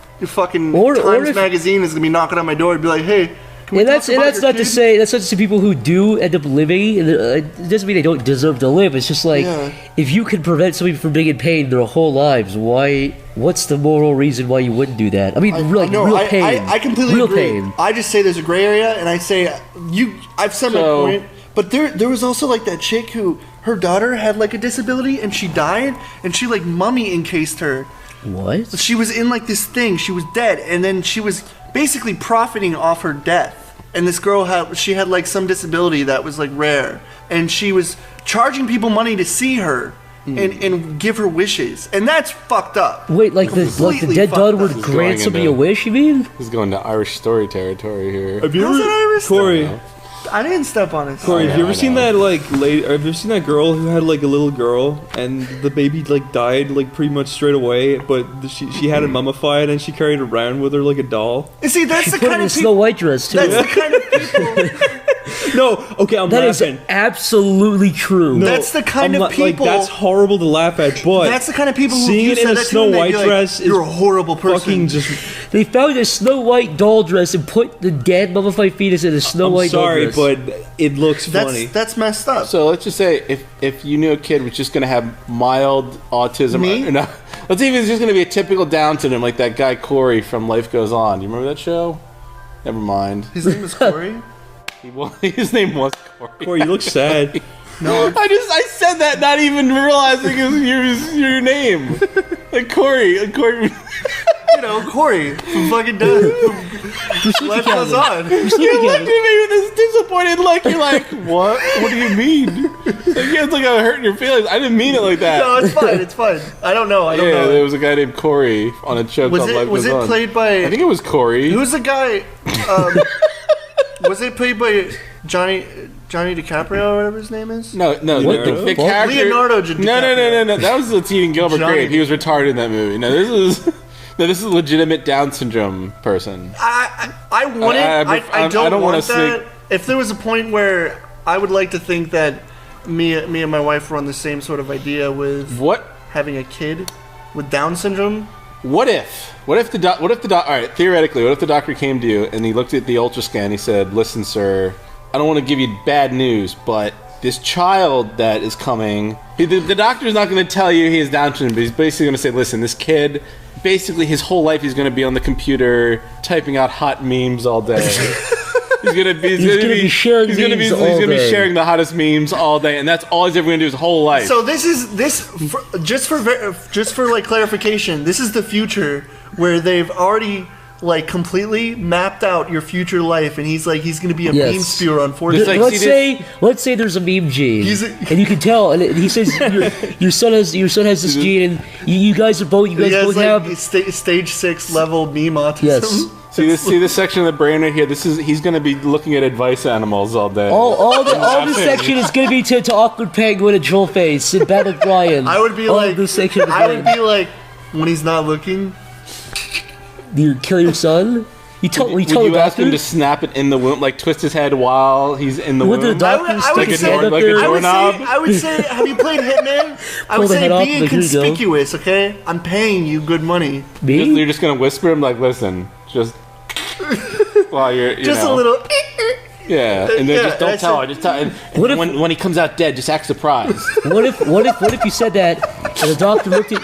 Magazine is gonna be knocking on my door and be like, hey. That's not to say people who do end up living. It doesn't mean they don't deserve to live. It's just like if you can prevent somebody from being in pain their whole lives, what's the moral reason why you wouldn't do that? I mean, real pain. I completely real agree. Pain. I just say there's a gray area, and I say I've said my point. But there was also like that chick who her daughter had like a disability and she died, and she like mummy encased her. What? She was in like this thing. She was dead, and then she was basically profiting off her death. And this girl had like some disability that was like rare, and she was charging people money to see her and give her wishes, and that's fucked up. Wait, like the dead daughter would grant somebody a wish? You mean? This is going to Irish story territory here. Have you How's ever, it Irish Corey? stuff? I didn't step on it. Corey, have you ever seen that like lady? Have you ever seen that girl who had like a little girl and the baby like died like pretty much straight away, but she had it mummified and she carried it around with her like a doll? You see, that's the kind of Snow White dress too. That's the kind of people. No, okay, I'm that laughing. Is absolutely true. No, that's the kind of people. Like, that's horrible to laugh at, but that's the kind of people who seeing it in a Snow White dress you're a horrible person. They found a Snow White doll dress and put the dead mummified fetus in a Snow White doll dress. Sorry, but it looks funny. That's messed up. So let's just say if you knew a kid was just going to have mild autism, Me? No, let's see if it's just going to be a typical Down syndrome like that guy Corey from Life Goes On. Do you remember that show? Never mind. His name was Corey? His name was Corey. Corey, you look sad. No, I said that not even realizing your name. Like Corey. You know, Corey from fucking Life Goes On. You looked at me with this disappointed look. You're like, what? What do you mean? Like, it's like I'm hurting your feelings. I didn't mean it like that. No, it's fine. It's fine. I don't know. Yeah, there was a a guy named Corey on a show called Life Goes On. Was it played by? I think it was Corey. Who's the guy? Was it played by Johnny DiCaprio or whatever his name is? No. The character Leonardo DiCaprio. No. That was the Stephen Gilbert Grape. He was retarded in that movie. No, this is a legitimate Down syndrome person. I don't want that. If there was a point where I would like to think that me and my wife were on the same sort of idea with having a kid with Down syndrome. What if the all right, theoretically, what if the doctor came to you and he looked at the ultrascan, he said, "Listen, sir, I don't want to give you bad news, but this child that is coming, the doctor's not going to tell you he has Down syndrome, but he's basically going to say, listen, this kid, basically his whole life he's going to be on the computer typing out hot memes all day." He's gonna be sharing the hottest memes all day, and that's all he's ever gonna do his whole life. So just for like clarification, this is the future where they've already like completely mapped out your future life, and he's gonna be a meme spewer on 4chan. Let's say there's a meme gene, and you can tell, and he says your son has this gene, and you guys both have stage 6 level meme autism. Yes. See this section of the brain right here? He's going to be looking at advice animals all day. All this section is going to be to Awkward Penguin and Trollface and Battle Brian. I would be like, when he's not looking, do you kill your son? You told Would the you ask doctor? him to snap it in the womb, like twist his head while he's in the Would womb? the doctor stick his head up like a there? doorknob? I would say, have you played Hitman? I would Pull the say head off, be like, here you go. inconspicuous, okay? I'm paying you good money. Me? You're just gonna whisper him like, listen, just while you're, you Just know. a little. Yeah, and then Yeah, just don't and tell her. Just tell. And when he comes out dead, just act surprised. What if you said that and the doctor looked at?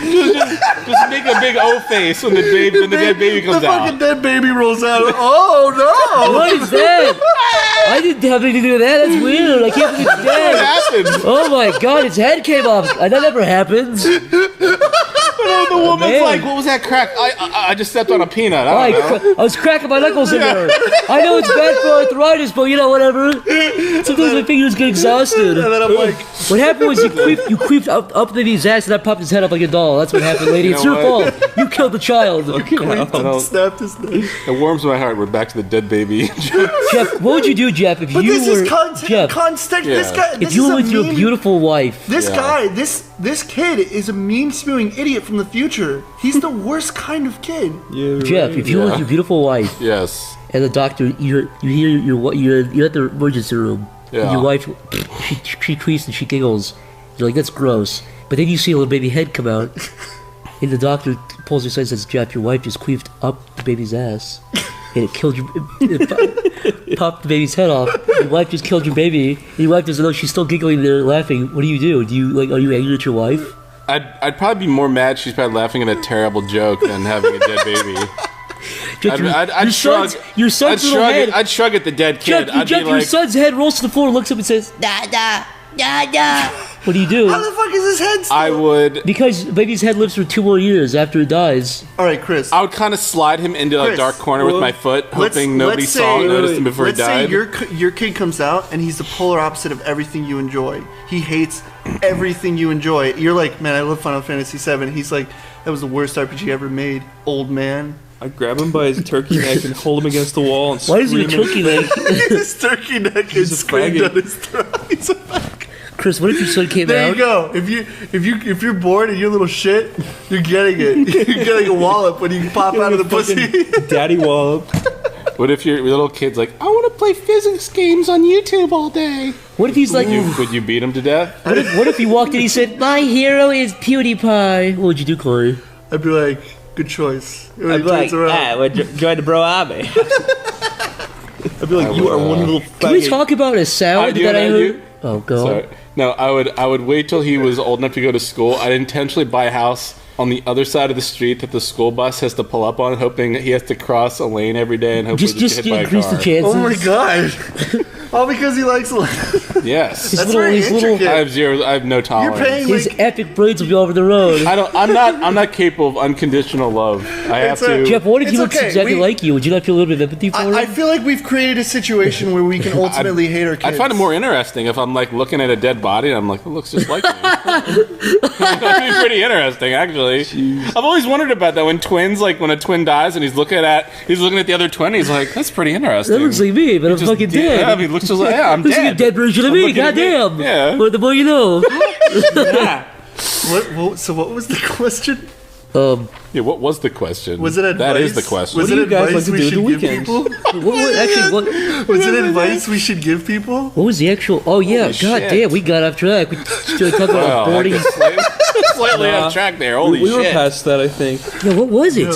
Just make a big O face when the dead baby comes The out. fucking dead baby rolls out. Oh no! What is that? I didn't have anything to do with that. That's weird. I can't believe it's dead. What happened? Oh my god, its head came off. That never happens. The woman's like, "What was that crack? I just stepped on a peanut. I don't know." I was cracking my knuckles in there. I know it's bad for arthritis, but you know, whatever. Sometimes my fingers get exhausted. And then I'm like, what happened was you creeped up the baby's ass and I popped his head up like a doll. That's what happened, lady. You It's know your fault. You killed the child. snapped his neck. It warms my heart. We're back to the dead baby. Jeff, what would you do, Jeff, if But you this were is context. Yeah. This guy. if This you is were a with your meme- beautiful wife? This Yeah. guy, this kid is a meme spewing idiot from the future. He's the worst kind of kid. Yeah, Jeff, if you were with your beautiful wife Yes. and the doctor, you hear you're at the emergency room. Yeah. And your wife, she creeps and she giggles. You're like, that's gross. But then you see a little baby head come out, and the doctor pulls her aside and says, Jeff, your wife just queefed up the baby's ass, and it killed it popped the baby's head off. Your wife just killed your baby, and your wife doesn't know. She's still giggling there, laughing. What do you do? Are you angry at your wife? I'd probably be more mad she's probably laughing at a terrible joke than having a dead baby. Jeff, I'd shrug. Your son's little head. I'd shrug at the dead kid. Jeff, I'd be your like, son's head rolls to the floor, looks up and says, Dada, dada. what do you do? How the fuck is his head still? I would. Because the baby's head lives for 2 more years after it dies. All right, Chris. I would kind of slide him into a Chris, dark corner with my foot, hoping nobody noticed him before he died. Let's say your kid comes out and he's the polar opposite of everything you enjoy. He hates everything you enjoy. You're like, man, I love Final Fantasy VII. He's like, that was the worst RPG ever made, old man. I grab him by his turkey neck and hold him against the wall and Why is he a scream turkey neck? His turkey neck is screamed faggot. at his throat. He's a faggot. Chris, what if your son came There out? you go. If you're bored and you're a little shit, you're getting it. You're getting a wallop when you pop out of the pussy. Daddy wallop. What if your little kid's like, I want to play physics games on YouTube all day? What if he's like, Would you beat him to death? what if he walked in and he said, my hero is PewDiePie? What would you do, Corey? I'd be like, good choice. I'd be like, join the bro army. I'd be like, you are one little faggot. Can we talk about a sound that I heard? Oh, go on. Sorry. No, I would wait till he was old enough to go to school. I'd intentionally buy a house on the other side of the street that the school bus has to pull up on, hoping that he has to cross a lane every day and hopefully Just get hit by a increase car. the chances. Oh my god. All because he likes Yes. That's very intricate. I have no tolerance. paying His like, epic braids will be over the road. I'm not capable of unconditional love. I have to. Jeff, what if he It's looks okay. exactly like you? Would you not feel a little bit of empathy for him? I feel like we've created a situation where we can ultimately hate our kids. I'd find it more interesting if I'm like looking at a dead body and I'm like, it looks just like me. That'd be pretty interesting, actually. I've always wondered about that when a twin dies and he's looking at the other twin. He's like, that's pretty interesting. That looks like me, but I'm fucking dead. Yeah, he looks just like, yeah, I'm Looks dead. like a dead version of me. looking at me. Goddamn. Yeah. Well, the more you know. So what was the question? Yeah, what was the question? Was it advice? That is the question. Was What do it you guys advice like to we do with should the give people? What Was it advice we should give people? was the actual? Oh yeah, Holy god shit. damn, we got off track. We started talking about Wow, boarding. Slightly off track there. Holy we were shit. past that, I think. Yeah, what was it?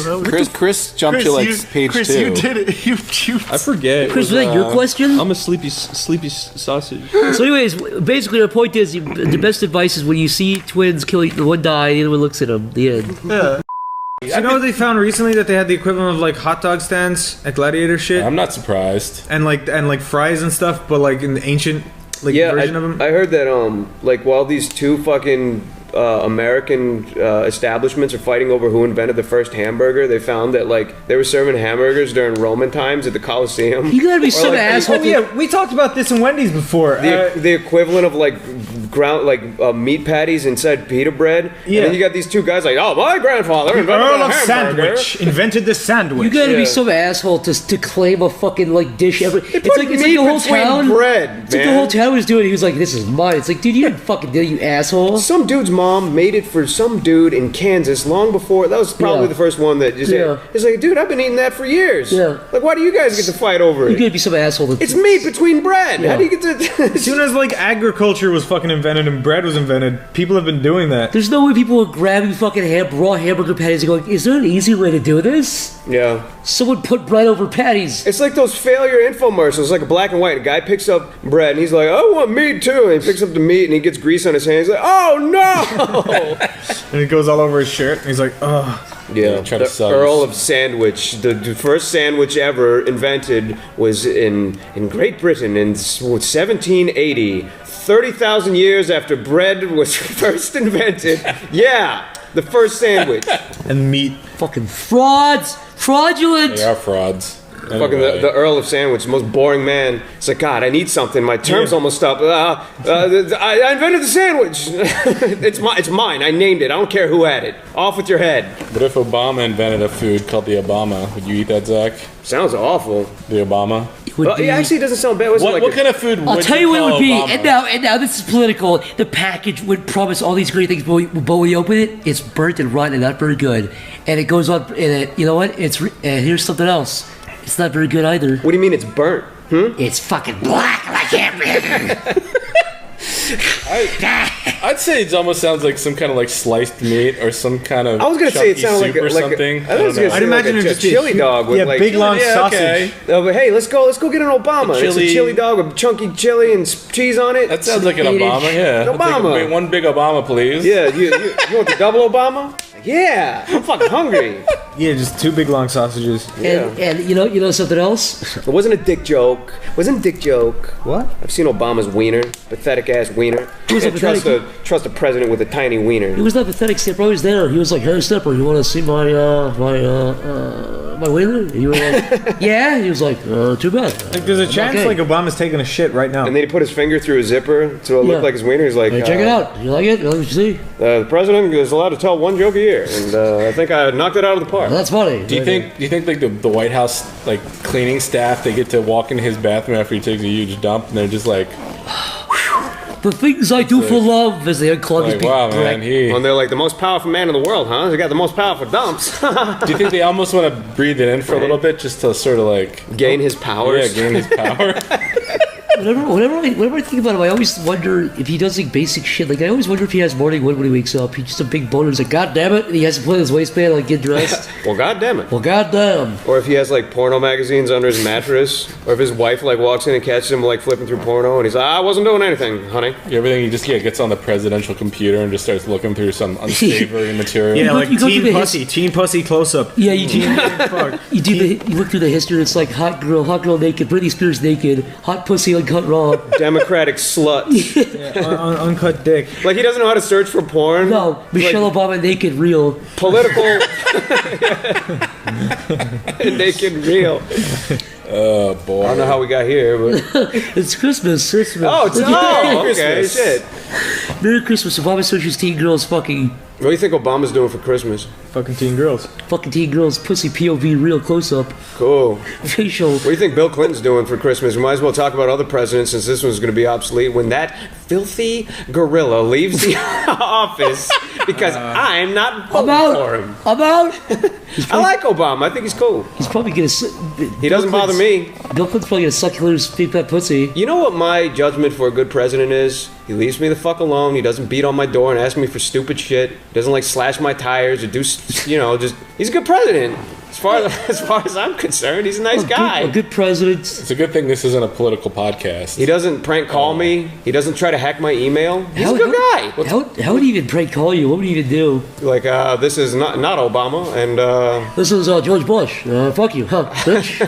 Chris jumped Chris, to like you, page Chris, 2. you did it. You I forget. Chris, was that your question? I'm a sleepy sausage. So, anyways, basically, our point is the best advice is when you see twins killing, the one die, the other one looks at them. The end. Yeah. You know what they found recently, that they had the equivalent of like hot dog stands at Gladiator shit, I'm not surprised. and like fries and stuff, but like in the ancient version of them. I heard that like while these two fucking American establishments are fighting over who invented the first hamburger, they found that like they were serving hamburgers during Roman times at the Coliseum. You gotta be Or, some like, asshole. Oh yeah, we talked about this in Wendy's before. The equivalent of like ground meat patties inside pita bread. Yeah. And then you got these two guys like, oh, my grandfather invented Earl a of hamburger. Sandwich invented the sandwich. You gotta be some asshole to claim a fucking dish ever. It's like the whole town. Bread, it's like the whole town was doing it. He was like, "This is mine." It's like, dude, you didn't fucking do it, you asshole. Some dude's mom made it for some dude in Kansas long before. That was probably the first one that just. It's like, dude, I've been eating that for years. Yeah. Like, why do you guys get to fight over it? You gotta be some asshole. It's meat between bread. Yeah. How do you get to? As soon as agriculture was fucking invented and bread was invented, people have been doing that. There's no way people were grabbing fucking raw hamburger patties and going, "Is there an easy way to do this?" Yeah. Someone put bread over patties. It's like those failure infomercials, like a black and white. A guy picks up bread and he's like, I want meat too. And he picks up the meat and he gets grease on his hands. He's like, oh no! And it goes all over his shirt. And he's like, oh. Yeah, the Earl of Sandwich. The first sandwich ever invented was in Great Britain in 1780. 30,000 years after bread was first invented. Yeah, the first sandwich. And meat. Fucking frauds! Fraudulent! They are frauds. Fucking the Earl of Sandwich, the most boring man. It's like, God, I need something. My term's almost up. I invented the sandwich. It's mine. I named it. I don't care who had it. Off with your head. What if Obama invented a food called the Obama? Would you eat that, Zach? Sounds awful. The Obama? It actually doesn't sound bad. What kind of food would I'll tell you what it would be. Obama? And now this is political. The package would promise all these great things, but when you open it, it's burnt and rotten and not very good. And it goes on, and you know what? And here's something else. It's not very good either. What do you mean it's burnt? It's fucking black like everything. I'd say it almost sounds like some kind of sliced meat or some kind of. I was gonna say it sounded like something. I'd imagine it's just a chili dog with big long sausage. Okay. But hey, let's go get an Obama. It's a chili dog with chunky chili and cheese on it. That sounds like an Obama. Yeah. An Obama. One big Obama, please. Yeah. You want the double Obama? Yeah. I'm fucking hungry. Yeah, just two big long sausages. And you know something else? It wasn't a dick joke. Wasn't a dick joke. What? I've seen Obama's wiener. Pathetic ass wiener. Can't trust a president with a tiny wiener. He was not pathetic, Stepper. He was there. He was like, "Hey, Stepper, you want to see my wiener?" And you were like, "Yeah." He was like, "Too bad." There's a chance Obama's taking a shit right now. And then he put his finger through a zipper so it looked like his wiener. He's like, "Hey, check it out. You like it? Let me see." The president is allowed to tell one joke a year, and I think I knocked it out of the park. That's funny. Do you think like the White House cleaning staff, they get to walk in his bathroom after he takes a huge dump and they're just like, the things I do for love, as they unclog his big wow, man, and they're like, the most powerful man in the world, huh? They got the most powerful dumps. Do you think they almost want to breathe it in for a little bit just to sort of gain his powers? Yeah, gain his power. Whenever I think about him, I always wonder if he does basic shit. I always wonder if he has morning wood when he wakes up. He's just a big boner. He's like, God damn it! And he has to put in his waistband, get dressed. Well, God damn it. Well, God damn. Or if he has porno magazines under his mattress, or if his wife walks in and catches him flipping through porno, and he's like, I wasn't doing anything, honey. Everything he just gets on the presidential computer and just starts looking through some unsavory material. Yeah, teen pussy close up. Yeah, you look through the history. It's like hot girl naked, Britney Spears naked, hot pussy uncut raw. Democratic slut. Uncut dick. He doesn't know how to search for porn. No, Michelle Obama naked real. Political. Naked real. Oh boy. I don't know how we got here, but it's Christmas. Oh, it's okay. Shit. Merry Christmas. Obama searches teen girls fucking. What do you think Obama's doing for Christmas? Fucking teen girls. Fucking teen girls. Pussy POV real close up. Cool. Facial. What do you think Bill Clinton's doing for Christmas? We might as well talk about other presidents since this one's going to be obsolete. When that filthy gorilla leaves the office because I'm not voting for him. I'm out. I like Obama. I think he's cool. He's probably going to... He doesn't bother me. Bill Clinton's probably going to suck Hillary's big fat pussy. You know what my judgment for a good president is? He leaves me the fuck alone. He doesn't beat on my door and ask me for stupid shit. He doesn't slash my tires or do, he's a good president. As far as I'm concerned, he's a nice guy. A good president. It's a good thing this isn't a political podcast. He doesn't prank call me. He doesn't try to hack my email. He's a good guy. How would he even prank call you? What would he even do? This is not Obama, and this is George Bush. Fuck you, huh, bitch?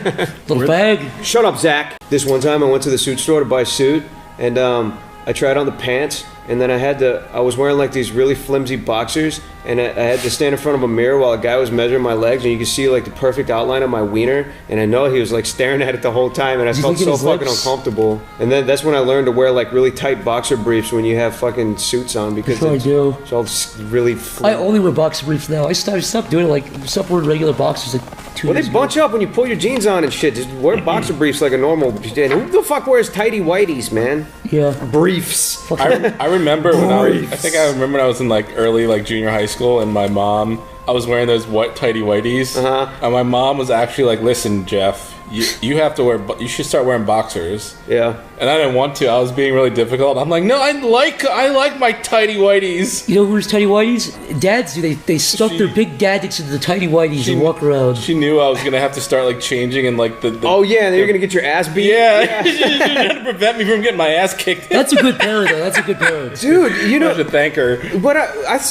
Little fag. Shut up, Zach. This one time I went to the suit store to buy a suit, and I tried on the pants, and then I was wearing like these really flimsy boxers, and I had to stand in front of a mirror while a guy was measuring my legs, and you could see like the perfect outline of my wiener, and I know he was like staring at it the whole time, and I felt so fucking uncomfortable. And then that's when I learned to wear like really tight boxer briefs when you have fucking suits on, because it's all really I only wear boxer briefs now. I stopped doing it, like stopped wearing regular boxers like 2 years they bunch up when you pull your jeans on and shit. Just wear boxer briefs like a normal. And who the fuck wears tighty whities, man? Yeah, briefs. I remember when I think I remember when I was in like early like junior high school, and my mom, I was wearing those white tighty whities, and my mom was actually like, "Listen, Jeff, you have to you should start wearing boxers." Yeah. And I didn't want to. I was being really difficult. I'm like, no, I like my tighty whities. You know who wears tighty whities? Dads do. They stuff their big dad dicks into the tighty whities and walk around. She knew I was gonna have to start like changing and like the oh yeah, and you're gonna get your ass beat. Yeah, she's trying to prevent me from getting my ass kicked. That's a good parent, though. That's a good parent, dude. You know, I should thank her. But I was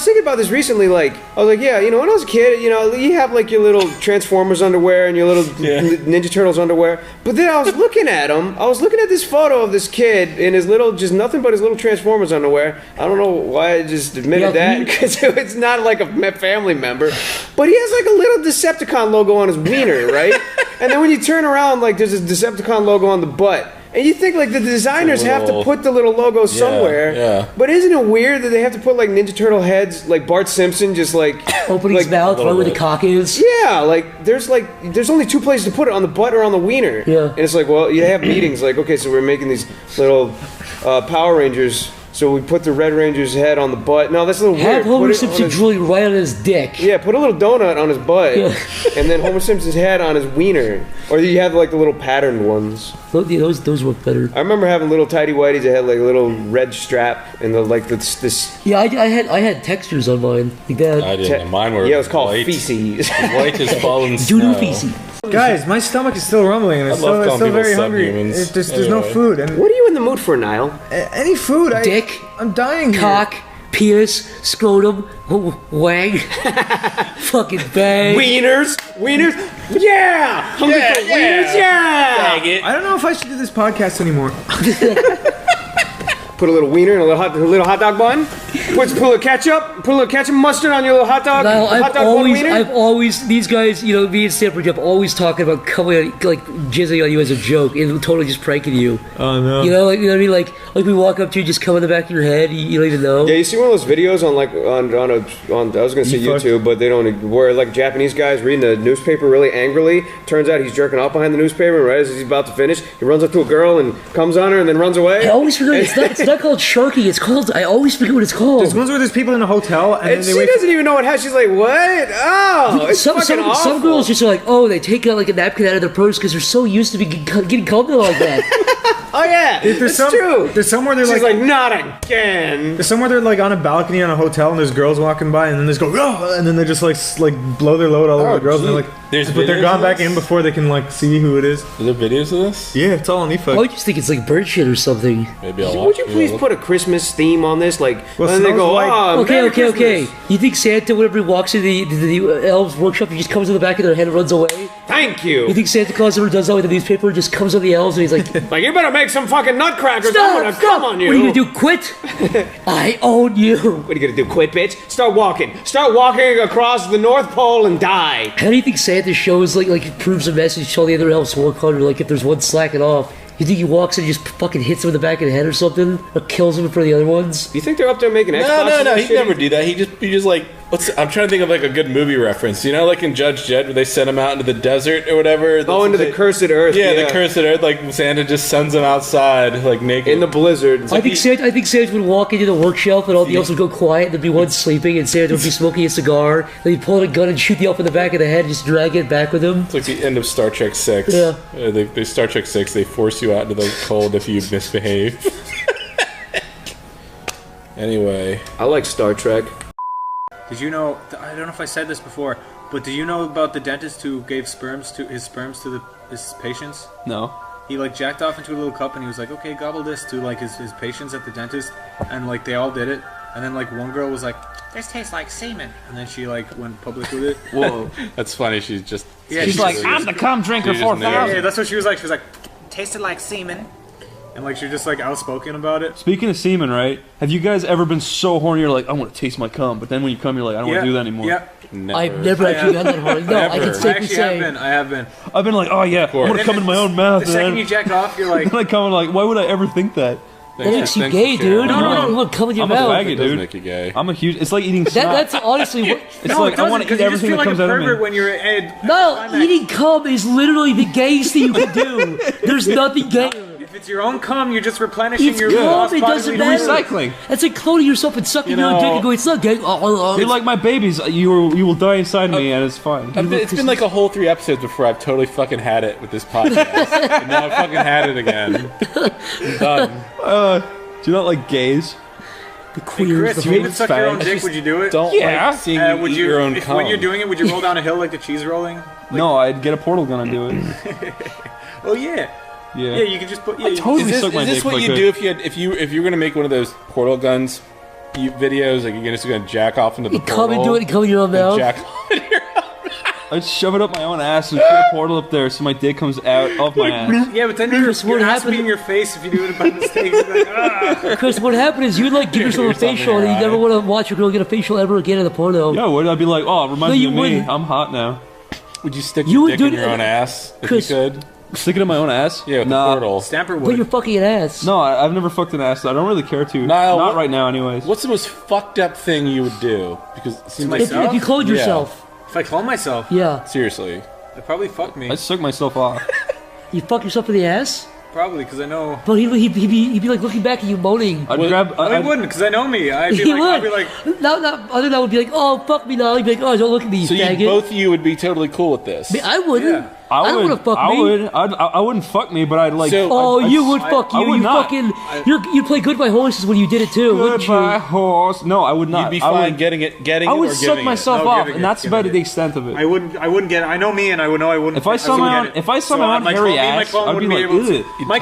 thinking about this recently. Like, I was like, yeah, you know, when I was a kid, you know, you have like your little Transformers underwear and your little Ninja Turtles underwear. But then I was looking at them. I was looking at this photo of this kid in his little, just nothing but his little Transformers underwear. I don't know why I just admitted that, because it's not like a family member. But he has like a little Decepticon logo on his wiener, right? And then when you turn around, like there's a Decepticon logo on the butt. And you think like the designers have to put the little logo somewhere. Yeah. But isn't it weird that they have to put like Ninja Turtle heads, like Bart Simpson, just like opening his mouth right where the cock is? Yeah, there's only two places to put it, on the butt or on the wiener. Yeah. And it's like, well, you have meetings like, okay, so we're making these little Power Rangers. So we put the Red Ranger's head on the butt. No, that's a little weird. Have Homer Simpson drooling right on his dick. Yeah, put a little donut on his butt, and then Homer Simpson's head on his wiener. Or you have like the little patterned ones. Those work better. I remember having little tighty whities that had like a little red strap and this. Yeah, I had textures on mine like that. I didn't. Mine were it was called white. feces. White as fallen snow. Doo-doo feces. Guys, my stomach is still rumbling, and it's still very hungry. There's no food. And what are you in the mood for, Niall? Any food? Dick. I'm dying. Cock. Penis. Scrotum. Wang. Fucking bang. Wieners. Yeah. Hungry for wieners. Yeah. Dang it. I don't know if I should do this podcast anymore. Put a little wiener in a little hot dog bun. Put a little ketchup. Put a little ketchup mustard on your little hot dog. Now, hot dog bun wiener. I've always, these guys, you know, me and Stanford Jeff, always talking about coming like jizzing on you as a joke and totally just pranking you. Oh no. You know what I mean? Like we walk up to you, just come in the back of your head. You don't even know. Yeah, you see one of those videos on I was gonna say YouTube, but they don't. Where like Japanese guys reading the newspaper really angrily. Turns out he's jerking off behind the newspaper. And right as he's about to finish, he runs up to a girl and comes on her and then runs away. I always forget. It's not called sharking. It's called. I always forget what it's called. There's ones where there's people in a hotel and then she doesn't even know what has. She's like, what? Oh, it's fucking awful. Some girls just are like, oh, they take out like a napkin out of their purse because they're so used to getting called like that. Oh yeah, that's true. There's somewhere they're She's like, not again. There's somewhere they're like on a balcony on a hotel and there's girls walking by and then they just go, oh, and then they just like blow their load all over the girls and they're like, but they're gone back in before they can like see who it is. Is there videos of this? Yeah, it's all on eFuck. I just think it's like bird shit or something. Maybe I'll watch. Would you please put a Christmas theme on this? Like, well, and they go, oh, okay. You think Santa, whenever he walks in the elves' workshop, he just comes in the back of their head and runs away? Thank you. You think Santa Claus ever does that with the newspaper and just comes on the elves and he's like, like, you better make some fucking nutcrackers. I'm gonna come on you. What are you gonna do? Quit? I own you. What are you gonna do? Quit, bitch? Start walking across the North Pole and die. How do you think Santa shows like proves a message to all the other elves to work harder? Like if there's one slacking off, you think he walks and just fucking hits him in the back of the head or something, or kills him for the other ones? Do you think they're up there making Xboxes? No, he'd never do that. He just like. I'm trying to think of like a good movie reference. You know, like in Judge Dredd, where they send him out into the desert or whatever. Into the cursed earth. Yeah, the cursed earth. Like Santa just sends him outside, like naked in the blizzard. I think Santa would walk into the workshop and all the elves would go quiet. And there'd be one sleeping, and Santa would be smoking a cigar. Then he'd pull out a gun and shoot the elf in the back of the head, and just drag it back with him. It's like the end of Star Trek 6. Yeah. They Star Trek 6. They force you out into the cold if you misbehave. Anyway, I like Star Trek. Did you know? I don't know if I said this before, but did you know about the dentist who gave his sperms to his patients? No. He like jacked off into a little cup and he was like, okay, gobble this to like his patients at the dentist, and like they all did it, and then like one girl was like, this tastes like semen, and then she like went public with it. Whoa, that's funny. She's like, I'm the cum drinker 4000. Yeah, that's what she was like. She was like, tasted like semen. and like she's just like outspoken about it. Speaking of semen, right? Have you guys ever been so horny you're like, I want to taste my cum, but then when you come, you're like, I don't want to do that anymore? Yeah. Never. I've never actually gotten that horny. No, I can safely say. I have been. I've been like, oh yeah, I want to come in my own mouth. The second you jack off, you're like. Then I come like, why would I ever think that? That makes you gay, dude. No. You want to come in your mouth. I'm a faggot, dude. Make you gay. I'm a huge. It's like eating snot. That's honestly what. It's like I want to eat everything that comes out of me. When you're eating cum is literally the gayest thing you can do. There's nothing gay. If it's your own cum, you're just replenishing It's your cum, it doesn't matter. Recycling. That's like cloning yourself and sucking your own dick and going, it's not gay. You're like my babies. You will die inside me, and it's fine. It's been like a whole 3 episodes before I've totally fucking had it with this podcast. And now I've fucking had it again. I'm done. Do you not like gays? The queers. Chris, if you would suck your own dick, would you do it? Don't like seeing you would eat you, your own if, cum. when you're doing it, would you roll down a hill like the cheese rolling? No, I'd get a portal gun and do it. Oh yeah. Yeah. Yeah, you can just put. Yeah, I totally is suck my dick. Is this what you do if you're gonna make one of those portal guns videos? Like you're just gonna jack off into the portal? Come and do it and come in your own mouth. Jack I'd shove it up my own ass and put a portal up there so my dick comes out of my ass. Yeah, but then your ass will be in your face if you do it by mistake. Like, ah. Chris, what happened is you'd like give yourself a facial and you never want to watch a girl get a facial ever again in the porno. Yeah, would I'd be like, oh, it reminds me of me. I'm hot now. Would you stick your dick in your own ass if Chris, you could? Stick it in my own ass? Yeah, with the portal. Stamper would. But you're fucking an ass. No, I've never fucked an ass. I don't really care to. Niall, not right now, anyways. What's the most fucked up thing you would do? Because it seems like if you cloned yourself. If I clone myself? Yeah. Seriously. They'd probably fuck me. I'd suck myself off. You fuck yourself in the ass? Probably, because I know. But he'd be like looking back at you moaning. I'd grab. I wouldn't, because I know me. I'd be like. Other than would be like, oh, fuck me now. He'd be like, oh, don't look at me, you so faggot. both of you would be totally cool with this? I wouldn't. Yeah. I don't want to fuck me. I wouldn't fuck me, but I'd like. You would fuck you. I would you not. fucking. You play Goodbye Horses when you did it too, wouldn't you? Goodbye horse. No, I would not. You'd be fine getting it I would or suck giving myself it. off, and that's about the extent of it. I wouldn't get it. I know me, and I would know I wouldn't. If I saw my own hairy ass, I'd be like, ew. My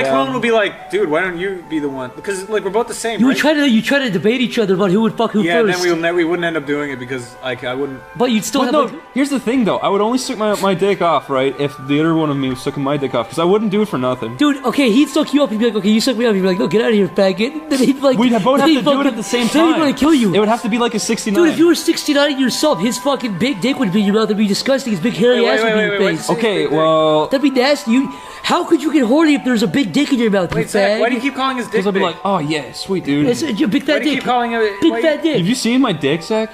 clone would be like, dude, why don't you be the one? Because like we're both the same. You would try to debate each other about who would fuck who first. Yeah, then we wouldn't end up doing it because like I wouldn't. But you'd still have. No, here's the thing though. I would only suck my dick off, right? If the other one of me was sucking my dick off, because I wouldn't do it for nothing. Dude, okay, he'd suck you up. He'd be like, okay, you suck me up. He'd be like, no, get out of here, faggot. Then he'd like, we'd both have to do it at the same time. Then he'd want to kill you. It would have to be like a 69. Dude, if you were 69 yourself, his fucking big dick would be in your mouth. It'd be disgusting. His big hairy ass would be in your face. Okay, well, that'd be nasty. How could you get horny if there's a big dick in your mouth? Wait, Zach, why do you keep calling his dick Because I'd be big? like, oh yeah, sweet dude. It's a big fat Why do you dick. keep calling it big fat dick? Have you seen my dick, Zach?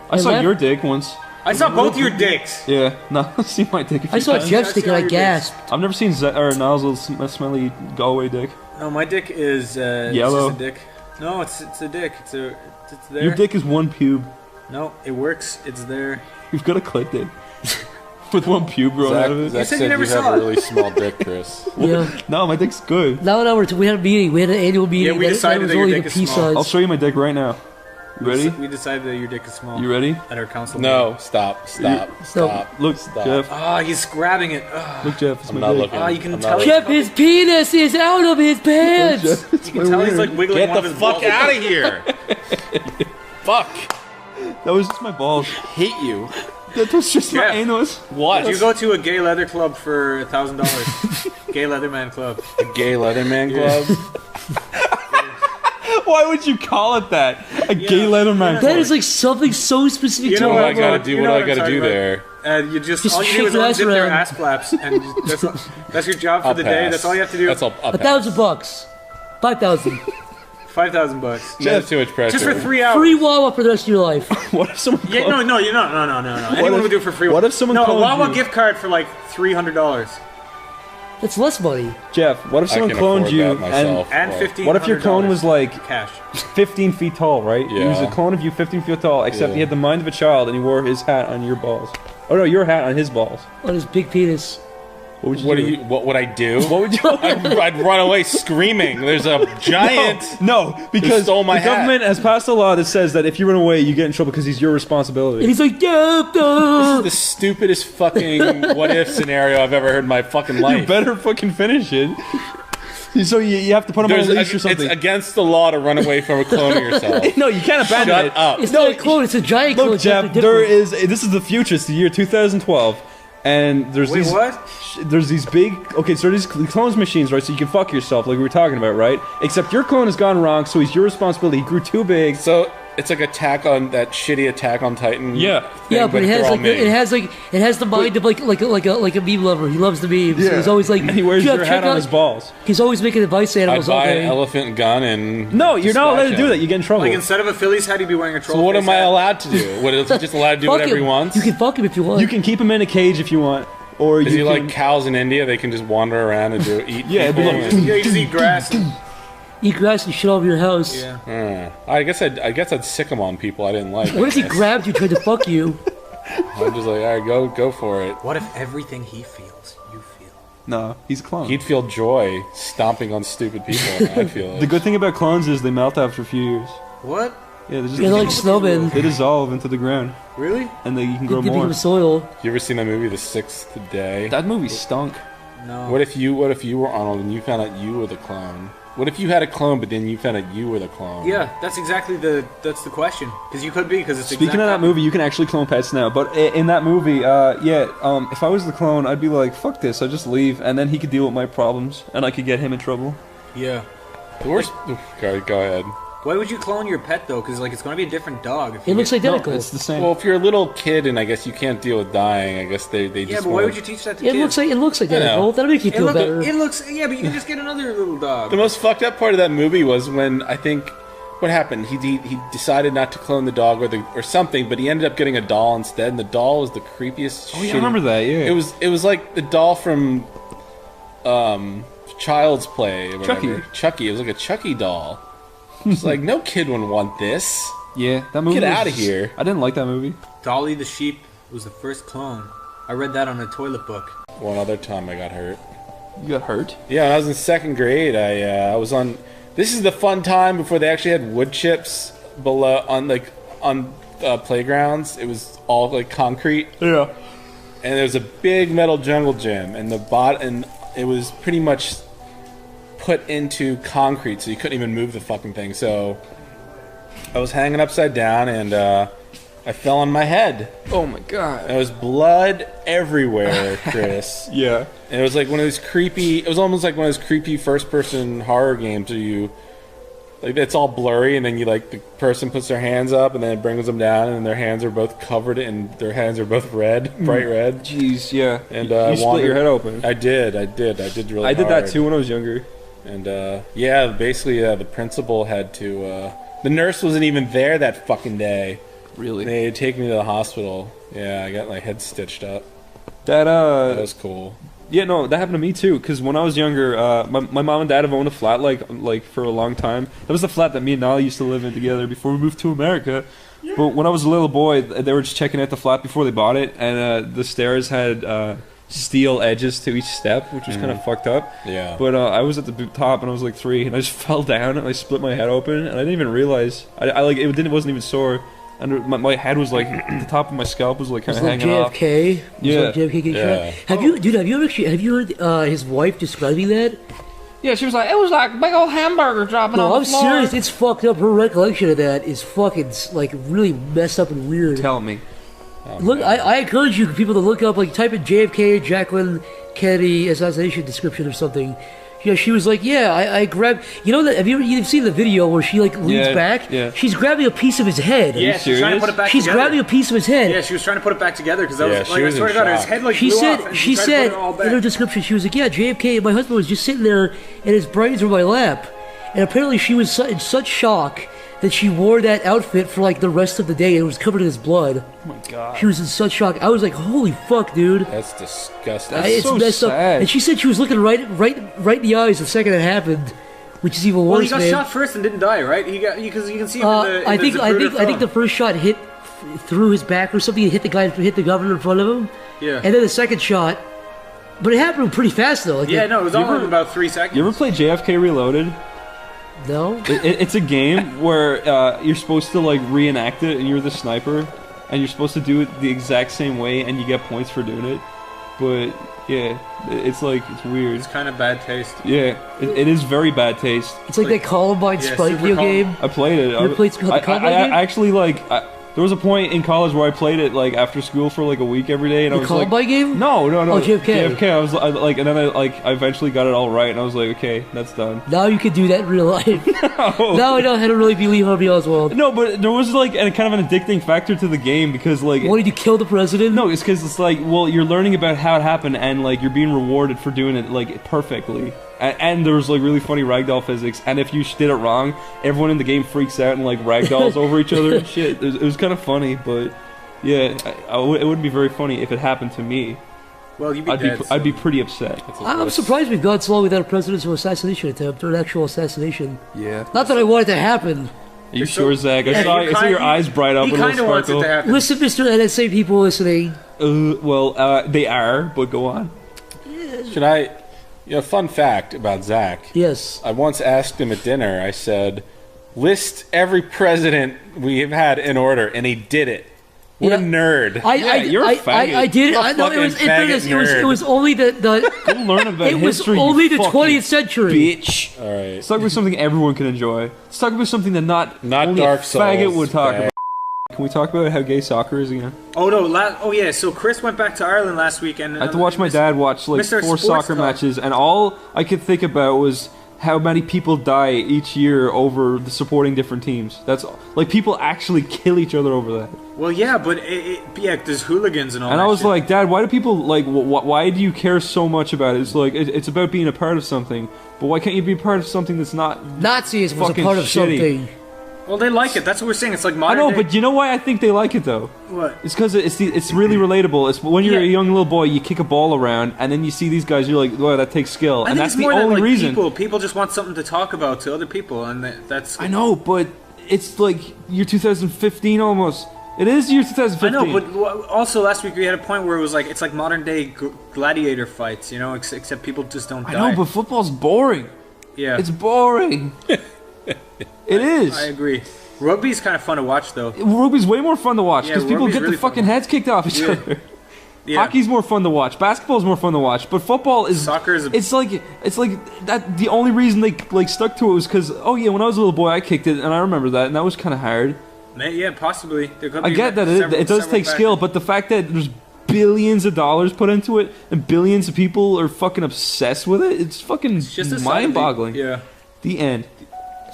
I saw your dick once. I saw both your dicks. Yeah, no, I've seen my dick. I saw Jeff's dick and I gasped. I've never seen Niall's little smelly Galway dick. No, my dick is yellow. It's just a dick. No, it's a dick. It's there. Your dick is one pube. No, it works. It's there. You've got a clit dick. With one pube growing out of it. Zach said you never have a really small dick, Chris. Yeah. No, my dick's good. Now we had a meeting. We had an annual meeting. Yeah, we decided that your dick is small. I'll show you my dick right now. You ready? We decided that your dick is small. You ready? At our council No, meeting. stop. Look, stop. Jeff. Ah, he's grabbing it. Ugh. Look, Jeff. It's I'm my not dick. looking. Ah, you can I'm tell. not Jeff, his penis is out of his pants. Jeff, You can tell he's like wiggling Get one the of his fuck balls. out of here! Fuck. That was just my balls. Hate you. That was just my Jeff. anus. What? You go to a gay leather club for $1,000. Gay Leatherman Club. A gay Leatherman club? Why would you call it that? A gay Leatherman That club. is like something so specific You to know What do what I a gotta do? What do I gotta do there? You just Just all you shake do is your ass unzip their around. ass flaps, and that's your job for I'll the day. pass. That's all you have to do. That's all. I'll pass. $1,000, $5,000, $5,000. That's too much pressure. Just for 3 hours. free Wawa for the rest of your life. What if someone? Yeah, no. Anyone would do it for free. What if someone No, a cloned Wawa you? gift card for like $300 That's less money. Jeff, what if I someone can cloned afford you that myself. and Well, $1,500. What if your clone was like cash? 15 feet tall, right? He was a Yeah. clone of you 15 feet tall, except Yeah. he had the mind of a child and he wore his hat on your balls. Oh no, your hat on his balls. On his big penis. What would you What do? do you? What would I do? What would you? I'd run away screaming. There's a giant. No, because stole my the government has passed a law that says that if you run away, you get in trouble because he's your And responsibility. he's like, This is the stupidest fucking what if scenario I've ever heard in my fucking life. You better fucking finish it. So you have to put him on a leash or something. It's against the law to run away from a clone of yourself. No, you can't abandon Shut it. up. It's not a clone, it's a giant clone. Look, it's Jeff, definitely there different. is. This is the future. It's the year 2012. And there's Wait, these what? there's these big so these clones machines, right? So you can fuck yourself like we were talking about, right? Except your clone has gone wrong, so he's your responsibility. He grew too big. So it's like Attack on that shitty Attack on Titan. Yeah. Yeah, but it has the mind of like a meme lover. He loves the memes. Yeah. He's always like, And he wears your hat on his balls. He's always making advice animals. I buy all day. an elephant gun and no, you're not allowed to do that. You get in trouble. Like instead of a Phillies hat, he'd be wearing a troll. So what face am I hat. allowed to do? What is he just allowed to do Fuck whatever he him. wants? You can fuck him if you want. You can keep him in a cage if you want, or Is you he can, like cows in India? They can just wander around and eat. Yeah, people but and- Yeah, you just eat grass. Eat grass and shit all over your house. Yeah. I guess I'd sick him on people I didn't like. What if he grabbed you, tried to fuck you? I'm just like, all right, go for it. What if everything he feels, you feel? No, he's a clone. He'd feel joy stomping on stupid people. I feel The good thing about clones is they melt after a few years. What? Yeah, they're just They're like snowmen. They dissolve into the ground. Really? And then you can grow They more. become soil. You ever seen that movie, The Sixth Day? That movie stunk. No. What if you were Arnold and you found out you were the clone? What if you had a clone, but then you found out you were the clone? Yeah, that's the question. Because you could be, because it's Speaking of that movie, you can actually clone pets now. But in that movie, if I was the clone, I'd be like, fuck this, I'd just leave, and then he could deal with my problems, and I could get him in trouble. Yeah. The worst. Go ahead. Why would you clone your pet though? Because like it's going to be a different dog. If It you looks get- identical. It's the same. Well, if you're a little kid and I guess you can't deal with dying, I guess they Yeah, just. but why wanna- would you teach that to It kids? looks identical. That'll make you feel better. It looks. Yeah, but you can just get another little dog. The most fucked up part of that movie was when I think what happened. He decided not to clone the dog or something, but he ended up getting a doll instead, and the doll was the creepiest. Oh, yeah, I remember that. Yeah, It was like the doll from Child's Play. Or whatever. Chucky. It was like a Chucky doll. It's like no kid would want this. Yeah, that movie. Get was out of just- here. I didn't like that movie. Dolly the sheep was the first clone. I read that on a toilet book. One other time I got hurt. You got hurt? Yeah, when I was in second grade, I was on. This is the fun time before they actually had wood chips below on playgrounds. It was all like concrete. Yeah. And there was a big metal jungle gym, and and it was pretty much put into concrete, so you couldn't even move the fucking thing. So I was hanging upside down, and I fell on my head. Oh my god. There was blood everywhere, Chris. Yeah. And it was like one of those creepy. It was almost like one of those creepy first-person horror games where you, like, it's all blurry, and then you like the person puts their hands up, and then it brings them down, and their hands are both covered, and their hands are both red, bright red. Jeez, yeah. And you split your head open. I did really. I did hard. that too when I was younger. And basically, the principal had to. The nurse wasn't even there that fucking day. Really? They had taken me to the hospital. Yeah, I got my head stitched up. That That was cool. Yeah, no, that happened to me too. Because when I was younger, my mom and dad have owned a flat like for a long time. That was the flat that me and Nala used to live in together before we moved to America. Yeah. But when I was a little boy, they were just checking out the flat before they bought it, and the stairs had steel edges to each step, which was kind of fucked up. Yeah. But I was at the top, and I was like 3, and I just fell down, and I split my head open, and I didn't even realize. I wasn't even sore. And my head was like the top of my scalp was like kind of hanging off. JFK. Yeah. Like JFK getting shot. Have you heard his wife describing that? Yeah, she was like, it was like big old hamburger dropping No, on I'm the floor. serious. It's fucked up. Her recollection of that is fucking like really messed up and weird. Tell me. Look, I encourage you people to look up, like, type in JFK Jacqueline Kennedy assassination description or something. Yeah, she was like, I grabbed. You know that? You've seen the video where she like leans back? Yeah. She's grabbing a piece of his head. Yeah, she's trying to put it back She's together. grabbing a piece of his head. Yeah, she was trying to put it back together because Yeah, was she like, I was swear in to God, his shock. head like She blew said, off, and she tried to said put it all in back. her description, she was like, yeah, JFK, my husband was just sitting there, and his brains were in my lap, and apparently she was in such shock that she wore that outfit for like the rest of the day. It was covered in his blood. Oh my god. She was in such shock. I was like, holy fuck, dude. That's disgusting. It's so messed up. sad. And she said she was looking right in the eyes the second it happened, which is even worse. Well, he got man. shot first and didn't die, right? He got because you can see him in the. I think the first shot hit through his back or something. It hit the governor in front of him. Yeah. And then the second shot, but it happened pretty fast though. Like Yeah, no, it was all in about 3 seconds. You ever play JFK Reloaded? No. It's a game where you're supposed to like reenact it, and you're the sniper, and you're supposed to do it the exact same way, and you get points for doing it. But yeah, it's weird. It's kind of bad taste. Yeah, it is very bad taste. It's like that Columbine Spike video game. I played it. You ever played the Columbine game? I actually There was a point in college where I played it like after school for like a week every day, and I was like, Columbine game? No. Oh, JFK. JFK. And then I eventually got it all right, and I was like, okay, that's done. Now you can do that in real life. Now I know how to really be Lee Harvey Oswald. No, but there was like a kind of an addicting factor to the game because like. Wanted to kill the president? No, it's because it's like, well, you're learning about how it happened, and like you're being rewarded for doing it like perfectly. And there was like really funny ragdoll physics, and if you did it wrong, everyone in the game freaks out and like ragdolls over each other and shit. It was kind of funny, but yeah, it wouldn't be very funny if it happened to me. Well, you'd be dead. I'd be pretty upset. I'm surprised we've gone so long without a presidential assassination attempt or an actual assassination. Yeah. Not that I want it to happen. Are you sure, Zach? I saw your eyes bright up. He kind of wants it to happen. Listen, Mr. NSA people listening. They are, but go on. Should I? Fun fact about Zach. Yes. I once asked him at dinner, I said, list every president we've had in order, and he did it. What a nerd. You're a faggot. I did it. I know it was it was only the Go learn about it was history, only the you 20th century. Bitch. All right. Let's talk about something everyone can enjoy. Let's talk about something that not only Dark a Souls, faggot would talk fag. about. Can we talk about how gay soccer is again? Oh no! Yeah. So Chris went back to Ireland last weekend. I had to watch my dad watch like Mr. 4 Sports soccer Talk. matches, and all I could think about was how many people die each year over supporting different teams. That's like people actually kill each other over that. Well, yeah, but there's hooligans and all. And that I was shit. like, Dad, why do people like? Why do you care so much about it? It's like it's about being a part of something, but why can't you be part of something that's not Nazism was a fucking part of shitty? something. Well, they like it. That's what we're saying. It's like I modern know, day. but you know why I think they like it though? What? It's because it's really relatable. It's when you're a young little boy, you kick a ball around, and then you see these guys, you're like, wow, that takes skill, I and think that's it's the more only than, like, reason. People just want something to talk about to other people, and that's. I know, but it's like year 2015 almost. It is year 2015. I know, but also last week we had a point where it was like it's like modern day gladiator fights, except people just don't die. I know, but football's boring. Yeah, it's boring. It is. I agree. Rugby's kind of fun to watch, though. Rugby's way more fun to watch because people rugby's get really the fucking heads kicked off each other. Yeah. Hockey's more fun to watch. Basketball's more fun to watch. But football is soccer is. It's like that. The only reason they like stuck to it was because when I was a little boy I kicked it and I remember that and that was kind of hard. Yeah, possibly. There could I be get that several, it does take skill, but the fact that there's billions of dollars put into it and billions of people are fucking obsessed with it, it's fucking mind-boggling. Yeah. The end.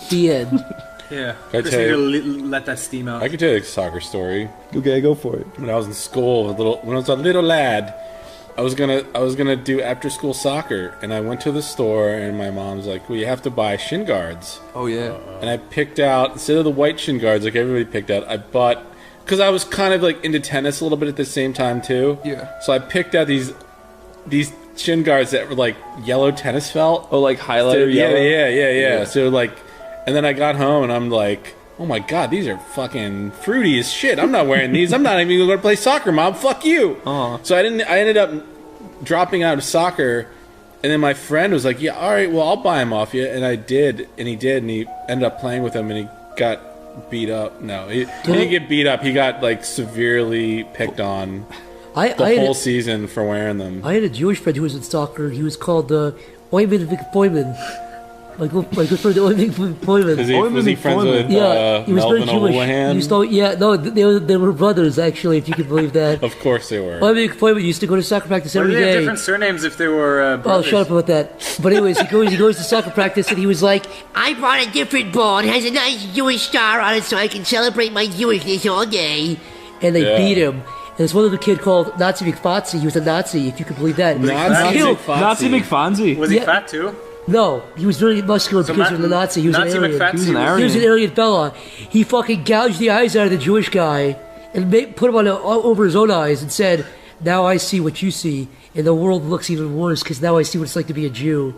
The end. Yeah. I Just tell need you- to let that steam out. I could tell you a soccer story. Okay, go for it. When I was in school, when I was a little lad, I was gonna do after school soccer, and I went to the store, and my mom's like, "Well, you have to buy shin guards." Oh yeah. And I picked out, instead of the white shin guards like everybody picked out, I bought, because I was kind of like into tennis a little bit at the same time too. Yeah. So I picked out these shin guards that were like yellow tennis felt. Oh, like highlighter So, yellow. Yeah. So like, and then I got home and I'm like, oh my god, these are fucking fruity as shit. I'm not wearing these. I'm not even going to play soccer, Mom. Fuck you. So I ended up dropping out of soccer, and then my friend was like, yeah, all right, well, I'll buy them off you. And I did, and he did, and he ended up playing with them, and he got beat up. No, he didn't get beat up. He got like severely picked on the whole season for wearing them. I had a Jewish friend who was in soccer. He was called Oyman Poyman. My good friend Oyman Poyman. Was he friends with he was Melvin very Jewish. O'Houlihan? They were brothers, actually, if you can believe that. Of course they were. Oyman Poyman used to go to soccer practice every They had day. different surnames if they were brothers. Oh, shut up about that. But anyways, he goes to soccer practice, and he was like, I brought a different ball. It has a nice Jewish star on it so I can celebrate my Jewishness all day. and they beat him. And there's one other kid called Nazi McFotzi. He was a Nazi, if you can believe that. Nazi McFonzie. Was he fat too? No, he was very muscular because he was a Nazi. He was Nazi an Aryan. McFatzi He was an Aryan. He was an Aryan fella. He fucking gouged the eyes out of the Jewish guy and put him over his own eyes and said, "Now I see what you see, and the world looks even worse because now I see what it's like to be a Jew."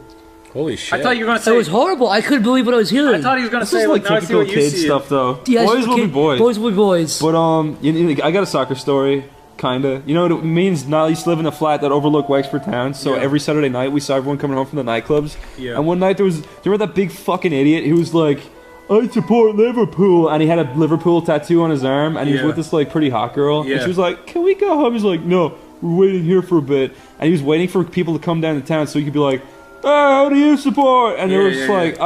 Holy shit! I thought you were gonna say it was horrible. I couldn't believe what I was hearing. I thought he was gonna This say is like now I see typical what you kid see. stuff, though. Yeah, Boys will be boys. Boys will be boys. But I got a soccer story, kinda. You know what it means? Niall used to live in a flat that overlooked Wexford Town. So every Saturday night we saw everyone coming home from the nightclubs. Yeah. And one night do you remember that big fucking idiot who was like, "I support Liverpool," and he had a Liverpool tattoo on his arm, and he was with this like pretty hot girl, and she was like, "Can we go home?" He's like, "No, we're waiting here for a bit," and he was waiting for people to come down to town so he could be like, "Hey, how do you support?" And they were just like,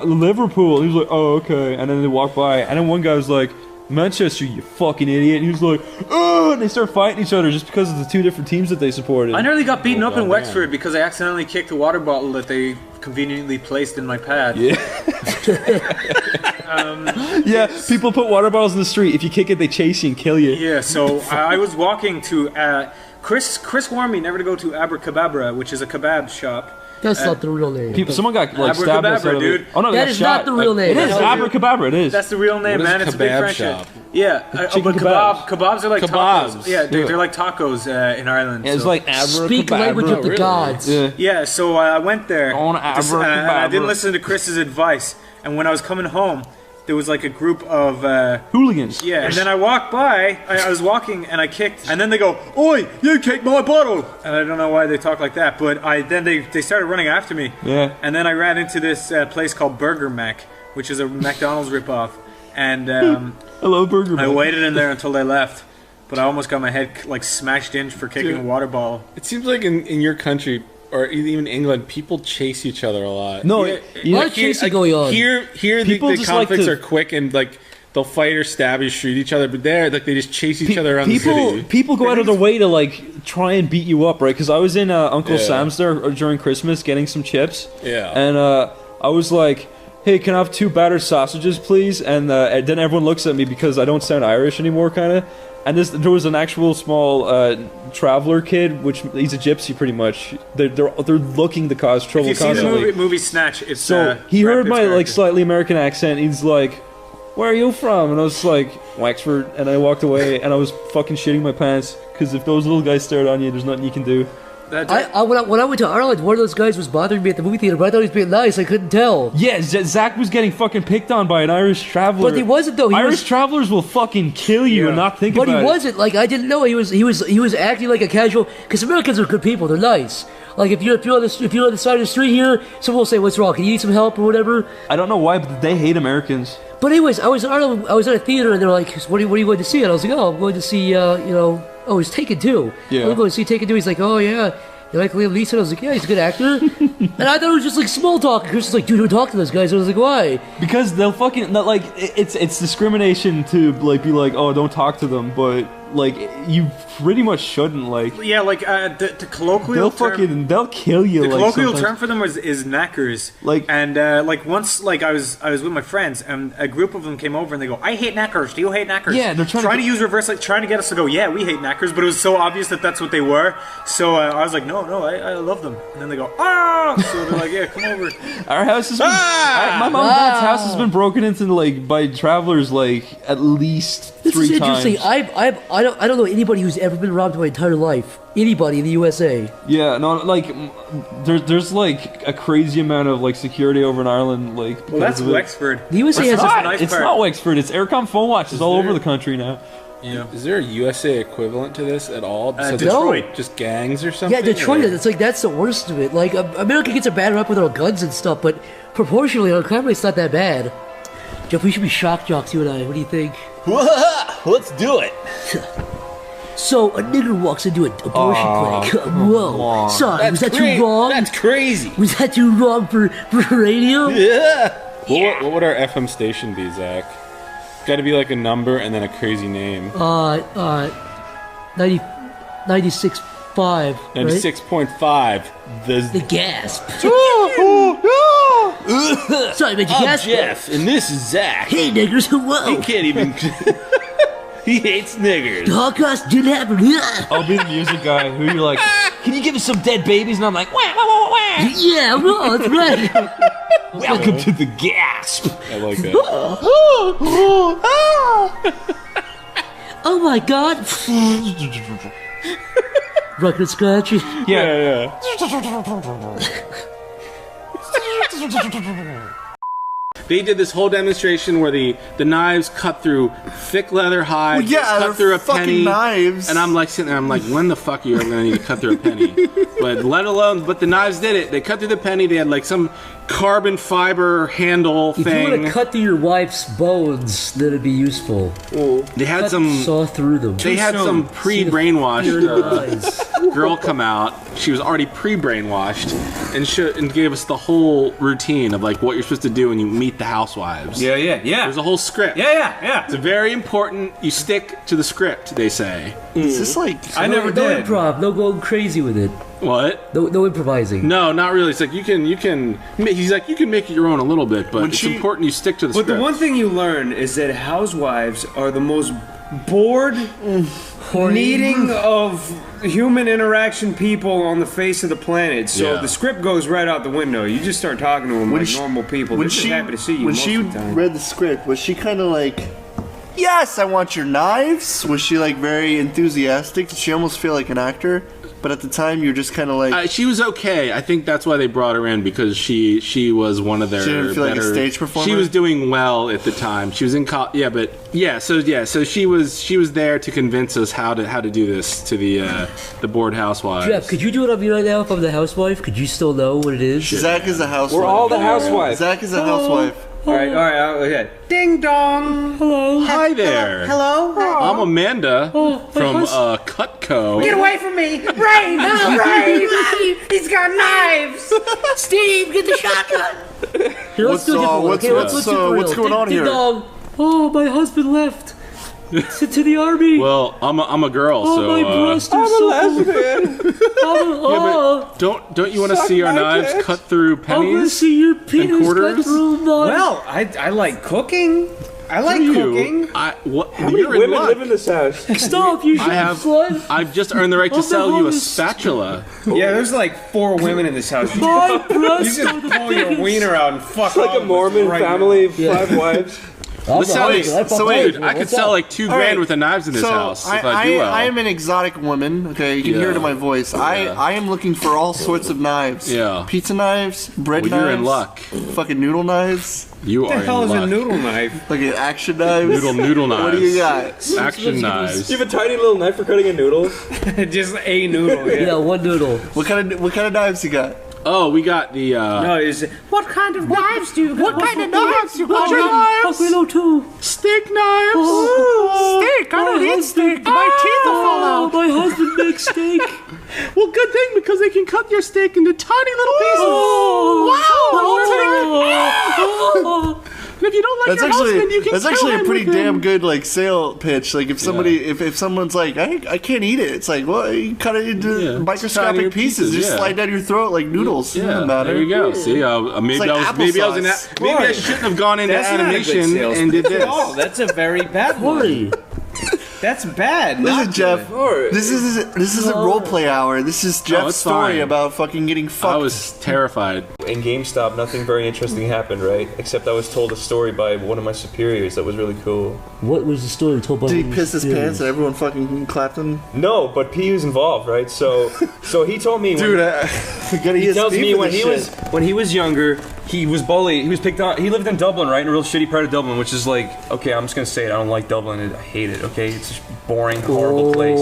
Liverpool. And he was like, "Oh, okay." And then they walked by, and then one guy was like, Manchester, you fucking idiot. And he was like, oh, and they start fighting each other just because of the two different teams that they supported. I nearly got beaten up in Wexford because I accidentally kicked a water bottle that they conveniently placed in my pad. Yeah. Yeah, people put water bottles in the street. If you kick it, they chase you and kill you. Yeah, so I was walking to... Chris warned me never to go to Abracababra, which is a kebab shop. That's not the real name. Someone got like stabbed outside of it. Oh no, that is not the real name. It is Abracababra. It is. That's the real name, man. It's a big friendship. Yeah, but kebabs are like tacos. Yeah, they're like tacos in Ireland. Yeah, it's like Abracababra. Speak language of the gods. Yeah, so I went there. And I didn't listen to Chris's advice. And when I was coming home, there was like a group of hooligans. Yeah, and then I walked by. I was walking and I kicked, and then they go, "Oi, you kicked my bottle!" And I don't know why they talk like that, but then they started running after me. Yeah. And then I ran into this place called Burger Mac, which is a McDonald's ripoff, and I love Burger Mac. I waited in there until they left, but I almost got my head like smashed in for kicking a water bottle. It seems like in your country, or even England, people chase each other a lot. No, a lot of chasing going on. Here the conflicts are quick and like they'll fight or stab or shoot each other, but there like they just chase each other around the city. People go out of their way to like try and beat you up, right? Because I was in Uncle Sam's there during Christmas getting some chips. Yeah. And I was like, hey, can I have 2 battered sausages, please? And then everyone looks at me because I don't sound Irish anymore, kind of. And there was an actual small traveler kid, which he's a gypsy pretty much. They're looking to cause trouble if you've constantly. seen the movie Snatch, it's so he heard my like slightly American accent. He's like, "Where are you from?" And I was like, "Wexford." And I walked away, and I was fucking shitting my pants because if those little guys stared on you, there's nothing you can do. When I went to Ireland, one of those guys was bothering me at the movie theater, but I thought he was being nice. I couldn't tell. Yeah, Zach was getting fucking picked on by an Irish traveler. But he wasn't though. Irish travelers will fucking kill you and not think about it. But he wasn't. Like I didn't know he was acting like a casual. Because Americans are good people. They're nice. Like if you're on the side of the street here, someone will say, "What's wrong? Can you need some help or whatever?" I don't know why, but they hate Americans. But anyways, I was in Ireland. I was at a theater, and they're like, "What are you going to see?" And I was like, "Oh, I'm going to see oh, he's Taken 2. Yeah. I'm going to see Taken 2. He's like, "Oh yeah." You like Liam Neeson? I was like, yeah, he's a good actor. And I thought it was just like small talk. And Chris was like, dude, don't talk to those guys. I was like, why? Because they'll fucking like it's discrimination to like be like, oh, don't talk to them, but like you pretty much shouldn't like. Yeah, like the colloquial term. They'll kill you. The like, colloquial sometimes. term for them is knackers. Like like once like I was with my friends and a group of them came over and they go, I hate knackers. Do you hate knackers? Yeah, they're trying to use reverse, like trying to get us to go, yeah, we hate knackers, but it was so obvious that that's what they were. So I was like, no, I love them. And then they go, ah. So they're like, yeah, come over. Our house has been my mom and dad's house has been broken into like by travelers like at least 3 times. This is interesting. I don't know anybody who's ever been robbed in my entire life. Anybody in the USA. Yeah, no, like there's like a crazy amount of like security over in Ireland. Like, well, that's Wexford. The USA has a nice It's not Wexford. It's Aircom phone watches all over the country now. Yeah. Is there a USA equivalent to this at all? Detroit. Just gangs or something? Yeah, Detroit. It's like that's the worst of it. Like America gets a bad rep with our guns and stuff, but proportionally, our crime rate's not that bad. Jeff, we should be shock jocks, you and I. What do you think? Let's do it. So a nigger walks into an abortion clinic. Whoa, sorry, was that too wrong? That's crazy. Was that too wrong for radio? Yeah. What would our FM station be, Zach? Got to be like a number and then a crazy name. 96.5. 96.5. The gasp. Sorry, man, you I'm gasp. Jeff, and this is Zach. Hey, niggers, whoa. He can't even. He hates niggers. The Holocaust didn't happen. I'll be the music guy who you're like, can you give us some dead babies? And I'm like, wah, wah, wah, wah. Yeah, well, that's right. Welcome to the gasp. I like that. Oh my god. Record scratch. Yeah. They did this whole demonstration where the knives cut through thick leather hides, cut through a penny. Knives. And I'm like sitting there, I'm like, when the fuck are you ever gonna need to cut through a penny? But the knives did it. They cut through the penny. They had like some carbon fiber handle If thing. you want to cut through your wife's bones, then it'd be useful. They had saw through them. They had some pre-brainwashed girl come out. She was already pre-brainwashed and gave us the whole routine of like what you're supposed to do when you meet the housewives. Yeah. There's a whole script. Yeah. It's very important. You stick to the script, they say. Is this like? I never No did. improv. No going crazy with it. What? No improvising. No, not really. It's like you can. He's like you can make it your own a little bit, but it's important you stick to the script. But the one thing you learn is that housewives are the most bored, needing of human interaction people on the face of the planet. So the script goes right out the window. You just start talking to them like normal people. They're just happy to see you. When most she of the time. read the script, was she kind of like, "Yes, I want your knives"? Was she like very enthusiastic? Did she almost feel like an actor? But at the time, you're just kind of like... she was okay. I think that's why they brought her in, because she was one of their She didn't feel better, like a stage performer? She was doing well at the time. She was in college. So she was there to convince us how to do this to the bored housewives. Jeff, could you do it on me right now if I'm the housewife? Could you still know what it is? Zach is a housewife. We're all the housewives. Zach is a housewife. All right, okay. Ding dong. Hello. Hi there. Hello. I'm Amanda from Cutco. Get away from me, Rain! Rain! He's got knives. Steve, get the shotgun. Here, let's do a different one. Okay, let's do it for real. What's going on here? Ding dong. Oh, my husband left. To the army. Well, I'm a girl, Oh, so my breast is so lesbian. don't you want to see our knives cut through I want to pennies see your and penis cut quarters? through mine. Well, I like cooking. I like cooking. How many women live in this house? Stop, you slut. I've just earned the right to I'm sell the you a hottest. spatula. Yeah, there's like 4 women in this house. My You breasts just are the pull your biggest. wiener out and fuck It's like a off Mormon right family of Yeah. 5 wives. Dude, I could sell like 2 grand worth of knives in this house if I do well. I am an exotic woman. Okay, you can hear it in my voice. I am looking for all sorts of knives. Yeah. Pizza knives, bread Well, knives. you're in luck. Fucking noodle knives. You What are the hell in is luck. a noodle knife? Like action knives. Noodle knives. What do you got? Action knives. You have a tiny little knife for cutting a noodle? Just a noodle. Yeah, one noodle. What kind of knives you got? Oh, we got the. No, is it? What kind of knives do you got? What kind of knives you got? Buffalo too. Steak knives. Steak. I don't eat steak. My teeth will fall out. My husband makes steak. Well, good thing, because they can cut your steak into tiny little pieces. Oh. And if you don't like your husband, you can that's kill actually a him pretty with damn him. good like sale pitch. Like if somebody if someone's like I can't eat it, it's like well you cut it into tinier microscopic pieces, just slide down your throat like noodles. Yeah, Doesn't matter. there you go. See, maybe like I shouldn't have gone into That's not a good animation sales and did pitch this. at all. That's a very bad one. That's bad. Listen, not Jeff. good. This isn't role play hour. This is Jeff's it's story fine. about fucking getting fucked. I was terrified. In GameStop, nothing very interesting happened, right? Except I was told a story by one of my superiors that was really cool. What was the story told by? Did he piss his pants and everyone fucking clapped him? No, but P was involved, right? So he told me. Dude, he tells me when he was younger, he was bullied. He was picked on. He lived in Dublin, right, in a real shitty part of Dublin, which is like, okay, I'm just gonna say it. I don't like Dublin. I hate it. Okay, it's just boring, horrible place.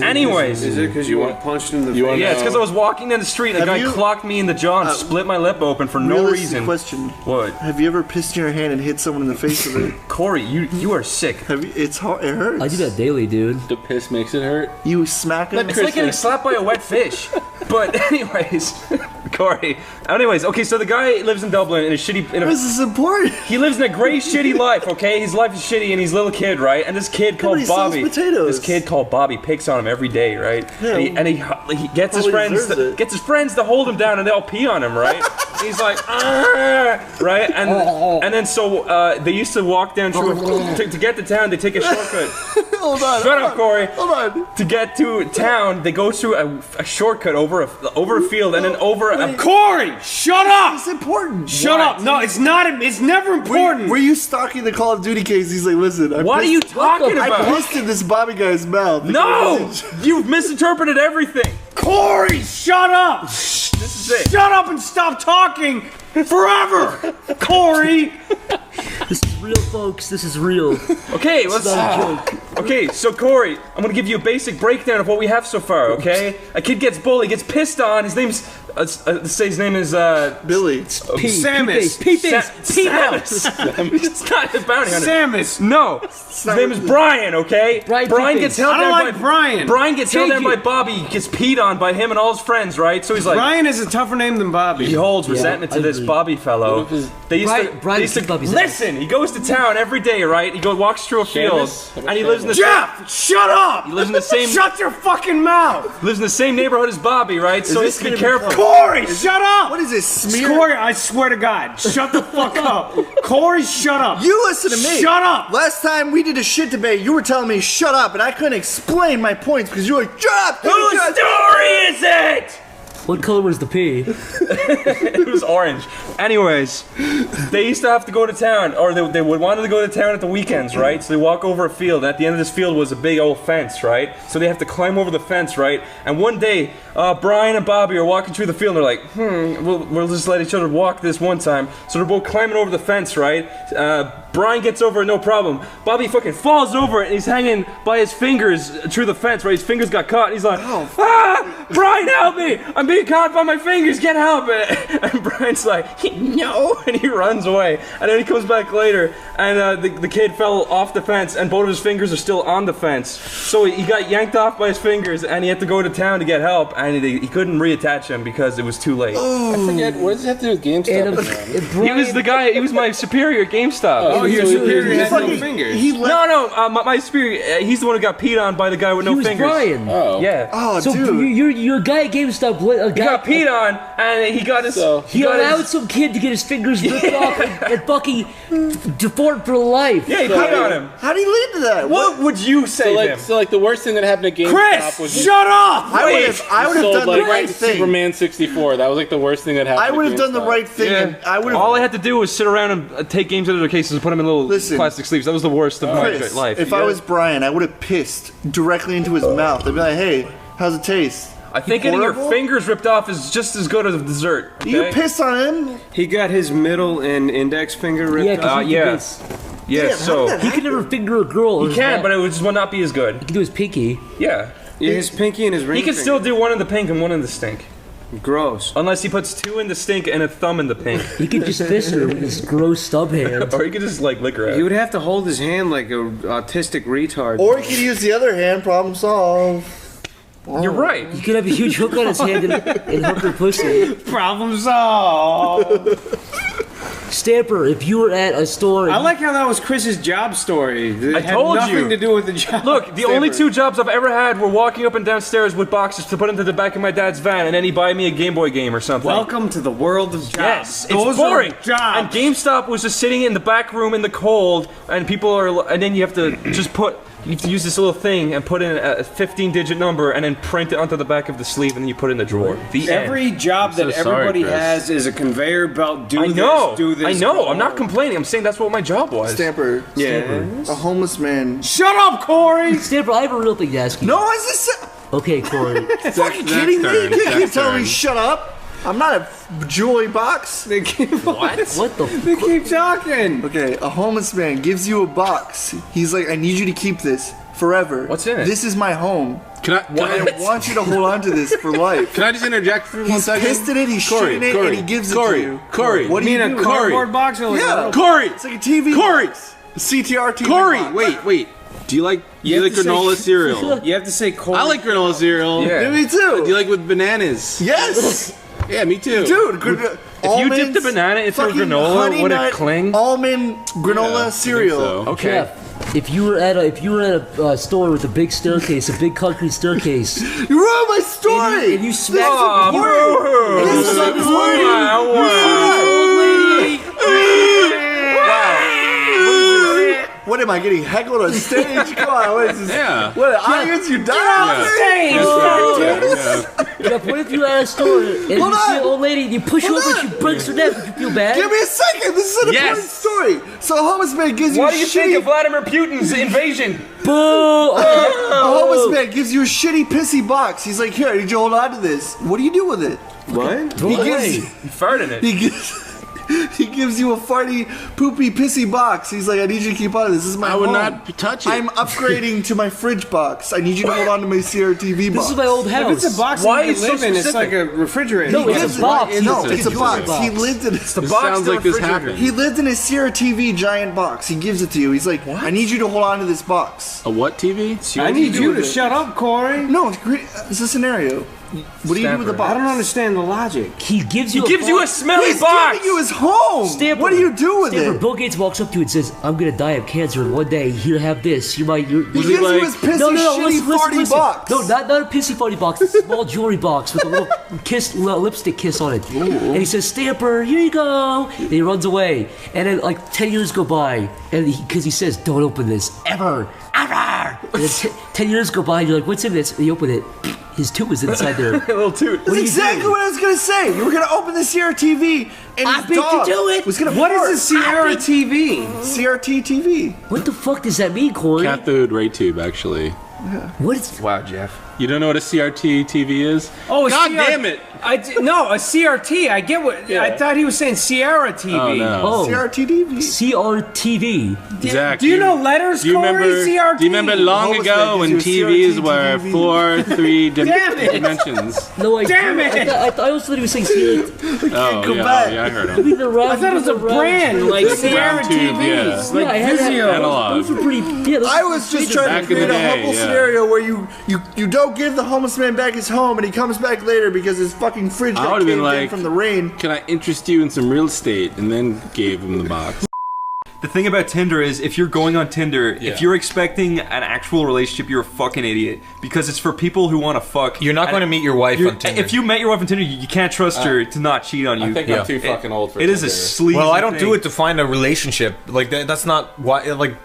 Anyways, Is it because you want punched in the face? Yeah, it's because I was walking down the street and a guy clocked me in the jaw and split my lip open for no reason. Question. What? Have you ever pissed in your hand and hit someone in the face with it? Corey, you are sick. It's hard. It hurts. I do that daily, dude. The piss makes it hurt. You smack him. It's like getting slapped by a wet fish. But anyways, Corey. Anyways, okay, so the guy lives in Dublin in a shitty. This is important. He lives in a great shitty life. Okay, his life is shitty, and he's a little kid, right? And this kid called Bobby. This kid called Bobby picks on him every day, right? Yeah, and he gets his friends to hold him down, and they all pee on him, right? And he's like, right? And then so they used to walk down to get to town. They take a shortcut. Hold on. Shut up, Corey. Hold on. To get to town, they go through a shortcut over a field and then over a. Corey, shut up! It's important. Shut up! No, it's not. It's never important. Were you stalking the Call of Duty case? He's like, listen. What are you talking about? I pissed in this Bobby guy's mouth. No! You've misinterpreted everything. Corey, shut up! This is it. Shut up and stop talking forever, Corey. This is real, folks. This is real. Okay, It's let's. not a joke. Okay, so Corey, I'm gonna give you a basic breakdown of what we have so far. Okay, a kid gets bullied, gets pissed on. His name's let's say his name is Billy. Samus. Samus. He's not a bounty hunter. Samus. No. His name is Brian, okay? Brian gets held down by Brian. Brian gets held down by Bobby, gets peed on by him and all his friends, right? So he's like Brian is a tougher name than Bobby. He holds resentment to this Bobby fellow. They used to listen, he goes to town every day, right? He walks through a field and he lives in the Jeff, shut up! He lives in the same Shut your fucking mouth! Lives in the same neighborhood as Bobby, right? So he has to be careful. Corey, shut up! What is this, smear? Corey, I swear to God, shut the fuck up. Corey, shut up. You listen to me. Shut up. Last time we did a shit debate, you were telling me shut up, and I couldn't explain my points because you were like, shut up! Whose story is it? What color was the pee? It was orange. Anyways, they used to have to go to town, or they would wanted to go to town at the weekends, right? So they walk over a field, and at the end of this field was a big old fence, right? So they have to climb over the fence, right? And one day, Brian and Bobby are walking through the field, and they're like, we'll just let each other walk this one time. So they're both climbing over the fence, right? Brian gets over it, no problem. Bobby fucking falls over it, and he's hanging by his fingers through the fence, right? His fingers got caught, and he's like, Brian, help me! I'm being caught by my fingers, get help it! And Brian's like, no! And he runs away. And then he comes back later, and the kid fell off the fence, and both of his fingers are still on the fence. So he got yanked off by his fingers, and he had to go to town to get help, and he couldn't reattach him because it was too late. I forget, what does it have to do with GameStop? He was the guy, he was my superior at GameStop. Your superior has no fingers. My superior, he's the one who got peed on by the guy with no fingers. Brian. Oh. Yeah. Oh, so dude. Your guy at GameStop, he got peed on, and he got his. He allowed some kid to get his fingers ripped off and fucking deformed for life. Yeah, he peed on him. How do you lead to that? What would you say to him? So the worst thing that happened at GameStop Chris, was shut up! I would have done the right thing. Superman 64. That was like the worst thing that happened. I would have done the right thing. Yeah. And I would have. All I had to do was sit around and take games out of their cases and put them in little plastic sleeves. That was the worst of my life. If I was Brian, I would have pissed directly into his mouth. I'd be like, hey, how's it taste? I think getting your fingers ripped off is just as good as a dessert. Okay? You pissed on him? He got his middle and index finger ripped off. Yeah, so he could never finger a girl. He can, but it would just not be as good. He can do his pinky. Yeah. His pinky and his ring. He can still do one in the pink and one in the stink. Gross. Unless he puts two in the stink and a thumb in the pink. He could just fist her with his gross stub hand. Or he could just lick her out. He would have to hold his hand like an autistic retard. Or he could use the other hand, problem solved. You're right. He could have a huge hook on his hand and hook her pussy. Problem solved. Stamper, if you were at a store... I like how that was Chris's job story. It had told nothing you. to do with the job. Look, the only two jobs I've ever had were walking up and downstairs with boxes to put into the back of my dad's van, and then he'd buy me a Game Boy game or something. Welcome to the world of jobs. Yes, Those it's boring. are jobs. And GameStop was just sitting in the back room in the cold, and and then you have to just you have to use this little thing and put in a 15-digit number and then print it onto the back of the sleeve, and then you put it in the drawer. Every job that everybody has is a conveyor belt. Do this. I know. I'm not complaining. I'm saying that's what my job was. Stamper. Yeah. A homeless man. Shut up, Corey! Stamper, I have a real thing to ask you. No, is this... Okay, Corey. Fucking kidding me? You can't keep telling me shut up. I'm not a jewelry box. They keep What? What the They keep talking. Okay, a homeless man gives you a box. He's like, I need you to keep this forever. What's in it? This is my home. I want you to hold on to this for life. Can I just interject for 1 second? He's pissed in it, he's shitting it, and he gives it to you. Corey, What do you do? A cardboard box? Or like Yeah. Corey, It's like a TV Corey, box. A CTR TV Corey. box. Wait. Do you like granola cereal? You have to say Corey. I like granola cereal. Yeah. Me too. Do you like with bananas? Yes. Yeah, me too. Dude, If you dipped the banana into a granola, would it cling? Almond granola Yeah, cereal. I think so. Okay. Jeff, if you were at a store with a big staircase, a big concrete staircase, You ruined my story. and you smacked Oh, the This is like What am I getting heckled on stage? Come on, what is this? Yeah. What an audience you die Jeff, what if you were at a store and you see an old lady and you push her over and she breaks her neck? Would you feel bad? Give me a second. This is an important story. So a homeless man gives you What a do you shitty... think of Vladimir Putin's invasion? Boo! A homeless man gives you a shitty, pissy box. He's like, here, I need you to hold on to this. What do you do with it? What? He gives... You fart in it. He gives... He gives you a farty, poopy, pissy box. He's like, I need you to keep on. This is my home. would not touch it. I'm upgrading to my fridge box. I need you to hold on to my CRTV box. This is my old house. If it's a box Why that you is so live in, it's specific? like a refrigerator. No, it's a box. No, it's a box. box. He lived in This sounds like this happened. He lived in a CRTV giant box. He gives it to you. He's like, I need you to hold on to this box. A what TV? I need you to shut up, Corey. No, it's a scenario. What do you do with the box? I don't understand the logic. He gives you. a smelly He's box. giving you his home. Stamper. What do you do with Stamper, it? Bill Gates walks up to you and says, "I'm gonna die of cancer, and one day you'll have this. You might." He gives you his pissy, shitty, farty box. No, not a pissy farty box. It's a small jewelry box with a little lipstick kiss on it. And he says, "Stamper, here you go." And he runs away. And then like 10 years go by, and because he says, "Don't open this ever." And then 10 years go by, and you're like, "What's in this?" And you open it. His tooth is inside there. A little tooth. That's exactly what I was gonna say. You were gonna open the CRTV, and I his beat you dog to it. was gonna What fart. is a Sierra TV? CRT TV? What the fuck does that mean, Corey? Cat food ray tube, actually. What is? Wow, Jeff. You don't know what a CRT TV is? Oh, God damn it! No, a CRT. I get what. I thought he was saying Sierra TV. Oh, no. Oh, CRT TV. CRTV. Zach, Do you know letters, do you Corey? remember? CRT. Do you remember long Homeless ago man when gives you a TVs CRT were TV. 4, 3 Damn it. dimensions? No, I Damn it. I also thought he was saying CRT. Oh yeah, I heard I them. mean, the round, I thought it was a brand like Sierra round tube, TVs, yeah. like I had that. Vizio. Analog. Those were pretty. Yeah, those I were was just pretty- trying Back to in the create a day, humble yeah. scenario where you don't give the homeless man back his home, and he comes back later because his fucking fridge I got would've caved been in like, from the rain. Can I interest you in some real estate? And then gave him the box. The thing about Tinder is, if you're going on Tinder, Yeah. if you're expecting an actual relationship, you're a fucking idiot. Because it's for people who want to fuck. You're not going to meet your wife on Tinder. If you met your wife on Tinder, you can't trust her to not cheat on you. I think I'm too fucking old for It is a Tinder. sleazy Well, I don't thing. do it to find a relationship. Like that's not why. Like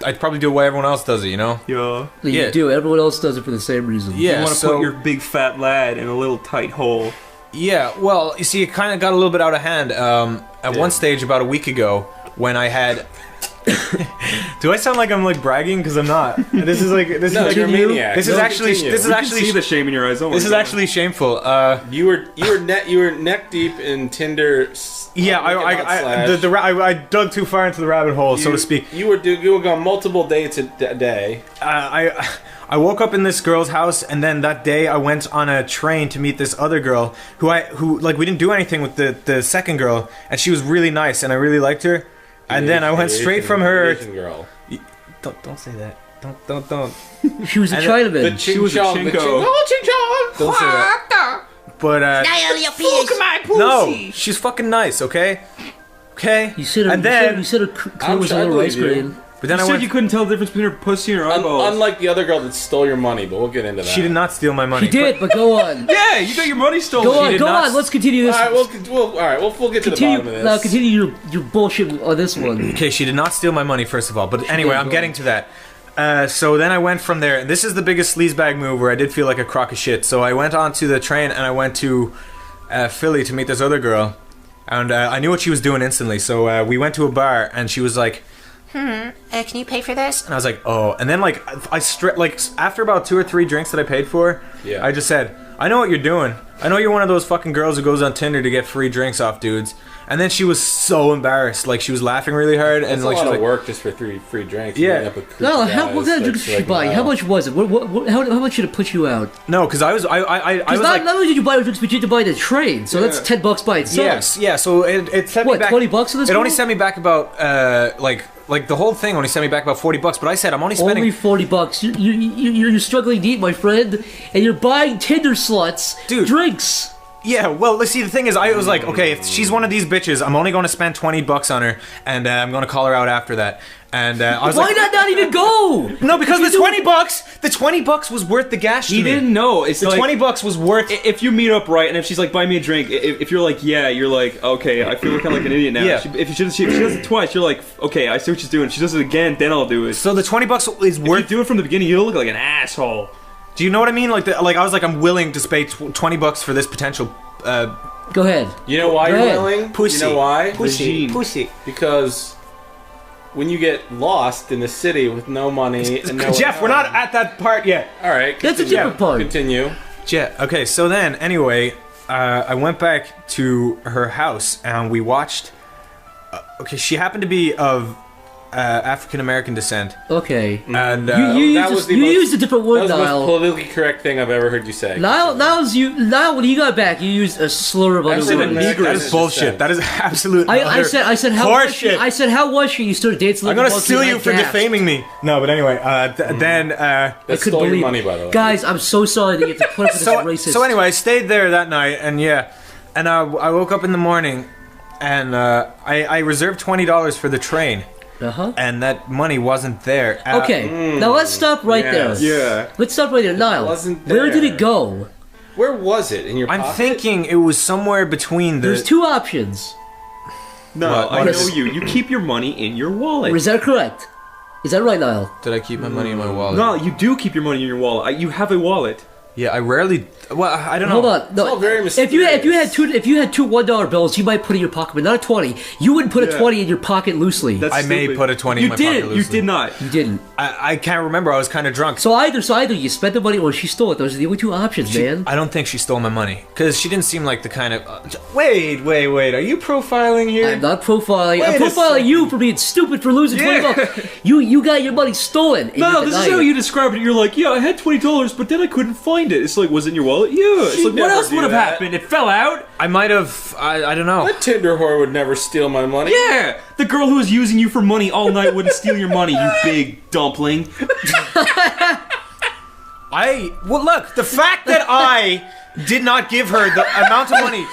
I'd probably do it why everyone else does it. You know? Yeah. You do. Everyone else does it for the same reason. Yeah. You want to so put your big fat lad in a little tight hole. yeah. Well, you see, it kind of got a little bit out of hand. At one stage, about a week ago, when I had. Do I sound like I'm like bragging? Because I'm not. This is like this No, is like you're a maniac. This is No, actually continue. this is We can actually see the shame in your eyes. Don't this worry is about it. actually shameful. You were neck deep in Tinder. Yeah, I dug too far into the rabbit hole, so to speak. You were going multiple dates a day. I woke up in this girl's house, and then that day I went on a train to meet this other girl who like we didn't do anything with the second girl, and she was really nice, and I really liked her. And then I went straight from her. Asian girl. Don't say that. Don't. She was a Chinaman. She was a chinko. Don't say that. But no, she's fucking nice. Okay. You said her, and then you said her clothes was on the rice grain. But then You I said went. you couldn't tell the difference between her pussy and her eyeballs. Unlike the other girl that stole your money, but we'll get into that. She did not steal my money. He did, but go on. Yeah, you got your money stolen. Go on. Let's continue this. All right, we'll get to the bottom of this. Now continue your bullshit on this one. Okay, she did not steal my money, first of all. But anyway, I'm getting to that. So then I went from there. This is the biggest sleazebag move where I did feel like a crock of shit. So I went onto the train and I went to Philly to meet this other girl. And I knew what she was doing instantly. So we went to a bar and she was like, can you pay for this? and I was like, oh. And then like after about 2 or 3 drinks that I paid for, I just said, I know what you're doing. I know you're one of those fucking girls who goes on Tinder to get free drinks off dudes. And then she was so embarrassed, like she was laughing really hard, and That's like a lot she was of like, work just for 3 free drinks. Yeah. You end up with creepy No, what guys kind of that drinks did she like, buy? wow. How much was it? How much did it put you out? no, because I was Not only did you buy the drinks, but you had to buy the train. So that's $10 by itself. yes, yeah. So it sent me What, back. $20 for this? It only girl? sent me back about like the whole thing only sent me back about $40. But I said I'm only spending Only $40. You're struggling to eat, my friend, and you're buying Tinder sluts drinks. Yeah, well, let's see. The thing is, I was like, okay, if she's one of these bitches, I'm only going to spend $20 on her, and I'm going to call her out after that. And I was Why like, not even go? no, because the $20 was worth the gas. To He me. didn't know. It's The like, $20 was worth. If you meet up right, and if she's like, buy me a drink, if you're like, yeah, you're like, okay, I feel kind of like an idiot now. Yeah. If she does it twice, you're like, okay, I see what she's doing. If she does it again, then I'll do it. So the $20 is worth. If you do it from the beginning, you'll look like an asshole. Do you know what I mean? Like I was like, I'm willing to pay $20 for this potential. Go ahead. You know why Go you're ahead. willing? Pussy. You know why? Pussy. Because when you get lost in the city with no money and no Jeff, we're not at that part yet. All right, That's a different part. Continue. Yeah. Okay. So then, anyway, I went back to her house and we watched okay, she happened to be of African American descent. Okay. And you used a different word, That was the Niall. most politically correct thing I've ever heard you say. Niall, when you got back, you used a slur of other words. That is bullshit. That is absolute. I said how was she? I said how was she? You started dancing. I'm gonna sue you for defaming me. No, but anyway, then I couldn't believe money, by the way. Guys, I'm so sorry that you have to put up with this racist. So anyway, I stayed there that night, and I woke up in the morning, and I reserved $20 for the train. And that money wasn't there. Okay, now let's stop right there. Yeah. Let's stop right there. Niall, where did it go? Where was it? In your pocket? I'm thinking it was somewhere between the... There's two options. No, I know you. You keep your money in your wallet. Is that correct? Is that right, Niall? Did I keep my money in my wallet? No, you do keep your money in your wallet. You have a wallet. Yeah, I rarely... Well, I don't know. Hold on. No, It's all very if you had two $1 bills, you might put it in your pocket, but not a 20. You wouldn't put a 20 in your pocket loosely. I may put a 20 in my pocket loosely. You did not. You didn't. I can't remember. I was kind of drunk. So either you spent the money or she stole it. Those are the only two options, man. I don't think she stole my money because she didn't seem like the kind of. Wait. Are you profiling here? I'm not profiling. I'm profiling you for being stupid for losing $20. You got your money stolen. No, this is how you describe it. You're like, yeah, I had $20, but then I couldn't find it. It's like, was it in your wallet? Yeah. It's like, what else would have happened? It fell out. I might have. I don't know. That Tinder whore would never steal my money. Yeah, the girl who was using you for money all night wouldn't steal your money. You big dumpling. Well, look, the fact that I did not give her the amount of money,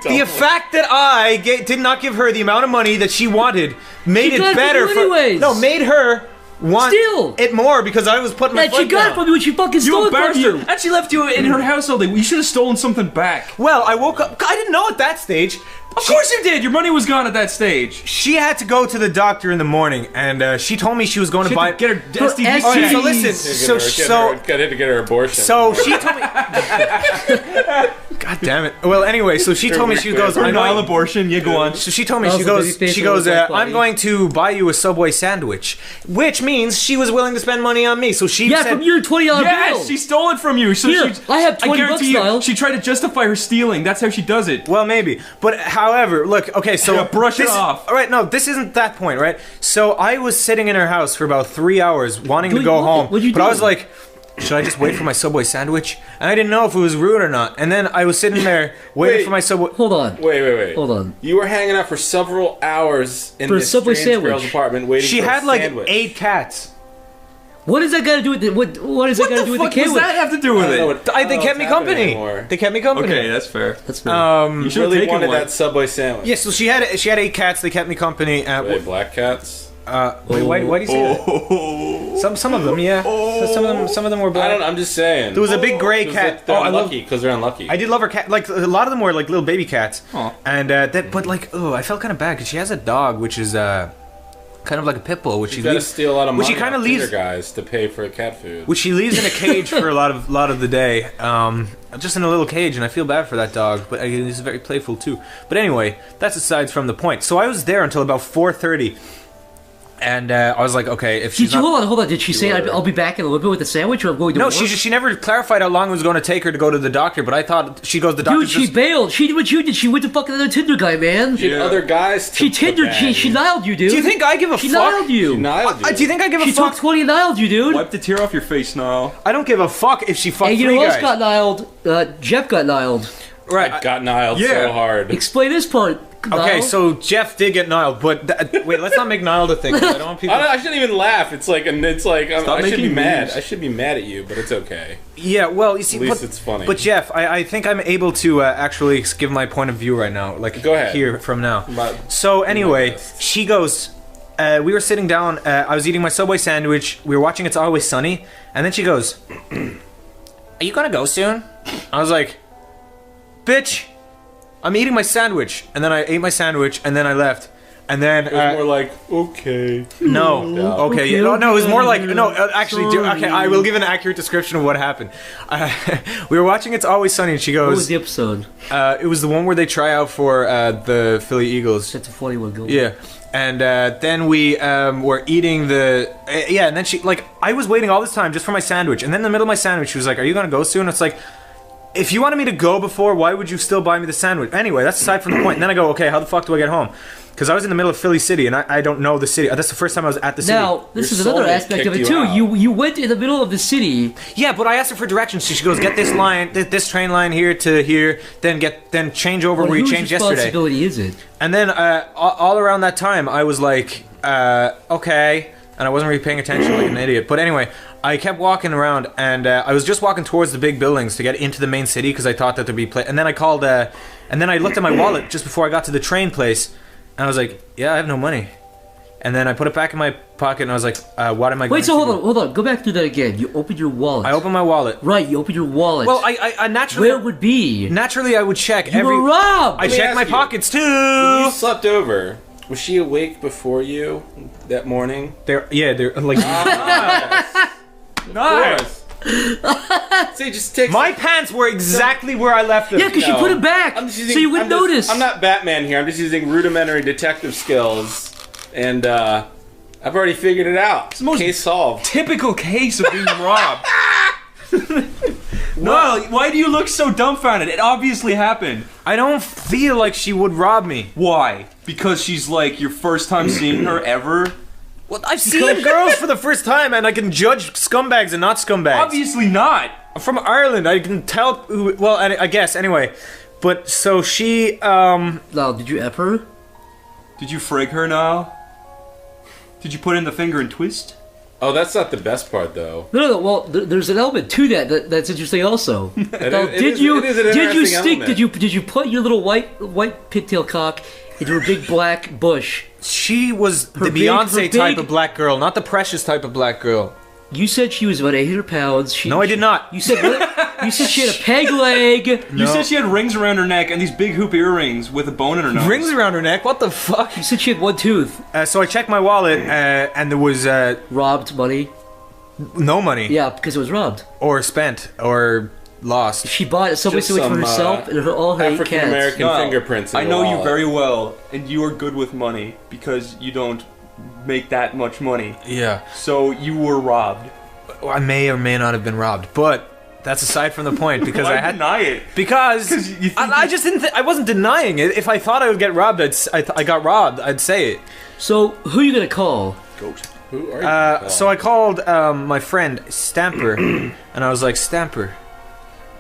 the fact that I did not give her the amount of money that she wanted made it better made her want it more because I was putting my foot she got it from you when she fucking stole it from you. And she left you in her house all day. You should have stolen something back. Well, I woke up. I didn't know at that stage. Of course you did. Your money was gone at that stage. She had to go to the doctor in the morning, and she told me she was going to buy. Get her STD. Okay, so listen. Get her abortion. So she told me. God damn it. Well, anyway, so she told me she goes. I know abortion. Yeah, go on. So she told me she goes. I'm going to buy you a Subway sandwich, which means she was willing to spend money on me. So she said, from your $20 bill. Yes, she stole it from you. So Here, I have $20 now. She tried to justify her stealing. That's how she does it. Well, maybe, but however, look. Okay, so brush it off. All right, no, this isn't that point, right? So I was sitting in her house for about 3 hours, wanting to go home, but I was like, should I just wait for my Subway sandwich? And I didn't know if it was rude or not. And then I was sitting there waiting for my Subway. Hold on. Wait. Hold on. You were hanging out for several hours in For a this Subway strange sandwich. girl's apartment waiting She for had a like sandwich. 8 cats. What does that got to do with it? What does that got to do with the kid? What does that have to do with it? They kept me company. They kept me company. Okay, that's fair. That's fair. You really wanted that Subway sandwich. Yeah, so she had 8 cats. They kept me company. Were they black cats? Wait, why do you say that? Some of them, yeah. Some of them were black. I'm just saying. There was a big gray cat. They're unlucky because they're unlucky. I did love her cat. Like a lot of them were like little baby cats. And but like, I felt kind of bad because she has a dog which is kind of like a pit bull, which she gotta steal a lot of money. Which she kind of leaves leaves guys to pay for cat food. Which she leaves in a cage for a lot of the day. Just in a little cage, and I feel bad for that dog, but he's very playful too. But anyway, that's aside from the point. So I was there until about 4:30. And I was like, okay, if she's hold on. Did she say I'll be back in a little bit with the sandwich, or I'm going to? No, work? she never clarified how long it was going to take her to go to the doctor. But I thought she goes. The doctor. Dude, she bailed. She did what you did. She went to fucking another Tinder guy, man. She had other guys. She Tindered. She niled you, dude. Do you think I give a fuck? She niled you. She niled you. Do you think I give a She fuck? took 20 and niled you, dude. Wipe the tear off your face now. I don't give a fuck if she fucked And you 3 know who guys. else got niled? Jeff got niled. Right. I got niled so hard. Explain this part. Okay, so Jeff did get niled, but wait, let's not make niled a thing. I don't want people. I shouldn't even laugh. It's like I should be mad. memes. I should be mad at you, but it's okay. Yeah, well, you see, At least it's funny. But Jeff, I think I'm able to actually give my point of view right now. Like, go ahead. Here from now. So anyway, she goes. We were sitting down. I was eating my Subway sandwich. We were watching It's Always Sunny, and then she goes, "Are you gonna go soon?" I was like, "Bitch, I'm eating my sandwich." And then I ate my sandwich, and then I left. And then it was more like, okay. No. Okay. Yeah, no, it was more like actually. Okay, I will give an accurate description of what happened. We were watching It's Always Sunny, and she goes. What was the episode? It was the one where they try out for the Philly Eagles. That's a funny one. Go. Yeah. And then we were eating the and then she I was waiting all this time just for my sandwich, and then in the middle of my sandwich she was like, "Are you gonna go soon?" It's like, if you wanted me to go before, why would you still buy me the sandwich? Anyway, that's aside from the point. And then I go, okay, how the fuck do I get home? because I was in the middle of Philly City, and I don't know the city. That's the first time I was at the city. Now, this is another aspect of it too. You went in the middle of the city. Yeah, but I asked her for directions. So she goes, "Get this line, this train line here to here, then change over where you changed yesterday." Whose responsibility is it? And then all around that time, I was like, okay, and I wasn't really paying attention like an idiot. But anyway, I kept walking around, and I was just walking towards the big buildings to get into the main city because I thought that there'd be and then I called, and then I looked at my wallet just before I got to the train place, and I was like, yeah, I have no money. And then I put it back in my pocket, and I was like, what am I going to do? Wait, hold on. Go back through that again. You opened your wallet. I opened my wallet. Right, you opened your wallet. Well, I naturally... Where it would be? Naturally, I would check You were robbed! I checked my pockets, too! When you slept over, was she awake before you that morning? They're like... Nice! See, just take my pants were exactly where I left them. Yeah, because you put them back, so you wouldn't notice. I'm not Batman here. I'm just using rudimentary detective skills, and I've already figured it out. It's the most case solved. Typical case of being robbed. No, why do you look so dumbfounded? It obviously happened. I don't feel like she would rob me. Why? Because she's like your first time seeing her ever? Well, I've seen girls for the first time, and I can judge scumbags and not scumbags. Obviously not. I'm from Ireland. I can tell who... Well, I guess, anyway. But, so she, Now, did you F her? Did you frig her now? Did you put in the finger and twist? Oh, that's not the best part, though. No. Well, there's an element to that's interesting, also. Now, Did you put your little white pigtail cock into a big black bush? She was the Beyonce type of black girl, not the Precious type of black girl. You said she was about 800 pounds. No, I did not. You said she had a peg leg. You said she had rings around her neck and these big hoop earrings with a bone in her nose. Rings around her neck? What the fuck? You said she had one tooth. So I checked my wallet, and there was... robbed money? No money. Yeah, because it was robbed. Or spent, or lost. She bought something for herself and all her African American fingerprints. I know you very well, and you are good with money because you don't make that much money. Yeah. So you were robbed. I may or may not have been robbed, but that's aside from the point because Why I had deny it. Because I just didn't. I wasn't denying it. If I thought I would get robbed, I got robbed. I'd say it. So who are you gonna call? Goat. Who are you? So I called my friend Stamper, and I was like, Stamper,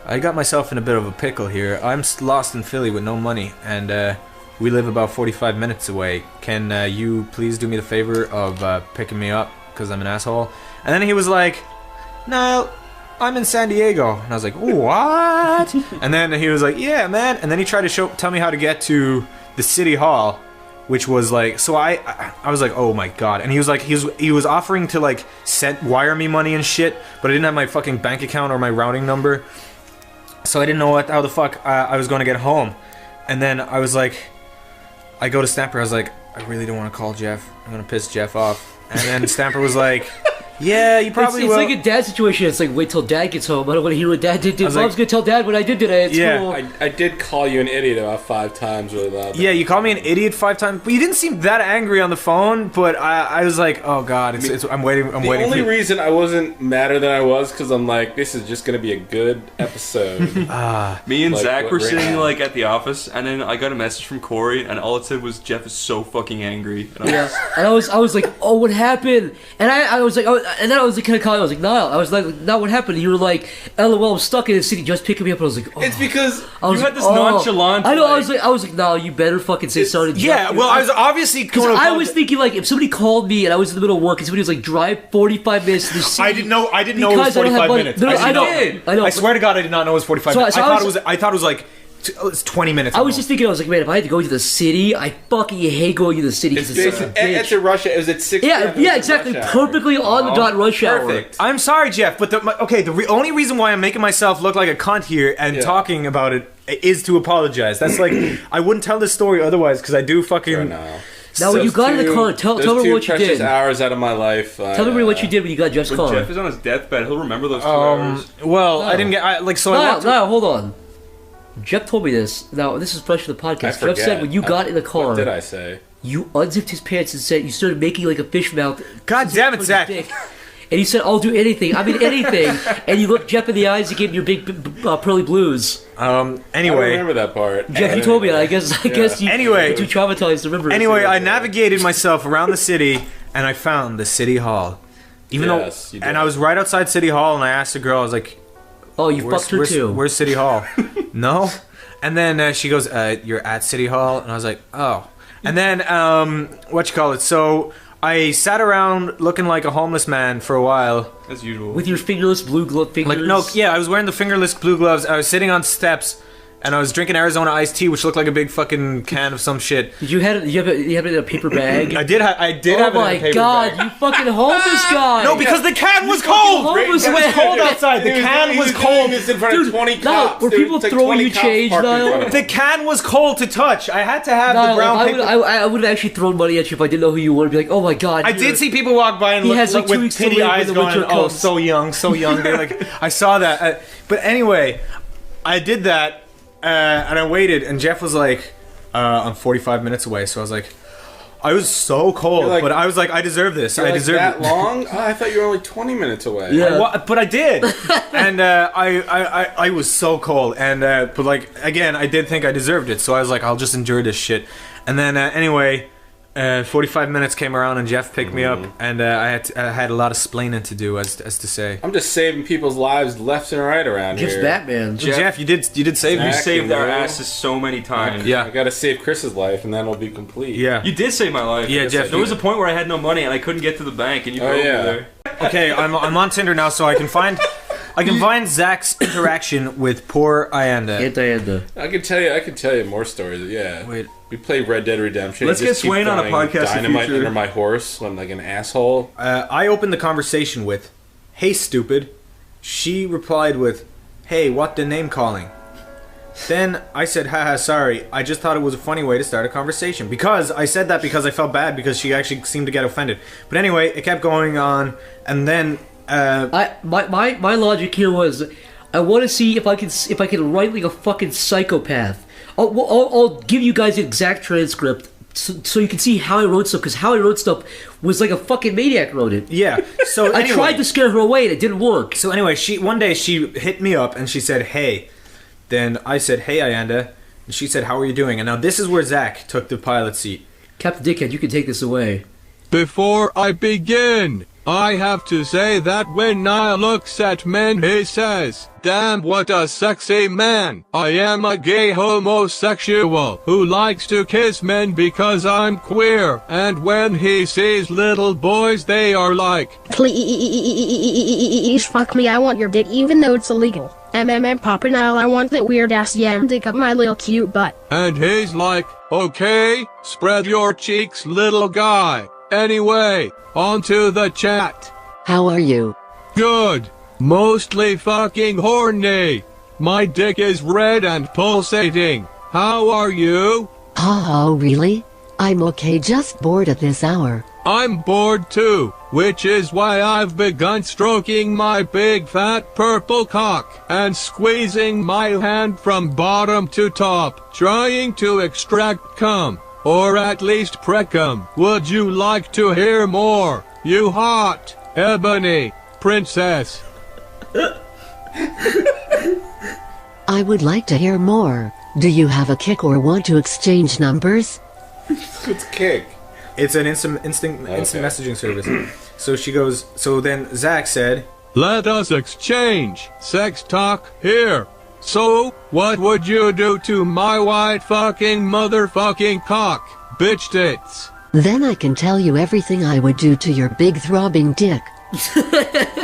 I got myself in a bit of a pickle here. I'm lost in Philly with no money, and we live about 45 minutes away. Can you please do me the favor of picking me up because I'm an asshole? And then he was like, no, I'm in San Diego. And I was like, what? And then he was like, yeah, man. And then he tried to tell me how to get to the city hall, which was like, so I was like, oh my god. And he was like, he was offering to like wire me money and shit, but I didn't have my fucking bank account or my routing number, so I didn't know how the fuck I was going to get home. And then I was like, I go to Stamper. I was like, I really don't want to call Jeff. I'm gonna piss Jeff off. And then Stamper was like, yeah, you probably will. It's like a dad situation. It's like, wait till dad gets home. I don't want to hear what dad did. Mom's gonna tell dad what I did today at school. I did call you an idiot about 5 times really loud. Yeah, you called me an idiot 5 times, but you didn't seem that angry on the phone. But I was like, oh god, I'm waiting. I'm waiting. The only reason I wasn't madder than I was because I'm like, this is just gonna be a good episode. Me and Zach were sitting like at the office, and then I got a message from Corey, and all it said was Jeff is so fucking angry. And I was like, oh, what happened? And I was like, and then I was like, kind of calling. I was like, Niall. I was like, no, what happened? And you were like, LOL, I'm stuck in the city. Just picking me up. And I was like, oh. It's because you had this nonchalant. I know. I was like, no, you better fucking say sorry to Jeff. Yeah, well, I was obviously because I was thinking like, if somebody called me and I was in the middle of work and somebody was like, drive 45 minutes to the city. I didn't know it was 45 minutes. No, I know. I swear to God, I did not know it was 45 minutes. I thought it was like. It's 20 minutes. I was just thinking, I was like, man, if I had to go to the city, I fucking hate going to the city because it's such a bitch. It's a rush hour. It was at 6 Yeah, exactly. Perfectly on the dot rush hour. Perfect. I'm sorry, Jeff, but the only reason why I'm making myself look like a cunt here and talking about it is to apologize. That's like, I wouldn't tell this story otherwise because I do fucking... Now, when you got in the car, tell me what you did. Hours out of my life. Tell me what you did when you got Jeff's car. Jeff is on his deathbed. He'll remember those 2 hours. Well, I didn't get... No, hold on. Jeff told me this. Now, this is fresh for the podcast. Jeff said when you got in the car... What did I say? You unzipped his pants and said you started making like a fish mouth. God damn it, Zach. and you said, "I'll do anything. I mean anything." And you looked Jeff in the eyes and gave him your big pearly blues. I Anyway, remember that part. Jeff, you told me that. I guess you Anyway. you're too traumatized to remember. anyway, I navigated myself around the city, and I found the city hall. Even Yes, you though, did. and I was right outside City Hall, and I asked the girl, I was like, "Oh, you fucked her too." Where's City Hall?" No. And then she goes, "You're at City Hall," and I was like, "Oh." And then So I sat around looking like a homeless man for a while, as usual, with your fingerless blue glove fingers. I was wearing the fingerless blue gloves. I was sitting on steps. And I was drinking Arizona iced tea, which looked like a big fucking can of some shit. Did you have it in a paper bag? I did have it in a paper bag. Oh my god, you fucking homeless guy! No, because the can was cold! It was cold outside. The can was cold. This in front of 20 cops. Were people throwing you change, Niall? The can was cold to touch. I had to have the brown paper. I would have actually thrown money at you if I didn't know who you were. I'd be like, oh my god. I did see people walk by and look with pity eyes going, oh, so young. They're like, I saw that. But anyway, I did that. And I waited, and Jeff was like, I'm 45 minutes away. So I was like, I was so cold, but I was like, I deserve this. I deserve that it. long? Oh, I thought you were only 20 minutes away. Yeah, but I did, and I was so cold, and but like again, I did think I deserved it. So I was like, I'll just endure this shit. And then anyway. 45 minutes came around and Jeff picked me up, and I had a lot of splaining to do, as to say. I'm just saving people's lives left and right around Jeff's here. Batman. Jeff, you did save me. You saved our asses so many times. Yeah, I gotta save Chris's life, and then it'll be complete. Yeah, you did save my life. Yeah, Jeff. There was a point where I had no money and I couldn't get to the bank, and you drove me there. Okay, I'm on Tinder now, so I can find Zach's interaction with poor Ayanda. I can tell you more stories. Yeah. Wait. We play Red Dead Redemption. Let's get Swain on a podcast Dynamite under my horse. I'm like an asshole. I opened the conversation with, "Hey, stupid." She replied with, "Hey, what the name calling?" Then I said, "Haha, sorry. I just thought it was a funny way to start a conversation." Because I said that because I felt bad because she actually seemed to get offended. But anyway, it kept going on, and then my logic here was, I want to see if I can write like a fucking psychopath. I'll give you guys the exact transcript so you can see how I wrote stuff, because how I wrote stuff was like a fucking maniac wrote it. Yeah. So I tried to scare her away and it didn't work. So anyway, one day she hit me up and she said, "Hey." Then I said, "Hey, Ayanda." And she said, "How are you doing?" And now this is where Zach took the pilot seat. Captain Dickhead, you can take this away. Before I begin, I have to say that when Niall looks at men he says, "Damn, what a sexy man. I am a gay homosexual who likes to kiss men because I'm queer." And when he sees little boys they are like, "Please fuck me, I want your dick even though it's illegal. Papa Niall, I want that weird ass yam dick up my little cute butt." And he's like, "Okay, spread your cheeks, little guy." Anyway, on to the chat. How are you? Good. Mostly fucking horny. My dick is red and pulsating. How are you? Oh, really? I'm okay, just bored at this hour. I'm bored too, which is why I've begun stroking my big fat purple cock and squeezing my hand from bottom to top, trying to extract cum. Or at least precum. Would you like to hear more, you hot, ebony princess? I would like to hear more. Do you have a kick or want to exchange numbers? What's Kick? It's an instant messaging service. So she goes, so then Zach said, "Let us exchange sex talk here. So, what would you do to my white fucking motherfucking cock, bitch tits?" Then I can tell you everything I would do to your big throbbing dick.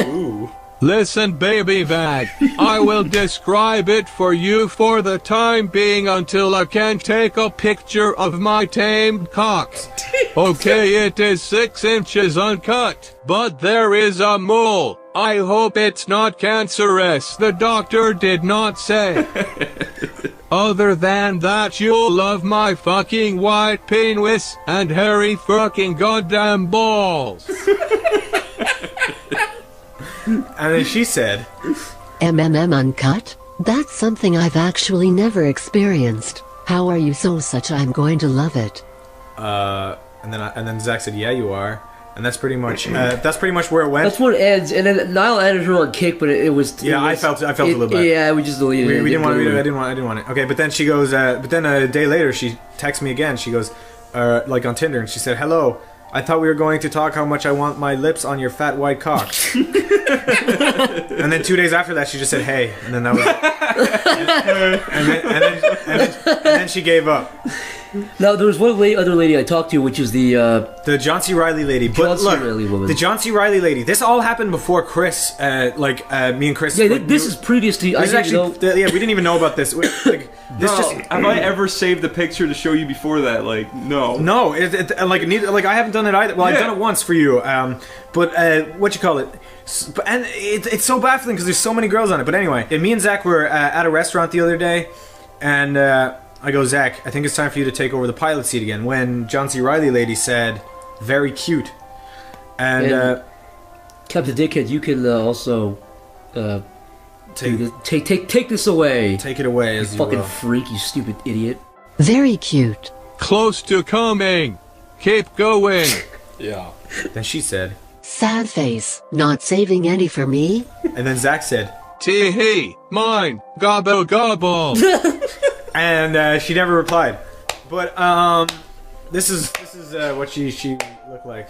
Ooh. Listen, baby bag, I will describe it for you for the time being until I can take a picture of my tamed cock. Okay, it is 6 inches uncut, but there is a mole. I hope it's not cancerous, the doctor did not say. Other than that, you'll love my fucking white penis and hairy fucking goddamn balls. And then she said, uncut? That's something I've actually never experienced. How are you so such? I'm going to love it. And then Zach said, "Yeah, you are." And that's pretty much where it went. That's where it ends, and then Niall added her on Kick, but it was. Yeah, I felt a little bad. Yeah, we just deleted it. We didn't want to. I didn't want it. Okay, but then she goes. But then a day later, she texts me again. She goes, like on Tinder, and she said, "Hello. I thought we were going to talk how much I want my lips on your fat white cock." And then 2 days after that, she just said, "Hey," and then that was it. And then she gave up. Now there was one other lady I talked to, which is the John C. Reilly lady. But look, Reilly woman. The John C. Reilly lady. This all happened before Chris. Me and Chris. Yeah, this is previous to. This is actually. Yeah, we didn't even know about this. Have I ever saved a picture to show you before that? Like, no. No, I haven't done it either. Well, I've done it once for you. But what you call it? And it's so baffling because there's so many girls on it. But anyway, me and Zach were at a restaurant the other day, and I go, Zach, I think it's time for you to take over the pilot seat again. When John C. Reilly lady said, "Very cute," and Captain Dickhead, you can also take this away. Take it away, as you fucking will. freak, you stupid idiot. Very cute. Close to coming. Keep going. Yeah. Then she said, Sad face. Not saving any for me? And then Zach said, Tee-hee, mine, gobble gobble. And she never replied. But this is what she looked like.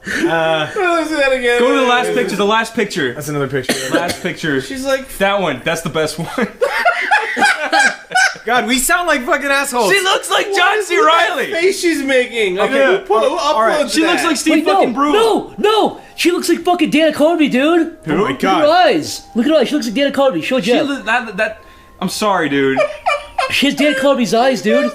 Let's do that again. Go to the last picture. The last picture. That's another picture. Last picture. She's like that one. That's the best one. God, we sound like fucking assholes. She looks like John C. Reilly. What face she's making. Okay, All right. She looks like Steve fucking Brule. No, she looks like fucking Dana Carvey, dude. Oh my God. Look at her eyes. Look at her eyes. She looks like Dana Carvey. Show Jeff. I'm sorry, dude. She has Dana Carvey's eyes, dude.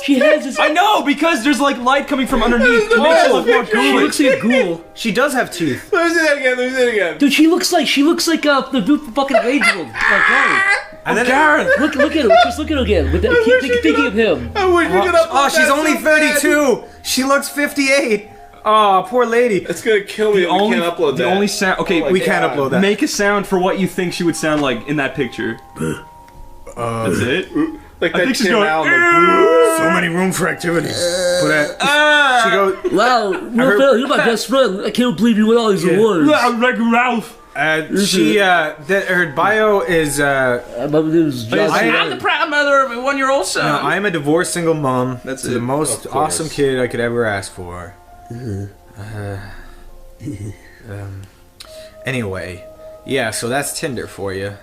She has his. I know, because there's like light coming from underneath. It makes her look more She ghoulish. looks like a ghoul. She does have teeth. Let me see that again. Dude, she looks like the dude from fucking Rage World. And then Gareth. Look at her. Just look at her again. Keep thinking of him. I wish we could upload she's that only so bad. 32. She looks 58. Oh, poor lady. It's gonna kill me. We can't upload that. The only sound. Okay, we can't upload that. Make a sound for what you think she would sound like in that picture. That's it. Like I that think she's Tim going. Allen, So many room for activities. But she goes. Wow, you're my best friend. I can't believe you win all these awards. I'm like Ralph. Her bio is. My name is John C. I'm the proud mother of a 1-year-old son. No, I am a divorced single mom. That's the most awesome kid I could ever ask for. Anyway, yeah. So that's Tinder for you.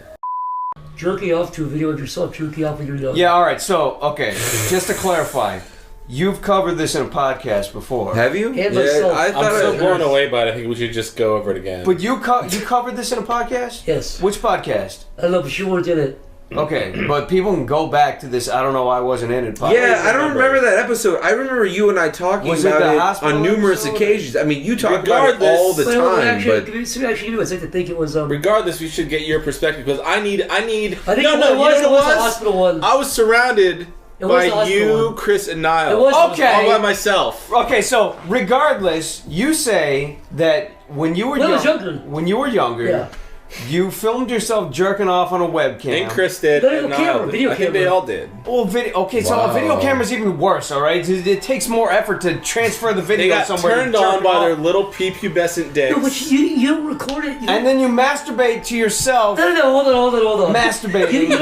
Jerking off to a video of yourself jerking off when you're young. Yeah, alright, so, okay, just to clarify, you've covered this in a podcast before. Have you? And myself. I'm so blown away by it. I think we should just go over it again. But you covered this in a podcast? Yes. Which podcast? I don't know, but she weren't in it. Okay, but people can go back to this I don't know why I wasn't in it podcast. Yeah, I don't remember that episode. I remember you and I talking about it on numerous occasions. I mean, you talk about it all the time. But I'd like to think it was. Regardless, we should get your perspective because I need. I think it was the hospital one. I was surrounded by you, Chris, and Niall. All by myself. Okay, so regardless, you say that when you were younger, yeah. You filmed yourself jerking off on a webcam. And Chris did. And Niall did. I think they all did. Well, so a video camera's even worse, alright? It takes more effort to transfer the video they got somewhere. Turned on by their little prepubescent dicks. No, but you don't record it. And then you masturbate to yourself. No, hold on. Masturbating. You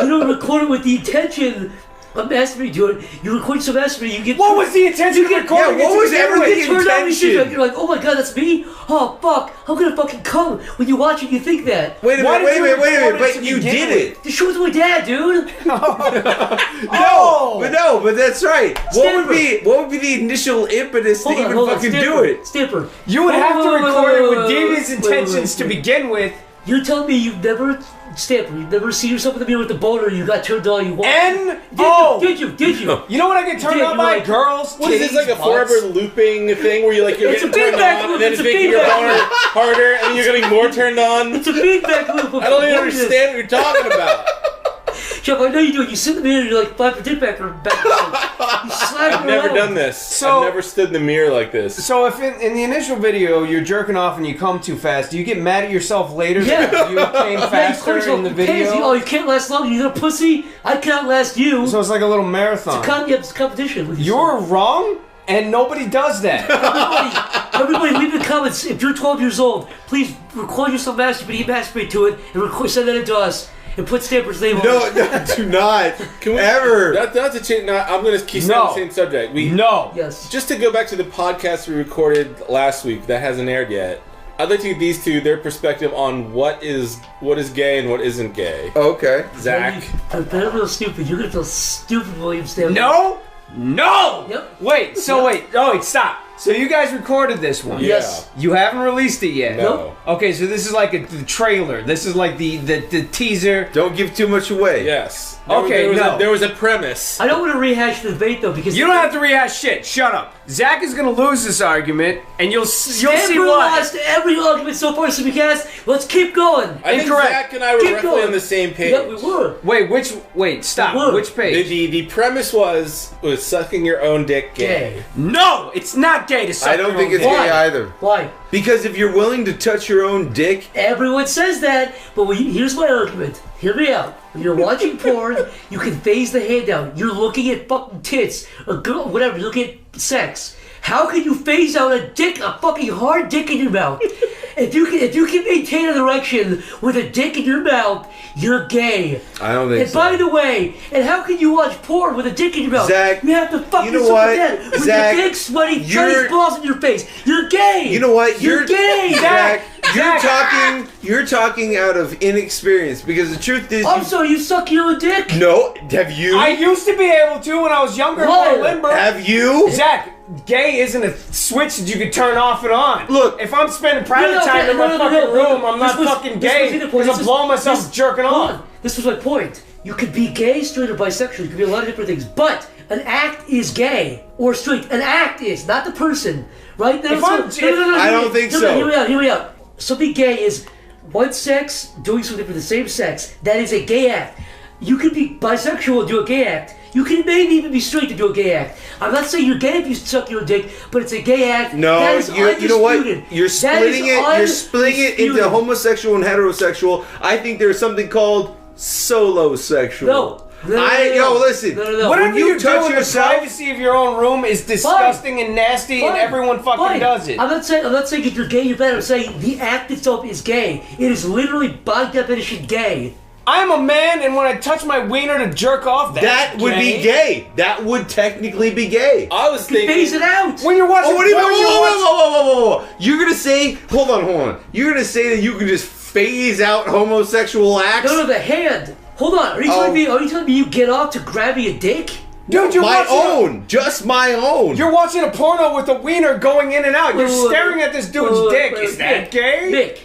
don't record it with the intention of masturbating to it. You record some masturbating, you get. What was the intention? What was ever the intention? You're like, oh my god, that's me? Oh fuck, I'm gonna fucking come. When you watch it, you think that. Wait a minute, but you did it. The show with my dad, dude. But that's right. What would be the initial impetus to even fucking do it? Stamper. You would have to record it with devious intentions to begin with. You tell me you've never, Stamper, you've never seen yourself in the mirror with the boner, you got turned on, you walked. Did you? You know what I get turned on by? Girls, What is this, like a forever looping thing where you're It's getting a turned feedback on loop, and then it's it's a making your feedback boner harder and then you're getting more turned on? It's a feedback loop. I don't even understand what you're talking about. Jeff, I know you do it. You sit in the mirror and you're like, flap your dick back and back. You slap I've never done this. I've never stood in the mirror like this. So if in the initial video you're jerking off and you come too fast, do you get mad at yourself later that you came faster in the video? Oh, you can't last long. You're a pussy. I can't last you. So it's like a little marathon. It's a competition. You're wrong, and nobody does that. Everybody, leave in the comments. If you're 12 years old, please record yourself masturbating, masturbate to it, and send that into us. And put Stamper's name on it. No, do not. Can we, ever. Not to change. I'm going to keep saying the same subject. Yes. Just to go back to the podcast we recorded last week that hasn't aired yet. I'd like to get these two their perspective on what is gay and what isn't gay. Okay, Zach. I'm real stupid. You're gonna feel stupid, William Stamper. No. Yep. Wait. Stop. So you guys recorded this one? Yes. You haven't released it yet? No. Okay, so this is like the trailer. This is like the teaser. Don't give too much away. Yes. There was a premise. I don't want to rehash the debate though because you don't have to rehash shit. Shut up. Zach is gonna lose this argument, and you'll see Stamper why. lost every argument so far, SleepyCast. Let's keep going. I think Zach and I were roughly on the same page. Yeah, we were. Wait, stop. Which page? The premise was sucking your own dick gay. No, it's not gay to suck I don't think it's gay either. Why? Because if you're willing to touch your own dick, everyone says that. But here's my argument. Hear me out. When you're watching porn, you can phase the hand out. You're looking at fucking tits, or girl, whatever. You're looking at sex. How can you phase out a fucking hard dick in your mouth? If you can maintain an erection with a dick in your mouth, you're gay. I don't think so. And by the way, and how can you watch porn with a dick in your mouth? Zach, you have to fucking you know what? with Zach, your big sweaty Chinese balls in your face. You're gay. You know what? You're gay. Zach, you're talking out of inexperience because the truth is. I'm sorry, you suck your own dick? No, have you? I used to be able to when I was younger. Liar. Limber. Have you? Zach, gay isn't a switch that you can turn off and on. Look, if I'm spending private time in my fucking room, I'm not fucking gay because I'm blowing myself jerking off. This was my point. You could be gay, straight, or bisexual. You could be a lot of different things. But an act is gay or straight. An act is, not the person. Right? I don't think so. Hear me out. Something gay is one sex doing something for the same sex. That is a gay act. You could be bisexual and do a gay act. You can maybe even be straight to do a gay act. I'm not saying you're gay if you suck your dick, but it's a gay act. No, that is you know what? You're splitting it. You're splitting it into homosexual and heterosexual. I think there's something called solosexual. No. Listen. Whatever you do in the privacy of your own room is disgusting and nasty, and everyone fucking does it. I'm not saying if you're gay you're bad. I'm saying the act itself is gay. It is literally by definition gay. I'm a man, and when I touch my wiener to jerk off, that would be gay. That would technically be gay. I was thinking. Phase it out. When you're watching. Whoa. You're gonna say? Hold on. You're gonna say that you can just phase out homosexual acts? No, the hand. Hold on. Are you telling me you get off to grabbing a dick? Dude, just my own. You're watching a porno with a wiener going in and out. You're staring at this dude's dick. Is that gay? Nick.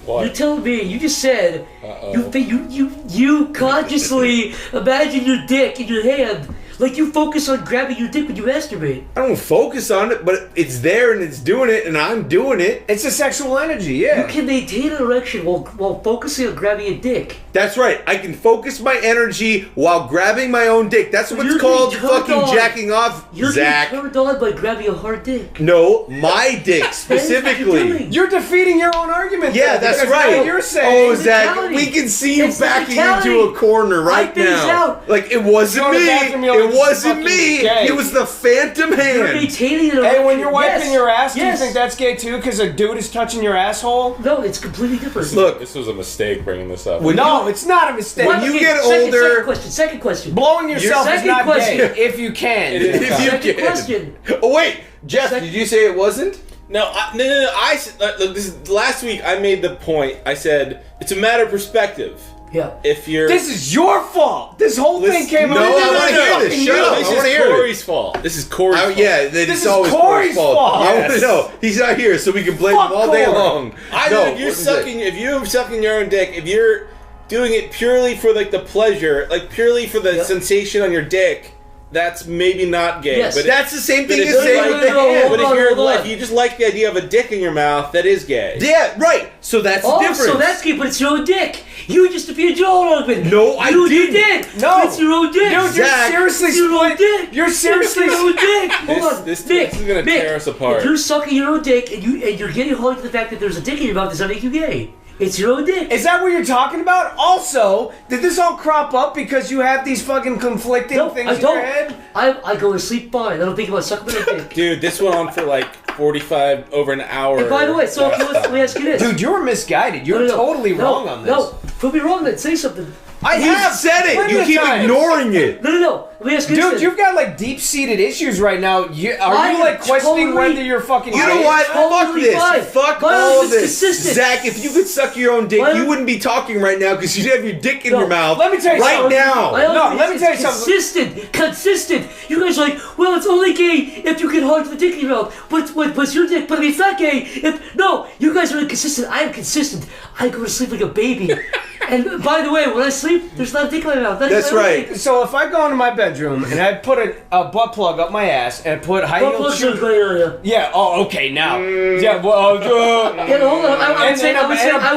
What? You're telling me you just said you consciously imagine your dick in your hand. Like you focus on grabbing your dick when you masturbate. I don't focus on it, but it's there and it's doing it and I'm doing it. It's a sexual energy, yeah. You can maintain an erection while focusing on grabbing a dick. That's right. I can focus my energy while grabbing my own dick. That's what's called fucking jacking off, Zach. You're turned on by grabbing a hard dick. No, my dick specifically. You're defeating your own argument. Yeah, that's right. You're saying, Zach, we can see you backing into a corner right now. Like it wasn't me. It wasn't me. It was the phantom hand. Hey, when you're wiping your ass, do you think that's gay too? Because a dude is touching your asshole? No, it's completely different. Look, this was a mistake bringing this up. No, it's not a mistake. When you get older, second question. Blowing yourself is not gay if you can. If you can. Oh wait, Jeff, did you say it wasn't? No. Look, this is, last week I made the point. I said it's a matter of perspective. Yeah. If you're. This is your fault. This whole thing came out. No, I want to hear this. Shut up. I want to hear it. Corey's fault. This is Corey's fault. Yeah, this is always Corey's fault. I want to know. He's not here, so we can blame him all day long. If you're sucking your own dick, if you're doing it purely for like the pleasure, like purely for the sensation on your dick, that's maybe not gay. Yes. But That's the same thing if as you saying like the hand. But Hold on. if you just like the idea of a dick in your mouth, that is gay. Yeah, right. So that's the difference. So that's gay, but it's your own dick. You just defeated your own husband. No, I You didn't. did. No. It's your own dick. Dude, you're Zach, seriously it's your own dick. You're seriously It's your own dick. Hold on, This Mick, is gonna tear us apart. If you're sucking your own dick and you're getting hard to the fact that there's a dick in your mouth, does that make you gay? It's your own dick. Is that what you're talking about? Also, did this all crop up because you have these fucking conflicting things in your head? I go to sleep fine. I don't think about sucking my dick. Dude, this went on for like 45 over an hour. And by the way, so let me ask you this. Dude, you were misguided. You're totally wrong on this. No, prove me wrong then. Say something. I have said it. plenty You of keep times. ignoring it. No. Let me ask you Dude, this. you've got like deep-seated issues right now. Are you I like am questioning totally- whether you're fucking You know gay? what? Fuck Totally this. fine. Fuck My all of husband's this. consistent. Zach, if you could suck your own dick, you wouldn't be talking right now because you'd have your dick in your mouth let me tell you right something. now. Let me tell you something. Consistent. You guys are like, well, it's only gay if you can hard the dick in your mouth. But it's your dick. But I mean, it's not gay if no. You guys are inconsistent. I am consistent. I go to sleep like a baby. And by the way, when I sleep, there's not a dick in my mouth. That's right. So if I go into my bedroom and I put a butt plug up my ass and put high Butt heel plug's shoes. in the gray area. Yeah. Oh, okay. Now. Yeah. Well. Yeah, hold on. I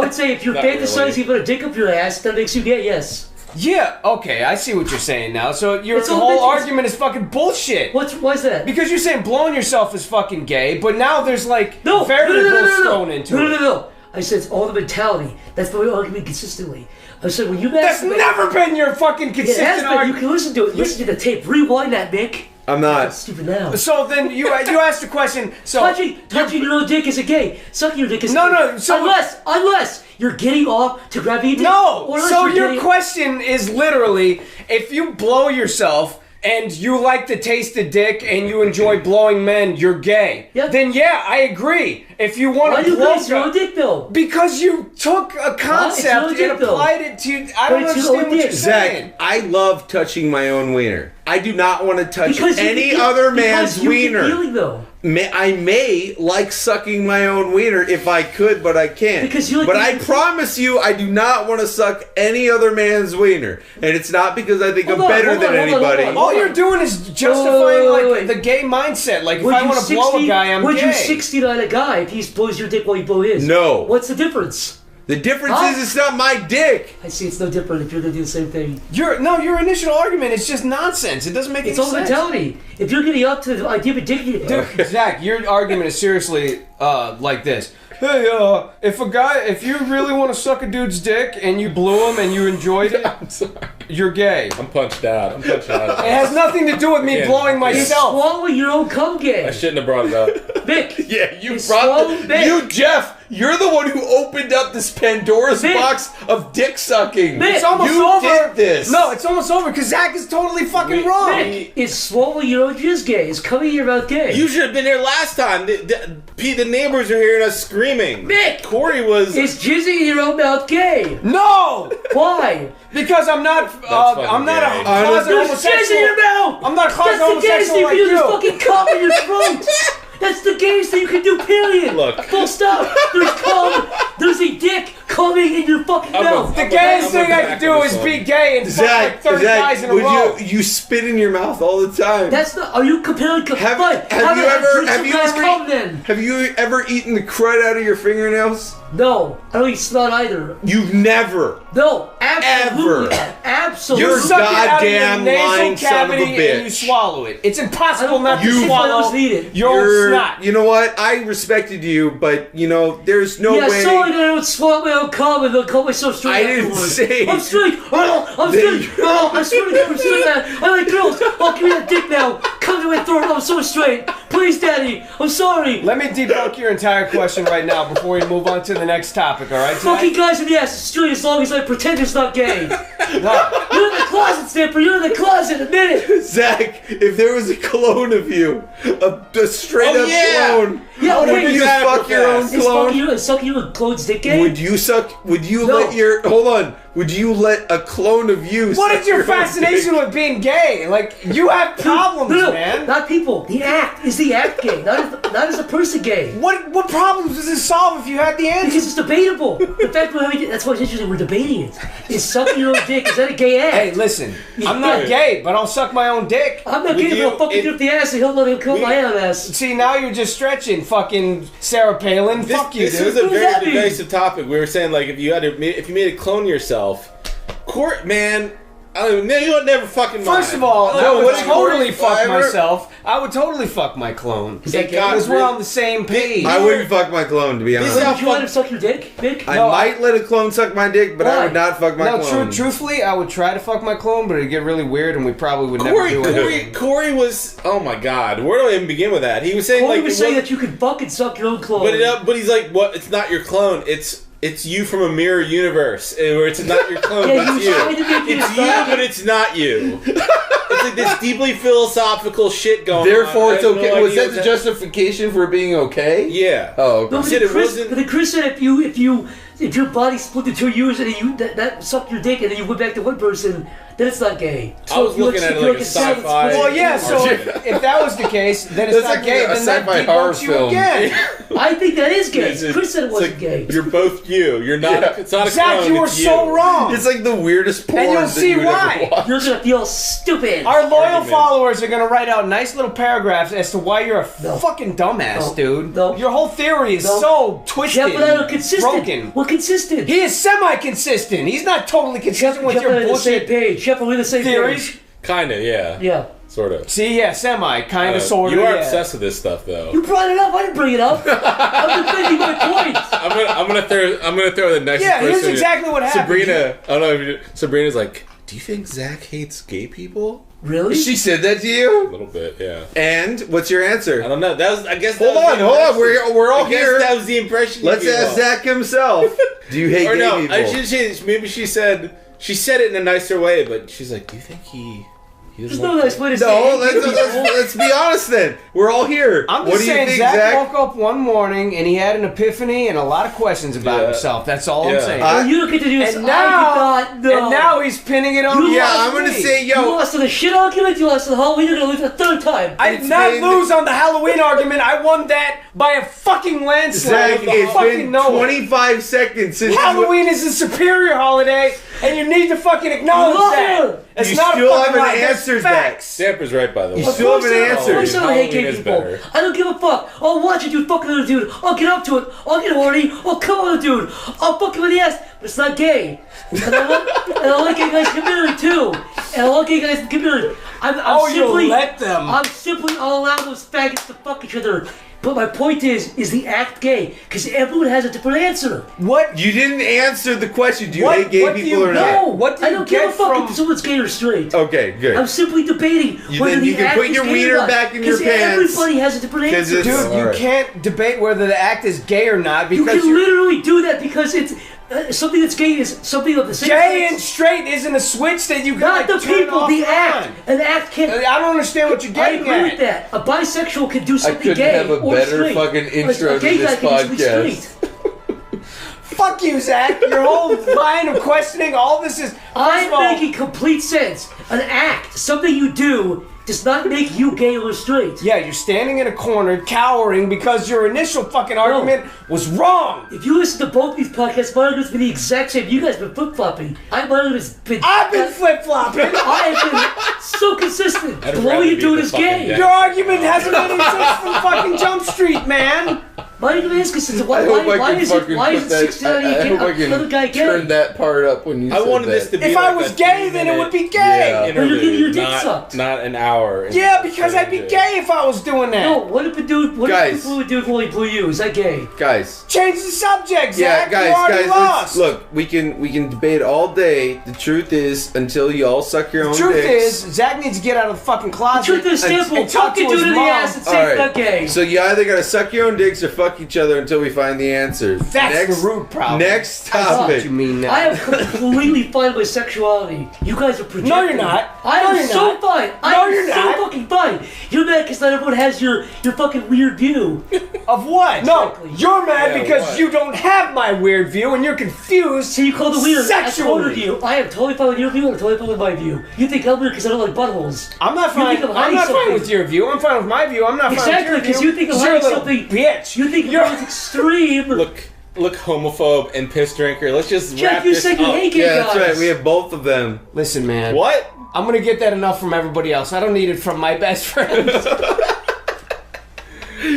would say if you're Not fantasizing about a dick up your ass, that makes you gay. Yes. Yeah, okay, I see what you're saying now. So your It's all whole bitches. argument is fucking bullshit. Why is that? Because you're saying blowing yourself is fucking gay, but now there's like No, variables thrown into it. No. I said it's all the mentality. That's my argument consistently. I said when you That's masturbate, never been your fucking it has consistent been. You argument. can listen to it. Listen to the tape. Rewind that, Mick. I'm not. Stupid now. So then you asked the question. So touching your own dick is a gay. Sucking your dick is No, gay. no, so- unless you're getting off to grab your dick. No. Or unless So you're your getting- question is literally if you blow yourself and you like the taste of dick and you enjoy blowing men, you're gay. Yeah. Then yeah, I agree. If you want Why to do you blow guys your own dick though? because you took a concept It's your and dick, though. applied it to. I But don't it's your understand own what you're dick. saying. Zach, I love touching my own wiener. I do not want to touch Because you any get- other because man's you get wiener. feeling, though. I may like sucking my own wiener if I could, but I can't. Because you like but the- I promise you, I do not want to suck any other man's wiener, and it's not because I think I'm better than anybody. All you're doing is justifying wait. the gay mindset. Like if Would I you want to blow a 60 guy, I'm would gay. you 69 a guy if he blows your dick while you blow his? No. What's the difference? The difference Huh? is it's not my dick. I see it's no different if you're gonna do the same thing. Your initial argument is just nonsense. It doesn't make It's any all sense. mentality. If you're getting up to the idea of a dick, Dude, Zach, your argument is seriously like this. Hey, if you really want to suck a dude's dick and you blew him and you enjoyed it, you're gay. I'm punched out. It has nothing to do with me Yeah. blowing myself. swallowing your own cum gay. I shouldn't have brought it up. Mick, Yeah, you it's brought swallowed dick. you, Jeff. You're the one who opened up this Pandora's Mick. box of dick sucking. Mick. It's almost you over. did this. No, it's almost over because Zach is totally fucking wrong. Mick, is swallowing your own jizz gay? Is coming in your mouth gay? You should have been here last time. The neighbors are hearing us screaming. Mick! Corey was. Is jizzing in your own mouth gay? No, Why? because I'm not. fucking I'm not gay. a closet There's jizz in homosexual. your mouth! I'm not a closet That's the gayest homosexual thing like you can do. you. There's fucking cum in your throat. That's the gayest thing you can do, period. Look. Full stop. There's cum. There's a dick coming in your fucking mouth. The gayest thing I can do is be gay and fuck like 30 guys in a row. would you spit in your mouth all the time? That's not. Are you comparing? Have you ever eaten the crud out of your fingernails? No, I don't eat snot either. You've never. No, absolutely, Ever. absolutely. You're You suck it out of goddamn your nasal lying son of a cavity and you bitch. swallow it. It's impossible not to You- swallow your own snot. You know what? I respected you, but you know, there's no Yeah, way. sorry that I don't swallow my own cum and they'll call myself straight. I didn't afterwards. say- I'm straight. I'm straight. I'm straight. I'm straight, man. I like girls. Oh, give me that dick now. Come to my throat. I'm so straight. Please, Daddy. I'm sorry. Let me debunk your entire question right now before we move on to the next topic, alright? Fucking guys in the ass is straight as long as I pretend it's not gay. No. You're in the closet, Snapper. You're in the closet. Admit it. Zach, if there was a clone of you, a straight up clone, Yeah, would okay. you fuck your own Is clone? sucking your clone's dick gay? Would you suck? Would you No. let your hold on? Would you let a clone of you? What suck is your own fascination dick? with being gay? Like, you have problems, No, man. not people. The act. Is the act gay? Not if not as a person gay. What problems does this solve if you had the answer? Because it's debatable. The fact that's why it's interesting. We're debating it. Is sucking your own dick, is that a gay act? Hey, listen, I'm not gay, but I'll suck my own dick. I'm not gay, but I'll fucking get up the ass and he'll let him kill my own ass. See, now you're just stretching, fucking Sarah Palin. Fuck you, dude. This is a very divisive topic. We were saying, like, if you made a clone of yourself, man, I don't even, you would never fucking mind. First of all, I would totally fuck myself. I would totally fuck my clone. Because we're on the same page. I wouldn't fuck my clone, to be honest. Would you let him suck your dick, Nick? I might let a clone suck my dick, but I would not fuck my clone. Truthfully, I would try to fuck my clone, but it'd get really weird, and we probably would never do it. Corey was, oh my god, where do I even begin with that? He was saying Corey like was saying that you could fucking suck your own clone. But he's like, what? It's not your clone. It's you from a mirror universe, where it's not your clone, Yeah, but it's you. It's you, but it's not you. It's like this deeply philosophical shit going on. Therefore, it's okay. Was that the justification for being okay? Yeah. Oh, okay. No, but Chris said if your body split into two years and that sucked your dick and then you went back to one person, then it's not gay. I was looking at it like a sci-fi. Well, yeah. So if that was the case, then it's not gay. Then that debunks you again. I think that is gay. Chris said it wasn't gay. You're both you. You're not. It's not a Zach, clone. you were so wrong. It's like the weirdest porn. And you'll see why. You're gonna feel stupid. Our loyal followers are gonna write out nice little paragraphs as to why you're a fucking dumbass, dude. No. Your whole theory is so twisted. Yeah, but I'm consistent. Broken. We're consistent. He is semi-consistent. He's not totally consistent with your bullshit page. Jeff, we're the same theories. Kinda, yeah. Yeah. Sort of. See, yeah, semi, kind of, sort of. You are obsessed with this stuff, though. You brought it up. I didn't bring it up. I'm defending my points. I'm gonna throw the next. Yeah, person here's exactly what happened. Sabrina, I don't know. Sabrina's like, do you think Zach hates gay people? Really? She said that to you? A little bit, yeah. And what's your answer? I don't know. That was, I guess. Hold on. We're all here. That was the impression. Let's ask Zach himself. Do you hate gay people? Maybe she said it in a nicer way, but she's like, do you think he There's no nice way to say it. Let's be honest then. We're all here. I'm just what do you saying, think, Zach woke up one morning and he had an epiphany and a lot of questions about himself. That's all I'm saying. You don't get to do this. And now he's pinning it on I'm going to say, you lost in the shit argument, you lost in the Halloween, you're going to lose a third time. I did not lose on the Halloween argument. I won that by a fucking landslide. Zach, it's been 25 seconds since Halloween is a superior holiday, and you need to fucking acknowledge that. It's you not still a fucking haven't answered that. Samper's right, by the way. You still haven't answered. Of course I don't hate gay people. I don't give a fuck. I'll watch a dude fuck another dude. I'll get up to it. I'll get horny. I'll come on a dude. I'll fuck him in the ass. But it's not gay. And I like gay guys community too. And I like gay guys in community. you'll let them. I'm simply I'll allow those faggots to fuck each other. But my point is the act gay? Because everyone has a different answer. What? You didn't answer the question. Do you hate gay people or not? No. I don't give a fuck if someone's gay or straight. Okay, good. I'm simply debating whether the act put your is gay wiener or not. back in your pants. Everybody has a different answer. Dude, you can't debate whether the act is gay or not because you can literally do that because it's something that's gay is something of the same. Gay and straight isn't a switch that you can not the people, the act. An act can't. I don't understand what you're getting I agree with that. A bisexual can do something I couldn't gay have a or better straight. fucking intro a gay to this guy can just be podcast. straight. Fuck you, Zach. Your whole line of questioning, all this is. I'm making complete sense. An act, something you do, does not make you gay or straight. Yeah, you're standing in a corner, cowering because your initial fucking argument was wrong. If you listen to both these podcasts, my argument's been the exact same. You guys have been flip-flopping. I've been flip-flopping. I have been so consistent. The all you do is gay. Your argument hasn't been since from fucking Jump Street, man. My argument is consistent. Why is it 69 another guy gay? Turn that part up when you said wanted this to be if I was gay, then it would be gay. But you're getting your dick sucked. Not an hour. Yeah, because I'd be gay if I was doing that. No, what if a dude? What if a dude only blew you? Is that gay? Guys, change the subject, yeah, Zach. You already lost. Look, we can debate all day. The truth is, until you all suck your own dicks. The truth is, Zach needs to get out of the fucking closet. The truth is simple. And talk to dude his in the mom. ass and say it's not gay. So you either gotta suck your own dicks or fuck fuck each other until we find the answers. That's the root problem. Next I topic. You mean that? I am completely fine with sexuality. You guys are projecting. No, you're not. I No, am you're so not. fine. I No, am you're so not. fucking fine. You're mad because not everyone has your fucking weird view. Of what? No, you're mad Yeah, because what? you don't have my weird view and you're confused. So you call the weird sexually. view. I am totally fine with your view. I'm totally fine with my view. You think I'm weird because I don't like buttholes. I'm not You fine. think I'm hiding not fine something. with your view. I'm fine with my view. I'm not Exactly, fine with your because view. you think I'm You're a hiding little something. bitch. You think it's extreme. Look, homophobe and piss drinker. Let's just Jeff, wrap you this said you up. hate gay Yeah, that's guys. right. We have both of them. Listen, man. What? I'm gonna get that enough from everybody else. I don't need it from my best friends.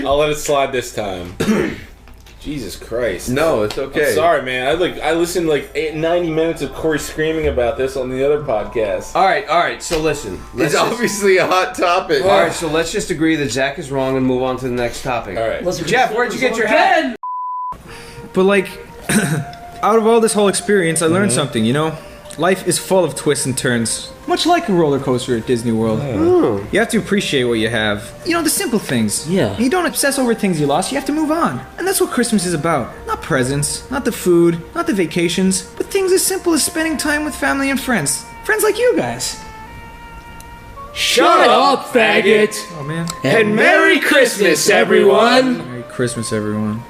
I'll let it slide this time. Jesus Christ. No, it's okay. I'm sorry, man. I listened 90 minutes of Corey screaming about this on the other podcast. All right. So listen. It's obviously a hot topic. All right, so let's just agree that Zach is wrong and move on to the next topic. All right. Jeff, where'd you get your hat? But like, out of all this whole experience, I learned something. You know, life is full of twists and turns, much like a roller coaster at Disney World. You have to appreciate what you have. You know, the simple things. Yeah. You don't obsess over things you lost. You have to move on, and that's what Christmas is about. Not presents, not the food, not the vacations, but things as simple as spending time with family and friends. Friends like you guys. Shut up, faggot. Oh man. And Merry Christmas, everyone. Merry Christmas, everyone.